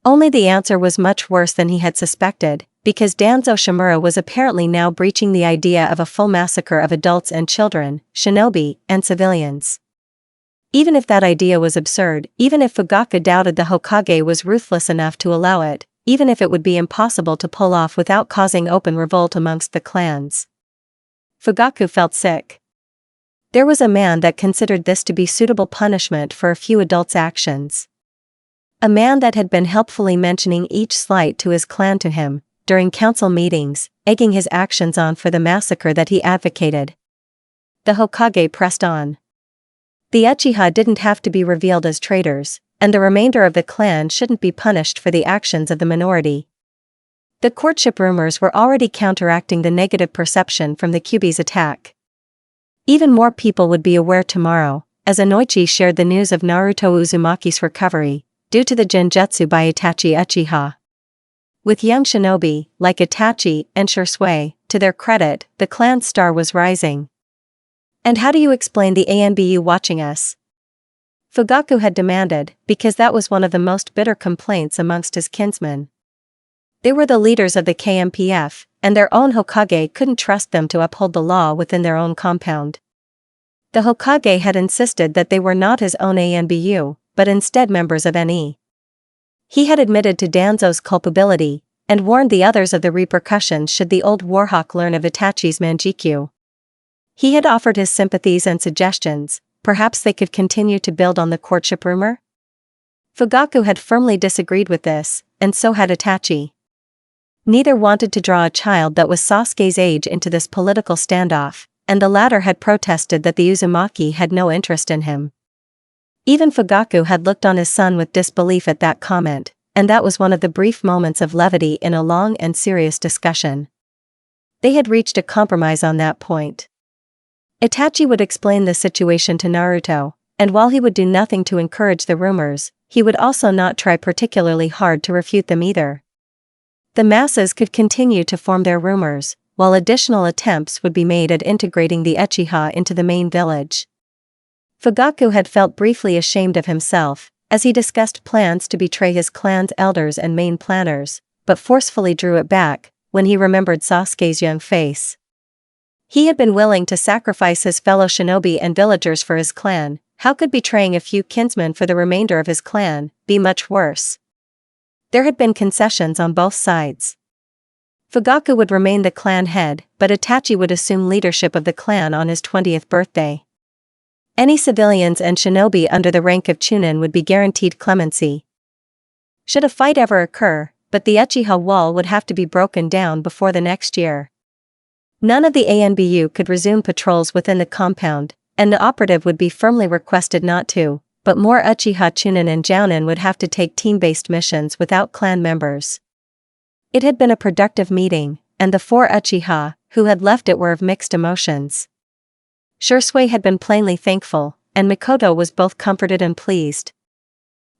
S2: Only the answer was much worse than he had suspected, because Danzo Shimura was apparently now breaching the idea of a full massacre of adults and children, shinobi, and civilians. Even if that idea was absurd, even if Fugaku doubted the Hokage was ruthless enough to allow it, even if it would be impossible to pull off without causing open revolt amongst the clans, Fugaku felt sick. There was a man that considered this to be suitable punishment for a few adults' actions. A man that had been helpfully mentioning each slight to his clan to him, during council meetings, egging his actions on for the massacre that he advocated. The Hokage pressed on. The Uchiha didn't have to be revealed as traitors, and the remainder of the clan shouldn't be punished for the actions of the minority. The courtship rumors were already counteracting the negative perception from the Kyuubi's attack. Even more people would be aware tomorrow, as Inoichi shared the news of Naruto Uzumaki's recovery, due to the genjutsu by Itachi Uchiha. With young shinobi, like Itachi and Shisui, to their credit, the clan's star was rising. "And how do you explain the ANBU watching us?" Fugaku had demanded, because that was one of the most bitter complaints amongst his kinsmen. They were the leaders of the KMPF, and their own Hokage couldn't trust them to uphold the law within their own compound. The Hokage had insisted that they were not his own ANBU, but instead members of NE. He had admitted to Danzo's culpability, and warned the others of the repercussions should the old warhawk learn of Itachi's manjikyu. He had offered his sympathies and suggestions. Perhaps they could continue to build on the courtship rumor? Fugaku had firmly disagreed with this, and so had Itachi. Neither wanted to draw a child that was Sasuke's age into this political standoff, and the latter had protested that the Uzumaki had no interest in him. Even Fugaku had looked on his son with disbelief at that comment, and that was one of the brief moments of levity in a long and serious discussion. They had reached a compromise on that point. Itachi would explain the situation to Naruto, and while he would do nothing to encourage the rumors, he would also not try particularly hard to refute them either. The masses could continue to form their rumors, while additional attempts would be made at integrating the Uchiha into the main village. Fugaku had felt briefly ashamed of himself, as he discussed plans to betray his clan's elders and main planners, but forcefully drew it back, when he remembered Sasuke's young face. He had been willing to sacrifice his fellow shinobi and villagers for his clan. How could betraying a few kinsmen for the remainder of his clan be much worse? There had been concessions on both sides. Fugaku would remain the clan head, but Itachi would assume leadership of the clan on his 20th birthday. Any civilians and shinobi under the rank of Chunin would be guaranteed clemency. Should a fight ever occur, but the Uchiha wall would have to be broken down before the next year. None of the ANBU could resume patrols within the compound, and the operative would be firmly requested not to, but more Uchiha Chunin and Jounin would have to take team-based missions without clan members. It had been a productive meeting, and the 4 Uchiha, who had left it were of mixed emotions. Shisui had been plainly thankful, and Mikoto was both comforted and pleased.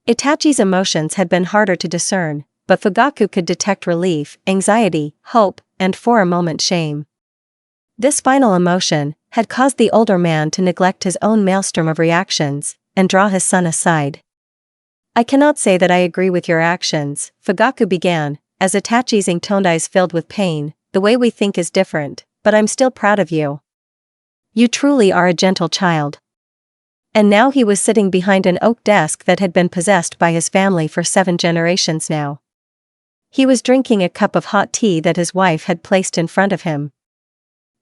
S2: Itachi's emotions had been harder to discern, but Fugaku could detect relief, anxiety, hope, and for a moment shame. This final emotion had caused the older man to neglect his own maelstrom of reactions, and draw his son aside. "I cannot say that I agree with your actions," Fugaku began, as Itachi's intoned eyes filled with pain. "The way we think is different, but I'm still proud of you. You truly are a gentle child." And now he was sitting behind an oak desk that had been possessed by his family for 7 generations now. He was drinking a cup of hot tea that his wife had placed in front of him.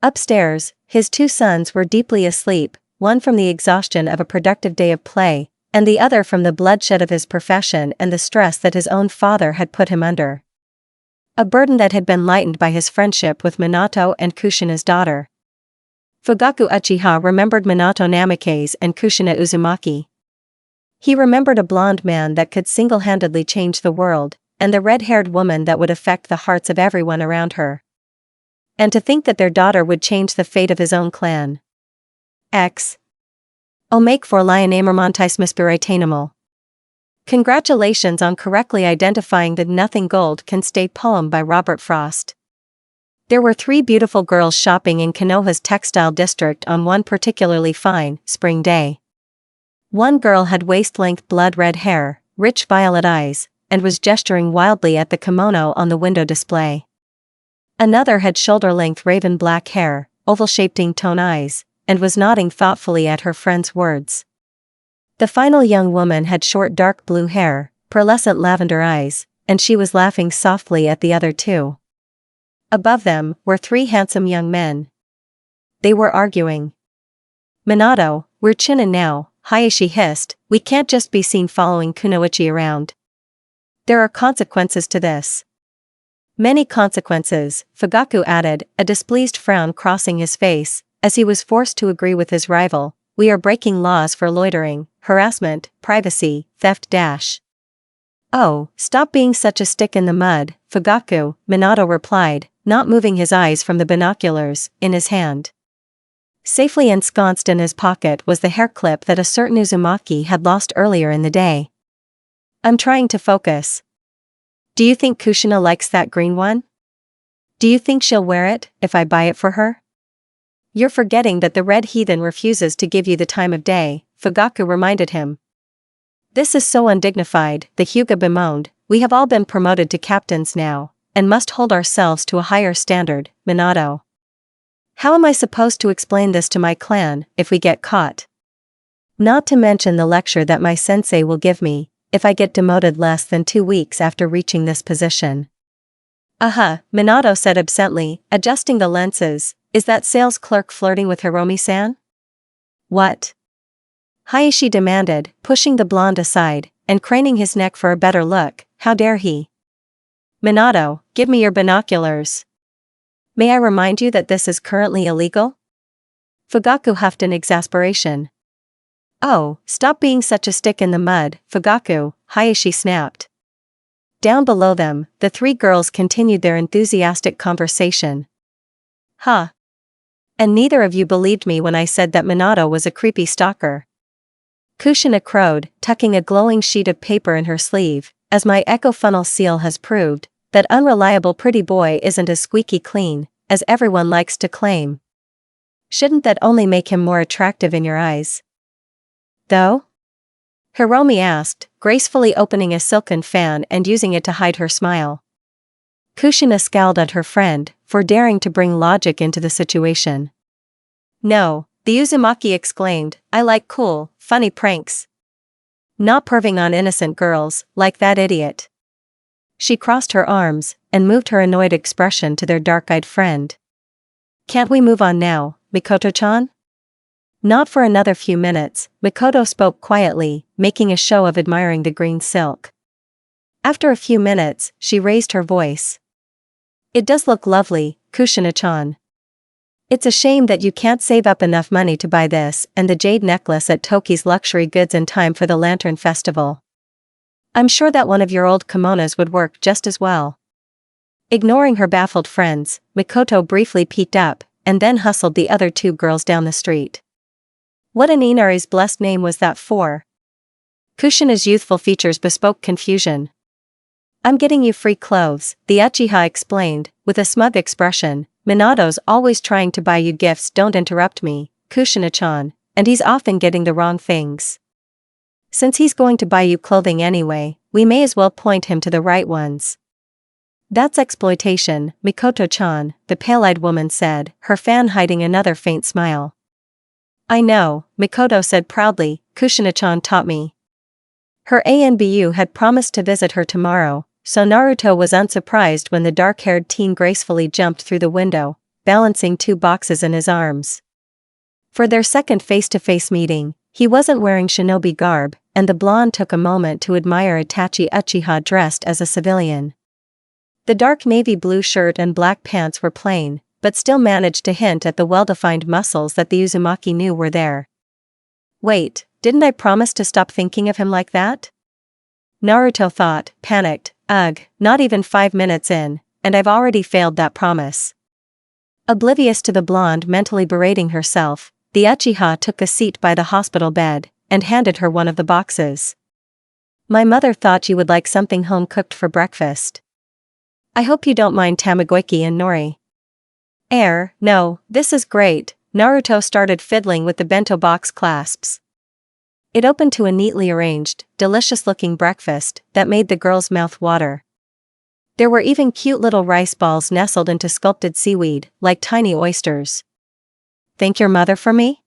S2: Upstairs, his 2 sons were deeply asleep, one from the exhaustion of a productive day of play, and the other from the bloodshed of his profession and the stress that his own father had put him under. A burden that had been lightened by his friendship with Minato and Kushina's daughter. Fugaku Uchiha remembered Minato Namikaze and Kushina Uzumaki. He remembered a blonde man that could single-handedly change the world, and the red-haired woman that would affect the hearts of everyone around her. And to think that their daughter would change the fate of his own clan. O make for lion amermontis mispiritainable. Congratulations on correctly identifying the Nothing Gold Can Stay poem by Robert Frost. There were 3 beautiful girls shopping in Konoha's textile district on one particularly fine, spring day. One girl had waist-length blood-red hair, rich violet eyes, and was gesturing wildly at the kimono on the window display. Another had shoulder-length raven-black hair, oval-shaped ink-tone eyes, and was nodding thoughtfully at her friend's words. The final young woman had short dark blue hair, pearlescent lavender eyes, and she was laughing softly at the other 2. Above them were 3 handsome young men. They were arguing. "Minato, we're Chunin now," Hayashi hissed. "We can't just be seen following Kunoichi around. There are consequences to this." "Many consequences," Fugaku added, a displeased frown crossing his face, as he was forced to agree with his rival. "We are breaking laws for loitering, harassment, privacy, theft. "Oh, stop being such a stick in the mud, Fugaku," Minato replied, not moving his eyes from the binoculars in his hand. Safely ensconced in his pocket was the hair clip that a certain Uzumaki had lost earlier in the day. "I'm trying to focus." Do you think Kushina likes that green one? Do you think she'll wear it, if I buy it for her? You're forgetting that the red heathen refuses to give you the time of day, Fugaku reminded him. This is so undignified, the Hyuga bemoaned. We have all been promoted to captains now, and must hold ourselves to a higher standard, Minato. How am I supposed to explain this to my clan, if we get caught? Not to mention the lecture that my sensei will give me, if I get demoted less than 2 weeks after reaching this position. Minato said absently, adjusting the lenses. Is that sales clerk flirting with Hiromi-san? What? Hayashi demanded, pushing the blonde aside, and craning his neck for a better look. How dare he? Minato, give me your binoculars. May I remind you that this is currently illegal? Fugaku huffed in exasperation. Oh, stop being such a stick in the mud, Fugaku, Hayashi snapped. Down below them, the 3 girls continued their enthusiastic conversation. Huh. And neither of you believed me when I said that Minato was a creepy stalker. Kushina crowed, tucking a glowing sheet of paper in her sleeve, as my echo funnel seal has proved, that unreliable pretty boy isn't as squeaky clean, as everyone likes to claim. Shouldn't that only make him more attractive in your eyes? Though? Hiromi asked, gracefully opening a silken fan and using it to hide her smile. Kushina scowled at her friend, for daring to bring logic into the situation. No, the Uzumaki exclaimed, I like cool, funny pranks. Not perving on innocent girls, like that idiot. She crossed her arms, and moved her annoyed expression to their dark-eyed friend. Can't we move on now, Mikoto-chan? Not for another few minutes, Mikoto spoke quietly, making a show of admiring the green silk. After a few minutes, she raised her voice. It does look lovely, Kushina-chan. It's a shame that you can't save up enough money to buy this and the jade necklace at Toki's luxury goods in time for the Lantern Festival. I'm sure that one of your old kimonos would work just as well. Ignoring her baffled friends, Mikoto briefly peeked up, and then hustled the other 2 girls down the street. What in Inari's blessed name was that for? Kushina's youthful features bespoke confusion. I'm getting you free clothes, the Uchiha explained, with a smug expression. Minato's always trying to buy you gifts. Don't interrupt me, Kushina-chan, and he's often getting the wrong things. Since he's going to buy you clothing anyway, we may as well point him to the right ones. That's exploitation, Mikoto-chan, the pale-eyed woman said, her fan hiding another faint smile. I know, Mikoto said proudly, Kushina-chan taught me. Her ANBU had promised to visit her tomorrow, so Naruto was unsurprised when the dark-haired teen gracefully jumped through the window, balancing 2 boxes in his arms. For their second face-to-face meeting, he wasn't wearing shinobi garb, and the blonde took a moment to admire Itachi Uchiha dressed as a civilian. The dark navy blue shirt and black pants were plain, but still managed to hint at the well-defined muscles that the Uzumaki knew were there. Wait, didn't I promise to stop thinking of him like that? Naruto thought, panicked, ugh, not even 5 minutes in, and I've already failed that promise. Oblivious to the blonde mentally berating herself, the Uchiha took a seat by the hospital bed, and handed her one of the boxes. My mother thought you would like something home-cooked for breakfast. I hope you don't mind tamagoyaki and nori. No, this is great. Naruto started fiddling with the bento box clasps. It opened to a neatly arranged, delicious-looking breakfast that made the girl's mouth water. There were even cute little rice balls nestled into sculpted seaweed, like tiny oysters. Thank your mother for me?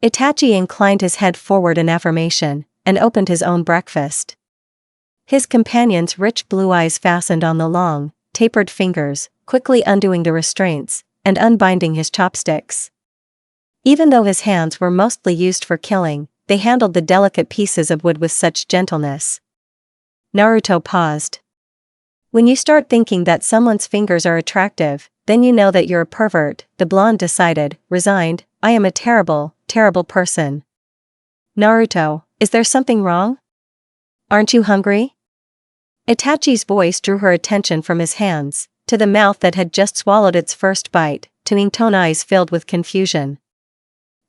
S2: Itachi inclined his head forward in affirmation, and opened his own breakfast. His companion's rich blue eyes fastened on the long, tapered fingers, quickly undoing the restraints, and unbinding his chopsticks. Even though his hands were mostly used for killing, they handled the delicate pieces of wood with such gentleness. Naruto paused. When you start thinking that someone's fingers are attractive, then you know that you're a pervert, the blonde decided, resigned. I am a terrible, terrible person. Naruto, is there something wrong? Aren't you hungry? Itachi's voice drew her attention from his hands, to the mouth that had just swallowed its first bite, to Nington eyes filled with confusion.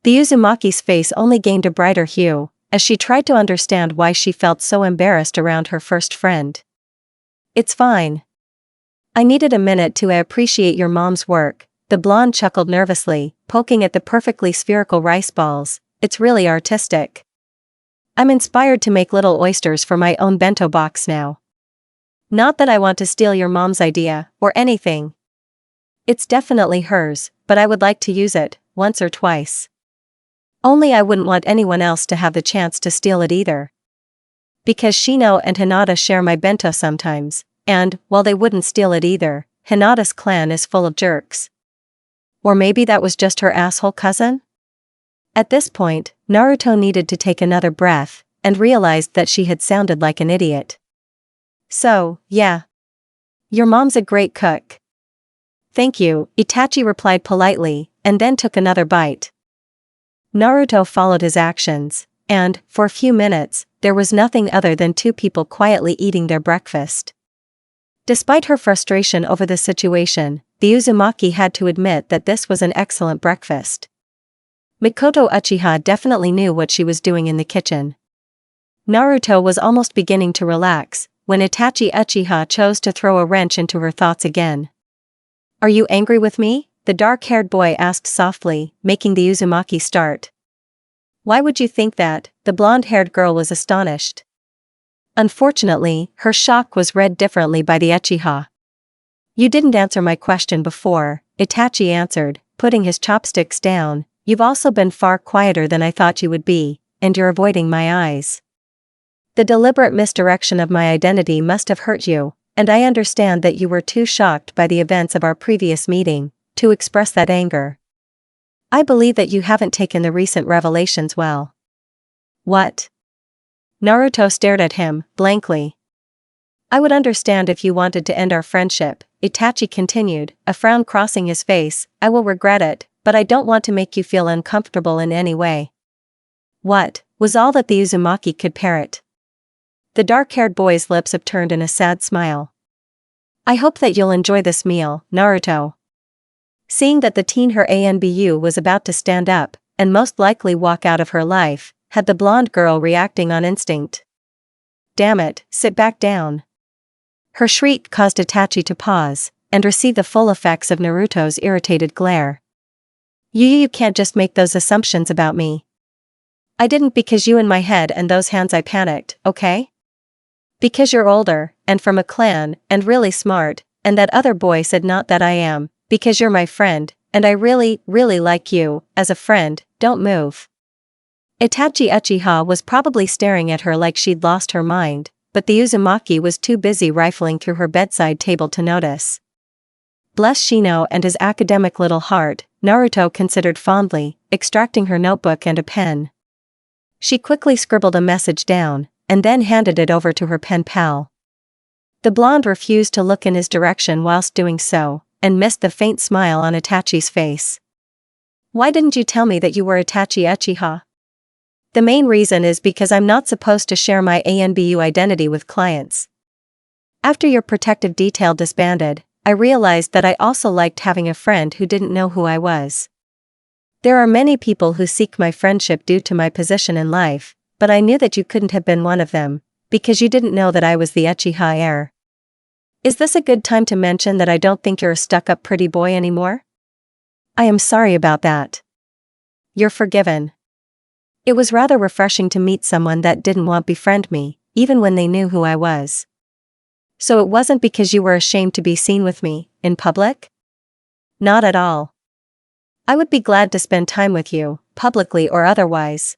S2: The Uzumaki's face only gained a brighter hue, as she tried to understand why she felt so embarrassed around her first friend. It's fine. I needed a minute to appreciate your mom's work. The blonde chuckled nervously, poking at the perfectly spherical rice balls. It's really artistic. I'm inspired to make little oysters for my own bento box now. Not that I want to steal your mom's idea, or anything. It's definitely hers, but I would like to use it, once or twice. Only I wouldn't want anyone else to have the chance to steal it either. Because Shino and Hinata share my bento sometimes, and, while they wouldn't steal it either, Hinata's clan is full of jerks. Or maybe that was just her asshole cousin? At this point, Naruto needed to take another breath, and realized that she had sounded like an idiot. So, yeah. Your mom's a great cook. Thank you, Itachi replied politely, and then took another bite. Naruto followed his actions, and, for a few minutes, there was nothing other than two people quietly eating their breakfast. Despite her frustration over the situation, the Uzumaki had to admit that this was an excellent breakfast. Mikoto Uchiha definitely knew what she was doing in the kitchen. Naruto was almost beginning to relax, when Itachi Uchiha chose to throw a wrench into her thoughts again. Are you angry with me? The dark-haired boy asked softly, making the Uzumaki start. Why would you think that? The blonde-haired girl was astonished. Unfortunately, her shock was read differently by the Uchiha. You didn't answer my question before, Itachi answered, putting his chopsticks down. You've also been far quieter than I thought you would be, and you're avoiding my eyes. The deliberate misdirection of my identity must have hurt you, and I understand that you were too shocked by the events of our previous meeting to express that anger. I believe that you haven't taken the recent revelations well. What? Naruto stared at him, blankly. I would understand if you wanted to end our friendship, Itachi continued, a frown crossing his face. I will regret it, but I don't want to make you feel uncomfortable in any way. What? Was all that the Uzumaki could parrot. The dark-haired boy's lips upturned in a sad smile. I hope that you'll enjoy this meal, Naruto. Seeing that the teen her Anbu was about to stand up, and most likely walk out of her life, had the blonde girl reacting on instinct. Damn it, sit back down. Her shriek caused Itachi to pause, and receive the full effects of Naruto's irritated glare. You can't just make those assumptions about me. I didn't because you in my head and those hands I panicked, okay? Because you're older, and from a clan, and really smart, and that other boy said not that I am, because you're my friend, and I really, really like you, as a friend, don't move. Itachi Uchiha was probably staring at her like she'd lost her mind, but the Uzumaki was too busy rifling through her bedside table to notice. Bless Shino and his academic little heart, Naruto considered fondly, extracting her notebook and a pen. She quickly scribbled a message down, and then handed it over to her pen pal. The blonde refused to look in his direction whilst doing so, and missed the faint smile on Itachi's face. Why didn't you tell me that you were Itachi Uchiha? The main reason is because I'm not supposed to share my Anbu identity with clients. After your protective detail disbanded, I realized that I also liked having a friend who didn't know who I was. There are many people who seek my friendship due to my position in life, but I knew that you couldn't have been one of them, because you didn't know that I was the Uchiha heir. Is this a good time to mention that I don't think you're a stuck-up pretty boy anymore? I am sorry about that. You're forgiven. It was rather refreshing to meet someone that didn't want to befriend me, even when they knew who I was. So it wasn't because you were ashamed to be seen with me, in public? Not at all. I would be glad to spend time with you, publicly or otherwise.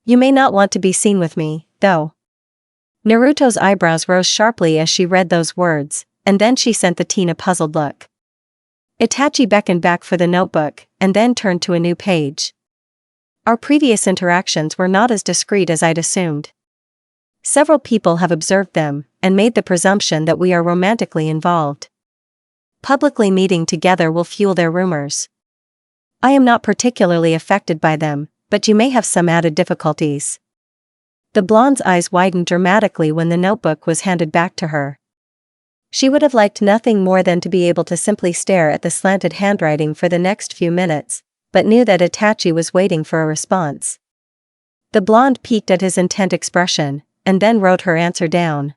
S2: You may not want to be seen with me, though. Naruto's eyebrows rose sharply as she read those words, and then she sent the teen a puzzled look. Itachi beckoned back for the notebook, and then turned to a new page. Our previous interactions were not as discreet as I'd assumed. Several people have observed them, and made the presumption that we are romantically involved. Publicly meeting together will fuel their rumors. I am not particularly affected by them, but you may have some added difficulties. The blonde's eyes widened dramatically when the notebook was handed back to her. She would have liked nothing more than to be able to simply stare at the slanted handwriting for the next few minutes, but knew that Itachi was waiting for a response. The blonde peeked at his intent expression, and then wrote her answer down.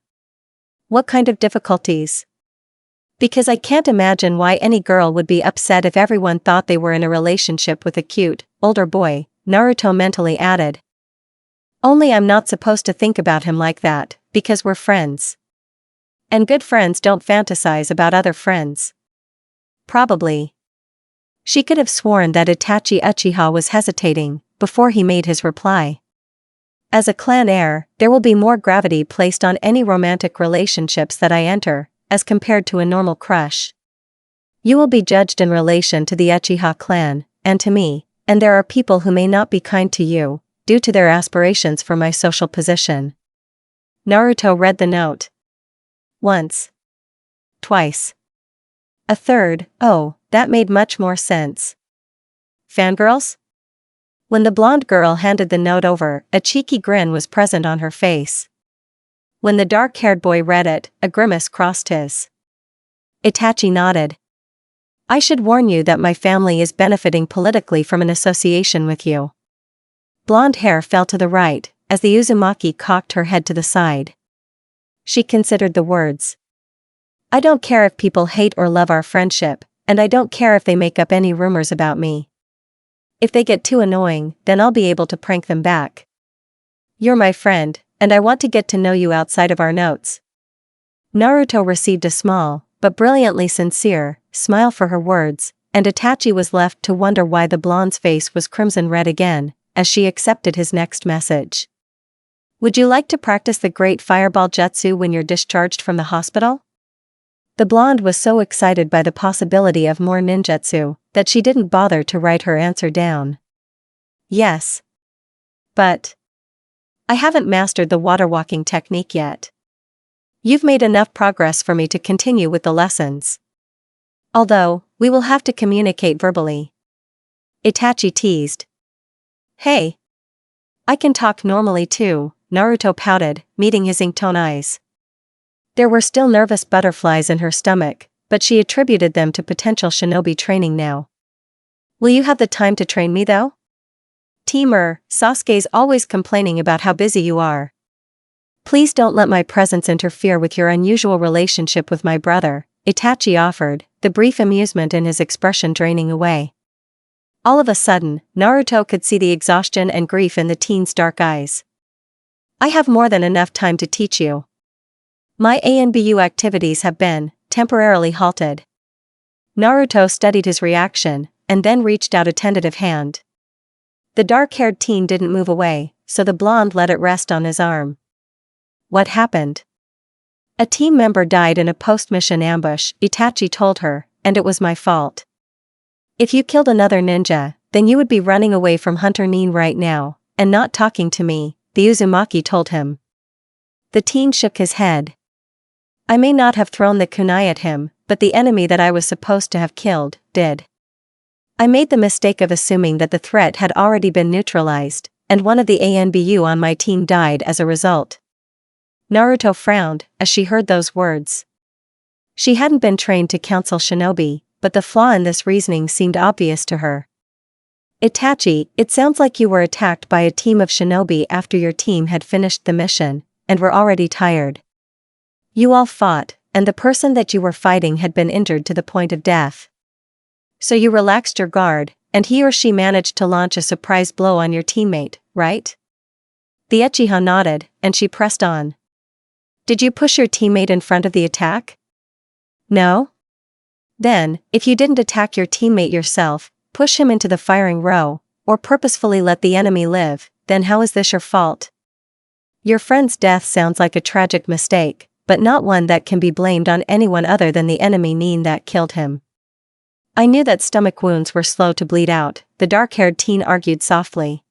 S2: What kind of difficulties? Because I can't imagine why any girl would be upset if everyone thought they were in a relationship with a cute, older boy, Naruto mentally added. Only I'm not supposed to think about him like that, because we're friends. And good friends don't fantasize about other friends. Probably. She could have sworn that Itachi Uchiha was hesitating before he made his reply. As a clan heir, there will be more gravity placed on any romantic relationships that I enter, as compared to a normal crush. You will be judged in relation to the Uchiha clan, and to me, and there are people who may not be kind to you, due to their aspirations for my social position. Naruto read the note. Once. Twice. A third. Oh, that made much more sense. Fangirls? When the blonde girl handed the note over, a cheeky grin was present on her face. When the dark-haired boy read it, a grimace crossed his. Itachi nodded. I should warn you that my family is benefiting politically from an association with you. Blonde hair fell to the right, as the Uzumaki cocked her head to the side. She considered the words. I don't care if people hate or love our friendship, and I don't care if they make up any rumors about me. If they get too annoying, then I'll be able to prank them back. You're my friend, and I want to get to know you outside of our notes. Naruto received a small, but brilliantly sincere, smile for her words, and Itachi was left to wonder why the blonde's face was crimson red again, as she accepted his next message. Would you like to practice the great fireball jutsu when you're discharged from the hospital? The blonde was so excited by the possibility of more ninjutsu, that she didn't bother to write her answer down. Yes. But I haven't mastered the water walking technique yet. You've made enough progress for me to continue with the lessons. Although, we will have to communicate verbally. Itachi teased. Hey. I can talk normally too, Naruto pouted, meeting his ink-tone eyes. There were still nervous butterflies in her stomach, but she attributed them to potential shinobi training now. Will you have the time to train me though? Teamer, Sasuke's always complaining about how busy you are. Please don't let my presence interfere with your unusual relationship with my brother, Itachi offered, the brief amusement in his expression draining away. All of a sudden, Naruto could see the exhaustion and grief in the teen's dark eyes. I have more than enough time to teach you. My ANBU activities have been temporarily halted. Naruto studied his reaction, and then reached out a tentative hand. The dark-haired teen didn't move away, so the blonde let it rest on his arm. What happened? A team member died in a post-mission ambush, Itachi told her, and it was my fault. If you killed another ninja, then you would be running away from Hunter Nin right now, and not talking to me, the Uzumaki told him. The teen shook his head. I may not have thrown the kunai at him, but the enemy that I was supposed to have killed, did. I made the mistake of assuming that the threat had already been neutralized, and one of the ANBU on my team died as a result. Naruto frowned as she heard those words. She hadn't been trained to counsel shinobi, but the flaw in this reasoning seemed obvious to her. Itachi, it sounds like you were attacked by a team of shinobi after your team had finished the mission, and were already tired. You all fought, and the person that you were fighting had been injured to the point of death. So you relaxed your guard, and he or she managed to launch a surprise blow on your teammate, right? The Uchiha nodded, and she pressed on. Did you push your teammate in front of the attack? No? Then, if you didn't attack your teammate yourself, push him into the firing row, or purposefully let the enemy live, then how is this your fault? Your friend's death sounds like a tragic mistake, but not one that can be blamed on anyone other than the enemy Nin that killed him. I knew that stomach wounds were slow to bleed out, the dark-haired teen argued softly.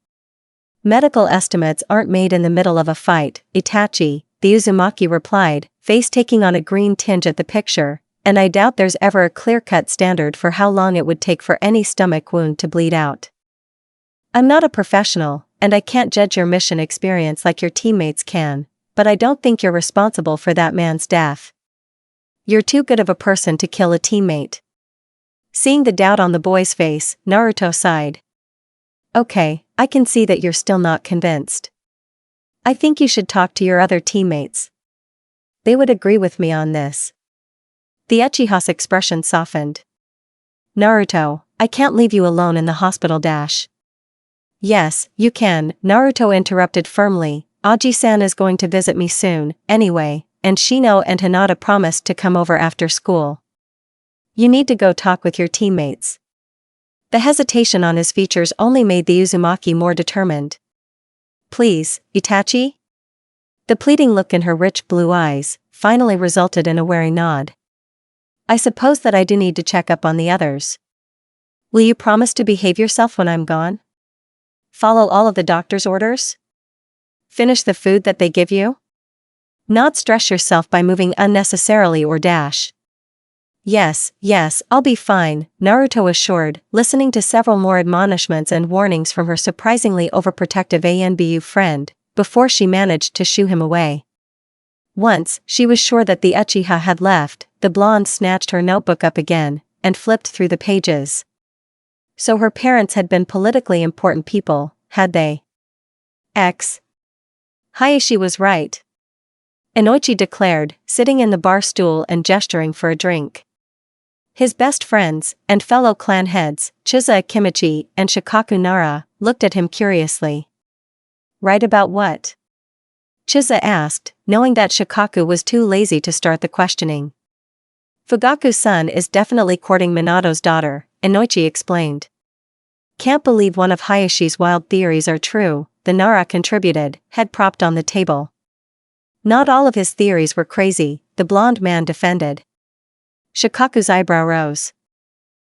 S2: Medical estimates aren't made in the middle of a fight, Itachi, the Uzumaki replied, face taking on a green tinge at the picture, and I doubt there's ever a clear-cut standard for how long it would take for any stomach wound to bleed out. I'm not a professional, and I can't judge your mission experience like your teammates can, but I don't think you're responsible for that man's death. You're too good of a person to kill a teammate. Seeing the doubt on the boy's face, Naruto sighed. Okay, I can see that you're still not convinced. I think you should talk to your other teammates. they would agree with me on this. The Uchiha's expression softened. Naruto, I can't leave you alone in the hospital dash. Yes, you can, Naruto interrupted firmly. Aji-san is going to visit me soon, anyway, and Shino and Hinata promised to come over after school. You need to go talk with your teammates. The hesitation on his features only made the Uzumaki more determined. Please, Itachi? The pleading look in her rich blue eyes finally resulted in a wary nod. I suppose that I do need to check up on the others. Will you promise to behave yourself when I'm gone? Follow all of the doctor's orders? Finish the food that they give you? Not stress yourself by moving unnecessarily or dash. Yes, I'll be fine, Naruto assured, listening to several more admonishments and warnings from her surprisingly overprotective ANBU friend, before she managed to shoo him away. Once she was sure that the Uchiha had left, the blonde snatched her notebook up again, and flipped through the pages. So her parents had been politically important people, had they? Hayashi was right. Inoichi declared, sitting in the bar stool and gesturing for a drink. His best friends, and fellow clan heads, Chiza Akimichi and Shikaku Nara, looked at him curiously. Right about what? Chiza asked, knowing that Shikaku was too lazy to start the questioning. Fugaku-san is definitely courting Minato's daughter, Inoichi explained. Can't believe one of Hayashi's wild theories are true, the Nara contributed, head propped on the table. Not all of his theories were crazy, the blonde man defended. Shikaku's eyebrow rose.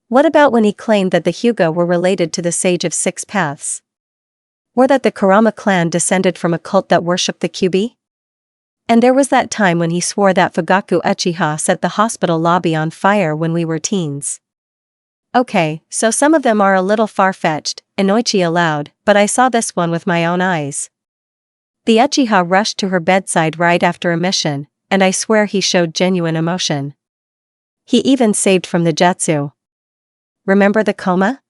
S2: What about when he claimed that the Hyuga were related to the Sage of Six Paths? Or that the Kurama clan descended from a cult that worshipped the Kyubi? And there was that time when he swore that Fugaku Uchiha set the hospital lobby on fire when we were teens. Okay, so some of them are a little far-fetched, Inoichi allowed, but I saw this one with my own eyes. The Uchiha rushed to her bedside right after a mission, and I swear he showed genuine emotion. He even saved from the jutsu. Remember the coma?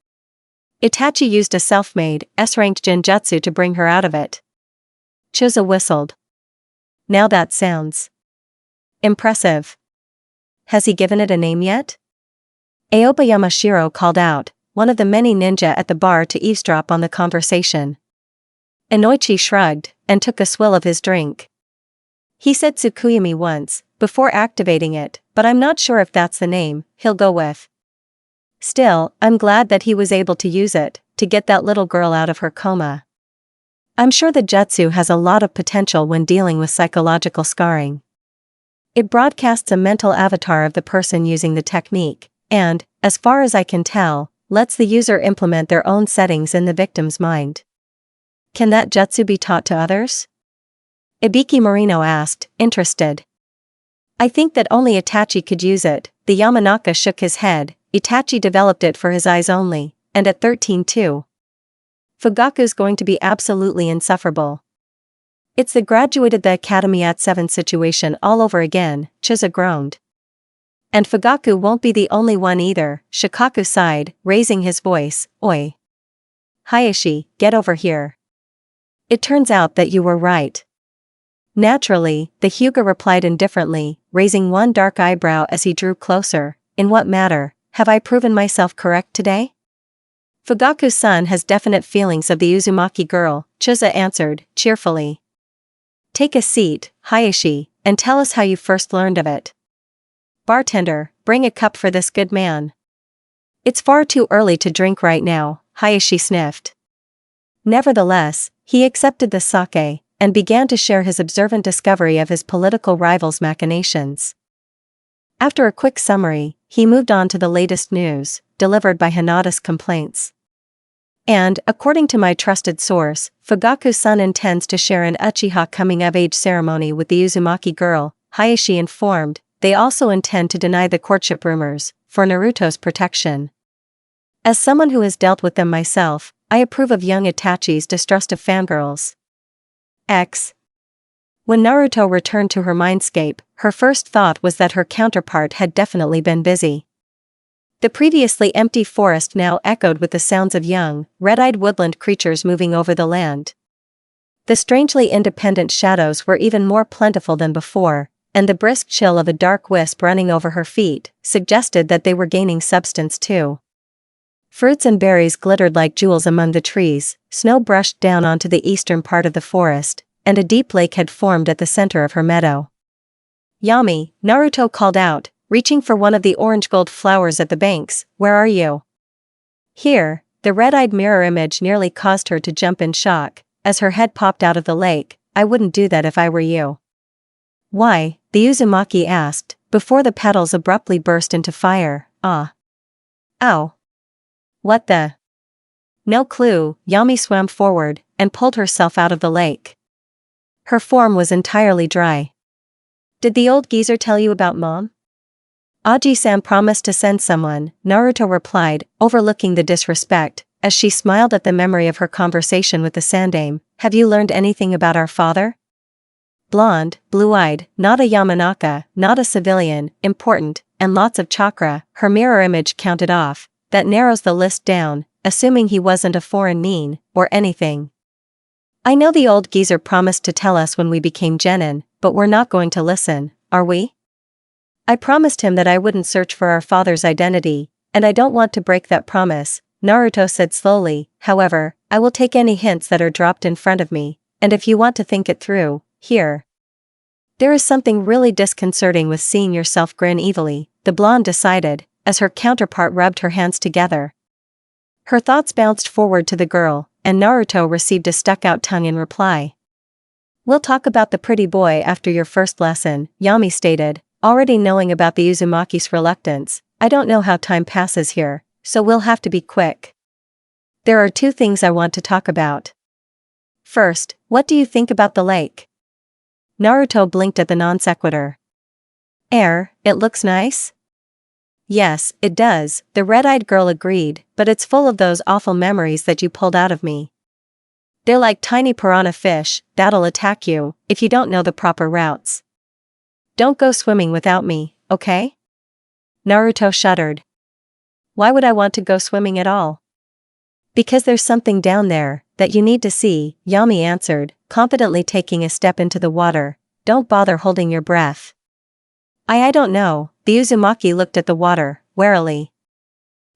S2: Itachi used a self-made, S-ranked genjutsu to bring her out of it. Chiza whistled. Now that sounds impressive. Has he given it a name yet? Aoba Yamashiro called out, one of the many ninja at the bar, to eavesdrop on the conversation. Inoichi shrugged, and took a swill of his drink. He said Tsukuyami once, before activating it, but I'm not sure if that's the name he'll go with. Still, I'm glad that he was able to use it, to get that little girl out of her coma. I'm sure the jutsu has a lot of potential when dealing with psychological scarring. It broadcasts a mental avatar of the person using the technique, and, as far as I can tell, lets the user implement their own settings in the victim's mind. Can that jutsu be taught to others? Ibiki Morino asked, interested. I think that only Itachi could use it, the Yamanaka shook his head. Itachi developed it for his eyes only, and at 13 too. Fugaku's going to be absolutely insufferable. It's the graduated the academy at 7 situation all over again, Chiza groaned. And Fugaku won't be the only one either, Shikaku sighed, raising his voice, Oi. Hayashi, get over here. It turns out that you were right. Naturally, the Hyuga replied indifferently, raising one dark eyebrow as he drew closer. In what matter, have I proven myself correct today? Fugaku-san has definite feelings of the Uzumaki girl, Chiza answered, cheerfully. Take a seat, Hayashi, and tell us how you first learned of it. Bartender, bring a cup for this good man. It's far too early to drink right now, Hayashi sniffed. Nevertheless, he accepted the sake, and began to share his observant discovery of his political rival's machinations. After a quick summary, he moved on to the latest news, delivered by Hinata's complaints. And, according to my trusted source, Fugaku-san intends to share an Uchiha coming-of-age ceremony with the Uzumaki girl, Hayashi informed. They also intend to deny the courtship rumors, for Naruto's protection. As someone who has dealt with them myself, I approve of young Itachi's distrust of fangirls. When Naruto returned to her mindscape, her first thought was that her counterpart had definitely been busy. The previously empty forest now echoed with the sounds of young, red-eyed woodland creatures moving over the land. The strangely independent shadows were even more plentiful than before, and the brisk chill of a dark wisp running over her feet suggested that they were gaining substance too. Fruits and berries glittered like jewels among the trees, snow brushed down onto the eastern part of the forest, and a deep lake had formed at the center of her meadow. "Yami," Naruto called out, reaching for one of the orange-gold flowers at the banks, "where are you?" "Here." The red-eyed mirror image nearly caused her to jump in shock, as her head popped out of the lake. "I wouldn't do that if I were you." "Why?" the Uzumaki asked, before the petals abruptly burst into fire. "Ah. Ow. What the?" No clue. Yami swam forward, and pulled herself out of the lake. Her form was entirely dry. "Did the old geezer tell you about Mom?" "Aji-san promised to send someone," Naruto replied, overlooking the disrespect, as she smiled at the memory of her conversation with the Sandaime. "Have you learned anything about our father?" Blonde, blue-eyed, not a Yamanaka, not a civilian, important, and lots of chakra, her mirror image counted off. That narrows the list down, assuming he wasn't a foreign mean, or anything. "I know the old geezer promised to tell us when we became genin, but we're not going to listen, are we? I promised him that I wouldn't search for our father's identity, and I don't want to break that promise," Naruto said slowly. "However, I will take any hints that are dropped in front of me, and if you want to think it through, here." "There is something really disconcerting with seeing yourself grin evilly," the blonde decided, as her counterpart rubbed her hands together. Her thoughts bounced forward to the girl, and Naruto received a stuck-out tongue in reply. "We'll talk about the pretty boy after your first lesson," Yami stated, already knowing about the Uzumaki's reluctance. "I don't know how time passes here, so we'll have to be quick. There are 2 things I want to talk about. First, what do you think about the lake?" Naruto blinked at the non-sequitur. It looks nice?" "Yes, it does," the red-eyed girl agreed, "but it's full of those awful memories that you pulled out of me. They're like tiny piranha fish that'll attack you if you don't know the proper routes. Don't go swimming without me, okay?" Naruto shuddered. "Why would I want to go swimming at all?" "Because there's something down there that you need to see," Yami answered, confidently taking a step into the water. "Don't bother holding your breath." I don't know." The Uzumaki looked at the water, warily.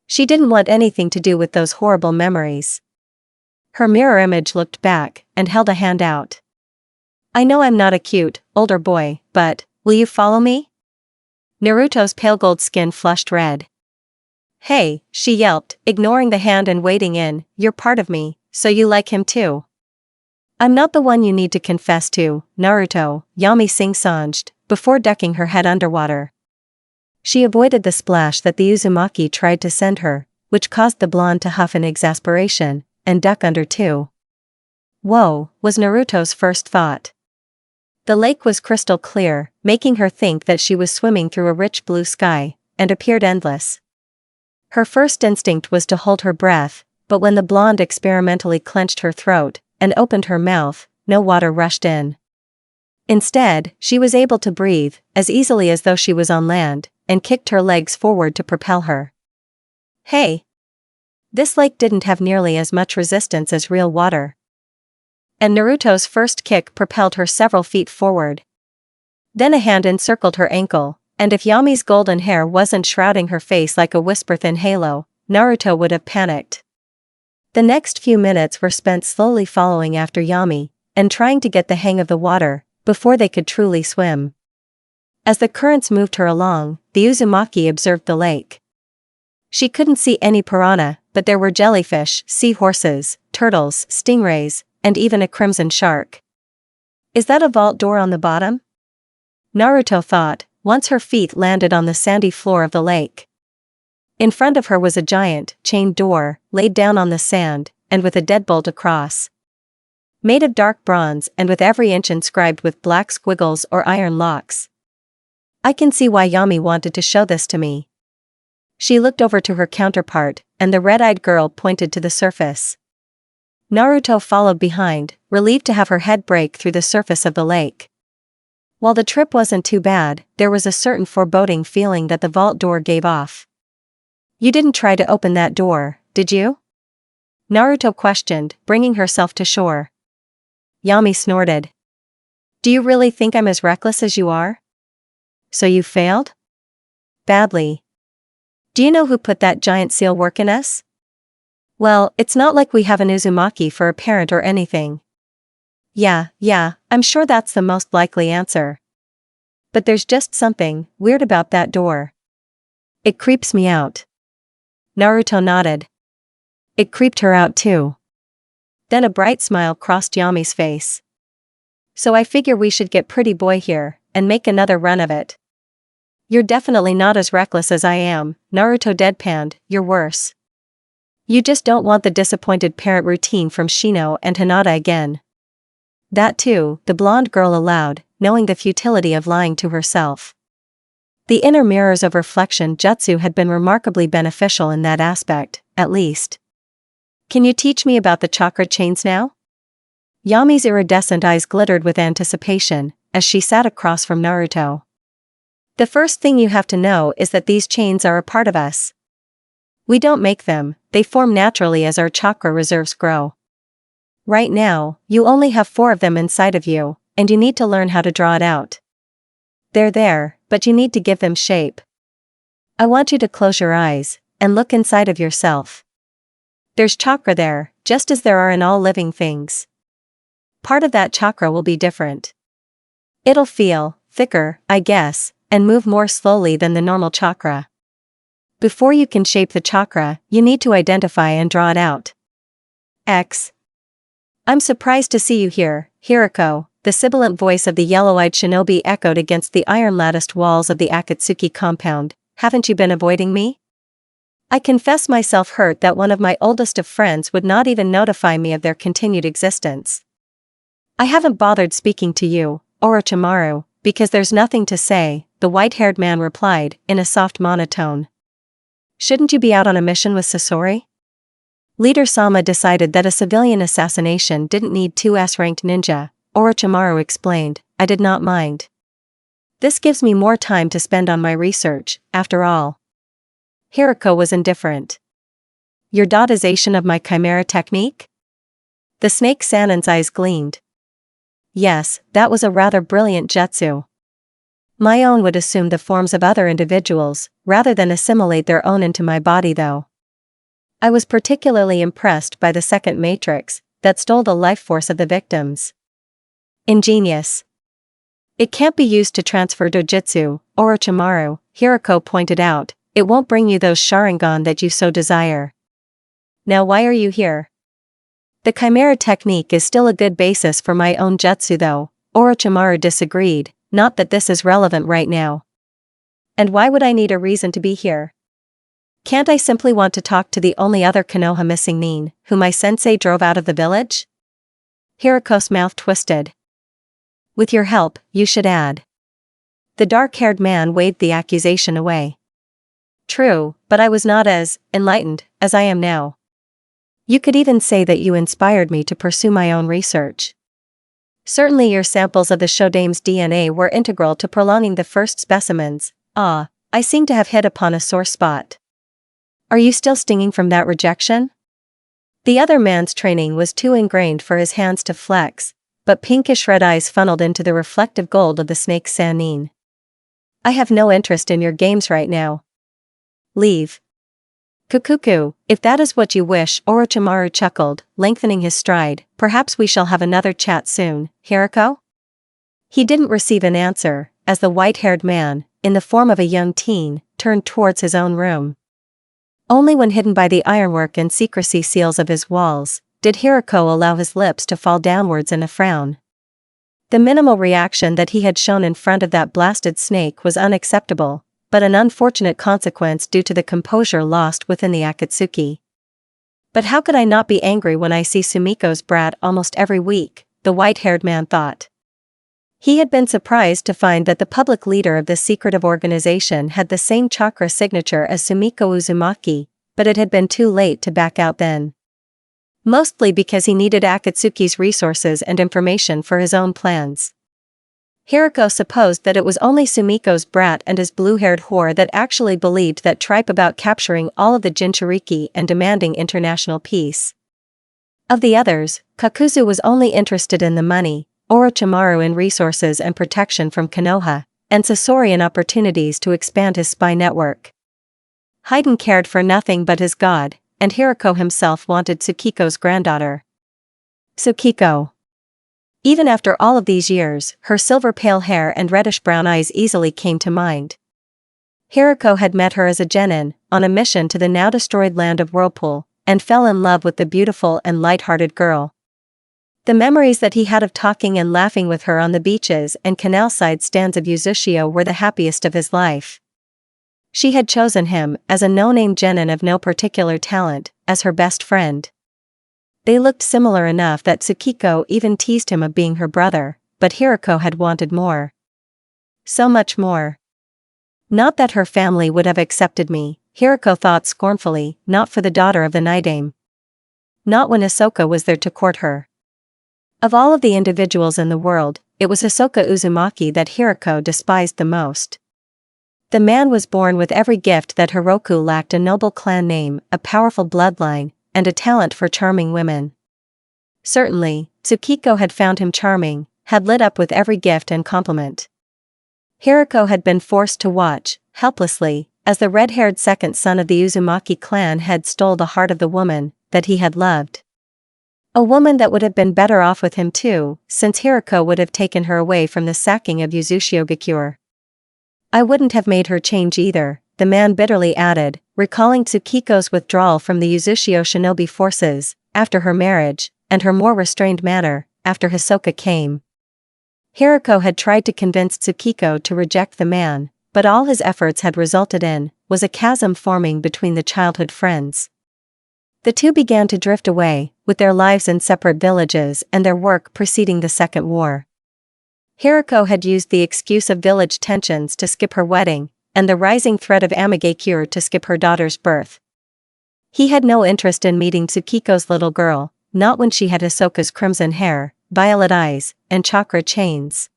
S2: She didn't want anything to do with those horrible memories. Her mirror image looked back, and held a hand out. "I know I'm not a cute, older boy, but, will you follow me?" Naruto's pale gold skin flushed red. "Hey," she yelped, ignoring the hand and wading in, "you're part of me, so you like him too." "I'm not the one you need to confess to, Naruto," Yami sing-songed, before ducking her head underwater. She avoided the splash that the Uzumaki tried to send her, which caused the blonde to huff in exasperation, and duck under too. "Whoa," was Naruto's first thought. The lake was crystal clear, making her think that she was swimming through a rich blue sky, and appeared endless. Her first instinct was to hold her breath, but when the blonde experimentally clenched her throat, and opened her mouth, no water rushed in. Instead, she was able to breathe, as easily as though she was on land, and kicked her legs forward to propel her. Hey! This lake didn't have nearly as much resistance as real water. And Naruto's first kick propelled her several feet forward. Then a hand encircled her ankle, and if Yami's golden hair wasn't shrouding her face like a whisper-thin halo, Naruto would have panicked. The next few minutes were spent slowly following after Yami, and trying to get the hang of the water, before they could truly swim. As the currents moved her along, the Uzumaki observed the lake. She couldn't see any piranha, but there were jellyfish, seahorses, turtles, stingrays, and even a crimson shark. "Is that a vault door on the bottom?" Naruto thought, once her feet landed on the sandy floor of the lake. In front of her was a giant, chained door, laid down on the sand, and with a deadbolt across. Made of dark bronze and with every inch inscribed with black squiggles or iron locks. "I can see why Yami wanted to show this to me." She looked over to her counterpart, and the red-eyed girl pointed to the surface. Naruto followed behind, relieved to have her head break through the surface of the lake. While the trip wasn't too bad, there was a certain foreboding feeling that the vault door gave off. "You didn't try to open that door, did you?" Naruto questioned, bringing herself to shore. Yami snorted. "Do you really think I'm as reckless as you are?" So you failed? Badly. Do you know who put that giant seal work in us? Well, it's not like we have an Uzumaki for a parent or anything. Yeah, I'm sure that's the most likely answer. But there's just something weird about that door. It creeps me out. Naruto nodded. It creeped her out too. Then a bright smile crossed Yami's face. So I figure we should get Pretty Boy here, and make another run of it. You're definitely not as reckless as I am, Naruto deadpanned, you're worse. You just don't want the disappointed parent routine from Shino and Hinata again. That too, the blonde girl allowed, knowing the futility of lying to herself. The inner mirrors of reflection jutsu had been remarkably beneficial in that aspect, at least. Can you teach me about the chakra chains now? Yami's iridescent eyes glittered with anticipation, as she sat across from Naruto. The first thing you have to know is that these chains are a part of us. We don't make them, they form naturally as our chakra reserves grow. Right now, you only have 4 of them inside of you, and you need to learn how to draw it out. They're there, but you need to give them shape. I want you to close your eyes, and look inside of yourself. There's chakra there, just as there are in all living things. Part of that chakra will be different. It'll feel thicker, I guess, and move more slowly than the normal chakra. Before you can shape the chakra, you need to identify and draw it out. I'm surprised to see you here, Hirako, the sibilant voice of the yellow-eyed shinobi echoed against the iron-latticed walls of the Akatsuki compound. Haven't you been avoiding me? I confess myself hurt that one of my oldest of friends would not even notify me of their continued existence. I haven't bothered speaking to you, Orochimaru, because there's nothing to say, the white-haired man replied, in a soft monotone. Shouldn't you be out on a mission with Sasori? Leader Sama decided that a civilian assassination didn't need 2 S-ranked ninja, Orochimaru explained. I did not mind. This gives me more time to spend on my research, after all. Hirako was indifferent. Your dotization of my chimera technique? The snake Sanon's eyes gleamed. Yes, that was a rather brilliant jutsu. My own would assume the forms of other individuals, rather than assimilate their own into my body though. I was particularly impressed by the second matrix, that stole the life force of the victims. Ingenious. It can't be used to transfer dojutsu, Orochimaru, Hirako pointed out, it won't bring you those Sharingan that you so desire. Now why are you here? The chimera technique is still a good basis for my own jutsu though, Orochimaru disagreed, not that this is relevant right now. And why would I need a reason to be here? Can't I simply want to talk to the only other Konoha missing nin, who my sensei drove out of the village? Hirako's mouth twisted. With your help, you should add. The dark-haired man waved the accusation away. True, but I was not as enlightened as I am now. You could even say that you inspired me to pursue my own research. Certainly your samples of the Shodame's DNA were integral to prolonging the first specimens. I seem to have hit upon a sore spot. Are you still stinging from that rejection? The other man's training was too ingrained for his hands to flex, but pinkish red eyes funneled into the reflective gold of the snake Sanin. I have no interest in your games right now. Leave. Kukuku, if that is what you wish, Orochimaru chuckled, lengthening his stride, perhaps we shall have another chat soon, Hirako? He didn't receive an answer, as the white-haired man, in the form of a young teen, turned towards his own room. Only when hidden by the ironwork and secrecy seals of his walls, did Hirako allow his lips to fall downwards in a frown. The minimal reaction that he had shown in front of that blasted snake was unacceptable, but an unfortunate consequence due to the composure lost within the Akatsuki. But how could I not be angry when I see Sumiko's brat almost every week, the white-haired man thought. He had been surprised to find that the public leader of this secretive organization had the same chakra signature as Sumiko Uzumaki, but it had been too late to back out then. Mostly because he needed Akatsuki's resources and information for his own plans. Hirako supposed that it was only Sumiko's brat and his blue-haired whore that actually believed that tripe about capturing all of the Jinchuriki and demanding international peace. Of the others, Kakuzu was only interested in the money, Orochimaru in resources and protection from Konoha, and Sasorian opportunities to expand his spy network. Haiden cared for nothing but his god, and Hiroko himself wanted Tsukiko's granddaughter. Tsukiko. Even after all of these years, her silver pale hair and reddish-brown eyes easily came to mind. Hiroko had met her as a genin, on a mission to the now-destroyed land of Whirlpool, and fell in love with the beautiful and light-hearted girl. The memories that he had of talking and laughing with her on the beaches and canal-side stands of Uzushio were the happiest of his life. She had chosen him, as a no-name genin of no particular talent, as her best friend. They looked similar enough that Tsukiko even teased him of being her brother, but Hiroko had wanted more. So much more. Not that her family would have accepted me, Hiroko thought scornfully, not for the daughter of the Nightingale. Not when Hisoka was there to court her. Of all of the individuals in the world, it was Hisoka Uzumaki that Hiroko despised the most. The man was born with every gift that Hiroku lacked: a noble clan name, a powerful bloodline, and a talent for charming women. Certainly, Tsukiko had found him charming, had lit up with every gift and compliment. Hiroko had been forced to watch, helplessly, as the red-haired second son of the Uzumaki clan had stole the heart of the woman that he had loved. A woman that would have been better off with him too, since Hiroko would have taken her away from the sacking of Uzushio-gakure. I wouldn't have made her change either, the man bitterly added, recalling Tsukiko's withdrawal from the Uzushio shinobi forces, after her marriage, and her more restrained manner, after Hisoka came. Hiroko had tried to convince Tsukiko to reject the man, but all his efforts had resulted in, was a chasm forming between the childhood friends. The two began to drift away, with their lives in separate villages and their work preceding the Second War. Hiroko had used the excuse of village tensions to skip her wedding, and the rising threat of Amigakure to skip her daughter's birth. He had no interest in meeting Tsukiko's little girl, not when she had Hisoka's crimson hair, violet eyes, and chakra chains.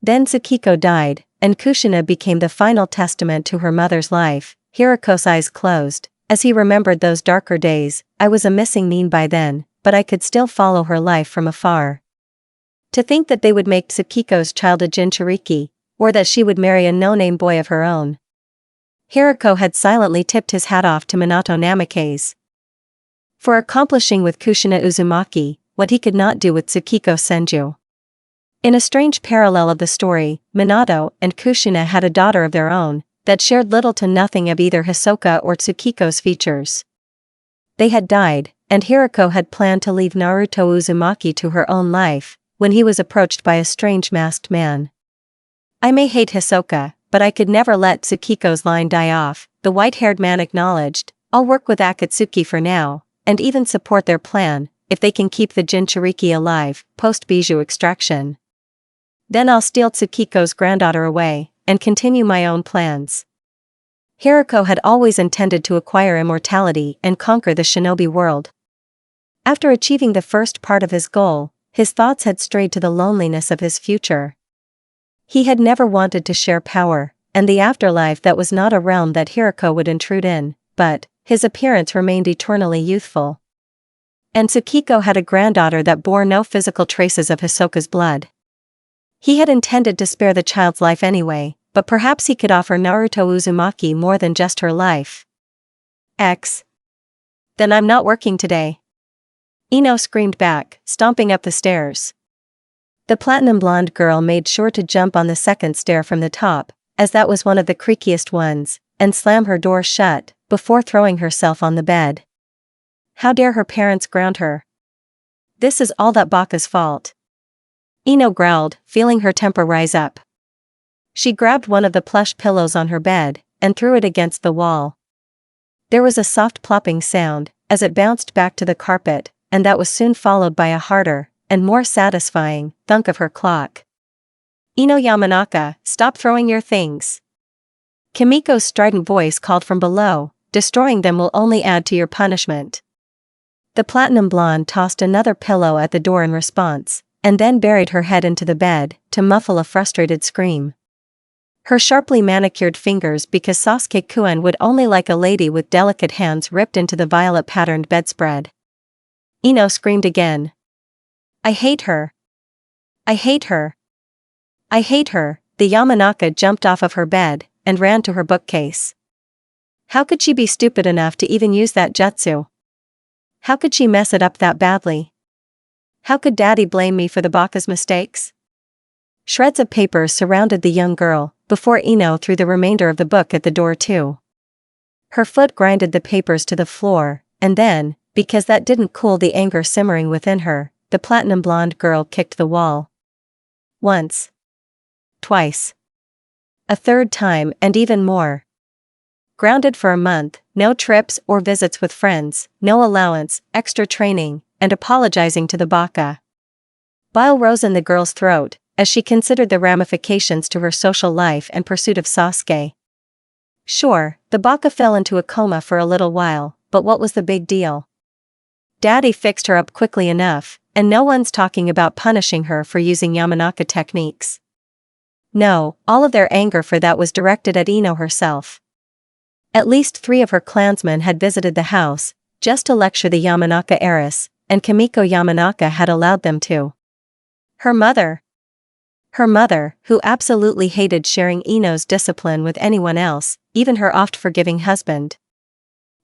S2: Then Tsukiko died, and Kushina became the final testament to her mother's life. Hiroko's eyes closed, as he remembered those darker days. I was a missing nin by then, but I could still follow her life from afar. To think that they would make Tsukiko's child a Jinchuriki, or that she would marry a no-name boy of her own. Hiroko had silently tipped his hat off to Minato Namikaze for accomplishing with Kushina Uzumaki what he could not do with Tsukiko Senju. In a strange parallel of the story, Minato and Kushina had a daughter of their own, that shared little to nothing of either Hisoka or Tsukiko's features. They had died, and Hiroko had planned to leave Naruto Uzumaki to her own life, when he was approached by a strange masked man. I may hate Hisoka, but I could never let Tsukiko's line die off, the white-haired man acknowledged. I'll work with Akatsuki for now, and even support their plan, if they can keep the Jinchuriki alive, post-Bijou extraction. Then I'll steal Tsukiko's granddaughter away, and continue my own plans. Hiroko had always intended to acquire immortality and conquer the shinobi world. After achieving the first part of his goal, his thoughts had strayed to the loneliness of his future. He had never wanted to share power, and the afterlife that was not a realm that Hiroko would intrude in, but his appearance remained eternally youthful. And Tsukiko had a granddaughter that bore no physical traces of Hisoka's blood. He had intended to spare the child's life anyway, but perhaps he could offer Naruto Uzumaki more than just her life. Then I'm not working today. Ino screamed back, stomping up the stairs. The platinum blonde girl made sure to jump on the second stair from the top, as that was one of the creakiest ones, and slam her door shut, before throwing herself on the bed. How dare her parents ground her? This is all that Baka's fault. Ino growled, feeling her temper rise up. She grabbed one of the plush pillows on her bed, and threw it against the wall. There was a soft plopping sound, as it bounced back to the carpet, and that was soon followed by a harder, and more satisfying, thunk of her clock. Ino Yamanaka, stop throwing your things. Kimiko's strident voice called from below, destroying them will only add to your punishment. The platinum blonde tossed another pillow at the door in response, and then buried her head into the bed, to muffle a frustrated scream. Her sharply manicured fingers, because Sasuke-kun would only like a lady with delicate hands, ripped into the violet-patterned bedspread. Ino screamed again. I hate her. I hate her. I hate her, the Yamanaka jumped off of her bed and ran to her bookcase. How could she be stupid enough to even use that jutsu? How could she mess it up that badly? How could Daddy blame me for the baka's mistakes? Shreds of papers surrounded the young girl, before Ino threw the remainder of the book at the door too. Her foot grinded the papers to the floor, and then, because that didn't cool the anger simmering within her, the platinum blonde girl kicked the wall. Once. Twice. A third time, and even more. Grounded for a month, no trips or visits with friends, no allowance, extra training, and apologizing to the baka. Bile rose in the girl's throat, as she considered the ramifications to her social life and pursuit of Sasuke. Sure, the baka fell into a coma for a little while, but what was the big deal? Daddy fixed her up quickly enough, and no one's talking about punishing her for using Yamanaka techniques. No, all of their anger for that was directed at Ino herself. At least 3 of her clansmen had visited the house, just to lecture the Yamanaka heiress, and Kimiko Yamanaka had allowed them to. Her mother, who absolutely hated sharing Ino's discipline with anyone else, even her oft-forgiving husband.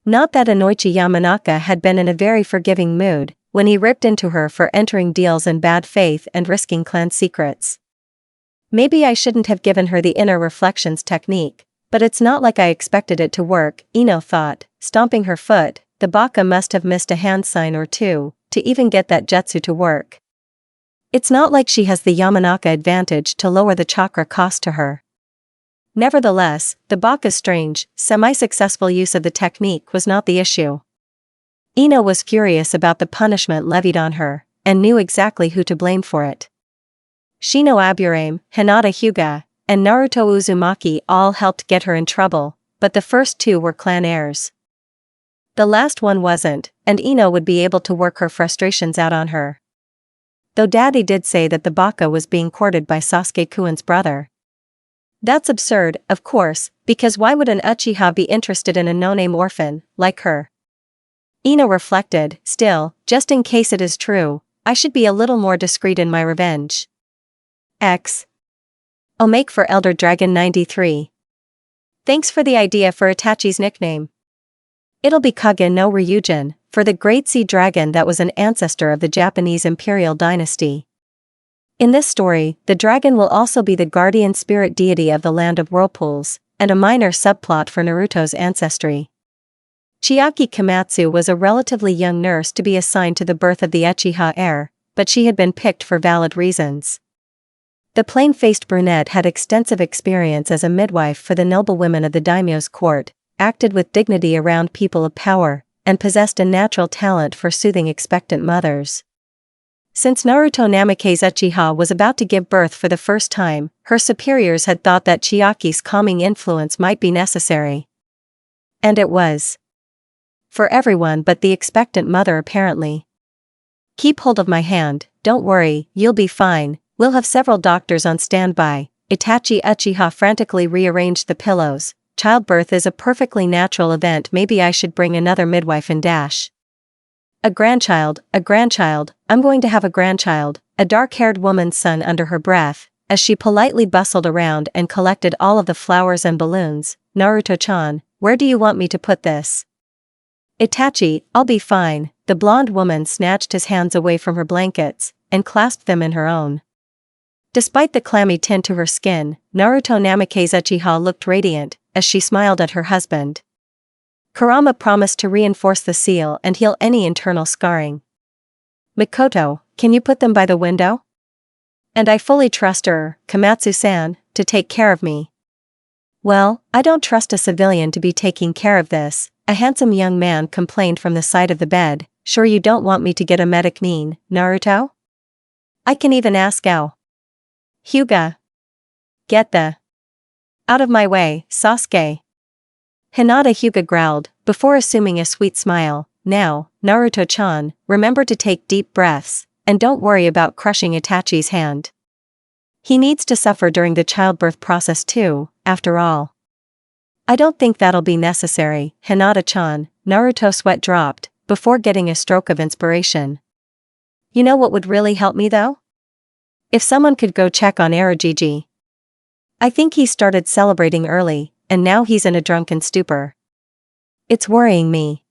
S2: Not that Inoichi Yamanaka had been in a very forgiving mood when he ripped into her for entering deals in bad faith and risking clan secrets. Maybe I shouldn't have given her the inner reflections technique, but it's not like I expected it to work, Ino thought, stomping her foot. The baka must have missed a hand sign or two to even get that jutsu to work. It's not like she has the Yamanaka advantage to lower the chakra cost to her. Nevertheless, the baka's strange, semi-successful use of the technique was not the issue. Ino was furious about the punishment levied on her, and knew exactly who to blame for it. Shino Aburame, Hinata Hyuga, and Naruto Uzumaki all helped get her in trouble, but the first 2 were clan heirs. The last one wasn't, and Ino would be able to work her frustrations out on her. Though Daddy did say that the baka was being courted by Sasuke-kun's brother. That's absurd, of course, because why would an Uchiha be interested in a no-name orphan, like her? Ino reflected, still, just in case it is true, I should be a little more discreet in my revenge. X. Omake for Elder Dragon 93. Thanks for the idea for Itachi's nickname. It'll be Kage no Ryujin, for the great sea dragon that was an ancestor of the Japanese imperial dynasty. In this story, the dragon will also be the guardian spirit deity of the land of whirlpools, and a minor subplot for Naruto's ancestry. Chiaki Komatsu was a relatively young nurse to be assigned to the birth of the Uchiha heir, but she had been picked for valid reasons. The plain-faced brunette had extensive experience as a midwife for the noble women of the daimyo's court, acted with dignity around people of power, and possessed a natural talent for soothing expectant mothers. Since Naruto Namake's Uchiha was about to give birth for the first time, her superiors had thought that Chiaki's calming influence might be necessary. And it was. For everyone but the expectant mother apparently. Keep hold of my hand, don't worry, you'll be fine, we'll have several doctors on standby. Itachi Uchiha frantically rearranged the pillows. Childbirth is a perfectly natural event, maybe I should bring another midwife and dash. A grandchild, I'm going to have a grandchild, a dark-haired woman son under her breath, as she politely bustled around and collected all of the flowers and balloons. Naruto-chan, where do you want me to put this? Itachi, I'll be fine. The blonde woman snatched his hands away from her blankets, and clasped them in her own. Despite the clammy tint to her skin, Naruto Namake's Uchiha looked radiant, as she smiled at her husband. Kurama promised to reinforce the seal and heal any internal scarring. Mikoto, can you put them by the window? And I fully trust her, Komatsu-san, to take care of me. Well, I don't trust a civilian to be taking care of this, a handsome young man complained from the side of the bed. Sure you don't want me to get a medic mean, Naruto? I can even ask Ao. Hyuga. Get the out of my way, Sasuke. Hinata Hyuga growled, before assuming a sweet smile. Now, Naruto-chan, remember to take deep breaths, and don't worry about crushing Itachi's hand. He needs to suffer during the childbirth process too, after all. I don't think that'll be necessary, Hinata-chan. Naruto's sweat dropped, before getting a stroke of inspiration. You know what would really help me though? If someone could go check on Arajiji. I think he started celebrating early, and now he's in a drunken stupor. It's worrying me.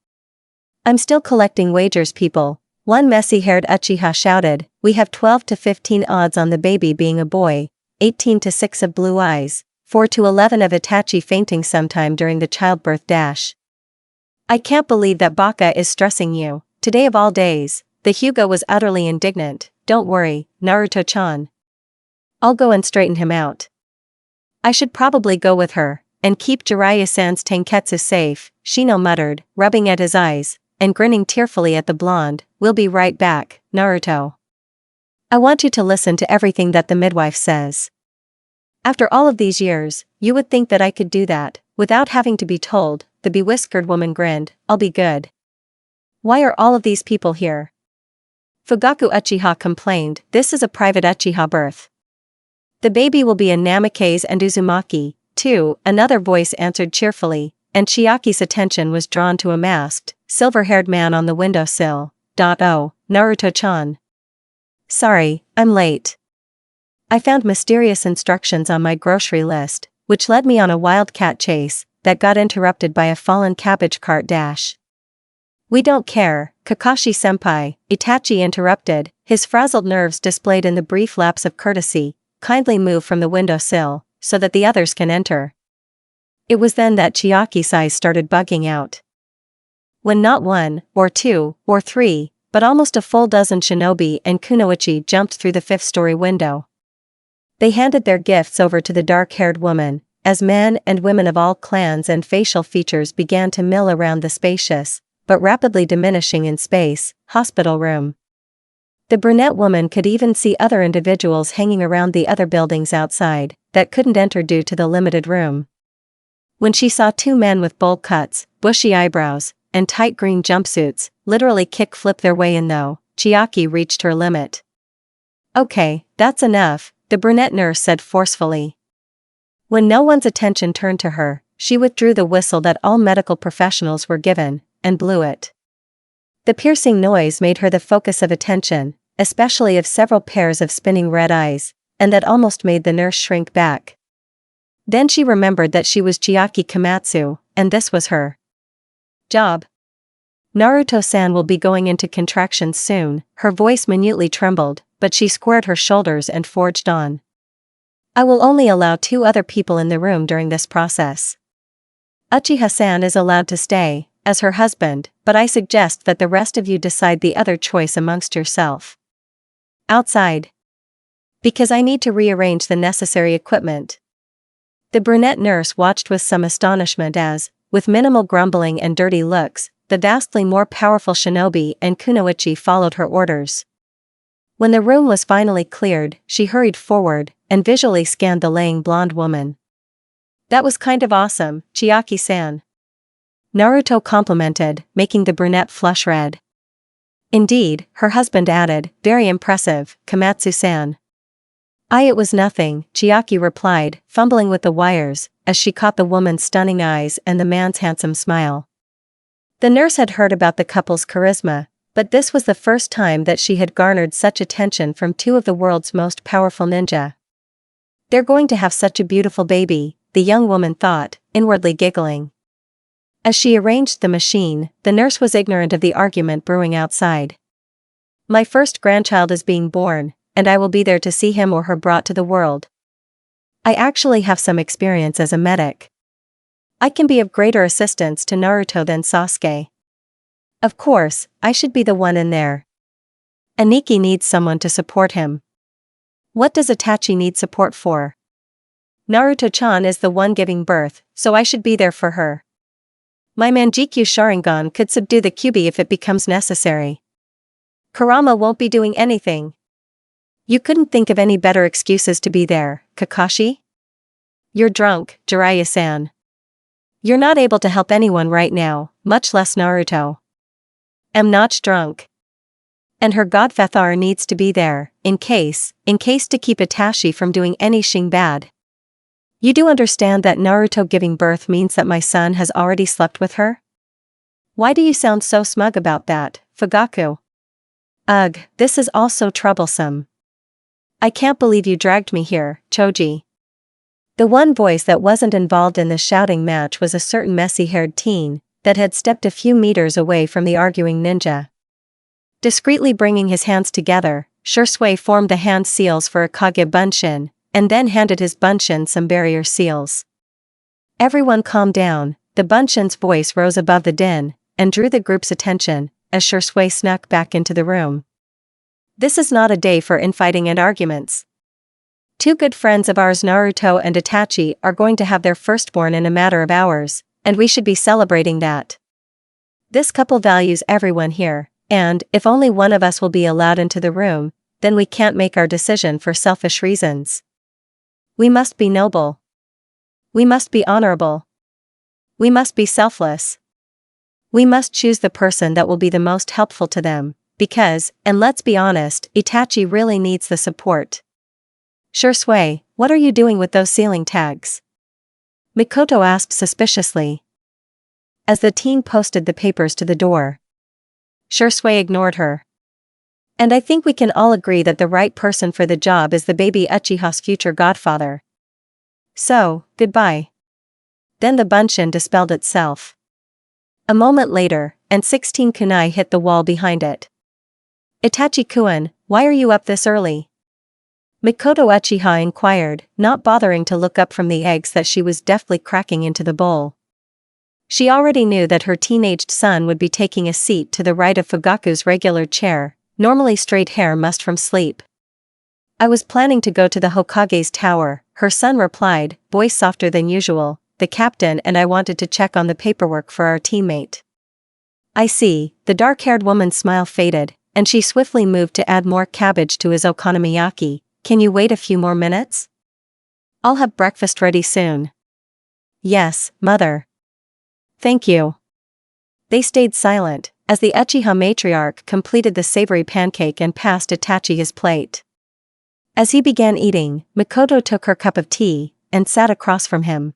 S2: I'm still collecting wagers, people. One messy-haired Uchiha shouted, we have 12 to 15 odds on the baby being a boy, 18 to 6 of blue eyes, 4 to 11 of Itachi fainting sometime during the childbirth dash. I can't believe that Baka is stressing you, today of all days. The Hyuga was utterly indignant. Don't worry, Naruto-chan. I'll go and straighten him out. I should probably go with her, and keep Jiraiya-san's Tenketsu safe, Shino muttered, rubbing at his eyes, and grinning tearfully at the blonde. We'll be right back, Naruto. I want you to listen to everything that the midwife says. After all of these years, you would think that I could do that, without having to be told, the bewhiskered woman grinned, I'll be good. Why are all of these people here? Fugaku Uchiha complained, this is a private Uchiha birth. The baby will be a Namikaze and Uzumaki, too, another voice answered cheerfully, and Chiaki's attention was drawn to a masked, silver-haired man on the windowsill. Oh, Naruto-chan. Sorry, I'm late. I found mysterious instructions on my grocery list, which led me on a wildcat chase that got interrupted by a fallen cabbage cart dash. We don't care, Kakashi-senpai, Itachi interrupted, his frazzled nerves displayed in the brief lapse of courtesy. Kindly move from the windowsill, so that the others can enter. It was then that Chiaki's eyes started bugging out. When not one, or two, or three, but almost a full dozen shinobi and kunoichi jumped through the fifth-story window. They handed their gifts over to the dark-haired woman, as men and women of all clans and facial features began to mill around the spacious, but rapidly diminishing in space, hospital room. The brunette woman could even see other individuals hanging around the other buildings outside, that couldn't enter due to the limited room. When she saw two men with bowl cuts, bushy eyebrows, and tight green jumpsuits, literally kick-flip their way in though, Chiaki reached her limit. Okay, that's enough, the brunette nurse said forcefully. When no one's attention turned to her, she withdrew the whistle that all medical professionals were given, and blew it. The piercing noise made her the focus of attention, especially of several pairs of spinning red eyes, and that almost made the nurse shrink back. Then she remembered that she was Chiaki Komatsu, and this was her job. Naruto-san will be going into contractions soon, her voice minutely trembled, but she squared her shoulders and forged on. I will only allow 2 other people in the room during this process. Uchiha-san is allowed to stay, as her husband, but I suggest that the rest of you decide the other choice amongst yourself. Outside. Because I need to rearrange the necessary equipment. The brunette nurse watched with some astonishment as, with minimal grumbling and dirty looks, the vastly more powerful shinobi and kunoichi followed her orders. When the room was finally cleared, she hurried forward, and visually scanned the laying blonde woman. That was kind of awesome, Chiaki-san. Naruto complimented, making the brunette flush red. Indeed, her husband added, very impressive, Komatsu-san. It was nothing, Chiaki replied, fumbling with the wires, as she caught the woman's stunning eyes and the man's handsome smile. The nurse had heard about the couple's charisma, but this was the first time that she had garnered such attention from 2 of the world's most powerful ninja. They're going to have such a beautiful baby, the young woman thought, inwardly giggling. As she arranged the machine, the nurse was ignorant of the argument brewing outside. My first grandchild is being born, and I will be there to see him or her brought to the world. I actually have some experience as a medic. I can be of greater assistance to Naruto than Sasuke. Of course, I should be the one in there. Aniki needs someone to support him. What does Itachi need support for? Naruto-chan is the one giving birth, so I should be there for her. My Manjikyu Sharingan could subdue the Kyuubi if it becomes necessary. Kurama won't be doing anything. You couldn't think of any better excuses to be there, Kakashi? You're drunk, Jiraiya-san. You're not able to help anyone right now, much less Naruto. Am not drunk. And her godfather needs to be there, in case to keep Itachi from doing anything bad. You do understand that Naruto giving birth means that my son has already slept with her? Why do you sound so smug about that, Fugaku? Ugh, this is all so troublesome. I can't believe you dragged me here, Choji. The one voice that wasn't involved in the shouting match was a certain messy-haired teen that had stepped a few meters away from the arguing ninja. Discreetly bringing his hands together, Shursui formed the hand seals for a Kage Bunshin, and then handed his Bunshin some barrier seals. Everyone calmed down. The Bunshin's voice rose above the din, and drew the group's attention, as Shursui snuck back into the room. This is not a day for infighting and arguments. Two good friends of ours, Naruto and Itachi, are going to have their firstborn in a matter of hours, and we should be celebrating that. This couple values everyone here, and if only one of us will be allowed into the room, then we can't make our decision for selfish reasons. We must be noble. We must be honorable. We must be selfless. We must choose the person that will be the most helpful to them, because, and let's be honest, Itachi really needs the support. Shursui, what are you doing with those ceiling tags? Mikoto asked suspiciously, as the teen posted the papers to the door. Shursui ignored her. And I think we can all agree that the right person for the job is the baby Uchiha's future godfather. So, goodbye. Then the Bunshin dispelled itself. A moment later, and 16 kunai hit the wall behind it. Itachi-kun, why are you up this early? Mikoto Uchiha inquired, not bothering to look up from the eggs that she was deftly cracking into the bowl. She already knew that her teenaged son would be taking a seat to the right of Fugaku's regular chair, normally straight hair mussed from sleep. I was planning to go to the Hokage's tower, her son replied, voice softer than usual. The captain and I wanted to check on the paperwork for our teammate. I see, the dark-haired woman's smile faded, and she swiftly moved to add more cabbage to his okonomiyaki. Can you wait a few more minutes? I'll have breakfast ready soon. Yes, mother. Thank you. They stayed silent, as the Uchiha matriarch completed the savory pancake and passed Itachi his plate. As he began eating, Mikoto took her cup of tea, and sat across from him.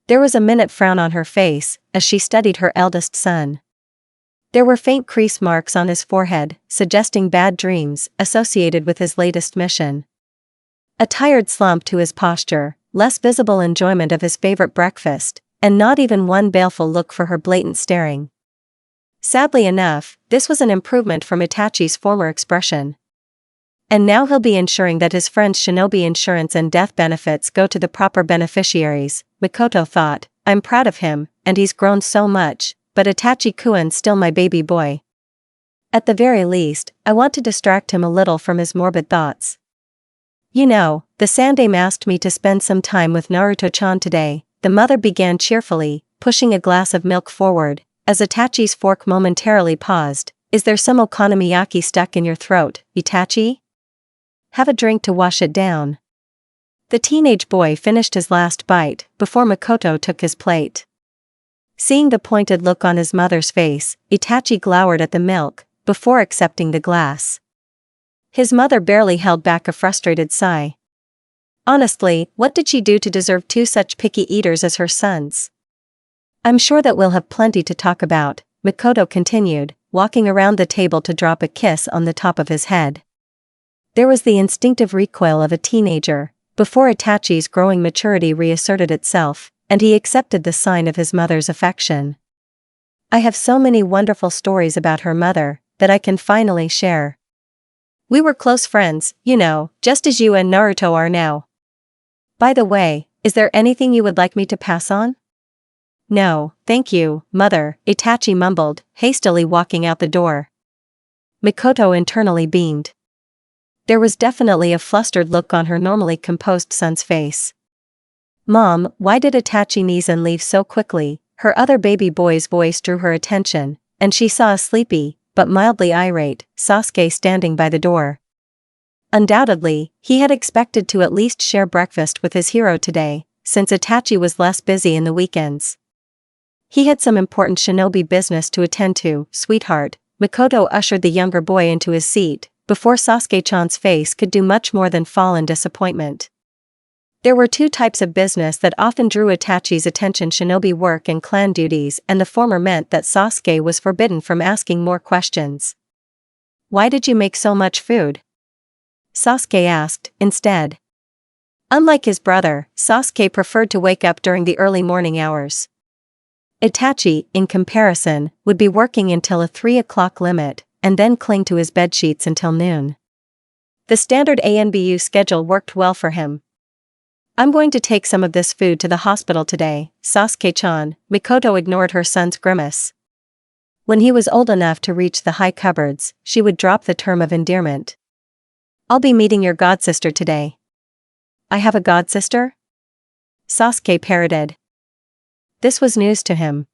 S2: There was a minute frown on her face, as she studied her eldest son. There were faint crease marks on his forehead, suggesting bad dreams associated with his latest mission. A tired slump to his posture, less visible enjoyment of his favorite breakfast, and not even one baleful look for her blatant staring. Sadly enough, this was an improvement from Itachi's former expression. And now he'll be ensuring that his friend's shinobi insurance and death benefits go to the proper beneficiaries, Mikoto thought. I'm proud of him, and he's grown so much, but Itachi-kun's still my baby boy. At the very least, I want to distract him a little from his morbid thoughts. You know, the Sandame asked me to spend some time with Naruto-chan today, the mother began cheerfully, pushing a glass of milk forward, as Itachi's fork momentarily paused. Is there some okonomiyaki stuck in your throat, Itachi? Have a drink to wash it down. The teenage boy finished his last bite, before Mikoto took his plate. Seeing the pointed look on his mother's face, Itachi glowered at the milk, before accepting the glass. His mother barely held back a frustrated sigh. Honestly, what did she do to deserve two such picky eaters as her sons? I'm sure that we'll have plenty to talk about, Mikoto continued, walking around the table to drop a kiss on the top of his head. There was the instinctive recoil of a teenager, before Itachi's growing maturity reasserted itself, and he accepted the sign of his mother's affection. I have so many wonderful stories about her mother, that I can finally share. We were close friends, you know, just as you and Naruto are now. By the way, is there anything you would like me to pass on? No, thank you, mother, Itachi mumbled, hastily walking out the door. Mikoto internally beamed. There was definitely a flustered look on her normally composed son's face. Mom, why did Itachi sneeze and leave so quickly? Her other baby boy's voice drew her attention, and she saw a sleepy, but mildly irate, Sasuke standing by the door. Undoubtedly, he had expected to at least share breakfast with his hero today, since Itachi was less busy in the weekends. He had some important shinobi business to attend to, sweetheart. Mikoto ushered the younger boy into his seat, before Sasuke-chan's face could do much more than fall in disappointment. There were two types of business that often drew Itachi's attention: shinobi work and clan duties, and the former meant that Sasuke was forbidden from asking more questions. Why did you make so much food? Sasuke asked, instead. Unlike his brother, Sasuke preferred to wake up during the early morning hours. Itachi, in comparison, would be working until a 3 o'clock limit, and then cling to his bedsheets until noon. The standard ANBU schedule worked well for him. I'm going to take some of this food to the hospital today, Sasuke-chan. Mikoto ignored her son's grimace. When he was old enough to reach the high cupboards, she would drop the term of endearment. I'll be meeting your godsister today. I have a godsister? Sasuke parroted. This was news to him.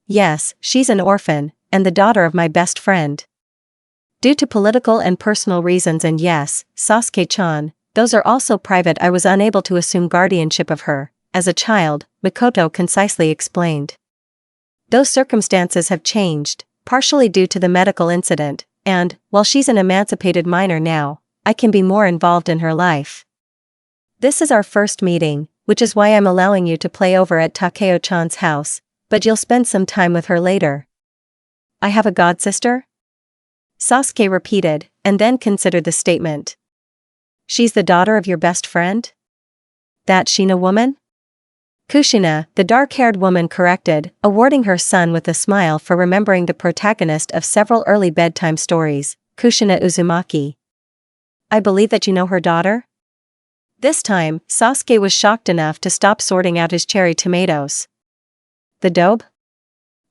S2: Yes, she's an orphan, and the daughter of my best friend. Due to political and personal reasons, and yes, Sasuke-chan, those are also private, I was unable to assume guardianship of her, as a child, Mikoto concisely explained. Those circumstances have changed, partially due to the medical incident, and, while she's an emancipated minor now, I can be more involved in her life. This is our first meeting, which is why I'm allowing you to play over at Takeo-chan's house, but you'll spend some time with her later. I have a godsister? Sasuke repeated, and then considered the statement. She's the daughter of your best friend? That Shina woman? Kushina, the dark-haired woman, corrected, awarding her son with a smile for remembering the protagonist of several early bedtime stories, Kushina Uzumaki. I believe that you know her daughter? This time, Sasuke was shocked enough to stop sorting out his cherry tomatoes. The dobe?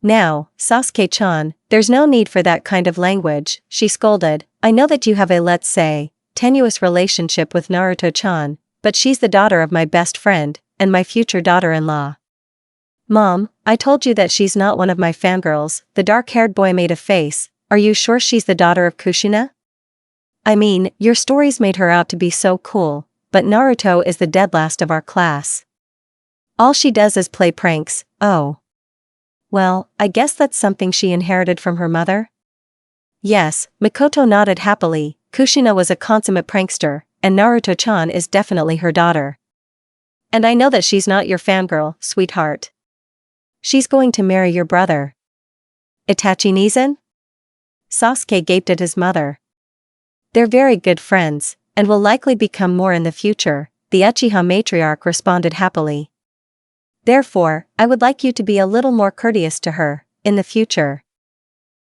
S2: Now, Sasuke-chan, there's no need for that kind of language, she scolded. I know that you have a, let's say, tenuous relationship with Naruto-chan, but she's the daughter of my best friend, and my future daughter-in-law. Mom, I told you that she's not one of my fangirls. The dark-haired boy made a face. Are you sure she's the daughter of Kushina? I mean, your stories made her out to be so cool, but Naruto is the dead last of our class. All she does is play pranks. Oh. Well, I guess that's something she inherited from her mother? Yes, Mikoto nodded happily. Kushina was a consummate prankster, and Naruto-chan is definitely her daughter. And I know that she's not your fangirl, sweetheart. She's going to marry your brother. Itachi Nizan? Sasuke gaped at his mother. They're very good friends, and will likely become more in the future, the Uchiha matriarch responded happily. Therefore, I would like you to be a little more courteous to her, in the future.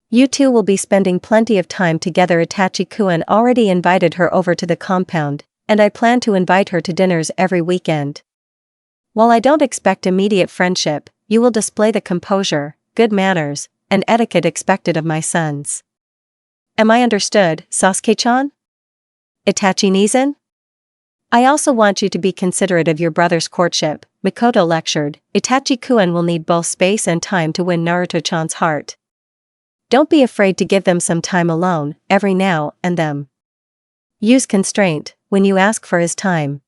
S2: You two will be spending plenty of time together. Itachi-kun already invited her over to the compound, and I plan to invite her to dinners every weekend. While I don't expect immediate friendship, you will display the composure, good manners, and etiquette expected of my sons. Am I understood, Sasuke-chan? Itachi Nizan? I also want you to be considerate of your brother's courtship, Mikoto lectured. Itachi-kun will need both space and time to win Naruto-chan's heart. Don't be afraid to give them some time alone, every now and then. Use constraint when you ask for his time.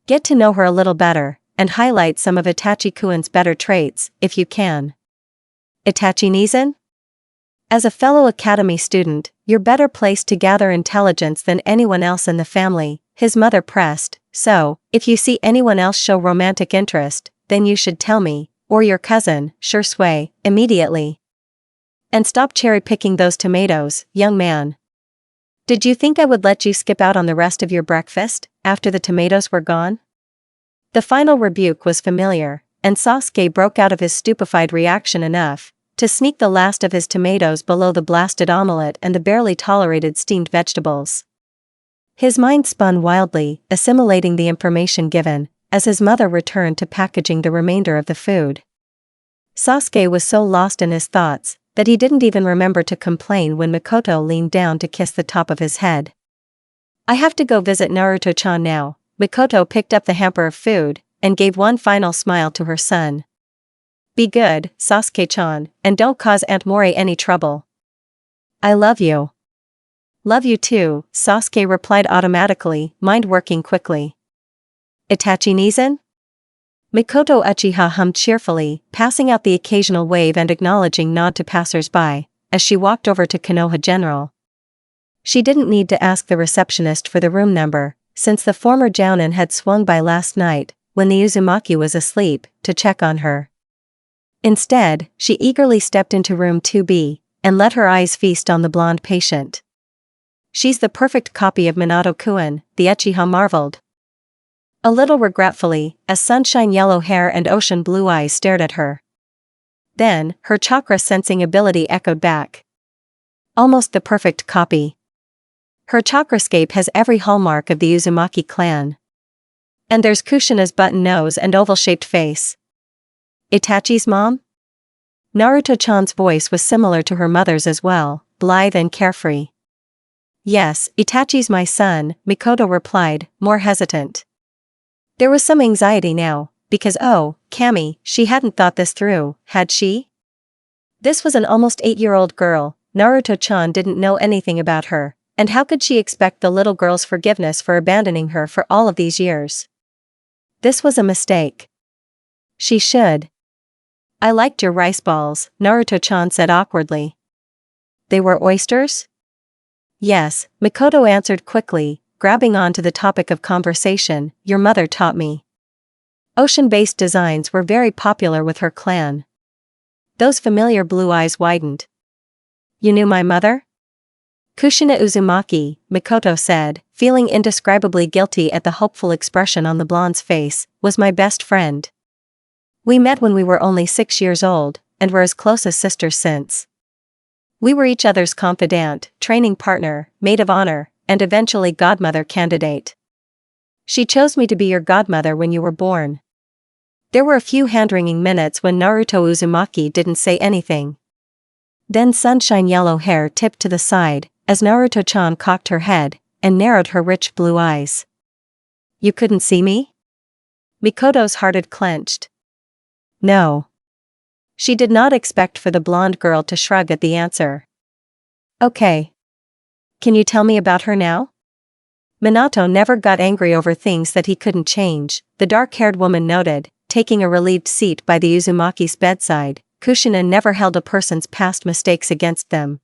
S2: Get to know her a little better, and highlight some of Itachi-kun's better traits, if you can. Itachi Nizan? As a fellow academy student, you're better placed to gather intelligence than anyone else in the family, his mother pressed, so, if you see anyone else show romantic interest, then you should tell me, or your cousin, Shursui, immediately. And stop cherry-picking those tomatoes, young man. Did you think I would let you skip out on the rest of your breakfast, after the tomatoes were gone? The final rebuke was familiar, and Sasuke broke out of his stupefied reaction enough to sneak the last of his tomatoes below the blasted omelette and the barely tolerated steamed vegetables. His mind spun wildly, assimilating the information given, as his mother returned to packaging the remainder of the food. Sasuke was so lost in his thoughts that he didn't even remember to complain when Mikoto leaned down to kiss the top of his head. I have to go visit Naruto-chan now. Mikoto picked up the hamper of food and gave one final smile to her son. Be good, Sasuke-chan, and don't cause Aunt Mori any trouble. I love you. Love you too, Sasuke replied automatically, mind working quickly. Itachi Nizan? Mikoto Uchiha hummed cheerfully, passing out the occasional wave and acknowledging nod to passers-by, as she walked over to Konoha General. She didn't need to ask the receptionist for the room number, since the former jounin had swung by last night, when the Uzumaki was asleep, to check on her. Instead, she eagerly stepped into room 2B, and let her eyes feast on the blonde patient. She's the perfect copy of Minato-kun, the Uchiha marveled. A little regretfully, as sunshine yellow hair and ocean blue eyes stared at her. Then, her chakra-sensing ability echoed back. Almost the perfect copy. Her chakrascape has every hallmark of the Uzumaki clan. And there's Kushina's button nose and oval-shaped face. Itachi's mom? Naruto-chan's voice was similar to her mother's as well, blithe and carefree. Yes, Itachi's my son, Mikoto replied, more hesitant. There was some anxiety now, because Kami, she hadn't thought this through, had she? This was an almost 8-year-old girl, Naruto-chan didn't know anything about her, and how could she expect the little girl's forgiveness for abandoning her for all of these years? This was a mistake. She should. I liked your rice balls, Naruto-chan said awkwardly. They were oysters? Yes, Mikoto answered quickly, grabbing on to the topic of conversation, your mother taught me. Ocean-based designs were very popular with her clan. Those familiar blue eyes widened. You knew my mother? Kushina Uzumaki, Mikoto said, feeling indescribably guilty at the hopeful expression on the blonde's face, was my best friend. We met when we were only 6 years old, and were as close as sisters since. We were each other's confidant, training partner, maid of honor, and eventually godmother candidate. She chose me to be your godmother when you were born. There were a few hand-wringing minutes when Naruto Uzumaki didn't say anything. Then sunshine yellow hair tipped to the side, as Naruto-chan cocked her head, and narrowed her rich blue eyes. You couldn't see me? Mikoto's heart had clenched. No. She did not expect for the blonde girl to shrug at the answer. Okay. Can you tell me about her now? Minato never got angry over things that he couldn't change, the dark-haired woman noted, taking a relieved seat by the Uzumaki's bedside. Kushina never held a person's past mistakes against them.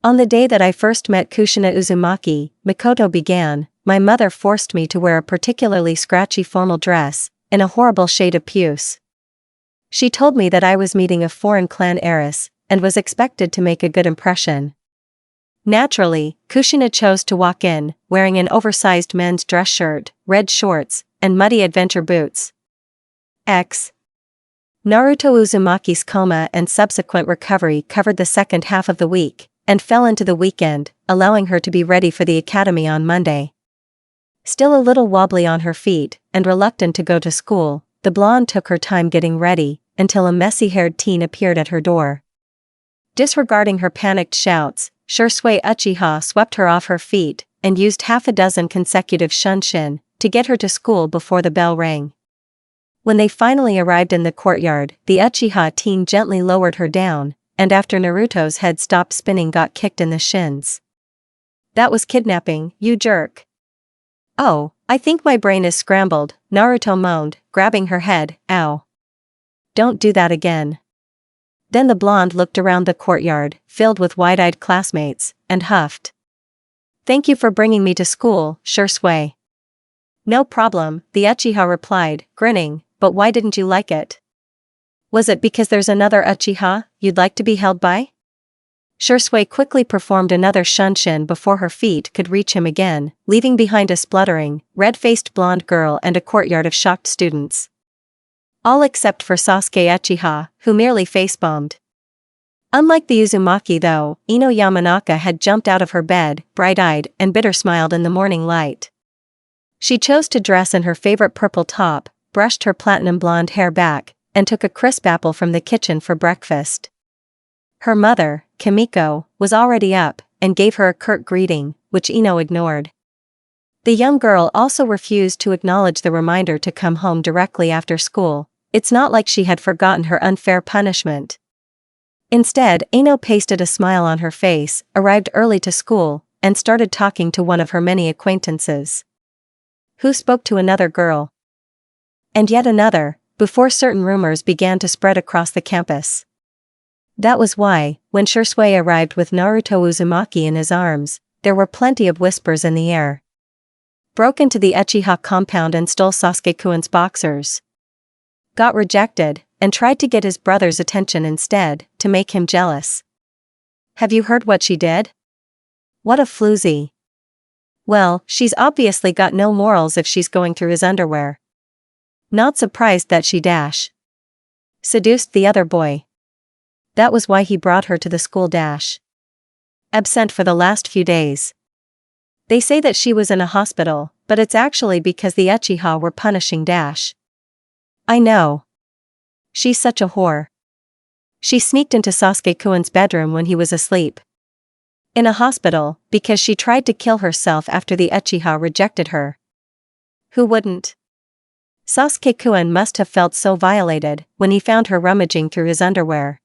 S2: On the day that I first met Kushina Uzumaki, Mikoto began, my mother forced me to wear a particularly scratchy formal dress, in a horrible shade of puce. She told me that I was meeting a foreign clan heiress, and was expected to make a good impression. Naturally, Kushina chose to walk in, wearing an oversized men's dress shirt, red shorts, and muddy adventure boots. Naruto Uzumaki's coma and subsequent recovery covered the second half of the week, and fell into the weekend, allowing her to be ready for the academy on Monday. Still a little wobbly on her feet, and reluctant to go to school, the blonde took her time getting ready, until a messy-haired teen appeared at her door. Disregarding her panicked shouts, Shursui Uchiha swept her off her feet, and used 6 consecutive shunshin, to get her to school before the bell rang. When they finally arrived in the courtyard, the Uchiha teen gently lowered her down, and after Naruto's head stopped spinning got kicked in the shins. That was kidnapping, you jerk. Oh, I think my brain is scrambled, Naruto moaned, grabbing her head, ow. Don't do that again. Then the blonde looked around the courtyard, filled with wide-eyed classmates, and huffed. Thank you for bringing me to school, Shursui. No problem, the Uchiha replied, grinning, but why didn't you like it? Was it because there's another Uchiha you'd like to be held by? Shursui quickly performed another shunshin before her feet could reach him again, leaving behind a spluttering, red-faced blonde girl and a courtyard of shocked students. All except for Sasuke Uchiha, who merely face-bombed. Unlike the Uzumaki though, Ino Yamanaka had jumped out of her bed, bright-eyed and bitter-smiled in the morning light. She chose to dress in her favorite purple top, brushed her platinum blonde hair back, and took a crisp apple from the kitchen for breakfast. Her mother, Kimiko, was already up, and gave her a curt greeting, which Ino ignored. The young girl also refused to acknowledge the reminder to come home directly after school. It's not like she had forgotten her unfair punishment. Instead, Ino pasted a smile on her face, arrived early to school, and started talking to one of her many acquaintances. Who spoke to another girl. And yet another, before certain rumors began to spread across the campus. That was why, when Shursui arrived with Naruto Uzumaki in his arms, there were plenty of whispers in the air. Broke into the Uchiha compound and stole Sasuke-kun's boxers. Got rejected, and tried to get his brother's attention instead, to make him jealous. Have you heard what she did? What a floozy. Well, she's obviously got no morals if she's going through his underwear. Not surprised that she seduced the other boy. That was why he brought her to the school absent for the last few days. They say that she was in a hospital, but it's actually because the Uchiha were punishing I know. She's such a whore. She sneaked into Sasuke-kun's bedroom when he was asleep. In a hospital, because she tried to kill herself after the Uchiha rejected her. Who wouldn't? Sasuke-kun must have felt so violated when he found her rummaging through his underwear.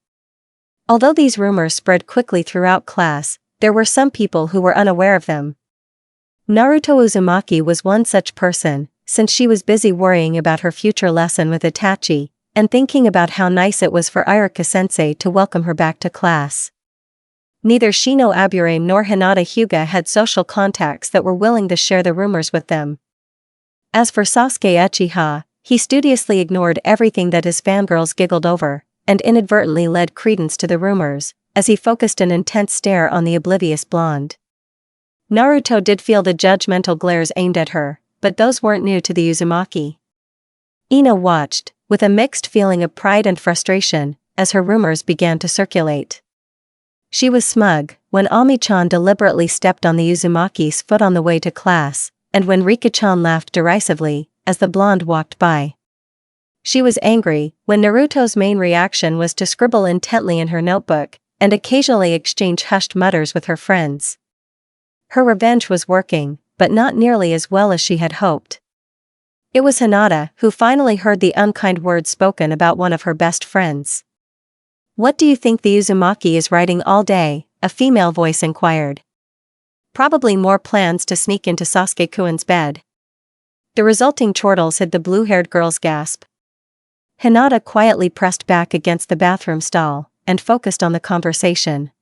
S2: Although these rumors spread quickly throughout class, there were some people who were unaware of them. Naruto Uzumaki was one such person, since she was busy worrying about her future lesson with Itachi, and thinking about how nice it was for Iruka-sensei to welcome her back to class. Neither Shino Aburame nor Hinata Hyuga had social contacts that were willing to share the rumors with them. As for Sasuke Uchiha, he studiously ignored everything that his fangirls giggled over, and inadvertently led credence to the rumors, as he focused an intense stare on the oblivious blonde. Naruto did feel the judgmental glares aimed at her, but those weren't new to the Uzumaki. Ino watched, with a mixed feeling of pride and frustration, as her rumors began to circulate. She was smug when Ami-chan deliberately stepped on the Uzumaki's foot on the way to class, and when Rika-chan laughed derisively as the blonde walked by. She was angry when Naruto's main reaction was to scribble intently in her notebook, and occasionally exchange hushed mutters with her friends. Her revenge was working, but not nearly as well as she had hoped. It was Hinata who finally heard the unkind words spoken about one of her best friends. "What do you think the Uzumaki is writing all day?" a female voice inquired. "Probably more plans to sneak into Sasuke-kun's bed." The resulting chortles hid the blue-haired girl's gasp. Hinata quietly pressed back against the bathroom stall, and focused on the conversation.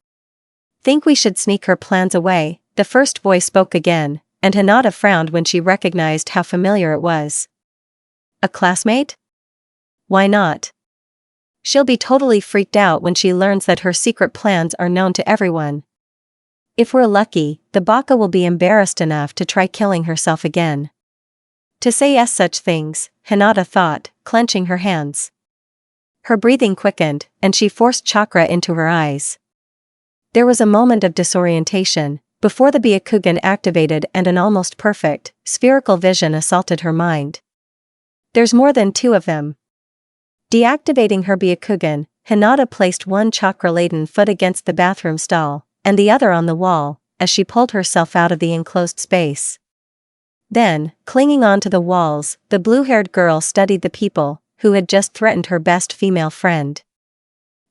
S2: "Think we should sneak her plans away?" the first voice spoke again, and Hinata frowned when she recognized how familiar it was. "A classmate? Why not? She'll be totally freaked out when she learns that her secret plans are known to everyone. If we're lucky, the baka will be embarrassed enough to try killing herself again." To say yes such things, Hinata thought, clenching her hands. Her breathing quickened, and she forced chakra into her eyes. There was a moment of disorientation, before the Byakugan activated and an almost perfect, spherical vision assaulted her mind. "There's more than two of them." Deactivating her Byakugan, Hinata placed one chakra-laden foot against the bathroom stall, and the other on the wall, as she pulled herself out of the enclosed space. Then, clinging onto the walls, the blue-haired girl studied the people who had just threatened her best female friend.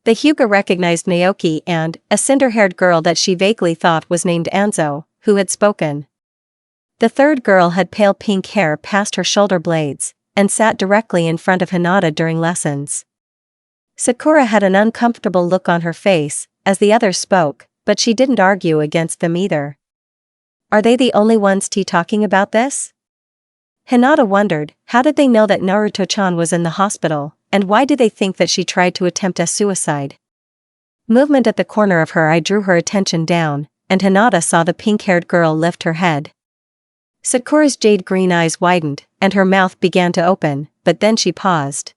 S2: The Hyuga recognized Naoki and a cinder-haired girl that she vaguely thought was named Anzo, who had spoken. The third girl had pale pink hair past her shoulder blades, and sat directly in front of Hinata during lessons. Sakura had an uncomfortable look on her face as the others spoke, but she didn't argue against them either. Are they the only ones talking about this? Hinata wondered, how did they know that Naruto-chan was in the hospital, and why do they think that she tried to attempt a suicide? Movement at the corner of her eye drew her attention down, and Hinata saw the pink-haired girl lift her head. Sakura's jade-green eyes widened, and her mouth began to open, but then she paused.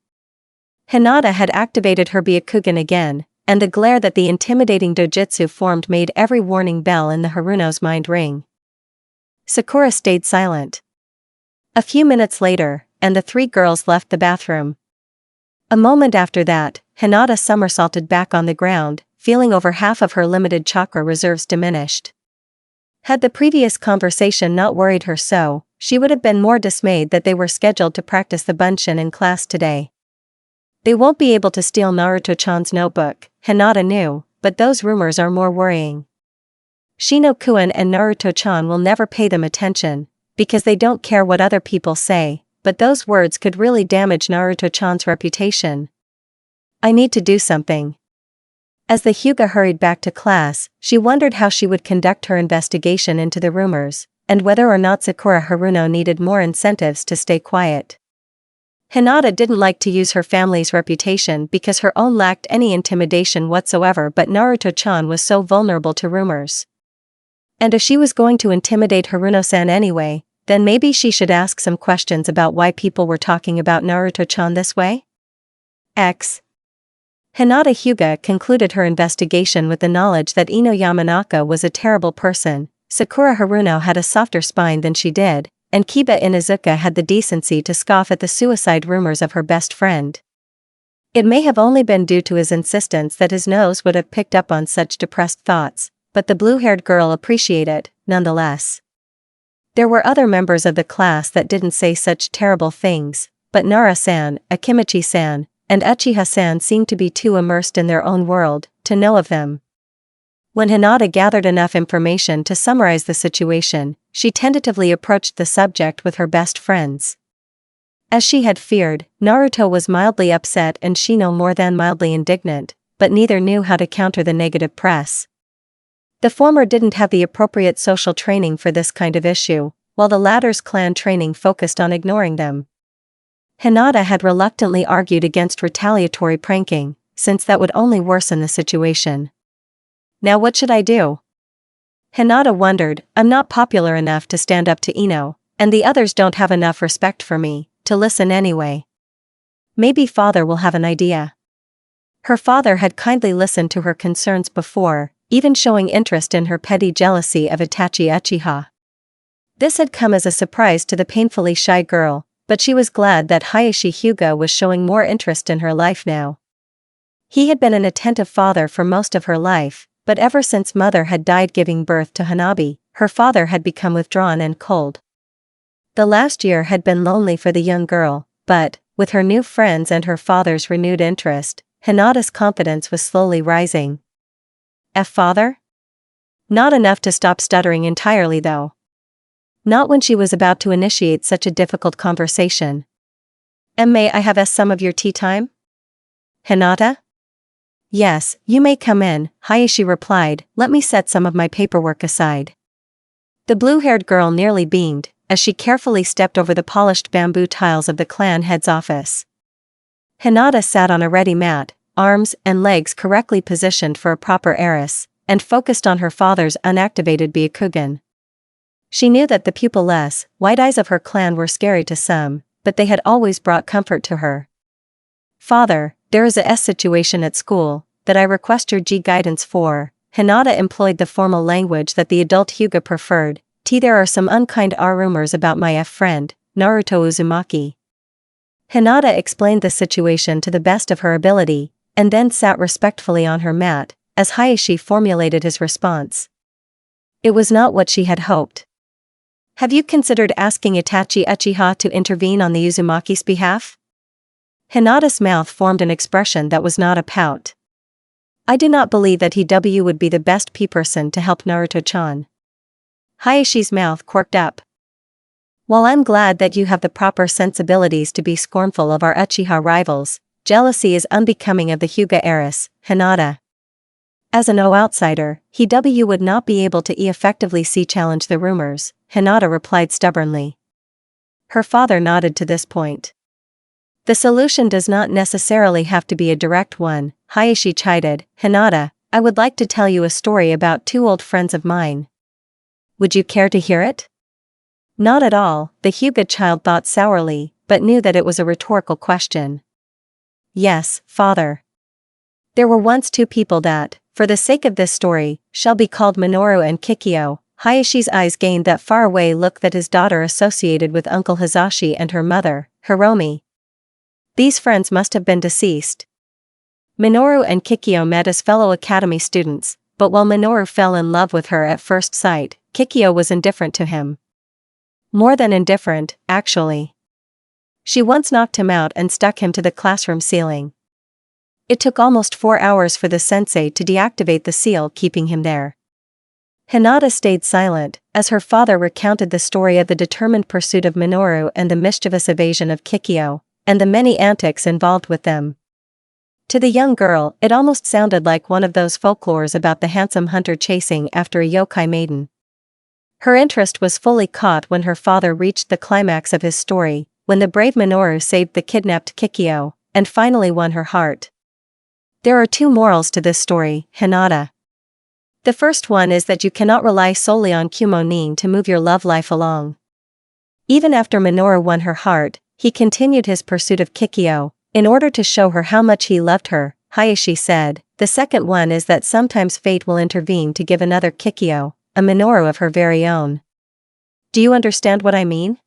S2: Hinata had activated her Byakugan again, and the glare that the intimidating dojutsu formed made every warning bell in the Haruno's mind ring. Sakura stayed silent. A few minutes later, and the three girls left the bathroom. A moment after that, Hinata somersaulted back on the ground, feeling over half of her limited chakra reserves diminished. Had the previous conversation not worried her so, she would have been more dismayed that they were scheduled to practice the bunshin in class today. They won't be able to steal Naruto-chan's notebook, Hinata knew, but those rumors are more worrying. Shino-kun and Naruto-chan will never pay them attention, because they don't care what other people say, but those words could really damage Naruto-chan's reputation. I need to do something. As the Hyuga hurried back to class, she wondered how she would conduct her investigation into the rumors, and whether or not Sakura Haruno needed more incentives to stay quiet. Hinata didn't like to use her family's reputation because her own lacked any intimidation whatsoever, but Naruto-chan was so vulnerable to rumors. And if she was going to intimidate Haruno-san anyway, then maybe she should ask some questions about why people were talking about Naruto-chan this way? Hinata Hyuga concluded her investigation with the knowledge that Ino Yamanaka was a terrible person, Sakura Haruno had a softer spine than she did, and Kiba Inuzuka had the decency to scoff at the suicide rumors of her best friend. It may have only been due to his insistence that his nose would have picked up on such depressed thoughts, but the blue-haired girl appreciated it, nonetheless. There were other members of the class that didn't say such terrible things, but Nara-san, Akimichi-san, and Uchiha-san seemed to be too immersed in their own world to know of them. When Hinata gathered enough information to summarize the situation, she tentatively approached the subject with her best friends. As she had feared, Naruto was mildly upset and Shino more than mildly indignant, but neither knew how to counter the negative press. The former didn't have the appropriate social training for this kind of issue, while the latter's clan training focused on ignoring them. Hinata had reluctantly argued against retaliatory pranking, since that would only worsen the situation. Now what should I do? Hinata wondered. I'm not popular enough to stand up to Ino, and the others don't have enough respect for me to listen anyway. Maybe father will have an idea. Her father had kindly listened to her concerns before, even showing interest in her petty jealousy of Itachi Uchiha. This had come as a surprise to the painfully shy girl, but she was glad that Hayashi Hyuga was showing more interest in her life now. He had been an attentive father for most of her life, but ever since mother had died giving birth to Hanabi, her father had become withdrawn and cold. The last year had been lonely for the young girl, but, with her new friends and her father's renewed interest, Hinata's confidence was slowly rising. Father? Not enough to stop stuttering entirely though. Not when she was about to initiate such a difficult conversation. May I have some of your tea time? Hinata? Yes, you may come in, Hayashi replied, let me set some of my paperwork aside. The blue-haired girl nearly beamed, as she carefully stepped over the polished bamboo tiles of the clan head's office. Hinata sat on a ready mat, arms and legs correctly positioned for a proper heiress, and focused on her father's unactivated Byakugan. She knew that the pupilless, white eyes of her clan were scary to some, but they had always brought comfort to her. Father, there is a situation at school that I request your guidance for. Hinata employed the formal language that the adult Hyuga preferred. There are some unkind rumors about my friend, Naruto Uzumaki. Hinata explained the situation to the best of her ability, and then sat respectfully on her mat, as Hayashi formulated his response. It was not what she had hoped. Have you considered asking Itachi Uchiha to intervene on the Uzumaki's behalf? Hinata's mouth formed an expression that was not a pout. I do not believe that he would be the best person to help Naruto-chan. Hayashi's mouth quirked up. While I'm glad that you have the proper sensibilities to be scornful of our Uchiha rivals, jealousy is unbecoming of the Hyuga heiress, Hinata. As an outsider, he would not be able to effectively challenge the rumors, Hinata replied stubbornly. Her father nodded to this point. The solution does not necessarily have to be a direct one, Hayashi chided. Hinata, I would like to tell you a story about two old friends of mine. Would you care to hear it? Not at all, the Hyuga child thought sourly, but knew that it was a rhetorical question. Yes, father. There were once two people that, for the sake of this story, shall be called Minoru and Kikyo. Hayashi's eyes gained that faraway look that his daughter associated with Uncle Hizashi and her mother, Hiromi. These friends must have been deceased. Minoru and Kikyo met as fellow academy students, but while Minoru fell in love with her at first sight, Kikyo was indifferent to him. More than indifferent, actually. She once knocked him out and stuck him to the classroom ceiling. It took almost 4 hours for the sensei to deactivate the seal keeping him there. Hinata stayed silent, as her father recounted the story of the determined pursuit of Minoru and the mischievous evasion of Kikyo, and the many antics involved with them. To the young girl, it almost sounded like one of those folklores about the handsome hunter chasing after a yokai maiden. Her interest was fully caught when her father reached the climax of his story, when the brave Minoru saved the kidnapped Kikyo, and finally won her heart. There are two morals to this story, Hinata. The first one is that you cannot rely solely on kumonin to move your love life along. Even after Minoru won her heart, he continued his pursuit of Kikyo, in order to show her how much he loved her, Hayashi said. The second one is that sometimes fate will intervene to give another Kikyo, a Minoru of her very own. Do you understand what I mean?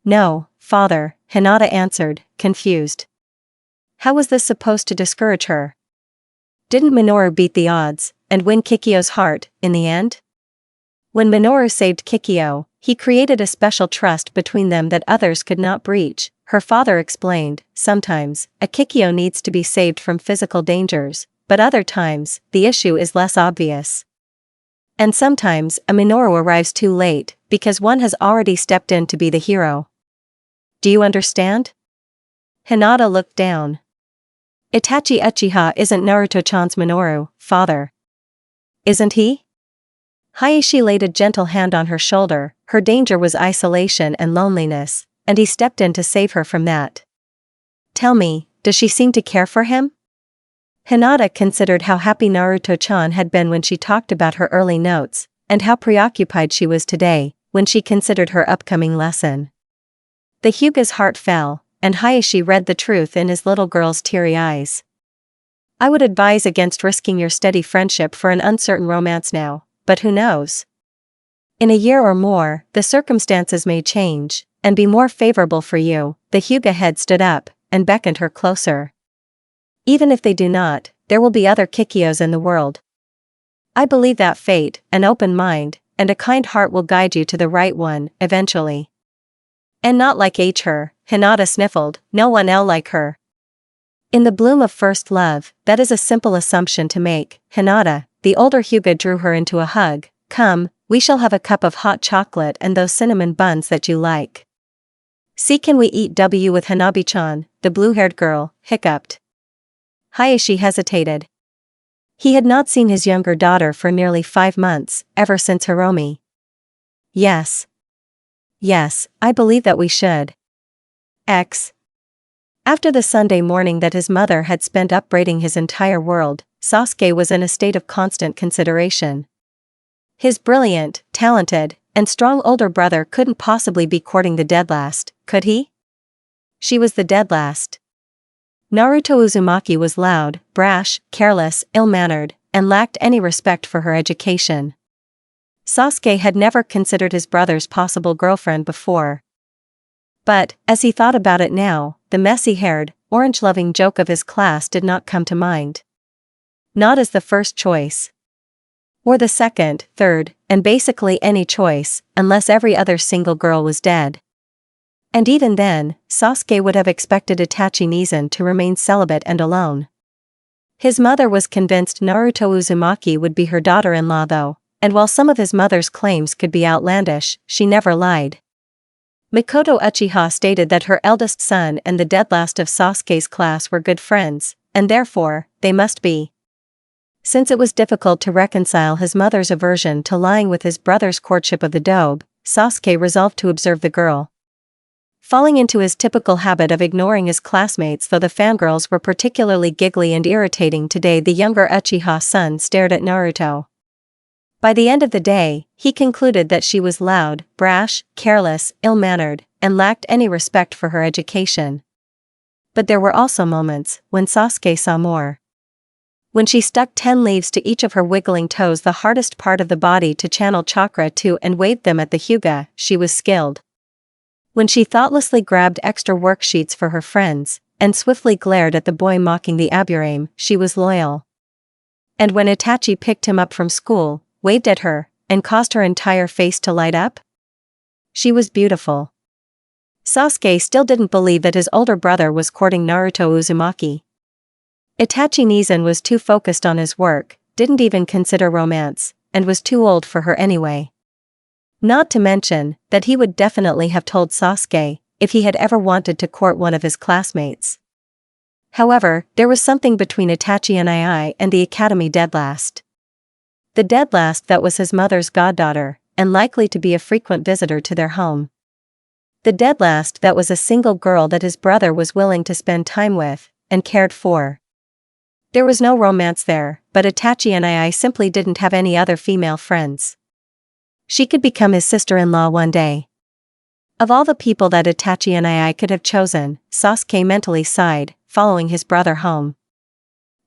S2: No, father, Hinata answered, confused. How was this supposed to discourage her? Didn't Minoru beat the odds, and win Kikyo's heart, in the end? When Minoru saved Kikyo, he created a special trust between them that others could not breach, her father explained. Sometimes, a Kikyo needs to be saved from physical dangers, but other times, the issue is less obvious. And sometimes, a Minoru arrives too late, because one has already stepped in to be the hero. Do you understand? Hinata looked down. Itachi Uchiha isn't Naruto-chan's Minoru, father. Isn't he? Hayashi laid a gentle hand on her shoulder. Her danger was isolation and loneliness, and he stepped in to save her from that. Tell me, does she seem to care for him? Hinata considered how happy Naruto-chan had been when she talked about her early notes, and how preoccupied she was today, when she considered her upcoming lesson. The Hyuga's heart fell, and Hayashi read the truth in his little girl's teary eyes. I would advise against risking your steady friendship for an uncertain romance now, but who knows? In a year or more, the circumstances may change, and be more favorable for you. The Hyuga head stood up, and beckoned her closer. Even if they do not, there will be other Kikyos in the world. I believe that fate, an open mind, and a kind heart will guide you to the right one, eventually. And not like her, Hinata sniffled, no one else like her. In the bloom of first love, that is a simple assumption to make, Hinata. The older Hyuga drew her into a hug. Come, we shall have a cup of hot chocolate and those cinnamon buns that you like. See, can we eat with Hanabi-chan? The blue-haired girl hiccuped. Hayashi hesitated. He had not seen his younger daughter for nearly 5 months, ever since Hiromi. Yes. Yes, I believe that we should. After the Sunday morning that his mother had spent upbraiding his entire world, Sasuke was in a state of constant consideration. His brilliant, talented, and strong older brother couldn't possibly be courting the dead last, could he? She was the dead last. Naruto Uzumaki was loud, brash, careless, ill-mannered, and lacked any respect for her education. Sasuke had never considered his brother's possible girlfriend before. But, as he thought about it now, the messy-haired, orange-loving joke of his class did not come to mind. Not as the first choice. Or the second, third, and basically any choice, unless every other single girl was dead. And even then, Sasuke would have expected Itachi Nizan to remain celibate and alone. His mother was convinced Naruto Uzumaki would be her daughter-in-law though, and while some of his mother's claims could be outlandish, she never lied. Mikoto Uchiha stated that her eldest son and the dead last of Sasuke's class were good friends, and therefore, they must be. Since it was difficult to reconcile his mother's aversion to lying with his brother's courtship of the dobe, Sasuke resolved to observe the girl. Falling into his typical habit of ignoring his classmates though the fangirls were particularly giggly and irritating today, the younger Uchiha son stared at Naruto. By the end of the day, he concluded that she was loud, brash, careless, ill-mannered, and lacked any respect for her education. But there were also moments when Sasuke saw more. When she stuck 10 leaves to each of her wiggling toes, the hardest part of the body to channel chakra to, and waved them at the Hyuga, she was skilled. When she thoughtlessly grabbed extra worksheets for her friends, and swiftly glared at the boy mocking the aburame, she was loyal. And when Itachi picked him up from school, waved at her, and caused her entire face to light up? She was beautiful. Sasuke still didn't believe that his older brother was courting Naruto Uzumaki. Itachi Nizan was too focused on his work, didn't even consider romance, and was too old for her anyway. Not to mention, that he would definitely have told Sasuke, if he had ever wanted to court one of his classmates. However, there was something between Itachi and the academy dead last. The dead last that was his mother's goddaughter, and likely to be a frequent visitor to their home. The dead last that was a single girl that his brother was willing to spend time with, and cared for. There was no romance there, but Itachi and I simply didn't have any other female friends. She could become his sister-in-law one day. Of all the people that Itachi and I could have chosen, Sasuke mentally sighed, following his brother home.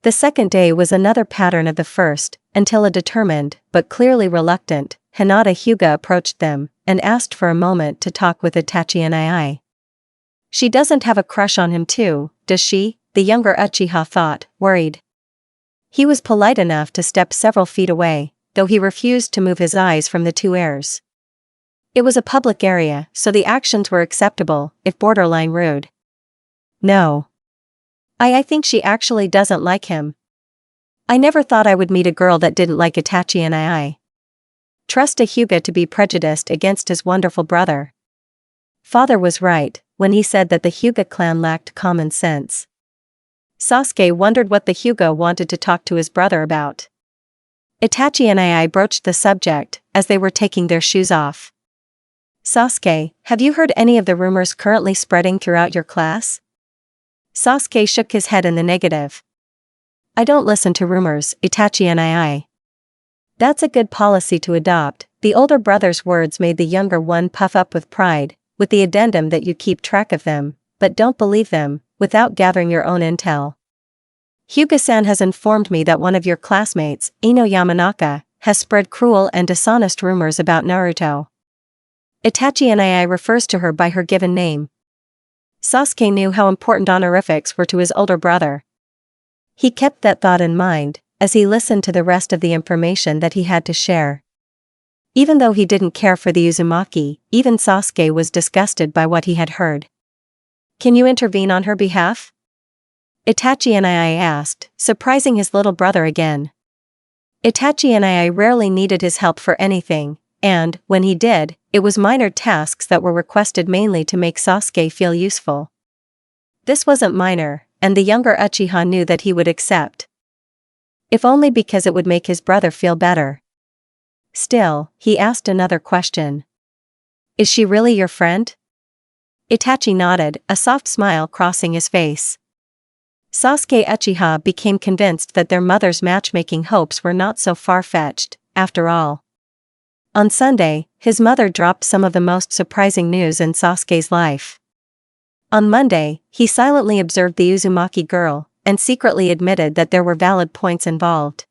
S2: The second day was another pattern of the first, until a determined, but clearly reluctant, Hinata Hyuga approached them, and asked for a moment to talk with Itachi and I. She doesn't have a crush on him too, does she? The younger Uchiha thought, worried. He was polite enough to step several feet away, though he refused to move his eyes from the two heirs. It was a public area, so the actions were acceptable, if borderline rude. No. I think she actually doesn't like him. I never thought I would meet a girl that didn't like Itachi and I. Trust a Hyuga to be prejudiced against his wonderful brother. Father was right when he said that the Hyuga clan lacked common sense. Sasuke wondered what the Hyuga wanted to talk to his brother about. Itachi and I broached the subject as they were taking their shoes off. Sasuke, have you heard any of the rumors currently spreading throughout your class? Sasuke shook his head in the negative. I don't listen to rumors, Itachi and I. That's a good policy to adopt. The older brother's words made the younger one puff up with pride, with the addendum that you keep track of them, but don't believe them, without gathering your own intel. Hyuga-san has informed me that one of your classmates, Ino Yamanaka, has spread cruel and dishonest rumors about Naruto. Itachi and I refers to her by her given name. Sasuke knew how important honorifics were to his older brother. He kept that thought in mind, as he listened to the rest of the information that he had to share. Even though he didn't care for the Uzumaki, even Sasuke was disgusted by what he had heard. Can you intervene on her behalf? Itachi and I asked, surprising his little brother again. Itachi and I rarely needed his help for anything, and, when he did, it was minor tasks that were requested mainly to make Sasuke feel useful. This wasn't minor, and the younger Uchiha knew that he would accept. If only because it would make his brother feel better. Still, he asked another question. Is she really your friend? Itachi nodded, a soft smile crossing his face. Sasuke Uchiha became convinced that their mother's matchmaking hopes were not so far-fetched, after all. On Sunday, his mother dropped some of the most surprising news in Sasuke's life. On Monday, he silently observed the Uzumaki girl, and secretly admitted that there were valid points involved.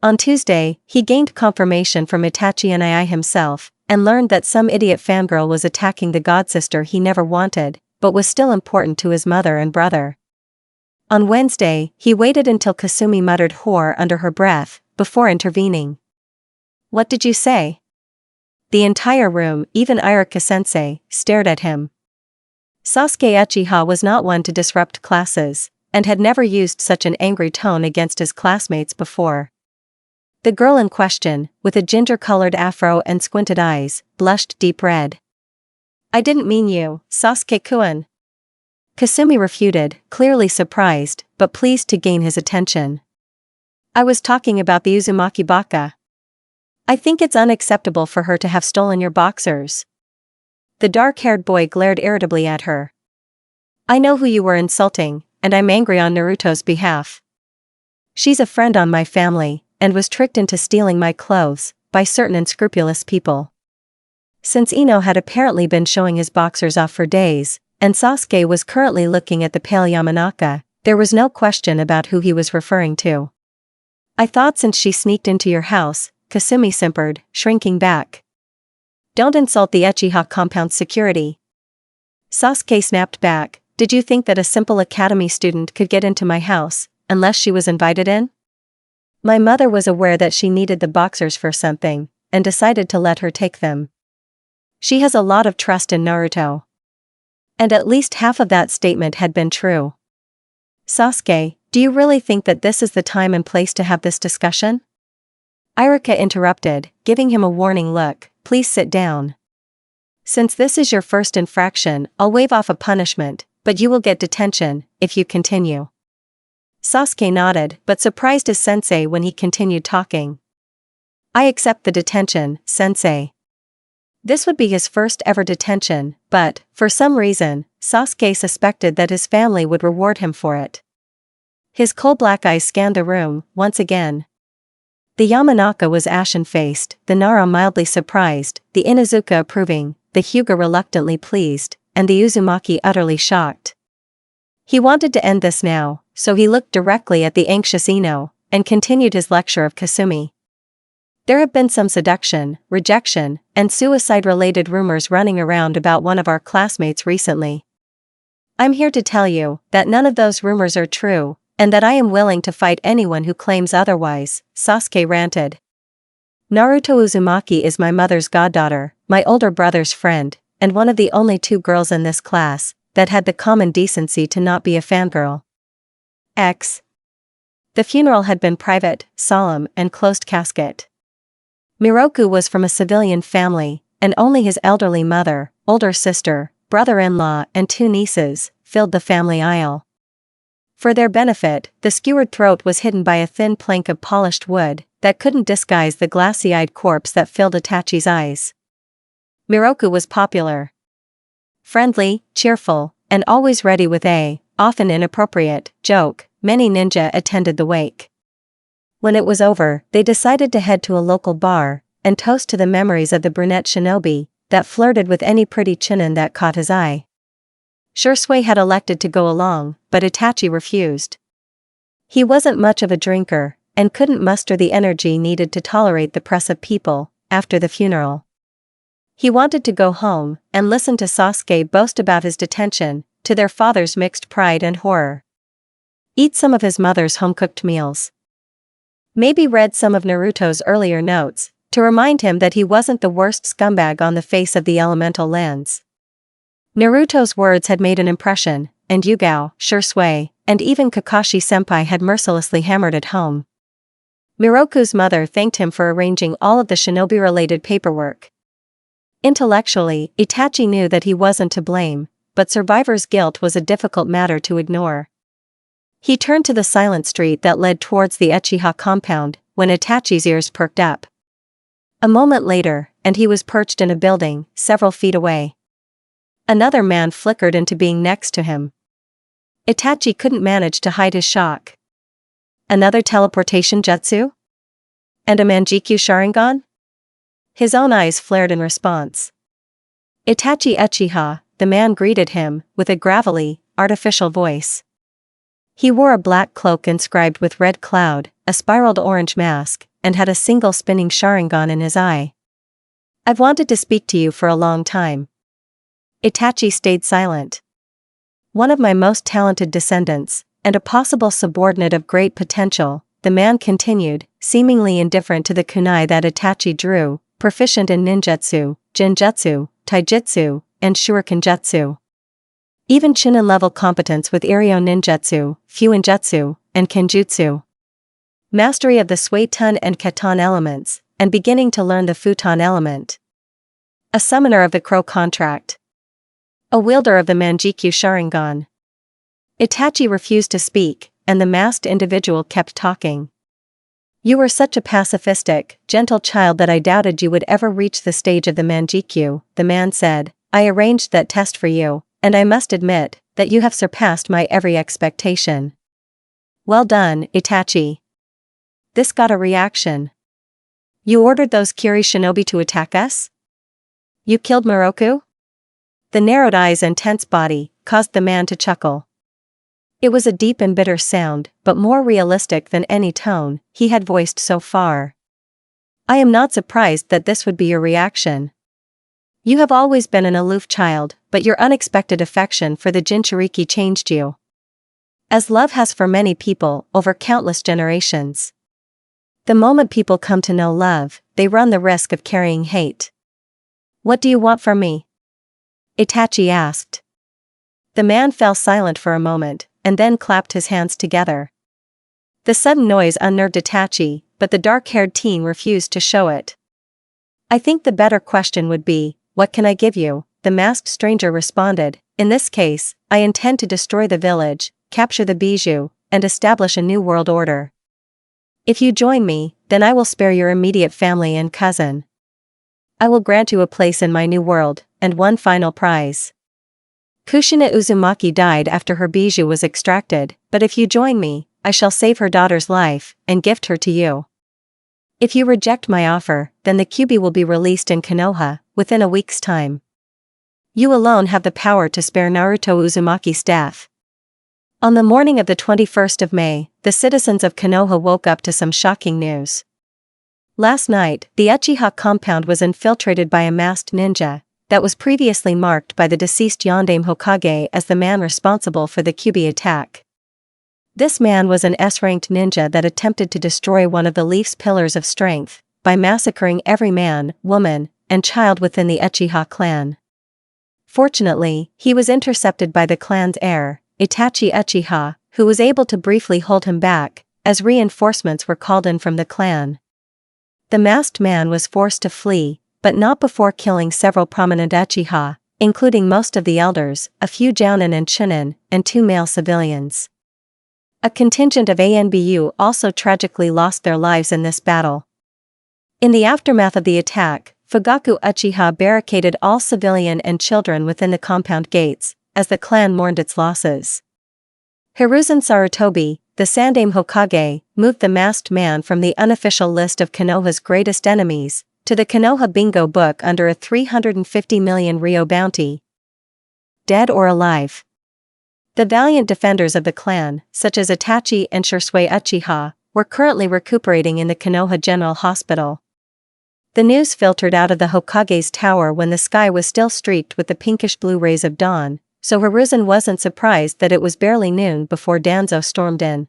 S2: On Tuesday, he gained confirmation from Itachi and I himself, and learned that some idiot fangirl was attacking the godsister he never wanted, but was still important to his mother and brother. On Wednesday, he waited until Kasumi muttered whore under her breath, before intervening. What did you say? The entire room, even Iruka-sensei, stared at him. Sasuke Uchiha was not one to disrupt classes, and had never used such an angry tone against his classmates before. The girl in question, with a ginger-colored afro and squinted eyes, blushed deep red. I didn't mean you, Sasuke-kun. Kasumi refuted, clearly surprised, but pleased to gain his attention. I was talking about the Uzumaki baka. I think it's unacceptable for her to have stolen your boxers. The dark-haired boy glared irritably at her. I know who you were insulting, and I'm angry on Naruto's behalf. She's a friend on my family, and was tricked into stealing my clothes, by certain unscrupulous people. Since Ino had apparently been showing his boxers off for days, and Sasuke was currently looking at the pale Yamanaka, there was no question about who he was referring to. I thought since she sneaked into your house, Kasumi simpered, shrinking back. Don't insult the Uchiha compound's security. Sasuke snapped back, did you think that a simple academy student could get into my house, unless she was invited in? My mother was aware that she needed the boxers for something, and decided to let her take them. She has a lot of trust in Naruto. And at least half of that statement had been true. Sasuke, do you really think that this is the time and place to have this discussion? Iruka interrupted, giving him a warning look, please sit down. Since this is your first infraction, I'll waive off a punishment, but you will get detention, if you continue. Sasuke nodded, but surprised his sensei when he continued talking. I accept the detention, sensei. This would be his first ever detention, but, for some reason, Sasuke suspected that his family would reward him for it. His coal-black eyes scanned the room, once again. The Yamanaka was ashen-faced, the Nara mildly surprised, the Inuzuka approving, the Hyuga reluctantly pleased, and the Uzumaki utterly shocked. He wanted to end this now, so he looked directly at the anxious Ino, and continued his lecture of Kasumi. There have been some seduction, rejection, and suicide-related rumors running around about one of our classmates recently. I'm here to tell you that none of those rumors are true, and that I am willing to fight anyone who claims otherwise, Sasuke ranted. Naruto Uzumaki is my mother's goddaughter, my older brother's friend, and one of the only 2 girls in this class that had the common decency to not be a fangirl. The funeral had been private, solemn, and closed casket. Miroku was from a civilian family, and only his elderly mother, older sister, brother-in-law, and 2 nieces filled the family aisle. For their benefit, the skewered throat was hidden by a thin plank of polished wood that couldn't disguise the glassy-eyed corpse that filled Itachi's eyes. Miroku was popular. Friendly, cheerful, and always ready with a, often inappropriate, joke. Many ninja attended the wake. When it was over, they decided to head to a local bar and toast to the memories of the brunette shinobi that flirted with any pretty chinin that caught his eye. Shursui had elected to go along, but Itachi refused. He wasn't much of a drinker, and couldn't muster the energy needed to tolerate the press of people after the funeral. He wanted to go home and listen to Sasuke boast about his detention, to their father's mixed pride and horror. Eat some of his mother's home-cooked meals. Maybe read some of Naruto's earlier notes, to remind him that he wasn't the worst scumbag on the face of the elemental lands. Naruto's words had made an impression, and Yugao, Shursui, and even Kakashi-senpai had mercilessly hammered it home. Miroku's mother thanked him for arranging all of the shinobi-related paperwork. Intellectually, Itachi knew that he wasn't to blame, but survivor's guilt was a difficult matter to ignore. He turned to the silent street that led towards the Uchiha compound, when Itachi's ears perked up. A moment later, and he was perched in a building, several feet away. Another man flickered into being next to him. Itachi couldn't manage to hide his shock. Another teleportation jutsu? And a Manjikyu Sharingan? His own eyes flared in response. Itachi Uchiha, the man greeted him, with a gravelly, artificial voice. He wore a black cloak inscribed with red cloud, a spiraled orange mask, and had a single spinning Sharingan in his eye. I've wanted to speak to you for a long time. Itachi stayed silent. One of my most talented descendants, and a possible subordinate of great potential, the man continued, seemingly indifferent to the kunai that Itachi drew, proficient in ninjutsu, genjutsu, taijutsu, and shurikenjutsu. Even Chunin-level competence with Iryo ninjutsu, Fuinjutsu, and Kenjutsu. Mastery of the Suiton and Katan elements, and beginning to learn the Futon element. A summoner of the Crow contract. A wielder of the Manjikyu Sharingan. Itachi refused to speak, and the masked individual kept talking. You were such a pacifistic, gentle child that I doubted you would ever reach the stage of the Manjikyu, the man said. I arranged that test for you, and I must admit that you have surpassed my every expectation. Well done, Itachi. This got a reaction. You ordered those Kiri shinobi to attack us? You killed Miroku? The narrowed eyes and tense body caused the man to chuckle. It was a deep and bitter sound, but more realistic than any tone he had voiced so far. I am not surprised that this would be your reaction. You have always been an aloof child, but your unexpected affection for the Jinchuriki changed you. As love has for many people over countless generations. The moment people come to know love, they run the risk of carrying hate. What do you want from me? Itachi asked. The man fell silent for a moment, and then clapped his hands together. The sudden noise unnerved Itachi, but the dark-haired teen refused to show it. I think the better question would be, what can I give you? The masked stranger responded. In this case, I intend to destroy the village, capture the bijou, and establish a new world order. If you join me, then I will spare your immediate family and cousin. I will grant you a place in my new world, and one final prize. Kushina Uzumaki died after her bijou was extracted, but if you join me, I shall save her daughter's life, and gift her to you. If you reject my offer, then the Kyuubi will be released in Konoha, within a week's time. You alone have the power to spare Naruto Uzumaki's death. On the morning of the 21st of May, the citizens of Konoha woke up to some shocking news. Last night, the Uchiha compound was infiltrated by a masked ninja, that was previously marked by the deceased Yondaime Hokage as the man responsible for the Kyuubi attack. This man was an S-ranked ninja that attempted to destroy one of the Leaf's pillars of strength, by massacring every man, woman, and child within the Uchiha clan. Fortunately, he was intercepted by the clan's heir, Itachi Uchiha, who was able to briefly hold him back, as reinforcements were called in from the clan. The masked man was forced to flee, but not before killing several prominent Uchiha, including most of the elders, a few jounin and chunin, and 2 male civilians. A contingent of ANBU also tragically lost their lives in this battle. In the aftermath of the attack, Fugaku Uchiha barricaded all civilian and children within the compound gates, as the clan mourned its losses. Hiruzen Sarutobi, the Sandaime Hokage, moved the masked man from the unofficial list of Konoha's greatest enemies, to the Konoha Bingo book under a 350 million ryo bounty. Dead or alive. The valiant defenders of the clan, such as Itachi and Shisui Uchiha, were currently recuperating in the Konoha General Hospital. The news filtered out of the Hokage's tower when the sky was still streaked with the pinkish-blue rays of dawn, so Hiruzen wasn't surprised that it was barely noon before Danzo stormed in.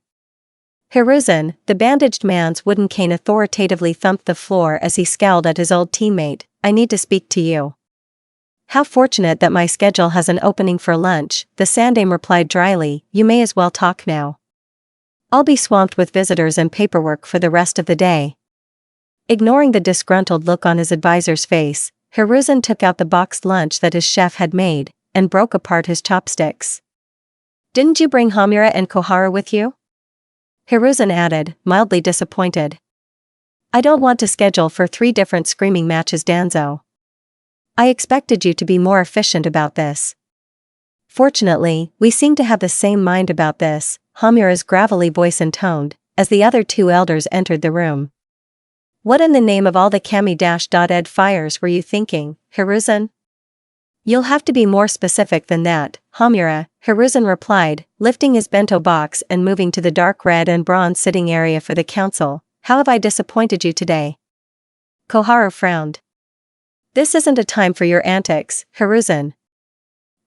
S2: Hiruzen, the bandaged man's wooden cane authoritatively thumped the floor as he scowled at his old teammate. I need to speak to you. How fortunate that my schedule has an opening for lunch, the Sandaime replied dryly. You may as well talk now. I'll be swamped with visitors and paperwork for the rest of the day. Ignoring the disgruntled look on his advisor's face, Hiruzen took out the boxed lunch that his chef had made, and broke apart his chopsticks. Didn't you bring Hamura and Koharu with you? Hiruzen added, mildly disappointed. I don't want to schedule for 3 different screaming matches, Danzo. I expected you to be more efficient about this. Fortunately, we seem to have the same mind about this, Hamura's gravelly voice intoned, as the other 2 elders entered the room. What in the name of all the Kami-ed fires were you thinking, Hiruzen? You'll have to be more specific than that, Hamura, Hiruzen replied, lifting his bento box and moving to the dark red and bronze sitting area for the council. How have I disappointed you today? Koharu frowned. This isn't a time for your antics, Hiruzen.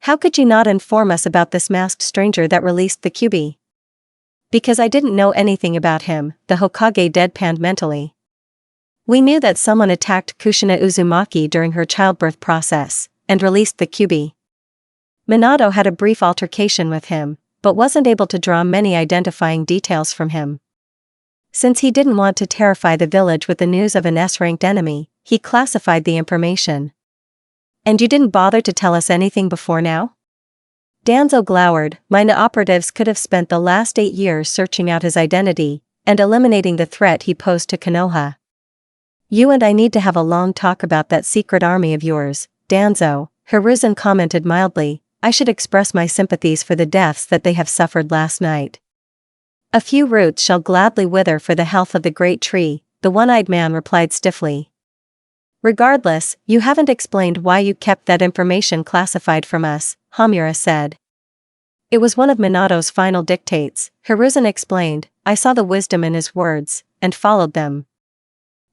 S2: How could you not inform us about this masked stranger that released the Kyuubi? Because I didn't know anything about him, the Hokage deadpanned mentally. We knew that someone attacked Kushina Uzumaki during her childbirth process, and released the Kyuubi. Minato had a brief altercation with him, but wasn't able to draw many identifying details from him. Since he didn't want to terrify the village with the news of an S-ranked enemy, he classified the information. And you didn't bother to tell us anything before now? Danzo glowered. Mina operatives could have spent the last 8 years searching out his identity, and eliminating the threat he posed to Konoha. You and I need to have a long talk about that secret army of yours, Danzo, Hiruzen commented mildly. I should express my sympathies for the deaths that they have suffered last night. A few roots shall gladly wither for the health of the great tree, the one-eyed man replied stiffly. Regardless, you haven't explained why you kept that information classified from us, Hamura said. It was one of Minato's final dictates, Hiruzen explained. I saw the wisdom in his words, and followed them.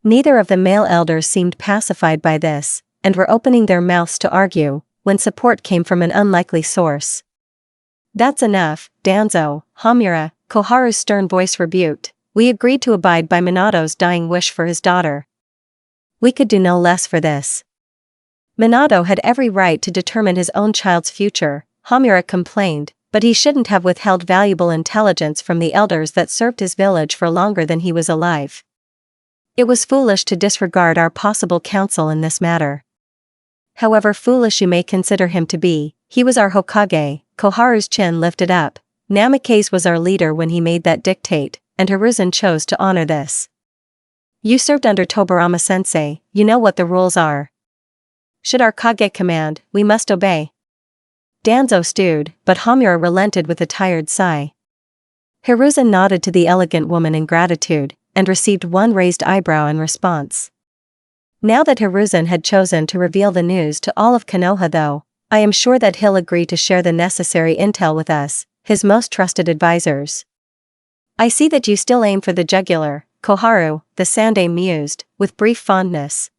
S2: Neither of the male elders seemed pacified by this, and were opening their mouths to argue, when support came from an unlikely source. That's enough, Danzo, Hamura, Koharu's stern voice rebuked. We agreed to abide by Minato's dying wish for his daughter. We could do no less for this. Minato had every right to determine his own child's future, Hamura complained, but he shouldn't have withheld valuable intelligence from the elders that served his village for longer than he was alive. It was foolish to disregard our possible counsel in this matter. However foolish you may consider him to be, he was our Hokage. Koharu's chin lifted up. Namikaze was our leader when he made that dictate, and Hiruzen chose to honor this. You served under Tobirama-sensei, you know what the rules are. Should our Kage command, we must obey. Danzo stewed, but Hamura relented with a tired sigh. Hiruzen nodded to the elegant woman in gratitude, and received one raised eyebrow in response. Now that Hiruzen had chosen to reveal the news to all of Konoha though, I am sure that he'll agree to share the necessary intel with us, his most trusted advisors. I see that you still aim for the jugular, Koharu, the Sandaime mused, with brief fondness.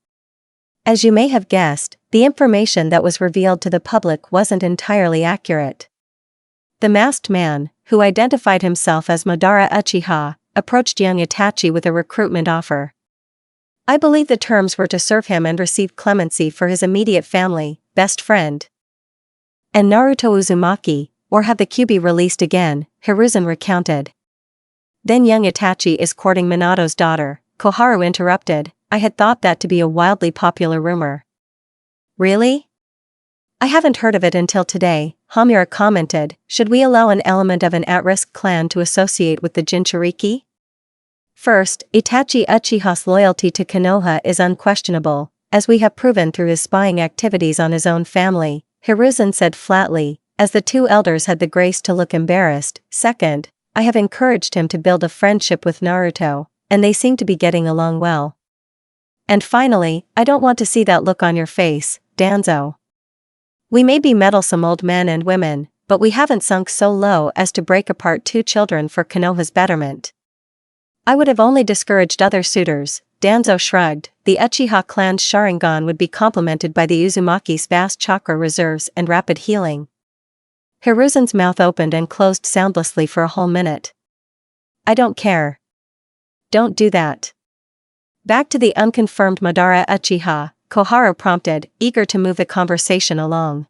S2: As you may have guessed, the information that was revealed to the public wasn't entirely accurate. The masked man, who identified himself as Madara Uchiha, approached young Itachi with a recruitment offer. I believe the terms were to serve him and receive clemency for his immediate family, best friend. And Naruto Uzumaki, or have the Kyuubi released again, Hiruzen recounted. Then young Itachi is courting Minato's daughter, Koharu interrupted. I had thought that to be a wildly popular rumor. Really? I haven't heard of it until today, Hamura commented. Should we allow an element of an at-risk clan to associate with the Jinchuriki? First, Itachi Uchiha's loyalty to Konoha is unquestionable, as we have proven through his spying activities on his own family, Hiruzen said flatly, as the two elders had the grace to look embarrassed. Second, I have encouraged him to build a friendship with Naruto, and they seem to be getting along well. And finally, I don't want to see that look on your face, Danzo. We may be meddlesome old men and women, but we haven't sunk so low as to break apart two children for Konoha's betterment. I would have only discouraged other suitors, Danzo shrugged. The Uchiha clan's Sharingan would be complemented by the Uzumaki's vast chakra reserves and rapid healing. Hiruzen's mouth opened and closed soundlessly for a whole minute. I don't care. Don't do that. Back to the unconfirmed Madara Uchiha, Koharu prompted, eager to move the conversation along.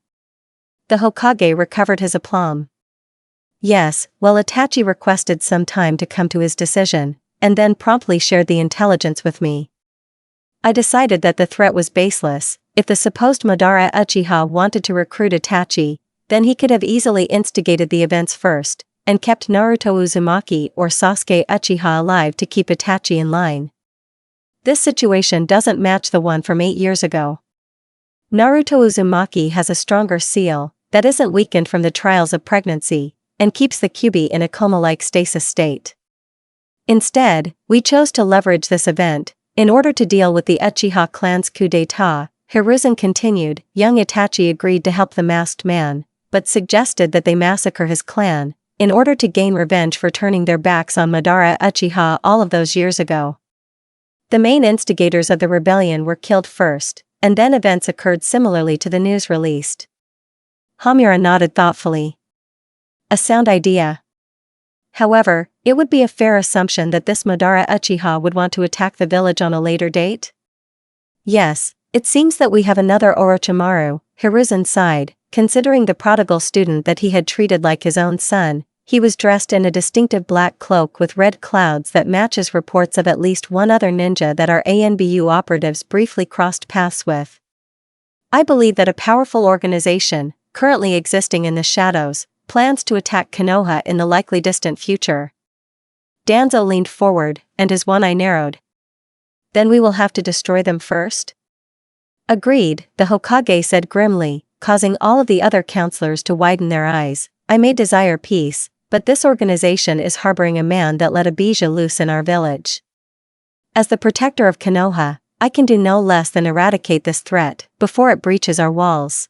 S2: The Hokage recovered his aplomb. Yes, well, Itachi requested some time to come to his decision, and then promptly shared the intelligence with me. I decided that the threat was baseless. If the supposed Madara Uchiha wanted to recruit Itachi, then he could have easily instigated the events first, and kept Naruto Uzumaki or Sasuke Uchiha alive to keep Itachi in line. This situation doesn't match the one from 8 years ago. Naruto Uzumaki has a stronger seal, that isn't weakened from the trials of pregnancy, and keeps the Kyuubi in a coma-like stasis state. Instead, we chose to leverage this event, in order to deal with the Uchiha clan's coup d'etat. Hiruzen continued. Young Itachi agreed to help the masked man, but suggested that they massacre his clan, in order to gain revenge for turning their backs on Madara Uchiha all of those years ago. The main instigators of the rebellion were killed first, and then events occurred similarly to the news released. Hamura nodded thoughtfully. A sound idea. However, it would be a fair assumption that this Madara Uchiha would want to attack the village on a later date? Yes, it seems that we have another Orochimaru, Hiruzen sighed, considering the prodigal student that he had treated like his own son. He was dressed in a distinctive black cloak with red clouds that matches reports of at least one other ninja that our ANBU operatives briefly crossed paths with. I believe that a powerful organization, currently existing in the shadows, plans to attack Konoha in the likely distant future. Danzo leaned forward, and his one eye narrowed. Then we will have to destroy them first? Agreed, the Hokage said grimly, causing all of the other counselors to widen their eyes. I may desire peace, but this organization is harboring a man that let a Bija loose in our village. As the protector of Konoha, I can do no less than eradicate this threat, before it breaches our walls.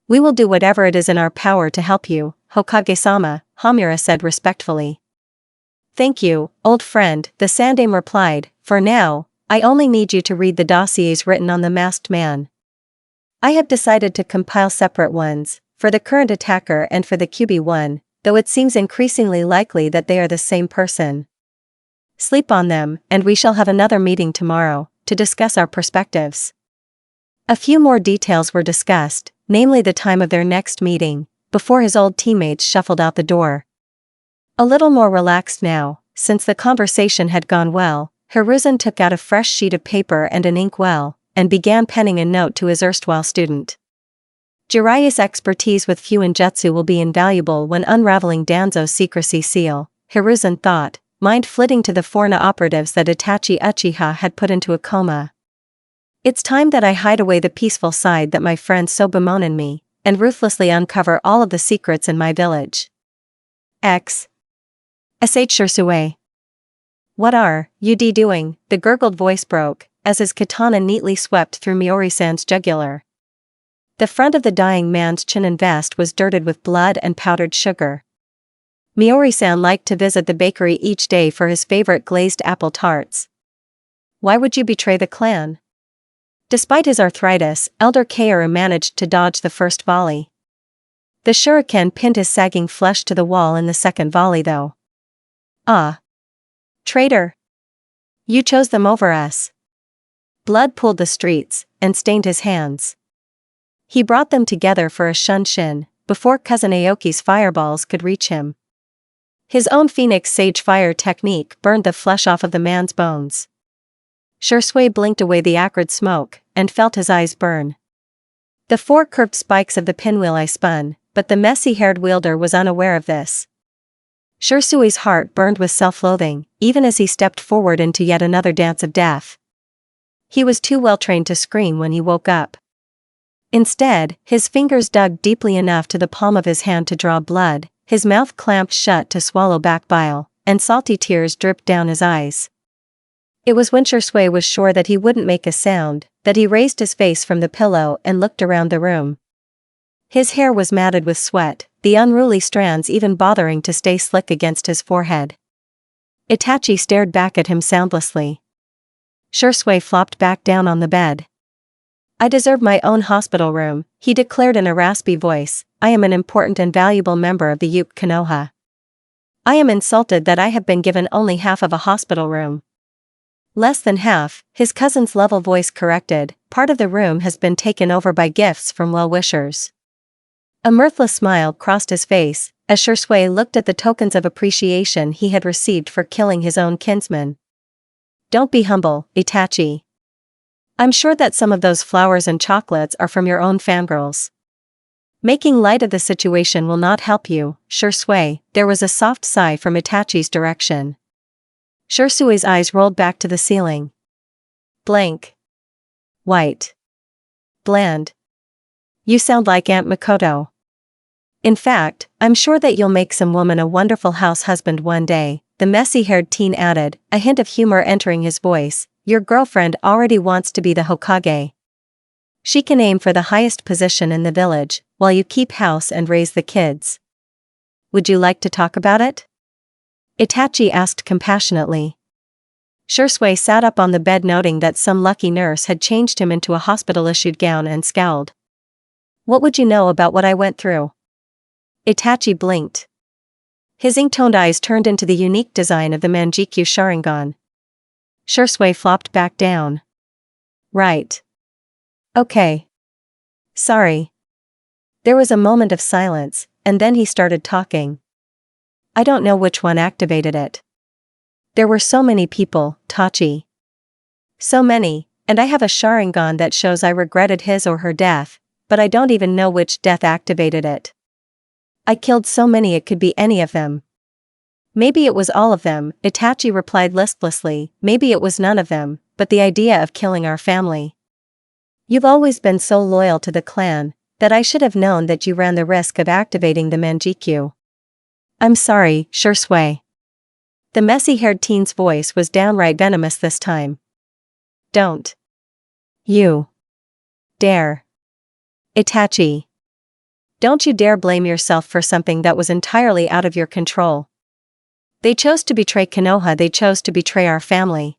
S2: We will do whatever it is in our power to help you, Hokage-sama, Hamura said respectfully. Thank you, old friend, the Sandaime replied. For now, I only need you to read the dossiers written on the masked man. I have decided to compile separate ones, for the current attacker and for the Kyuubi one, though it seems increasingly likely that they are the same person. Sleep on them, and we shall have another meeting tomorrow, to discuss our perspectives. A few more details were discussed, namely the time of their next meeting, before his old teammates shuffled out the door. A little more relaxed now, since the conversation had gone well, Hiruzen took out a fresh sheet of paper and an inkwell, and began penning a note to his erstwhile student. Jiraiya's expertise with Fuinjutsu will be invaluable when unraveling Danzo's secrecy seal, Hiruzen thought, mind flitting to the Forna operatives that Itachi Uchiha had put into a coma. It's time that I hide away the peaceful side that my friends so bemoan in me, and ruthlessly uncover all of the secrets in my village. Sh Shursue. What are you doing? The gurgled voice broke, as his katana neatly swept through Miori-san's jugular. The front of the dying man's chin and vest was dirted with blood and powdered sugar. Miori-san liked to visit the bakery each day for his favorite glazed apple tarts. Why would you betray the clan? Despite his arthritis, Elder Kaoru managed to dodge the first volley. The shuriken pinned his sagging flesh to the wall in the second volley though. Ah! Traitor! You chose them over us. Blood pooled the streets, and stained his hands. He brought them together for a shunshin, before cousin Aoki's fireballs could reach him. His own Phoenix Sage Fire technique burned the flesh off of the man's bones. Shursue blinked away the acrid smoke, and felt his eyes burn. The 4 curved spikes of the pinwheel I spun, but the messy-haired wielder was unaware of this. Shursui's heart burned with self-loathing, even as he stepped forward into yet another dance of death. He was too well trained to scream when he woke up. Instead, his fingers dug deeply enough to the palm of his hand to draw blood, his mouth clamped shut to swallow back bile, and salty tears dripped down his eyes. It was when Shursue was sure that he wouldn't make a sound, that he raised his face from the pillow and looked around the room. His hair was matted with sweat, the unruly strands even bothering to stay slick against his forehead. Itachi stared back at him soundlessly. Shursue flopped back down on the bed. I deserve my own hospital room, he declared in a raspy voice. I am an important and valuable member of the Yuke Konoha. I am insulted that I have been given only half of a hospital room. Less than half, his cousin's level voice corrected. Part of the room has been taken over by gifts from well-wishers. A mirthless smile crossed his face, as Shursue looked at the tokens of appreciation he had received for killing his own kinsman. Don't be humble, Itachi. I'm sure that some of those flowers and chocolates are from your own fangirls. Making light of the situation will not help you, Shursue. There was a soft sigh from Itachi's direction. Shursue's eyes rolled back to the ceiling. Blank. White. Bland. You sound like Aunt Makoto. In fact, I'm sure that you'll make some woman a wonderful house husband one day, the messy-haired teen added, a hint of humor entering his voice. Your girlfriend already wants to be the Hokage. She can aim for the highest position in the village, while you keep house and raise the kids. Would you like to talk about it? Itachi asked compassionately. Shursue sat up on the bed noting that some lucky nurse had changed him into a hospital-issued gown and scowled. What would you know about what I went through? Itachi blinked. His ink-toned eyes turned into the unique design of the Manjikyu Sharingan. Shursue flopped back down. Right. Okay. Sorry. There was a moment of silence, and then he started talking. I don't know which one activated it. There were so many people, Tachi. So many, and I have a Sharingan that shows I regretted his or her death, but I don't even know which death activated it. I killed so many it could be any of them. Maybe it was all of them, Itachi replied listlessly. Maybe it was none of them, but the idea of killing our family. You've always been so loyal to the clan, that I should have known that you ran the risk of activating the Manjikyu. I'm sorry, Shursue. The messy-haired teen's voice was downright venomous this time. Don't. You. Dare. Itachi. Don't you dare blame yourself for something that was entirely out of your control. They chose to betray Konoha, they chose to betray our family.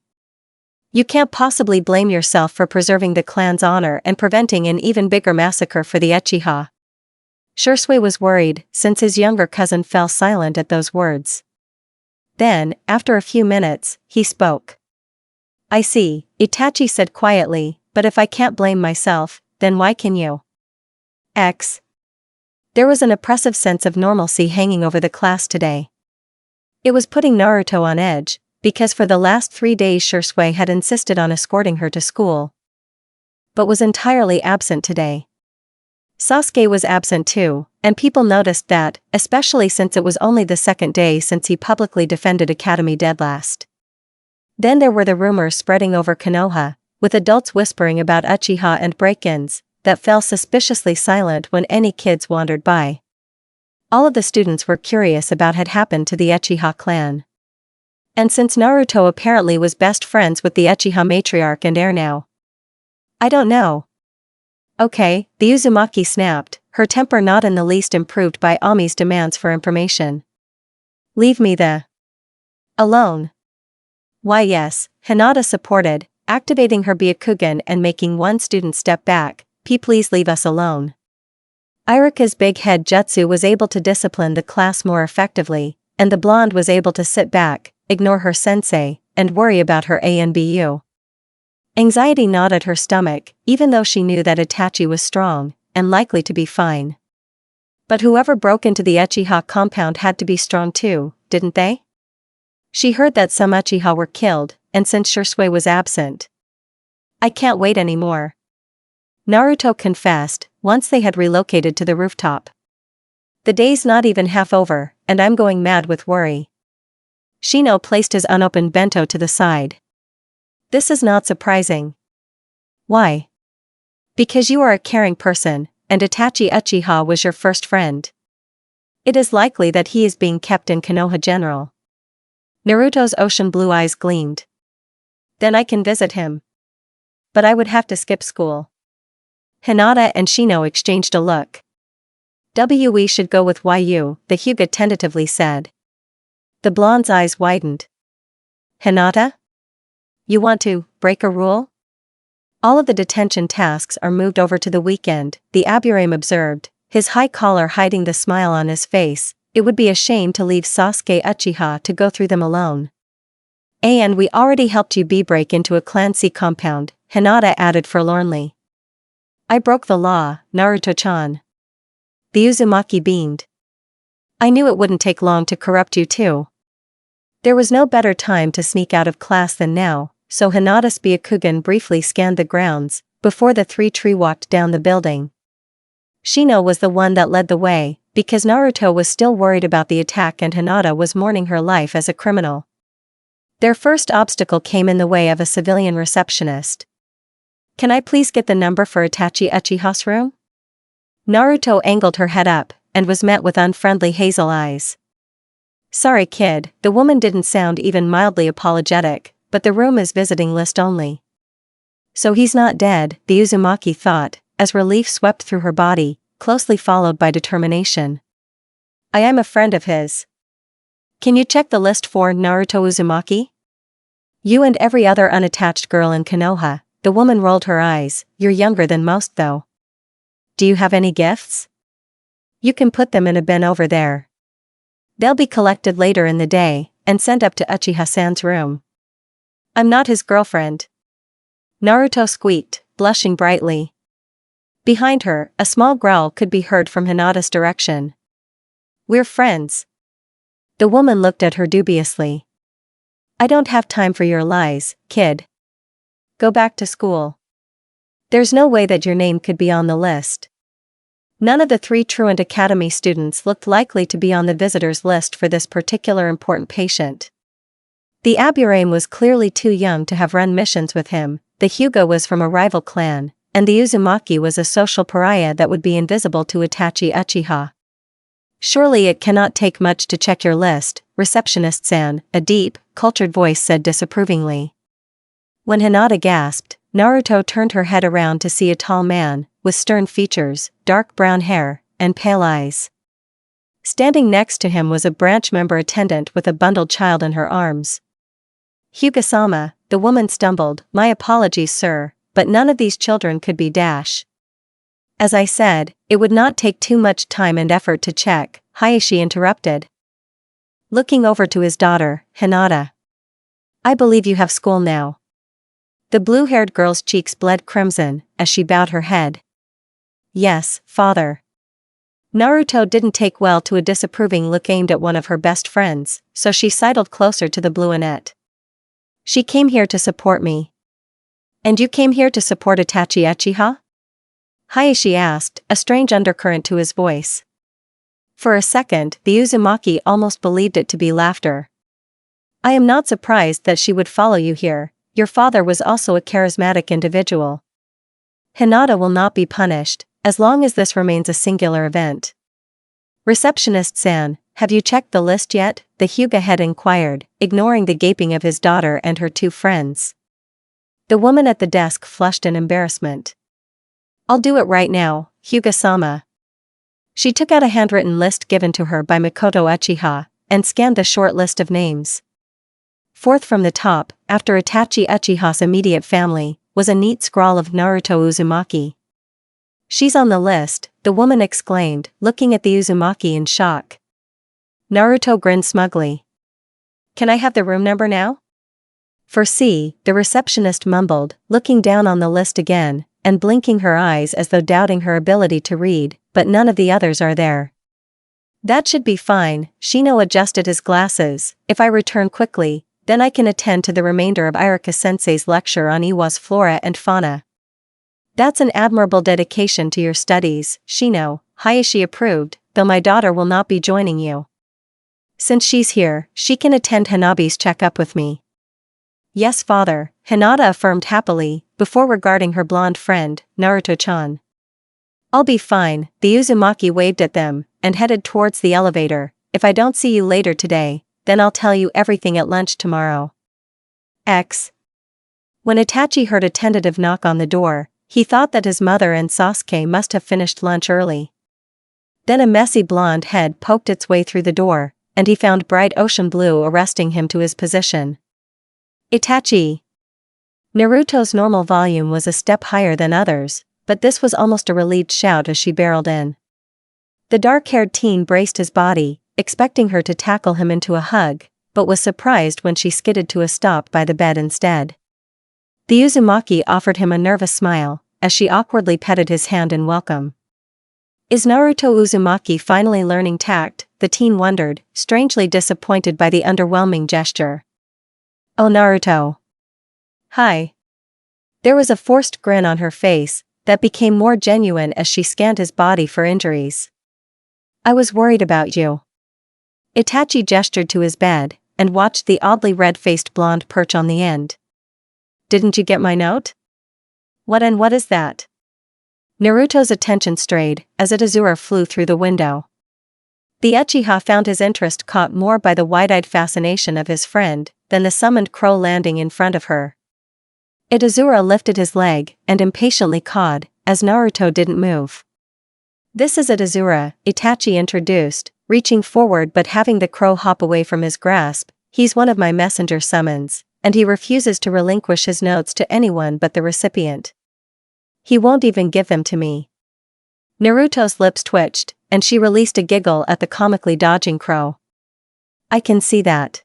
S2: You can't possibly blame yourself for preserving the clan's honor and preventing an even bigger massacre for the Uchiha. Shursue was worried, since his younger cousin fell silent at those words. Then, after a few minutes, he spoke. I see, Itachi said quietly, but if I can't blame myself, then why can you? X. There was an oppressive sense of normalcy hanging over the class today. It was putting Naruto on edge, because for the last 3 days Shursue had insisted on escorting her to school, but was entirely absent today. Sasuke was absent too, and people noticed that, especially since it was only the second day since he publicly defended Academy dead last. Then there were the rumors spreading over Konoha, with adults whispering about Uchiha and break-ins, that fell suspiciously silent when any kids wandered by. All of the students were curious about what had happened to the Uchiha clan. And since Naruto apparently was best friends with the Uchiha matriarch and heir now. I don't know. Okay, the Uzumaki snapped, her temper not in the least improved by Ami's demands for information. Leave me the alone. Why yes, Hinata supported, activating her Byakugan and making one student step back. Please leave us alone. Irika's big head jutsu was able to discipline the class more effectively, and the blonde was able to sit back, ignore her sensei, and worry about her ANBU. Anxiety gnawed at her stomach, even though she knew that Itachi was strong, and likely to be fine. But whoever broke into the Uchiha compound had to be strong too, didn't they? She heard that some Uchiha were killed, and since Shisui was absent. I can't wait anymore. Naruto confessed, once they had relocated to the rooftop. The day's not even half over, and I'm going mad with worry. Shino placed his unopened bento to the side. This is not surprising. Why? Because you are a caring person, and Itachi Uchiha was your first friend. It is likely that he is being kept in Konoha General. Naruto's ocean blue eyes gleamed. Then I can visit him. But I would have to skip school. Hinata and Shino exchanged a look. We should go with YU, the Hyuga tentatively said. The blonde's eyes widened. Hinata? You want to break a rule? All of the detention tasks are moved over to the weekend, the Aburame observed, his high collar hiding the smile on his face. It would be a shame to leave Sasuke Uchiha to go through them alone. And we already helped you break into a Clan C compound, Hinata added forlornly. I broke the law, Naruto-chan. The Uzumaki beamed. I knew it wouldn't take long to corrupt you too. There was no better time to sneak out of class than now, so Hinata's Byakugan briefly scanned the grounds, before the three walked down the building. Shino was the one that led the way, because Naruto was still worried about the attack and Hinata was mourning her life as a criminal. Their first obstacle came in the way of a civilian receptionist. Can I please get the number for Itachi Uchiha's room? Naruto angled her head up, and was met with unfriendly hazel eyes. Sorry kid, the woman didn't sound even mildly apologetic, but the room is visiting list only. So he's not dead, the Uzumaki thought, as relief swept through her body, closely followed by determination. I am a friend of his. Can you check the list for Naruto Uzumaki? You and every other unattached girl in Konoha. The woman rolled her eyes. You're younger than most though. Do you have any gifts? You can put them in a bin over there. They'll be collected later in the day, and sent up to Uchiha-san's room. I'm not his girlfriend. Naruto squeaked, blushing brightly. Behind her, a small growl could be heard from Hinata's direction. We're friends. The woman looked at her dubiously. I don't have time for your lies, kid. Go back to school. There's no way that your name could be on the list. None of the three truant academy students looked likely to be on the visitors list for this particular important patient. The Aburame was clearly too young to have run missions with him, the Hyuga was from a rival clan, and the Uzumaki was a social pariah that would be invisible to Itachi Uchiha. Surely it cannot take much to check your list, receptionist-san, a deep, cultured voice said disapprovingly. When Hinata gasped, Naruto turned her head around to see a tall man, with stern features, dark brown hair, and pale eyes. Standing next to him was a branch member attendant with a bundled child in her arms. Hyuga-sama, the woman stumbled, my apologies sir, but none of these children could be dash. As I said, it would not take too much time and effort to check, Hayashi interrupted. Looking over to his daughter, Hinata. I believe you have school now. The blue-haired girl's cheeks bled crimson, as she bowed her head. Yes, father. Naruto didn't take well to a disapproving look aimed at one of her best friends, so she sidled closer to the bluinette. She came here to support me. And you came here to support Itachi Uchiha? Hayashi asked, a strange undercurrent to his voice. For a second, the Uzumaki almost believed it to be laughter. I am not surprised that she would follow you here. Your father was also a charismatic individual. Hinata will not be punished, as long as this remains a singular event. Receptionist-san, have you checked the list yet? The Hyuga had inquired, ignoring the gaping of his daughter and her two friends. The woman at the desk flushed in embarrassment. I'll do it right now, Hyuga-sama. She took out a handwritten list given to her by Makoto Uchiha, and scanned the short list of names. Fourth from the top, after Itachi Uchiha's immediate family, was a neat scrawl of Naruto Uzumaki. She's on the list, the woman exclaimed, looking at the Uzumaki in shock. Naruto grinned smugly. Can I have the room number now? For C, the receptionist mumbled, looking down on the list again, and blinking her eyes as though doubting her ability to read, but none of the others are there. That should be fine, Shino adjusted his glasses. If I return quickly, then I can attend to the remainder of Irika-sensei's lecture on Iwa's flora and fauna. That's an admirable dedication to your studies, Shino, Hayashi approved, though my daughter will not be joining you. Since she's here, she can attend Hanabi's checkup with me. Yes, father, Hinata affirmed happily, before regarding her blonde friend, Naruto-chan. I'll be fine, the Uzumaki waved at them, and headed towards the elevator. If I don't see you later today, then I'll tell you everything at lunch tomorrow. X. When Itachi heard a tentative knock on the door, he thought that his mother and Sasuke must have finished lunch early. Then a messy blonde head poked its way through the door, and he found bright ocean blue arresting him to his position. Itachi. Naruto's normal volume was a step higher than others, but this was almost a relieved shout as she barreled in. The dark-haired teen braced his body, expecting her to tackle him into a hug, but was surprised when she skidded to a stop by the bed instead. The Uzumaki offered him a nervous smile, as she awkwardly petted his hand in welcome. Is Naruto Uzumaki finally learning tact? The teen wondered, strangely disappointed by the underwhelming gesture. Oh Naruto. Hi. There was a forced grin on her face, that became more genuine as she scanned his body for injuries. I was worried about you. Itachi gestured to his bed, and watched the oddly red-faced blonde perch on the end. Didn't you get my note? What is that? Naruto's attention strayed, as Itazura flew through the window. The Uchiha found his interest caught more by the wide-eyed fascination of his friend, than the summoned crow landing in front of her. Itazura lifted his leg, and impatiently cawed, as Naruto didn't move. This is Itazura, Itachi introduced, reaching forward but having the crow hop away from his grasp. He's one of my messenger summons, and he refuses to relinquish his notes to anyone but the recipient. He won't even give them to me. Naruto's lips twitched, and she released a giggle at the comically dodging crow. I can see that.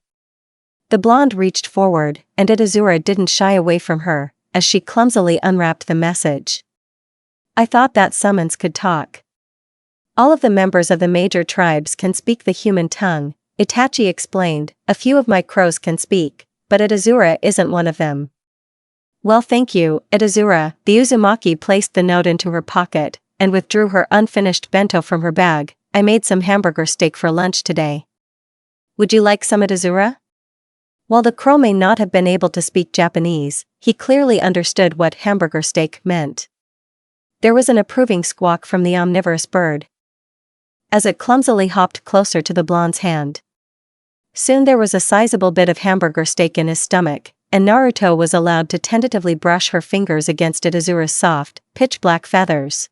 S2: The blonde reached forward, and Itazura didn't shy away from her, as she clumsily unwrapped the message. I thought that summons could talk. All of the members of the major tribes can speak the human tongue, Itachi explained. A few of my crows can speak, but Itazura isn't one of them. Well, thank you, Itazura. The Uzumaki placed the note into her pocket, and withdrew her unfinished bento from her bag. I made some hamburger steak for lunch today. Would you like some, Itazura? While the crow may not have been able to speak Japanese, he clearly understood what hamburger steak meant. There was an approving squawk from the omnivorous bird, as it clumsily hopped closer to the blonde's hand. Soon there was a sizable bit of hamburger steak in his stomach, and Naruto was allowed to tentatively brush her fingers against Itazura's soft, pitch-black feathers.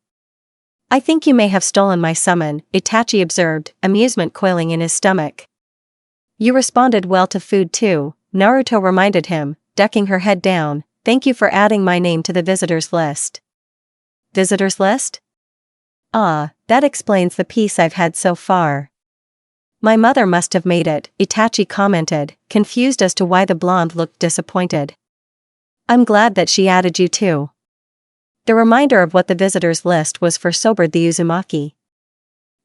S2: I think you may have stolen my summon, Itachi observed, amusement coiling in his stomach. You responded well to food too, Naruto reminded him, ducking her head down. Thank you for adding my name to the visitors list. Visitors list? Ah, that explains the peace I've had so far. My mother must have made it, Itachi commented, confused as to why the blonde looked disappointed. I'm glad that she added you too. The reminder of what the visitors list was for sobered the Uzumaki.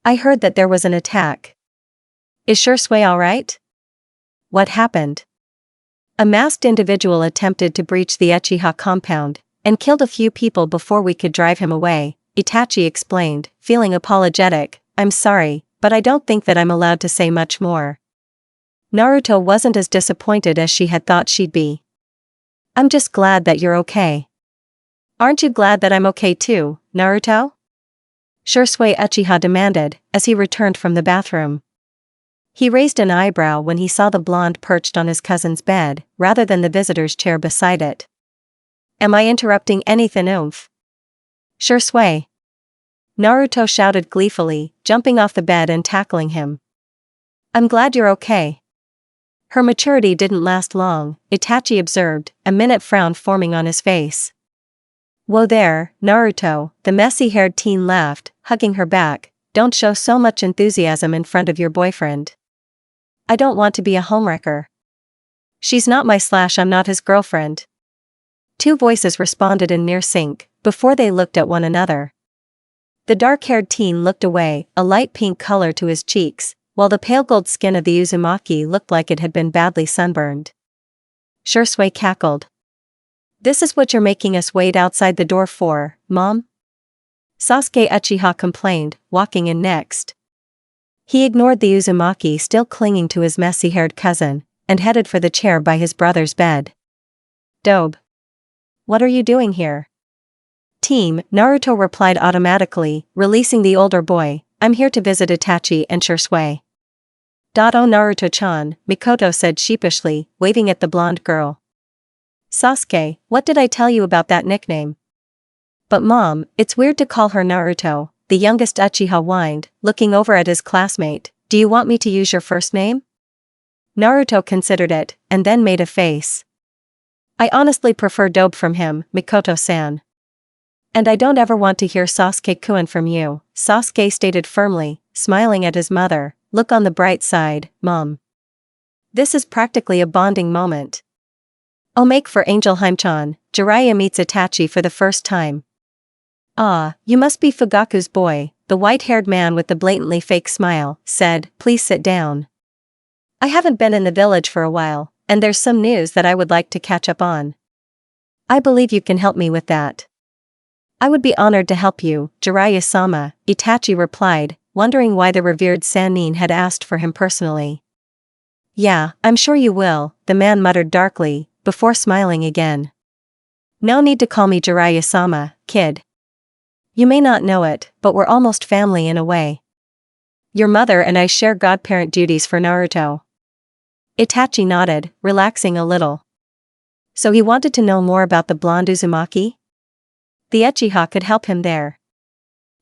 S2: I heard that there was an attack. Is Shursui alright? What happened? A masked individual attempted to breach the Uchiha compound, and killed a few people before we could drive him away, Itachi explained, feeling apologetic. I'm sorry, but I don't think that I'm allowed to say much more. Naruto wasn't as disappointed as she had thought she'd be. I'm just glad that you're okay. Aren't you glad that I'm okay too, Naruto? Shursui Uchiha demanded, as he returned from the bathroom. He raised an eyebrow when he saw the blonde perched on his cousin's bed, rather than the visitor's chair beside it. Am I interrupting anything, oomph? Shursui. Naruto shouted gleefully, jumping off the bed and tackling him. I'm glad you're okay. Her maturity didn't last long, Itachi observed, a minute frown forming on his face. Whoa there, Naruto, the messy-haired teen laughed, hugging her back. Don't show so much enthusiasm in front of your boyfriend. I don't want to be a homewrecker. She's not I'm not his girlfriend. Two voices responded in near sync, before they looked at one another. The dark-haired teen looked away, a light pink color to his cheeks, while the pale gold skin of the Uzumaki looked like it had been badly sunburned. Shursui cackled. This is what you're making us wait outside the door for, Mom? Sasuke Uchiha complained, walking in next. He ignored the Uzumaki still clinging to his messy-haired cousin, and headed for the chair by his brother's bed. Dobe. What are you doing here? Team, Naruto replied automatically, releasing the older boy. I'm here to visit Itachi and Shursui. Oh Naruto-chan, Mikoto said sheepishly, waving at the blonde girl. Sasuke, what did I tell you about that nickname? But Mom, it's weird to call her Naruto, the youngest Uchiha whined, looking over at his classmate. Do you want me to use your first name? Naruto considered it, and then made a face. I honestly prefer Dobe from him, Mikoto-san. And I don't ever want to hear Sasuke-kun from you, Sasuke stated firmly, smiling at his mother. Look on the bright side, Mom. This is practically a bonding moment. Oh, make for Angel Haim-chan, Jiraiya meets Itachi for the first time. Ah, you must be Fugaku's boy, the white-haired man with the blatantly fake smile, said, please sit down. I haven't been in the village for a while, and there's some news that I would like to catch up on. I believe you can help me with that. I would be honored to help you, Jiraiya-sama, Itachi replied, wondering why the revered Sannin had asked for him personally. Yeah, I'm sure you will, the man muttered darkly, before smiling again. No need to call me Jiraiya-sama, kid. You may not know it, but we're almost family in a way. Your mother and I share godparent duties for Naruto. Itachi nodded, relaxing a little. So he wanted to know more about the blonde Uzumaki? The Uchiha could help him there.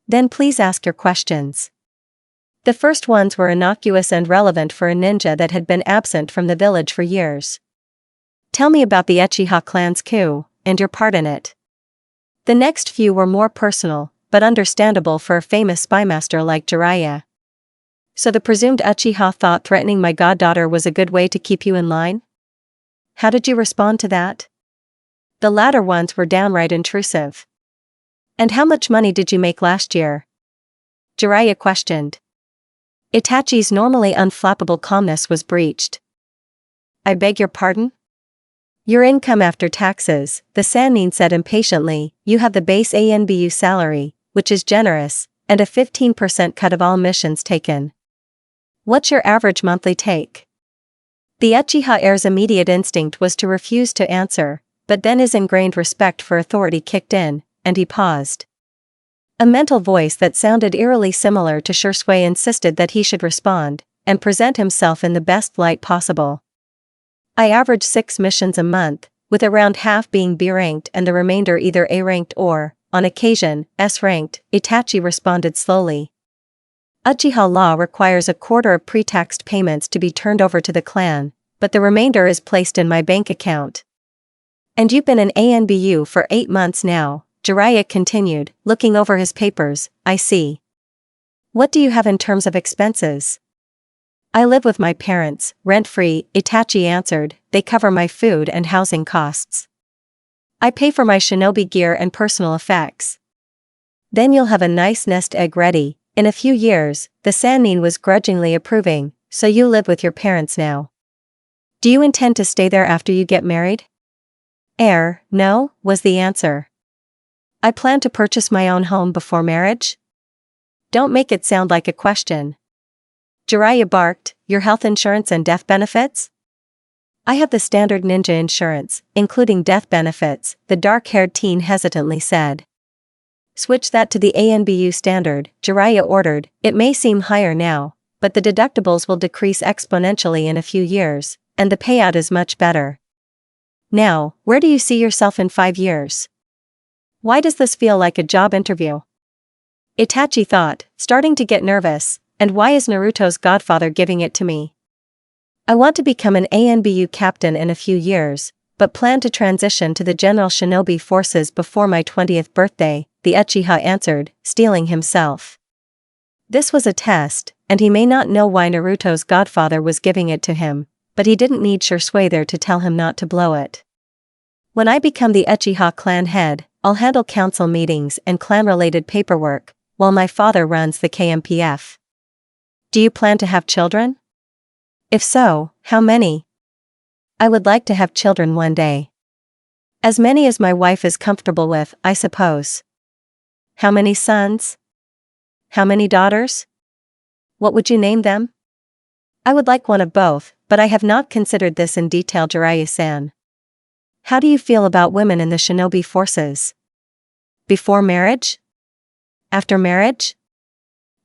S2: Then please ask your questions. The first ones were innocuous and relevant for a ninja that had been absent from the village for years. Tell me about the Uchiha clan's coup, and your part in it. The next few were more personal, but understandable for a famous spymaster like Jiraiya. So the presumed Uchiha thought threatening my goddaughter was a good way to keep you in line? How did you respond to that? The latter ones were downright intrusive. And how much money did you make last year? Jiraiya questioned. Itachi's normally unflappable calmness was breached. I beg your pardon? Your income after taxes, the Sannin said impatiently. You have the base ANBU salary, which is generous, and a 15% cut of all missions taken. What's your average monthly take? The Uchiha heir's immediate instinct was to refuse to answer, but then his ingrained respect for authority kicked in, and he paused. A mental voice that sounded eerily similar to Shursui insisted that he should respond, and present himself in the best light possible. I average 6 missions a month, with around half being B-ranked and the remainder either A-ranked or, on occasion, S-ranked, Itachi responded slowly. Uchiha law requires a quarter of pre-taxed payments to be turned over to the clan, but the remainder is placed in my bank account. And you've been in ANBU for 8 months now, Jiraiya continued, looking over his papers. I see. What do you have in terms of expenses? I live with my parents, rent-free, Itachi answered. They cover my food and housing costs. I pay for my shinobi gear and personal effects. Then you'll have a nice nest egg ready. In a few years, the Sannin was grudgingly approving, so you live with your parents now. Do you intend to stay there after you get married? No, was the answer. I plan to purchase my own home before marriage? Don't make it sound like a question. Jiraiya barked, your health insurance and death benefits? I have the standard ninja insurance, including death benefits, the dark-haired teen hesitantly said. Switch that to the ANBU standard, Jiraiya ordered. It may seem higher now, but the deductibles will decrease exponentially in a few years, and the payout is much better. Now, where do you see yourself in 5 years? Why does this feel like a job interview? Itachi thought, starting to get nervous, and why is Naruto's godfather giving it to me? I want to become an ANBU captain in a few years, but plan to transition to the general shinobi forces before my 20th birthday, the Uchiha answered, steeling himself. This was a test, and he may not know why Naruto's godfather was giving it to him, but he didn't need Sasuke there to tell him not to blow it. When I become the Uchiha clan head, I'll handle council meetings and clan-related paperwork, while my father runs the KMPF. Do you plan to have children? If so, how many? I would like to have children one day. As many as my wife is comfortable with, I suppose. How many sons? How many daughters? What would you name them? I would like one of both, but I have not considered this in detail, Jiraiya-san. How do you feel about women in the shinobi forces? Before marriage? After marriage?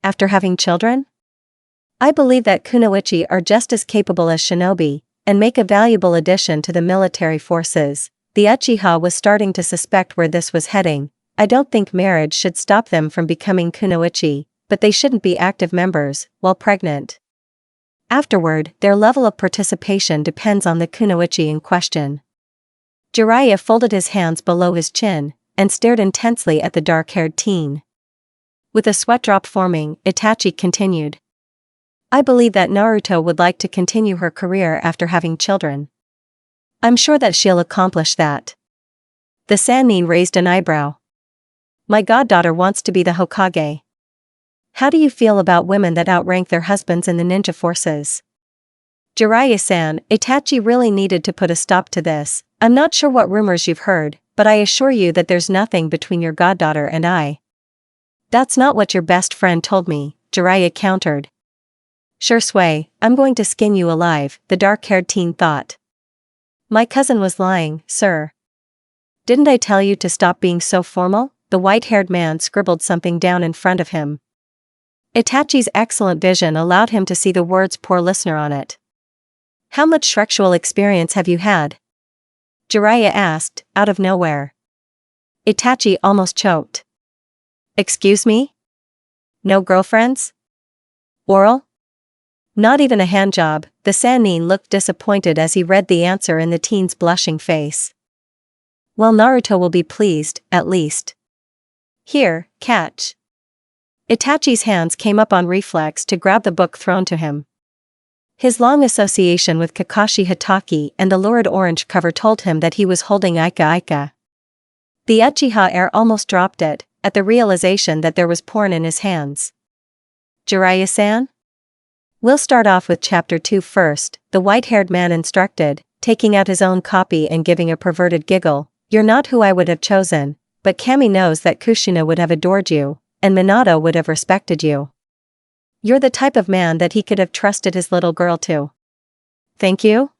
S2: After having children? I believe that kunoichi are just as capable as shinobi, and make a valuable addition to the military forces. The Uchiha was starting to suspect where this was heading. I don't think marriage should stop them from becoming kunoichi, but they shouldn't be active members, while pregnant. Afterward, their level of participation depends on the kunoichi in question. Jiraiya folded his hands below his chin, and stared intensely at the dark-haired teen. With a sweat drop forming, Itachi continued. I believe that Naruto would like to continue her career after having children. I'm sure that she'll accomplish that. The Sannin raised an eyebrow. My goddaughter wants to be the Hokage. How do you feel about women that outrank their husbands in the ninja forces? Jiraiya-san, Itachi really needed to put a stop to this. I'm not sure what rumors you've heard, but I assure you that there's nothing between your goddaughter and I. That's not what your best friend told me, Jiraiya countered. Sure Sway, I'm going to skin you alive, the dark-haired teen thought. My cousin was lying, sir. Didn't I tell you to stop being so formal? The white-haired man scribbled something down in front of him. Itachi's excellent vision allowed him to see the words poor listener on it. How much sexual experience have you had? Jiraiya asked, out of nowhere. Itachi almost choked. Excuse me? No girlfriends? Oral? Not even a handjob. The Sannin looked disappointed as he read the answer in the teen's blushing face. Well, Naruto will be pleased, at least. Here, catch. Itachi's hands came up on reflex to grab the book thrown to him. His long association with Kakashi Hatake and the lurid orange cover told him that he was holding Ika Ika. The Uchiha heir almost dropped it, at the realization that there was porn in his hands. Jiraiya-san? We'll start off with chapter 2 first, the white-haired man instructed, taking out his own copy and giving a perverted giggle. You're not who I would have chosen, but Kami knows that Kushina would have adored you, and Minato would have respected you. You're the type of man that he could have trusted his little girl to. Thank you?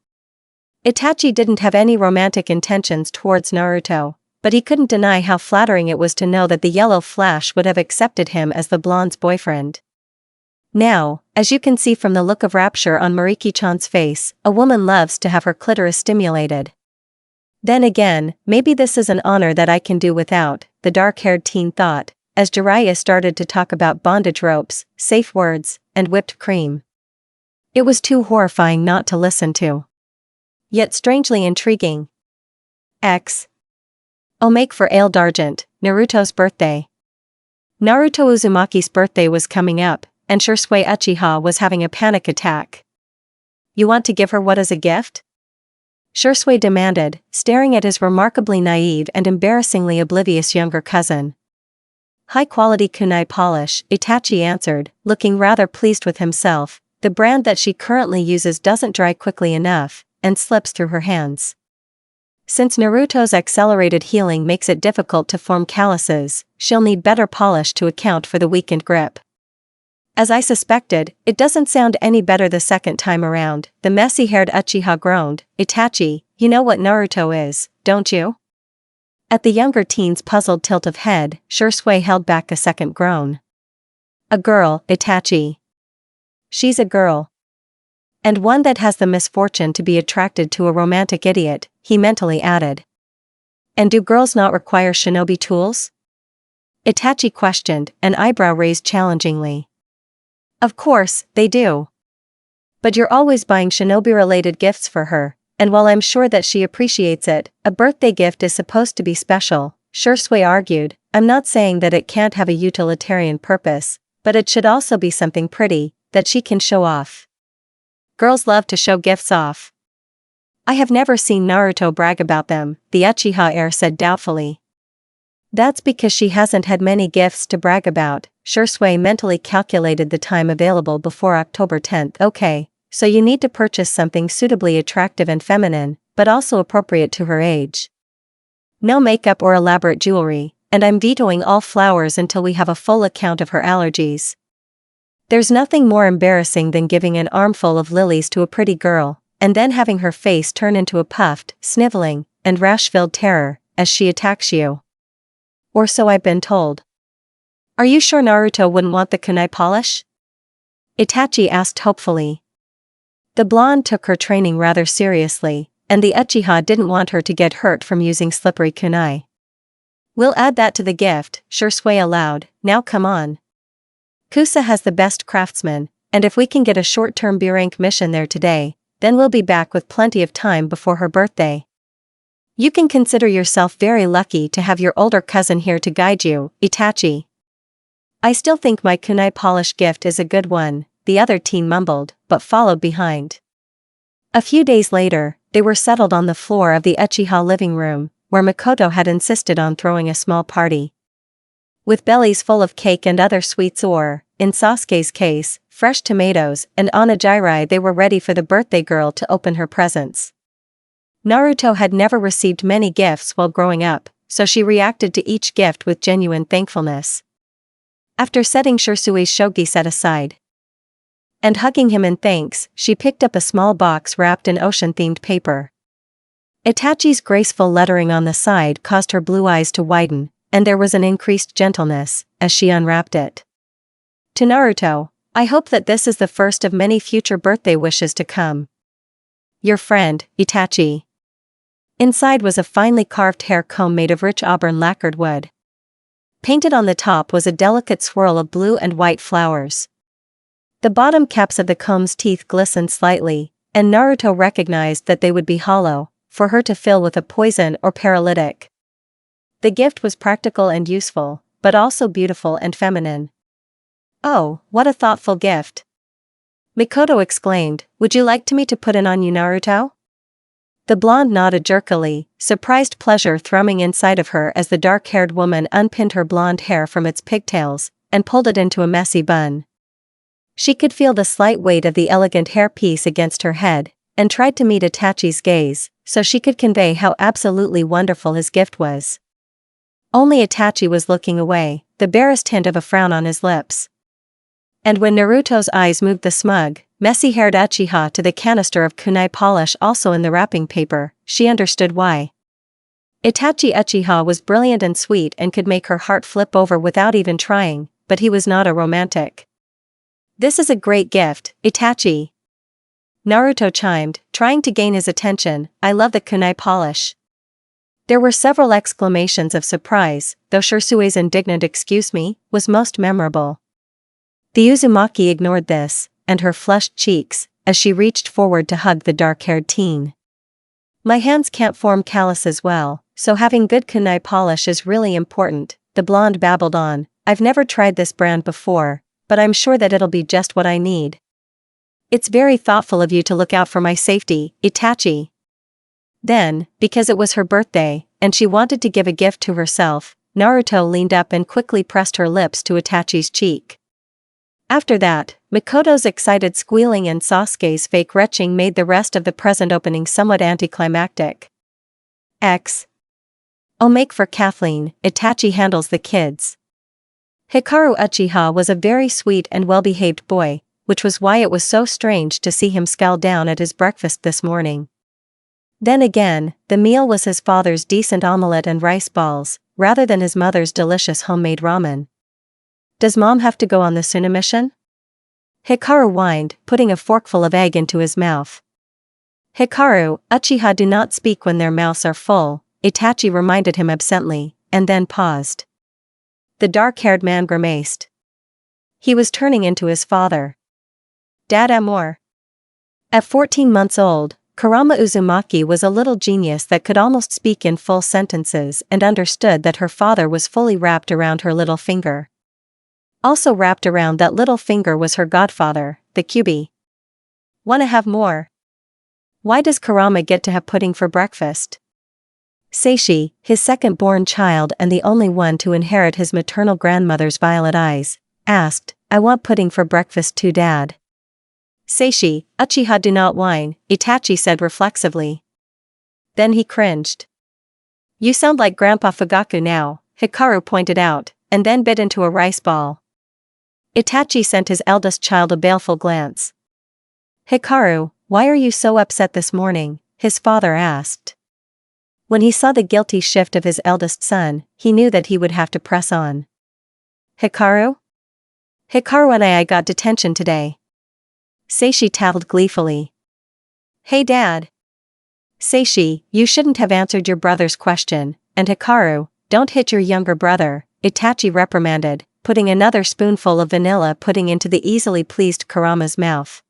S2: Itachi didn't have any romantic intentions towards Naruto, but he couldn't deny how flattering it was to know that the yellow flash would have accepted him as the blonde's boyfriend. Now, as you can see from the look of rapture on Mariki-chan's face, a woman loves to have her clitoris stimulated. Then again, maybe this is an honor that I can do without, the dark-haired teen thought, as Jiraiya started to talk about bondage ropes, safe words, and whipped cream. It was too horrifying not to listen to. Yet strangely intriguing. Make for Ale Dargent, Naruto's birthday. Naruto Uzumaki's birthday was coming up, and Sasuke Uchiha was having a panic attack. You want to give her what as a gift? Sasuke demanded, staring at his remarkably naive and embarrassingly oblivious younger cousin. High-quality kunai polish, Itachi answered, looking rather pleased with himself. The brand that she currently uses doesn't dry quickly enough, and slips through her hands. Since Naruto's accelerated healing makes it difficult to form calluses, she'll need better polish to account for the weakened grip. As I suspected, it doesn't sound any better the second time around, the messy-haired Uchiha groaned. Itachi, you know what Naruto is, don't you? At the younger teen's puzzled tilt of head, Shursui held back a second groan. A girl, Itachi. She's a girl. And one that has the misfortune to be attracted to a romantic idiot, he mentally added. And do girls not require shinobi tools? Itachi questioned, an eyebrow raised challengingly. Of course, they do. But you're always buying shinobi-related gifts for her, and while I'm sure that she appreciates it, a birthday gift is supposed to be special, Shursui argued. I'm not saying that it can't have a utilitarian purpose, but it should also be something pretty, that she can show off. Girls love to show gifts off. I have never seen Naruto brag about them, the Uchiha heir said doubtfully. That's because she hasn't had many gifts to brag about. Shursui mentally calculated the time available before October 10th. Okay, so you need to purchase something suitably attractive and feminine, but also appropriate to her age. No makeup or elaborate jewelry, and I'm vetoing all flowers until we have a full account of her allergies. There's nothing more embarrassing than giving an armful of lilies to a pretty girl, and then having her face turn into a puffed, sniveling, and rash-filled terror, as she attacks you. Or so I've been told. Are you sure Naruto wouldn't want the kunai polish? Itachi asked hopefully. The blonde took her training rather seriously, and the Uchiha didn't want her to get hurt from using slippery kunai. We'll add that to the gift, Shursui allowed. Now come on. Kusa has the best craftsmen, and if we can get a short-term B-rank mission there today, then we'll be back with plenty of time before her birthday. You can consider yourself very lucky to have your older cousin here to guide you, Itachi. I still think my kunai polish gift is a good one, the other teen mumbled, but followed behind. A few days later, they were settled on the floor of the Uchiha living room, where Makoto had insisted on throwing a small party. With bellies full of cake and other sweets or, in Sasuke's case, fresh tomatoes and onigiri, they were ready for the birthday girl to open her presents. Naruto had never received many gifts while growing up, so she reacted to each gift with genuine thankfulness. After setting Shursui's shogi set aside and hugging him in thanks, she picked up a small box wrapped in ocean-themed paper. Itachi's graceful lettering on the side caused her blue eyes to widen, and there was an increased gentleness as she unwrapped it. To Naruto, I hope that this is the first of many future birthday wishes to come. Your friend, Itachi. Inside was a finely carved hair comb made of rich auburn lacquered wood. Painted on the top was a delicate swirl of blue and white flowers. The bottom caps of the comb's teeth glistened slightly, and Naruto recognized that they would be hollow, for her to fill with a poison or paralytic. The gift was practical and useful, but also beautiful and feminine. Oh, what a thoughtful gift! Mikoto exclaimed, would you like me to put it on you, Naruto? The blonde nodded jerkily, surprised pleasure thrumming inside of her as the dark-haired woman unpinned her blonde hair from its pigtails, and pulled it into a messy bun. She could feel the slight weight of the elegant hairpiece against her head, and tried to meet Itachi's gaze, so she could convey how absolutely wonderful his gift was. Only Itachi was looking away, the barest hint of a frown on his lips. And when Naruto's eyes moved the smug, messy-haired Uchiha to the canister of kunai polish also in the wrapping paper, she understood why. Itachi Uchiha was brilliant and sweet and could make her heart flip over without even trying, but he was not a romantic. This is a great gift, Itachi. Naruto chimed, trying to gain his attention, I love the kunai polish. There were several exclamations of surprise, though Shursui's indignant excuse me was most memorable. The Uzumaki ignored this, and her flushed cheeks, as she reached forward to hug the dark-haired teen. My hands can't form calluses well, so having good kunai polish is really important, the blonde babbled on. I've never tried this brand before, but I'm sure that it'll be just what I need. It's very thoughtful of you to look out for my safety, Itachi. Then, because it was her birthday, and she wanted to give a gift to herself, Naruto leaned up and quickly pressed her lips to Itachi's cheek. After that, Mikoto's excited squealing and Sasuke's fake retching made the rest of the present opening somewhat anticlimactic. Make for Kathleen, Itachi handles the kids. Hikaru Uchiha was a very sweet and well-behaved boy, which was why it was so strange to see him scowl down at his breakfast this morning. Then again, the meal was his father's decent omelette and rice balls, rather than his mother's delicious homemade ramen. Does mom have to go on the Suna mission? Hikaru whined, putting a forkful of egg into his mouth. Hikaru, Uchiha do not speak when their mouths are full, Itachi reminded him absently, and then paused. The dark-haired man grimaced. He was turning into his father. Dad Amor. At 14 months old, Kurama Uzumaki was a little genius that could almost speak in full sentences and understood that her father was fully wrapped around her little finger. Also wrapped around that little finger was her godfather, the Kyubi. Wanna have more? Why does Kurama get to have pudding for breakfast? Seishi, his second-born child and the only one to inherit his maternal grandmother's violet eyes, asked, I want pudding for breakfast too, Dad. Seishi, Uchiha do not whine, Itachi said reflexively. Then he cringed. You sound like Grandpa Fugaku now, Hikaru pointed out, and then bit into a rice ball. Itachi sent his eldest child a baleful glance. Hikaru, why are you so upset this morning? His father asked. When he saw the guilty shift of his eldest son, he knew that he would have to press on. Hikaru? Hikaru and I got detention today. Seishi tattled gleefully. Hey Dad. Seishi, you shouldn't have answered your brother's question, and Hikaru, don't hit your younger brother, Itachi reprimanded, putting another spoonful of vanilla pudding into the easily pleased Kurama's mouth.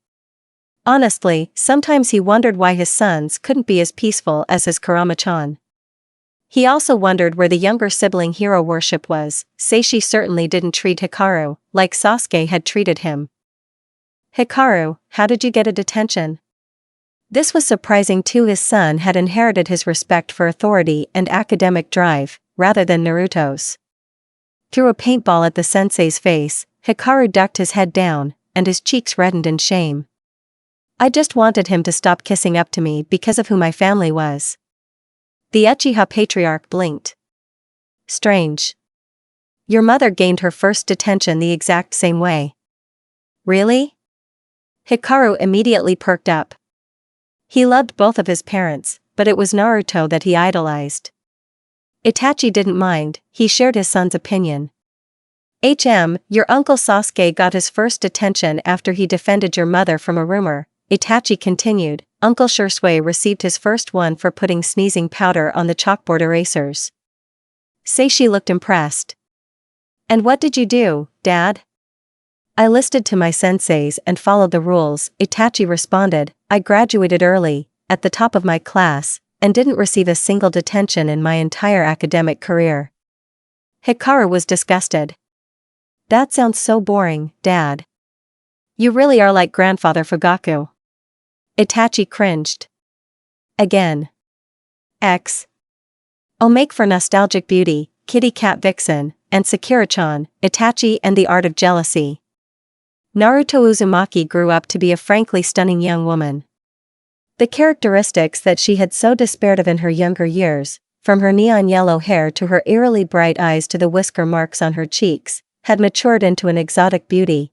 S2: Honestly, sometimes he wondered why his sons couldn't be as peaceful as his Kurama-chan. He also wondered where the younger sibling hero worship was. Seishi certainly didn't treat Hikaru like Sasuke had treated him. Hikaru, how did you get a detention? This was surprising too. His son had inherited his respect for authority and academic drive, rather than Naruto's. Threw a paintball at the sensei's face, Hikaru ducked his head down, and his cheeks reddened in shame. I just wanted him to stop kissing up to me because of who my family was. The Uchiha patriarch blinked. Strange. Your mother gained her first detention the exact same way. Really? Hikaru immediately perked up. He loved both of his parents, but it was Naruto that he idolized. Itachi didn't mind, he shared his son's opinion. Your uncle Sasuke got his first detention after he defended your mother from a rumor, Itachi continued. Uncle Shursui received his first one for putting sneezing powder on the chalkboard erasers. Seishi looked impressed. And what did you do, Dad? I listened to my senseis and followed the rules, Itachi responded. I graduated early, at the top of my class, and didn't receive a single detention in my entire academic career. Hikaru was disgusted. That sounds so boring, Dad. You really are like Grandfather Fugaku. Itachi cringed. Again. Make for nostalgic beauty, Kitty Cat Vixen, and Sakura-chan, Itachi and the Art of Jealousy. Naruto Uzumaki grew up to be a frankly stunning young woman. The characteristics that she had so despaired of in her younger years, from her neon yellow hair to her eerily bright eyes to the whisker marks on her cheeks, had matured into an exotic beauty.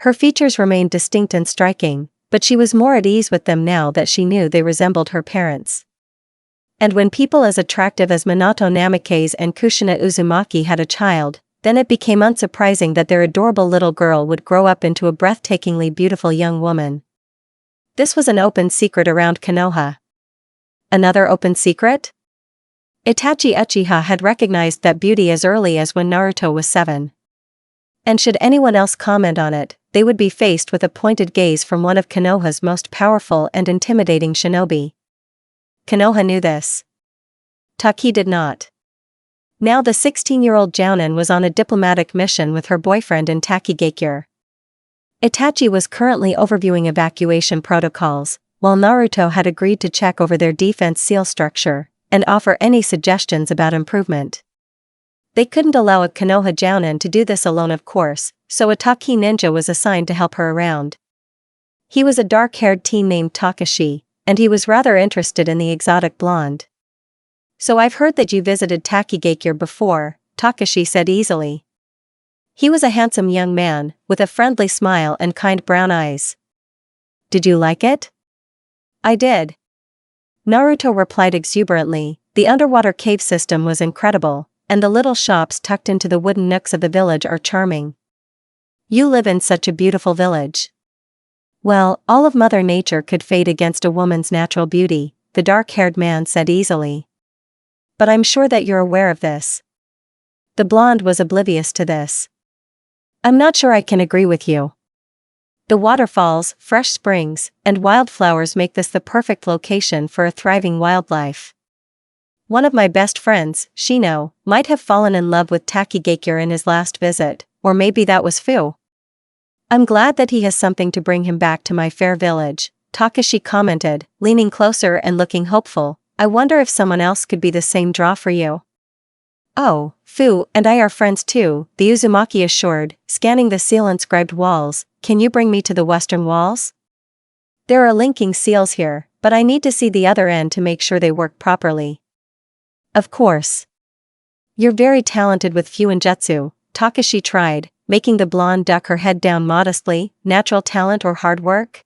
S2: Her features remained distinct and striking, but she was more at ease with them now that she knew they resembled her parents. And when people as attractive as Minato Namikaze and Kushina Uzumaki had a child, then it became unsurprising that their adorable little girl would grow up into a breathtakingly beautiful young woman. This was an open secret around Konoha. Another open secret? Itachi Uchiha had recognized that beauty as early as when Naruto was 7. And should anyone else comment on it, they would be faced with a pointed gaze from one of Konoha's most powerful and intimidating shinobi. Konoha knew this. Taki did not. Now the 16-year-old Jounin was on a diplomatic mission with her boyfriend in Takigakure. Itachi was currently overviewing evacuation protocols, while Naruto had agreed to check over their defense seal structure and offer any suggestions about improvement. They couldn't allow a Konoha Jounin to do this alone, of course, so a Taki ninja was assigned to help her around. He was a dark-haired teen named Takashi, and he was rather interested in the exotic blonde. So I've heard that you visited Takigakure before, Takashi said easily. He was a handsome young man, with a friendly smile and kind brown eyes. Did you like it? I did. Naruto replied exuberantly, the underwater cave system was incredible, and the little shops tucked into the wooden nooks of the village are charming. You live in such a beautiful village. Well, all of Mother Nature could fade against a woman's natural beauty, the dark-haired man said easily. But I'm sure that you're aware of this. The blonde was oblivious to this. I'm not sure I can agree with you. The waterfalls, fresh springs, and wildflowers make this the perfect location for a thriving wildlife. One of my best friends, Shino, might have fallen in love with Takigakure in his last visit, or maybe that was Fu. I'm glad that he has something to bring him back to my fair village, Takashi commented, leaning closer and looking hopeful. I wonder if someone else could be the same draw for you. Oh, Fu and I are friends too, the Uzumaki assured, scanning the seal-inscribed walls. Can you bring me to the western walls? There are linking seals here, but I need to see the other end to make sure they work properly. Of course. You're very talented with Fuinjutsu, Takashi tried, making the blonde duck her head down modestly. Natural talent or hard work?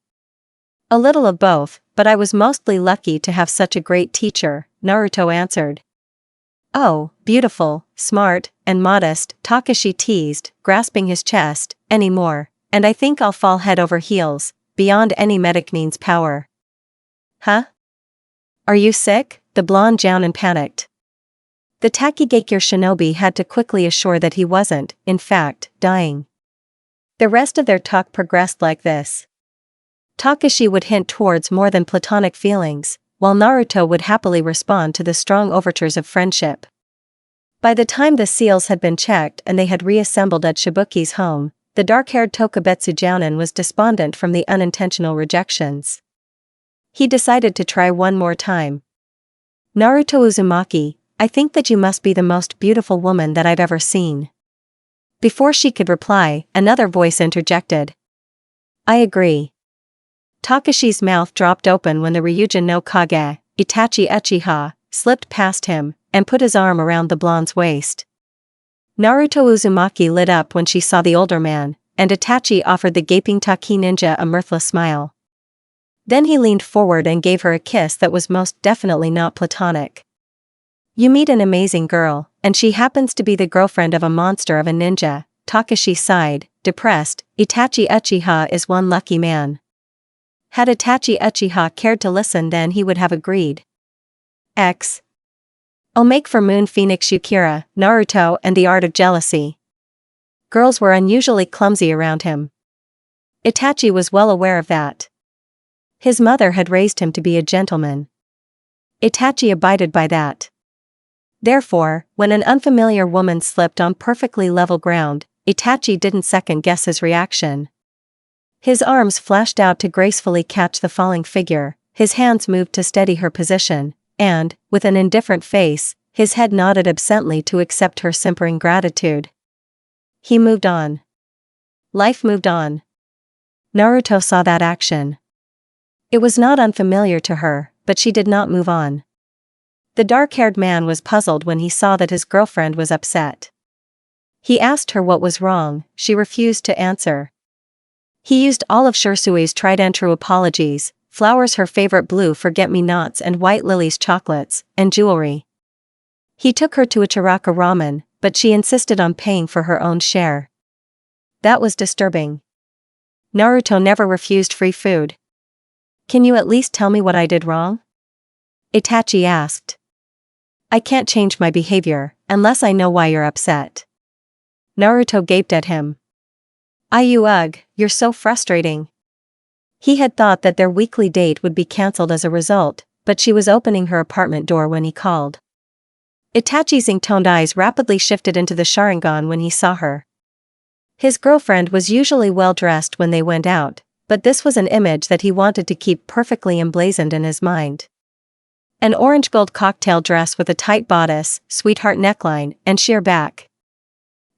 S2: A little of both, but I was mostly lucky to have such a great teacher, Naruto answered. Oh, beautiful, smart, and modest, Takashi teased, grasping his chest. Any more, and I think I'll fall head over heels, beyond any medic means power. Huh? Are you sick? The blonde Jounin panicked. The Takigakure shinobi had to quickly assure that he wasn't, in fact, dying. The rest of their talk progressed like this. Takashi would hint towards more than platonic feelings, while Naruto would happily respond to the strong overtures of friendship. By the time the seals had been checked and they had reassembled at Shibuki's home, the dark-haired Tokubetsu Jounin was despondent from the unintentional rejections. He decided to try one more time. Naruto Uzumaki, I think that you must be the most beautiful woman that I've ever seen. Before she could reply, another voice interjected. I agree. Takashi's mouth dropped open when the Ryujin no Kage, Itachi Uchiha, slipped past him, and put his arm around the blonde's waist. Naruto Uzumaki lit up when she saw the older man, and Itachi offered the gaping Taki ninja a mirthless smile. Then he leaned forward and gave her a kiss that was most definitely not platonic. You meet an amazing girl, and she happens to be the girlfriend of a monster of a ninja, Takashi sighed, depressed. Itachi Uchiha is one lucky man. Had Itachi Uchiha cared to listen, then he would have agreed. I'll make for Moon Phoenix Yukira, Naruto and the art of jealousy. Girls were unusually clumsy around him. Itachi was well aware of that. His mother had raised him to be a gentleman. Itachi abided by that. Therefore, when an unfamiliar woman slipped on perfectly level ground, Itachi didn't second-guess his reaction. His arms flashed out to gracefully catch the falling figure, his hands moved to steady her position, and, with an indifferent face, his head nodded absently to accept her simpering gratitude. He moved on. Life moved on. Naruto saw that action. It was not unfamiliar to her, but she did not move on. The dark-haired man was puzzled when he saw that his girlfriend was upset. He asked her what was wrong. She refused to answer. He used all of Shursui's tried and true apologies, flowers her favorite blue forget-me-nots and white lilies chocolates, and jewelry. He took her to Ichiraka ramen, but she insisted on paying for her own share. That was disturbing. Naruto never refused free food. Can you at least tell me what I did wrong? Itachi asked. I can't change my behavior, unless I know why you're upset. Naruto gaped at him. Ugh, you're so frustrating. He had thought that their weekly date would be cancelled as a result, but she was opening her apartment door when he called. Itachi's ink-toned eyes rapidly shifted into the Sharingan when he saw her. His girlfriend was usually well-dressed when they went out, but this was an image that he wanted to keep perfectly emblazoned in his mind. An orange gold cocktail dress with a tight bodice, sweetheart neckline, and sheer back.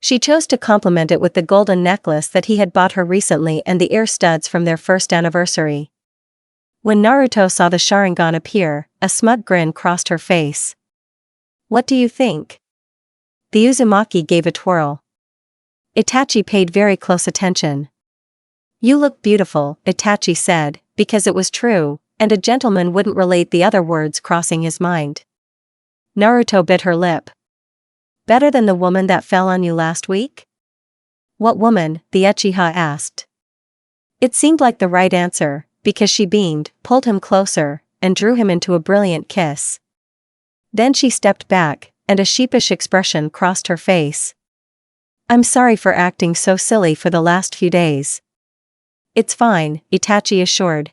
S2: She chose to complement it with the golden necklace that he had bought her recently and the ear studs from their first anniversary. When Naruto saw the Sharingan appear, a smug grin crossed her face. What do you think? The Uzumaki gave a twirl. Itachi paid very close attention. You look beautiful, Itachi said, because it was true, And a gentleman wouldn't relate the other words crossing his mind. Naruto bit her lip. Better than the woman that fell on you last week? What woman? The Uchiha asked. It seemed like the right answer, because she beamed, pulled him closer, and drew him into a brilliant kiss. Then she stepped back, and a sheepish expression crossed her face. I'm sorry for acting so silly for the last few days. It's fine, Itachi assured.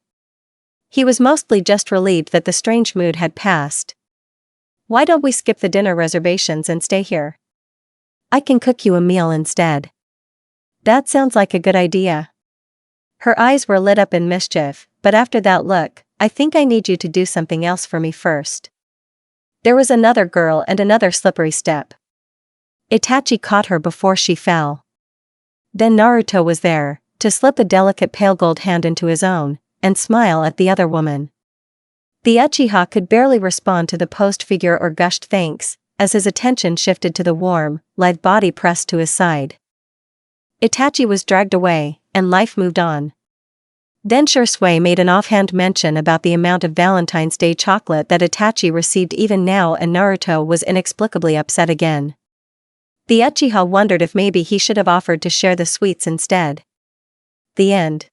S2: He was mostly just relieved that the strange mood had passed. Why don't we skip the dinner reservations and stay here? I can cook you a meal instead. That sounds like a good idea. Her eyes were lit up in mischief, but after that look, I think I need you to do something else for me first. There was another girl and another slippery step. Itachi caught her before she fell. Then Naruto was there, to slip a delicate pale gold hand into his own, and smile at the other woman. The Uchiha could barely respond to the posed figure or gushed thanks, as his attention shifted to the warm, lithe body pressed to his side. Itachi was dragged away, and life moved on. Then Shursui made an offhand mention about the amount of Valentine's Day chocolate that Itachi received even now, and Naruto was inexplicably upset again. The Uchiha wondered if maybe he should have offered to share the sweets instead. The end.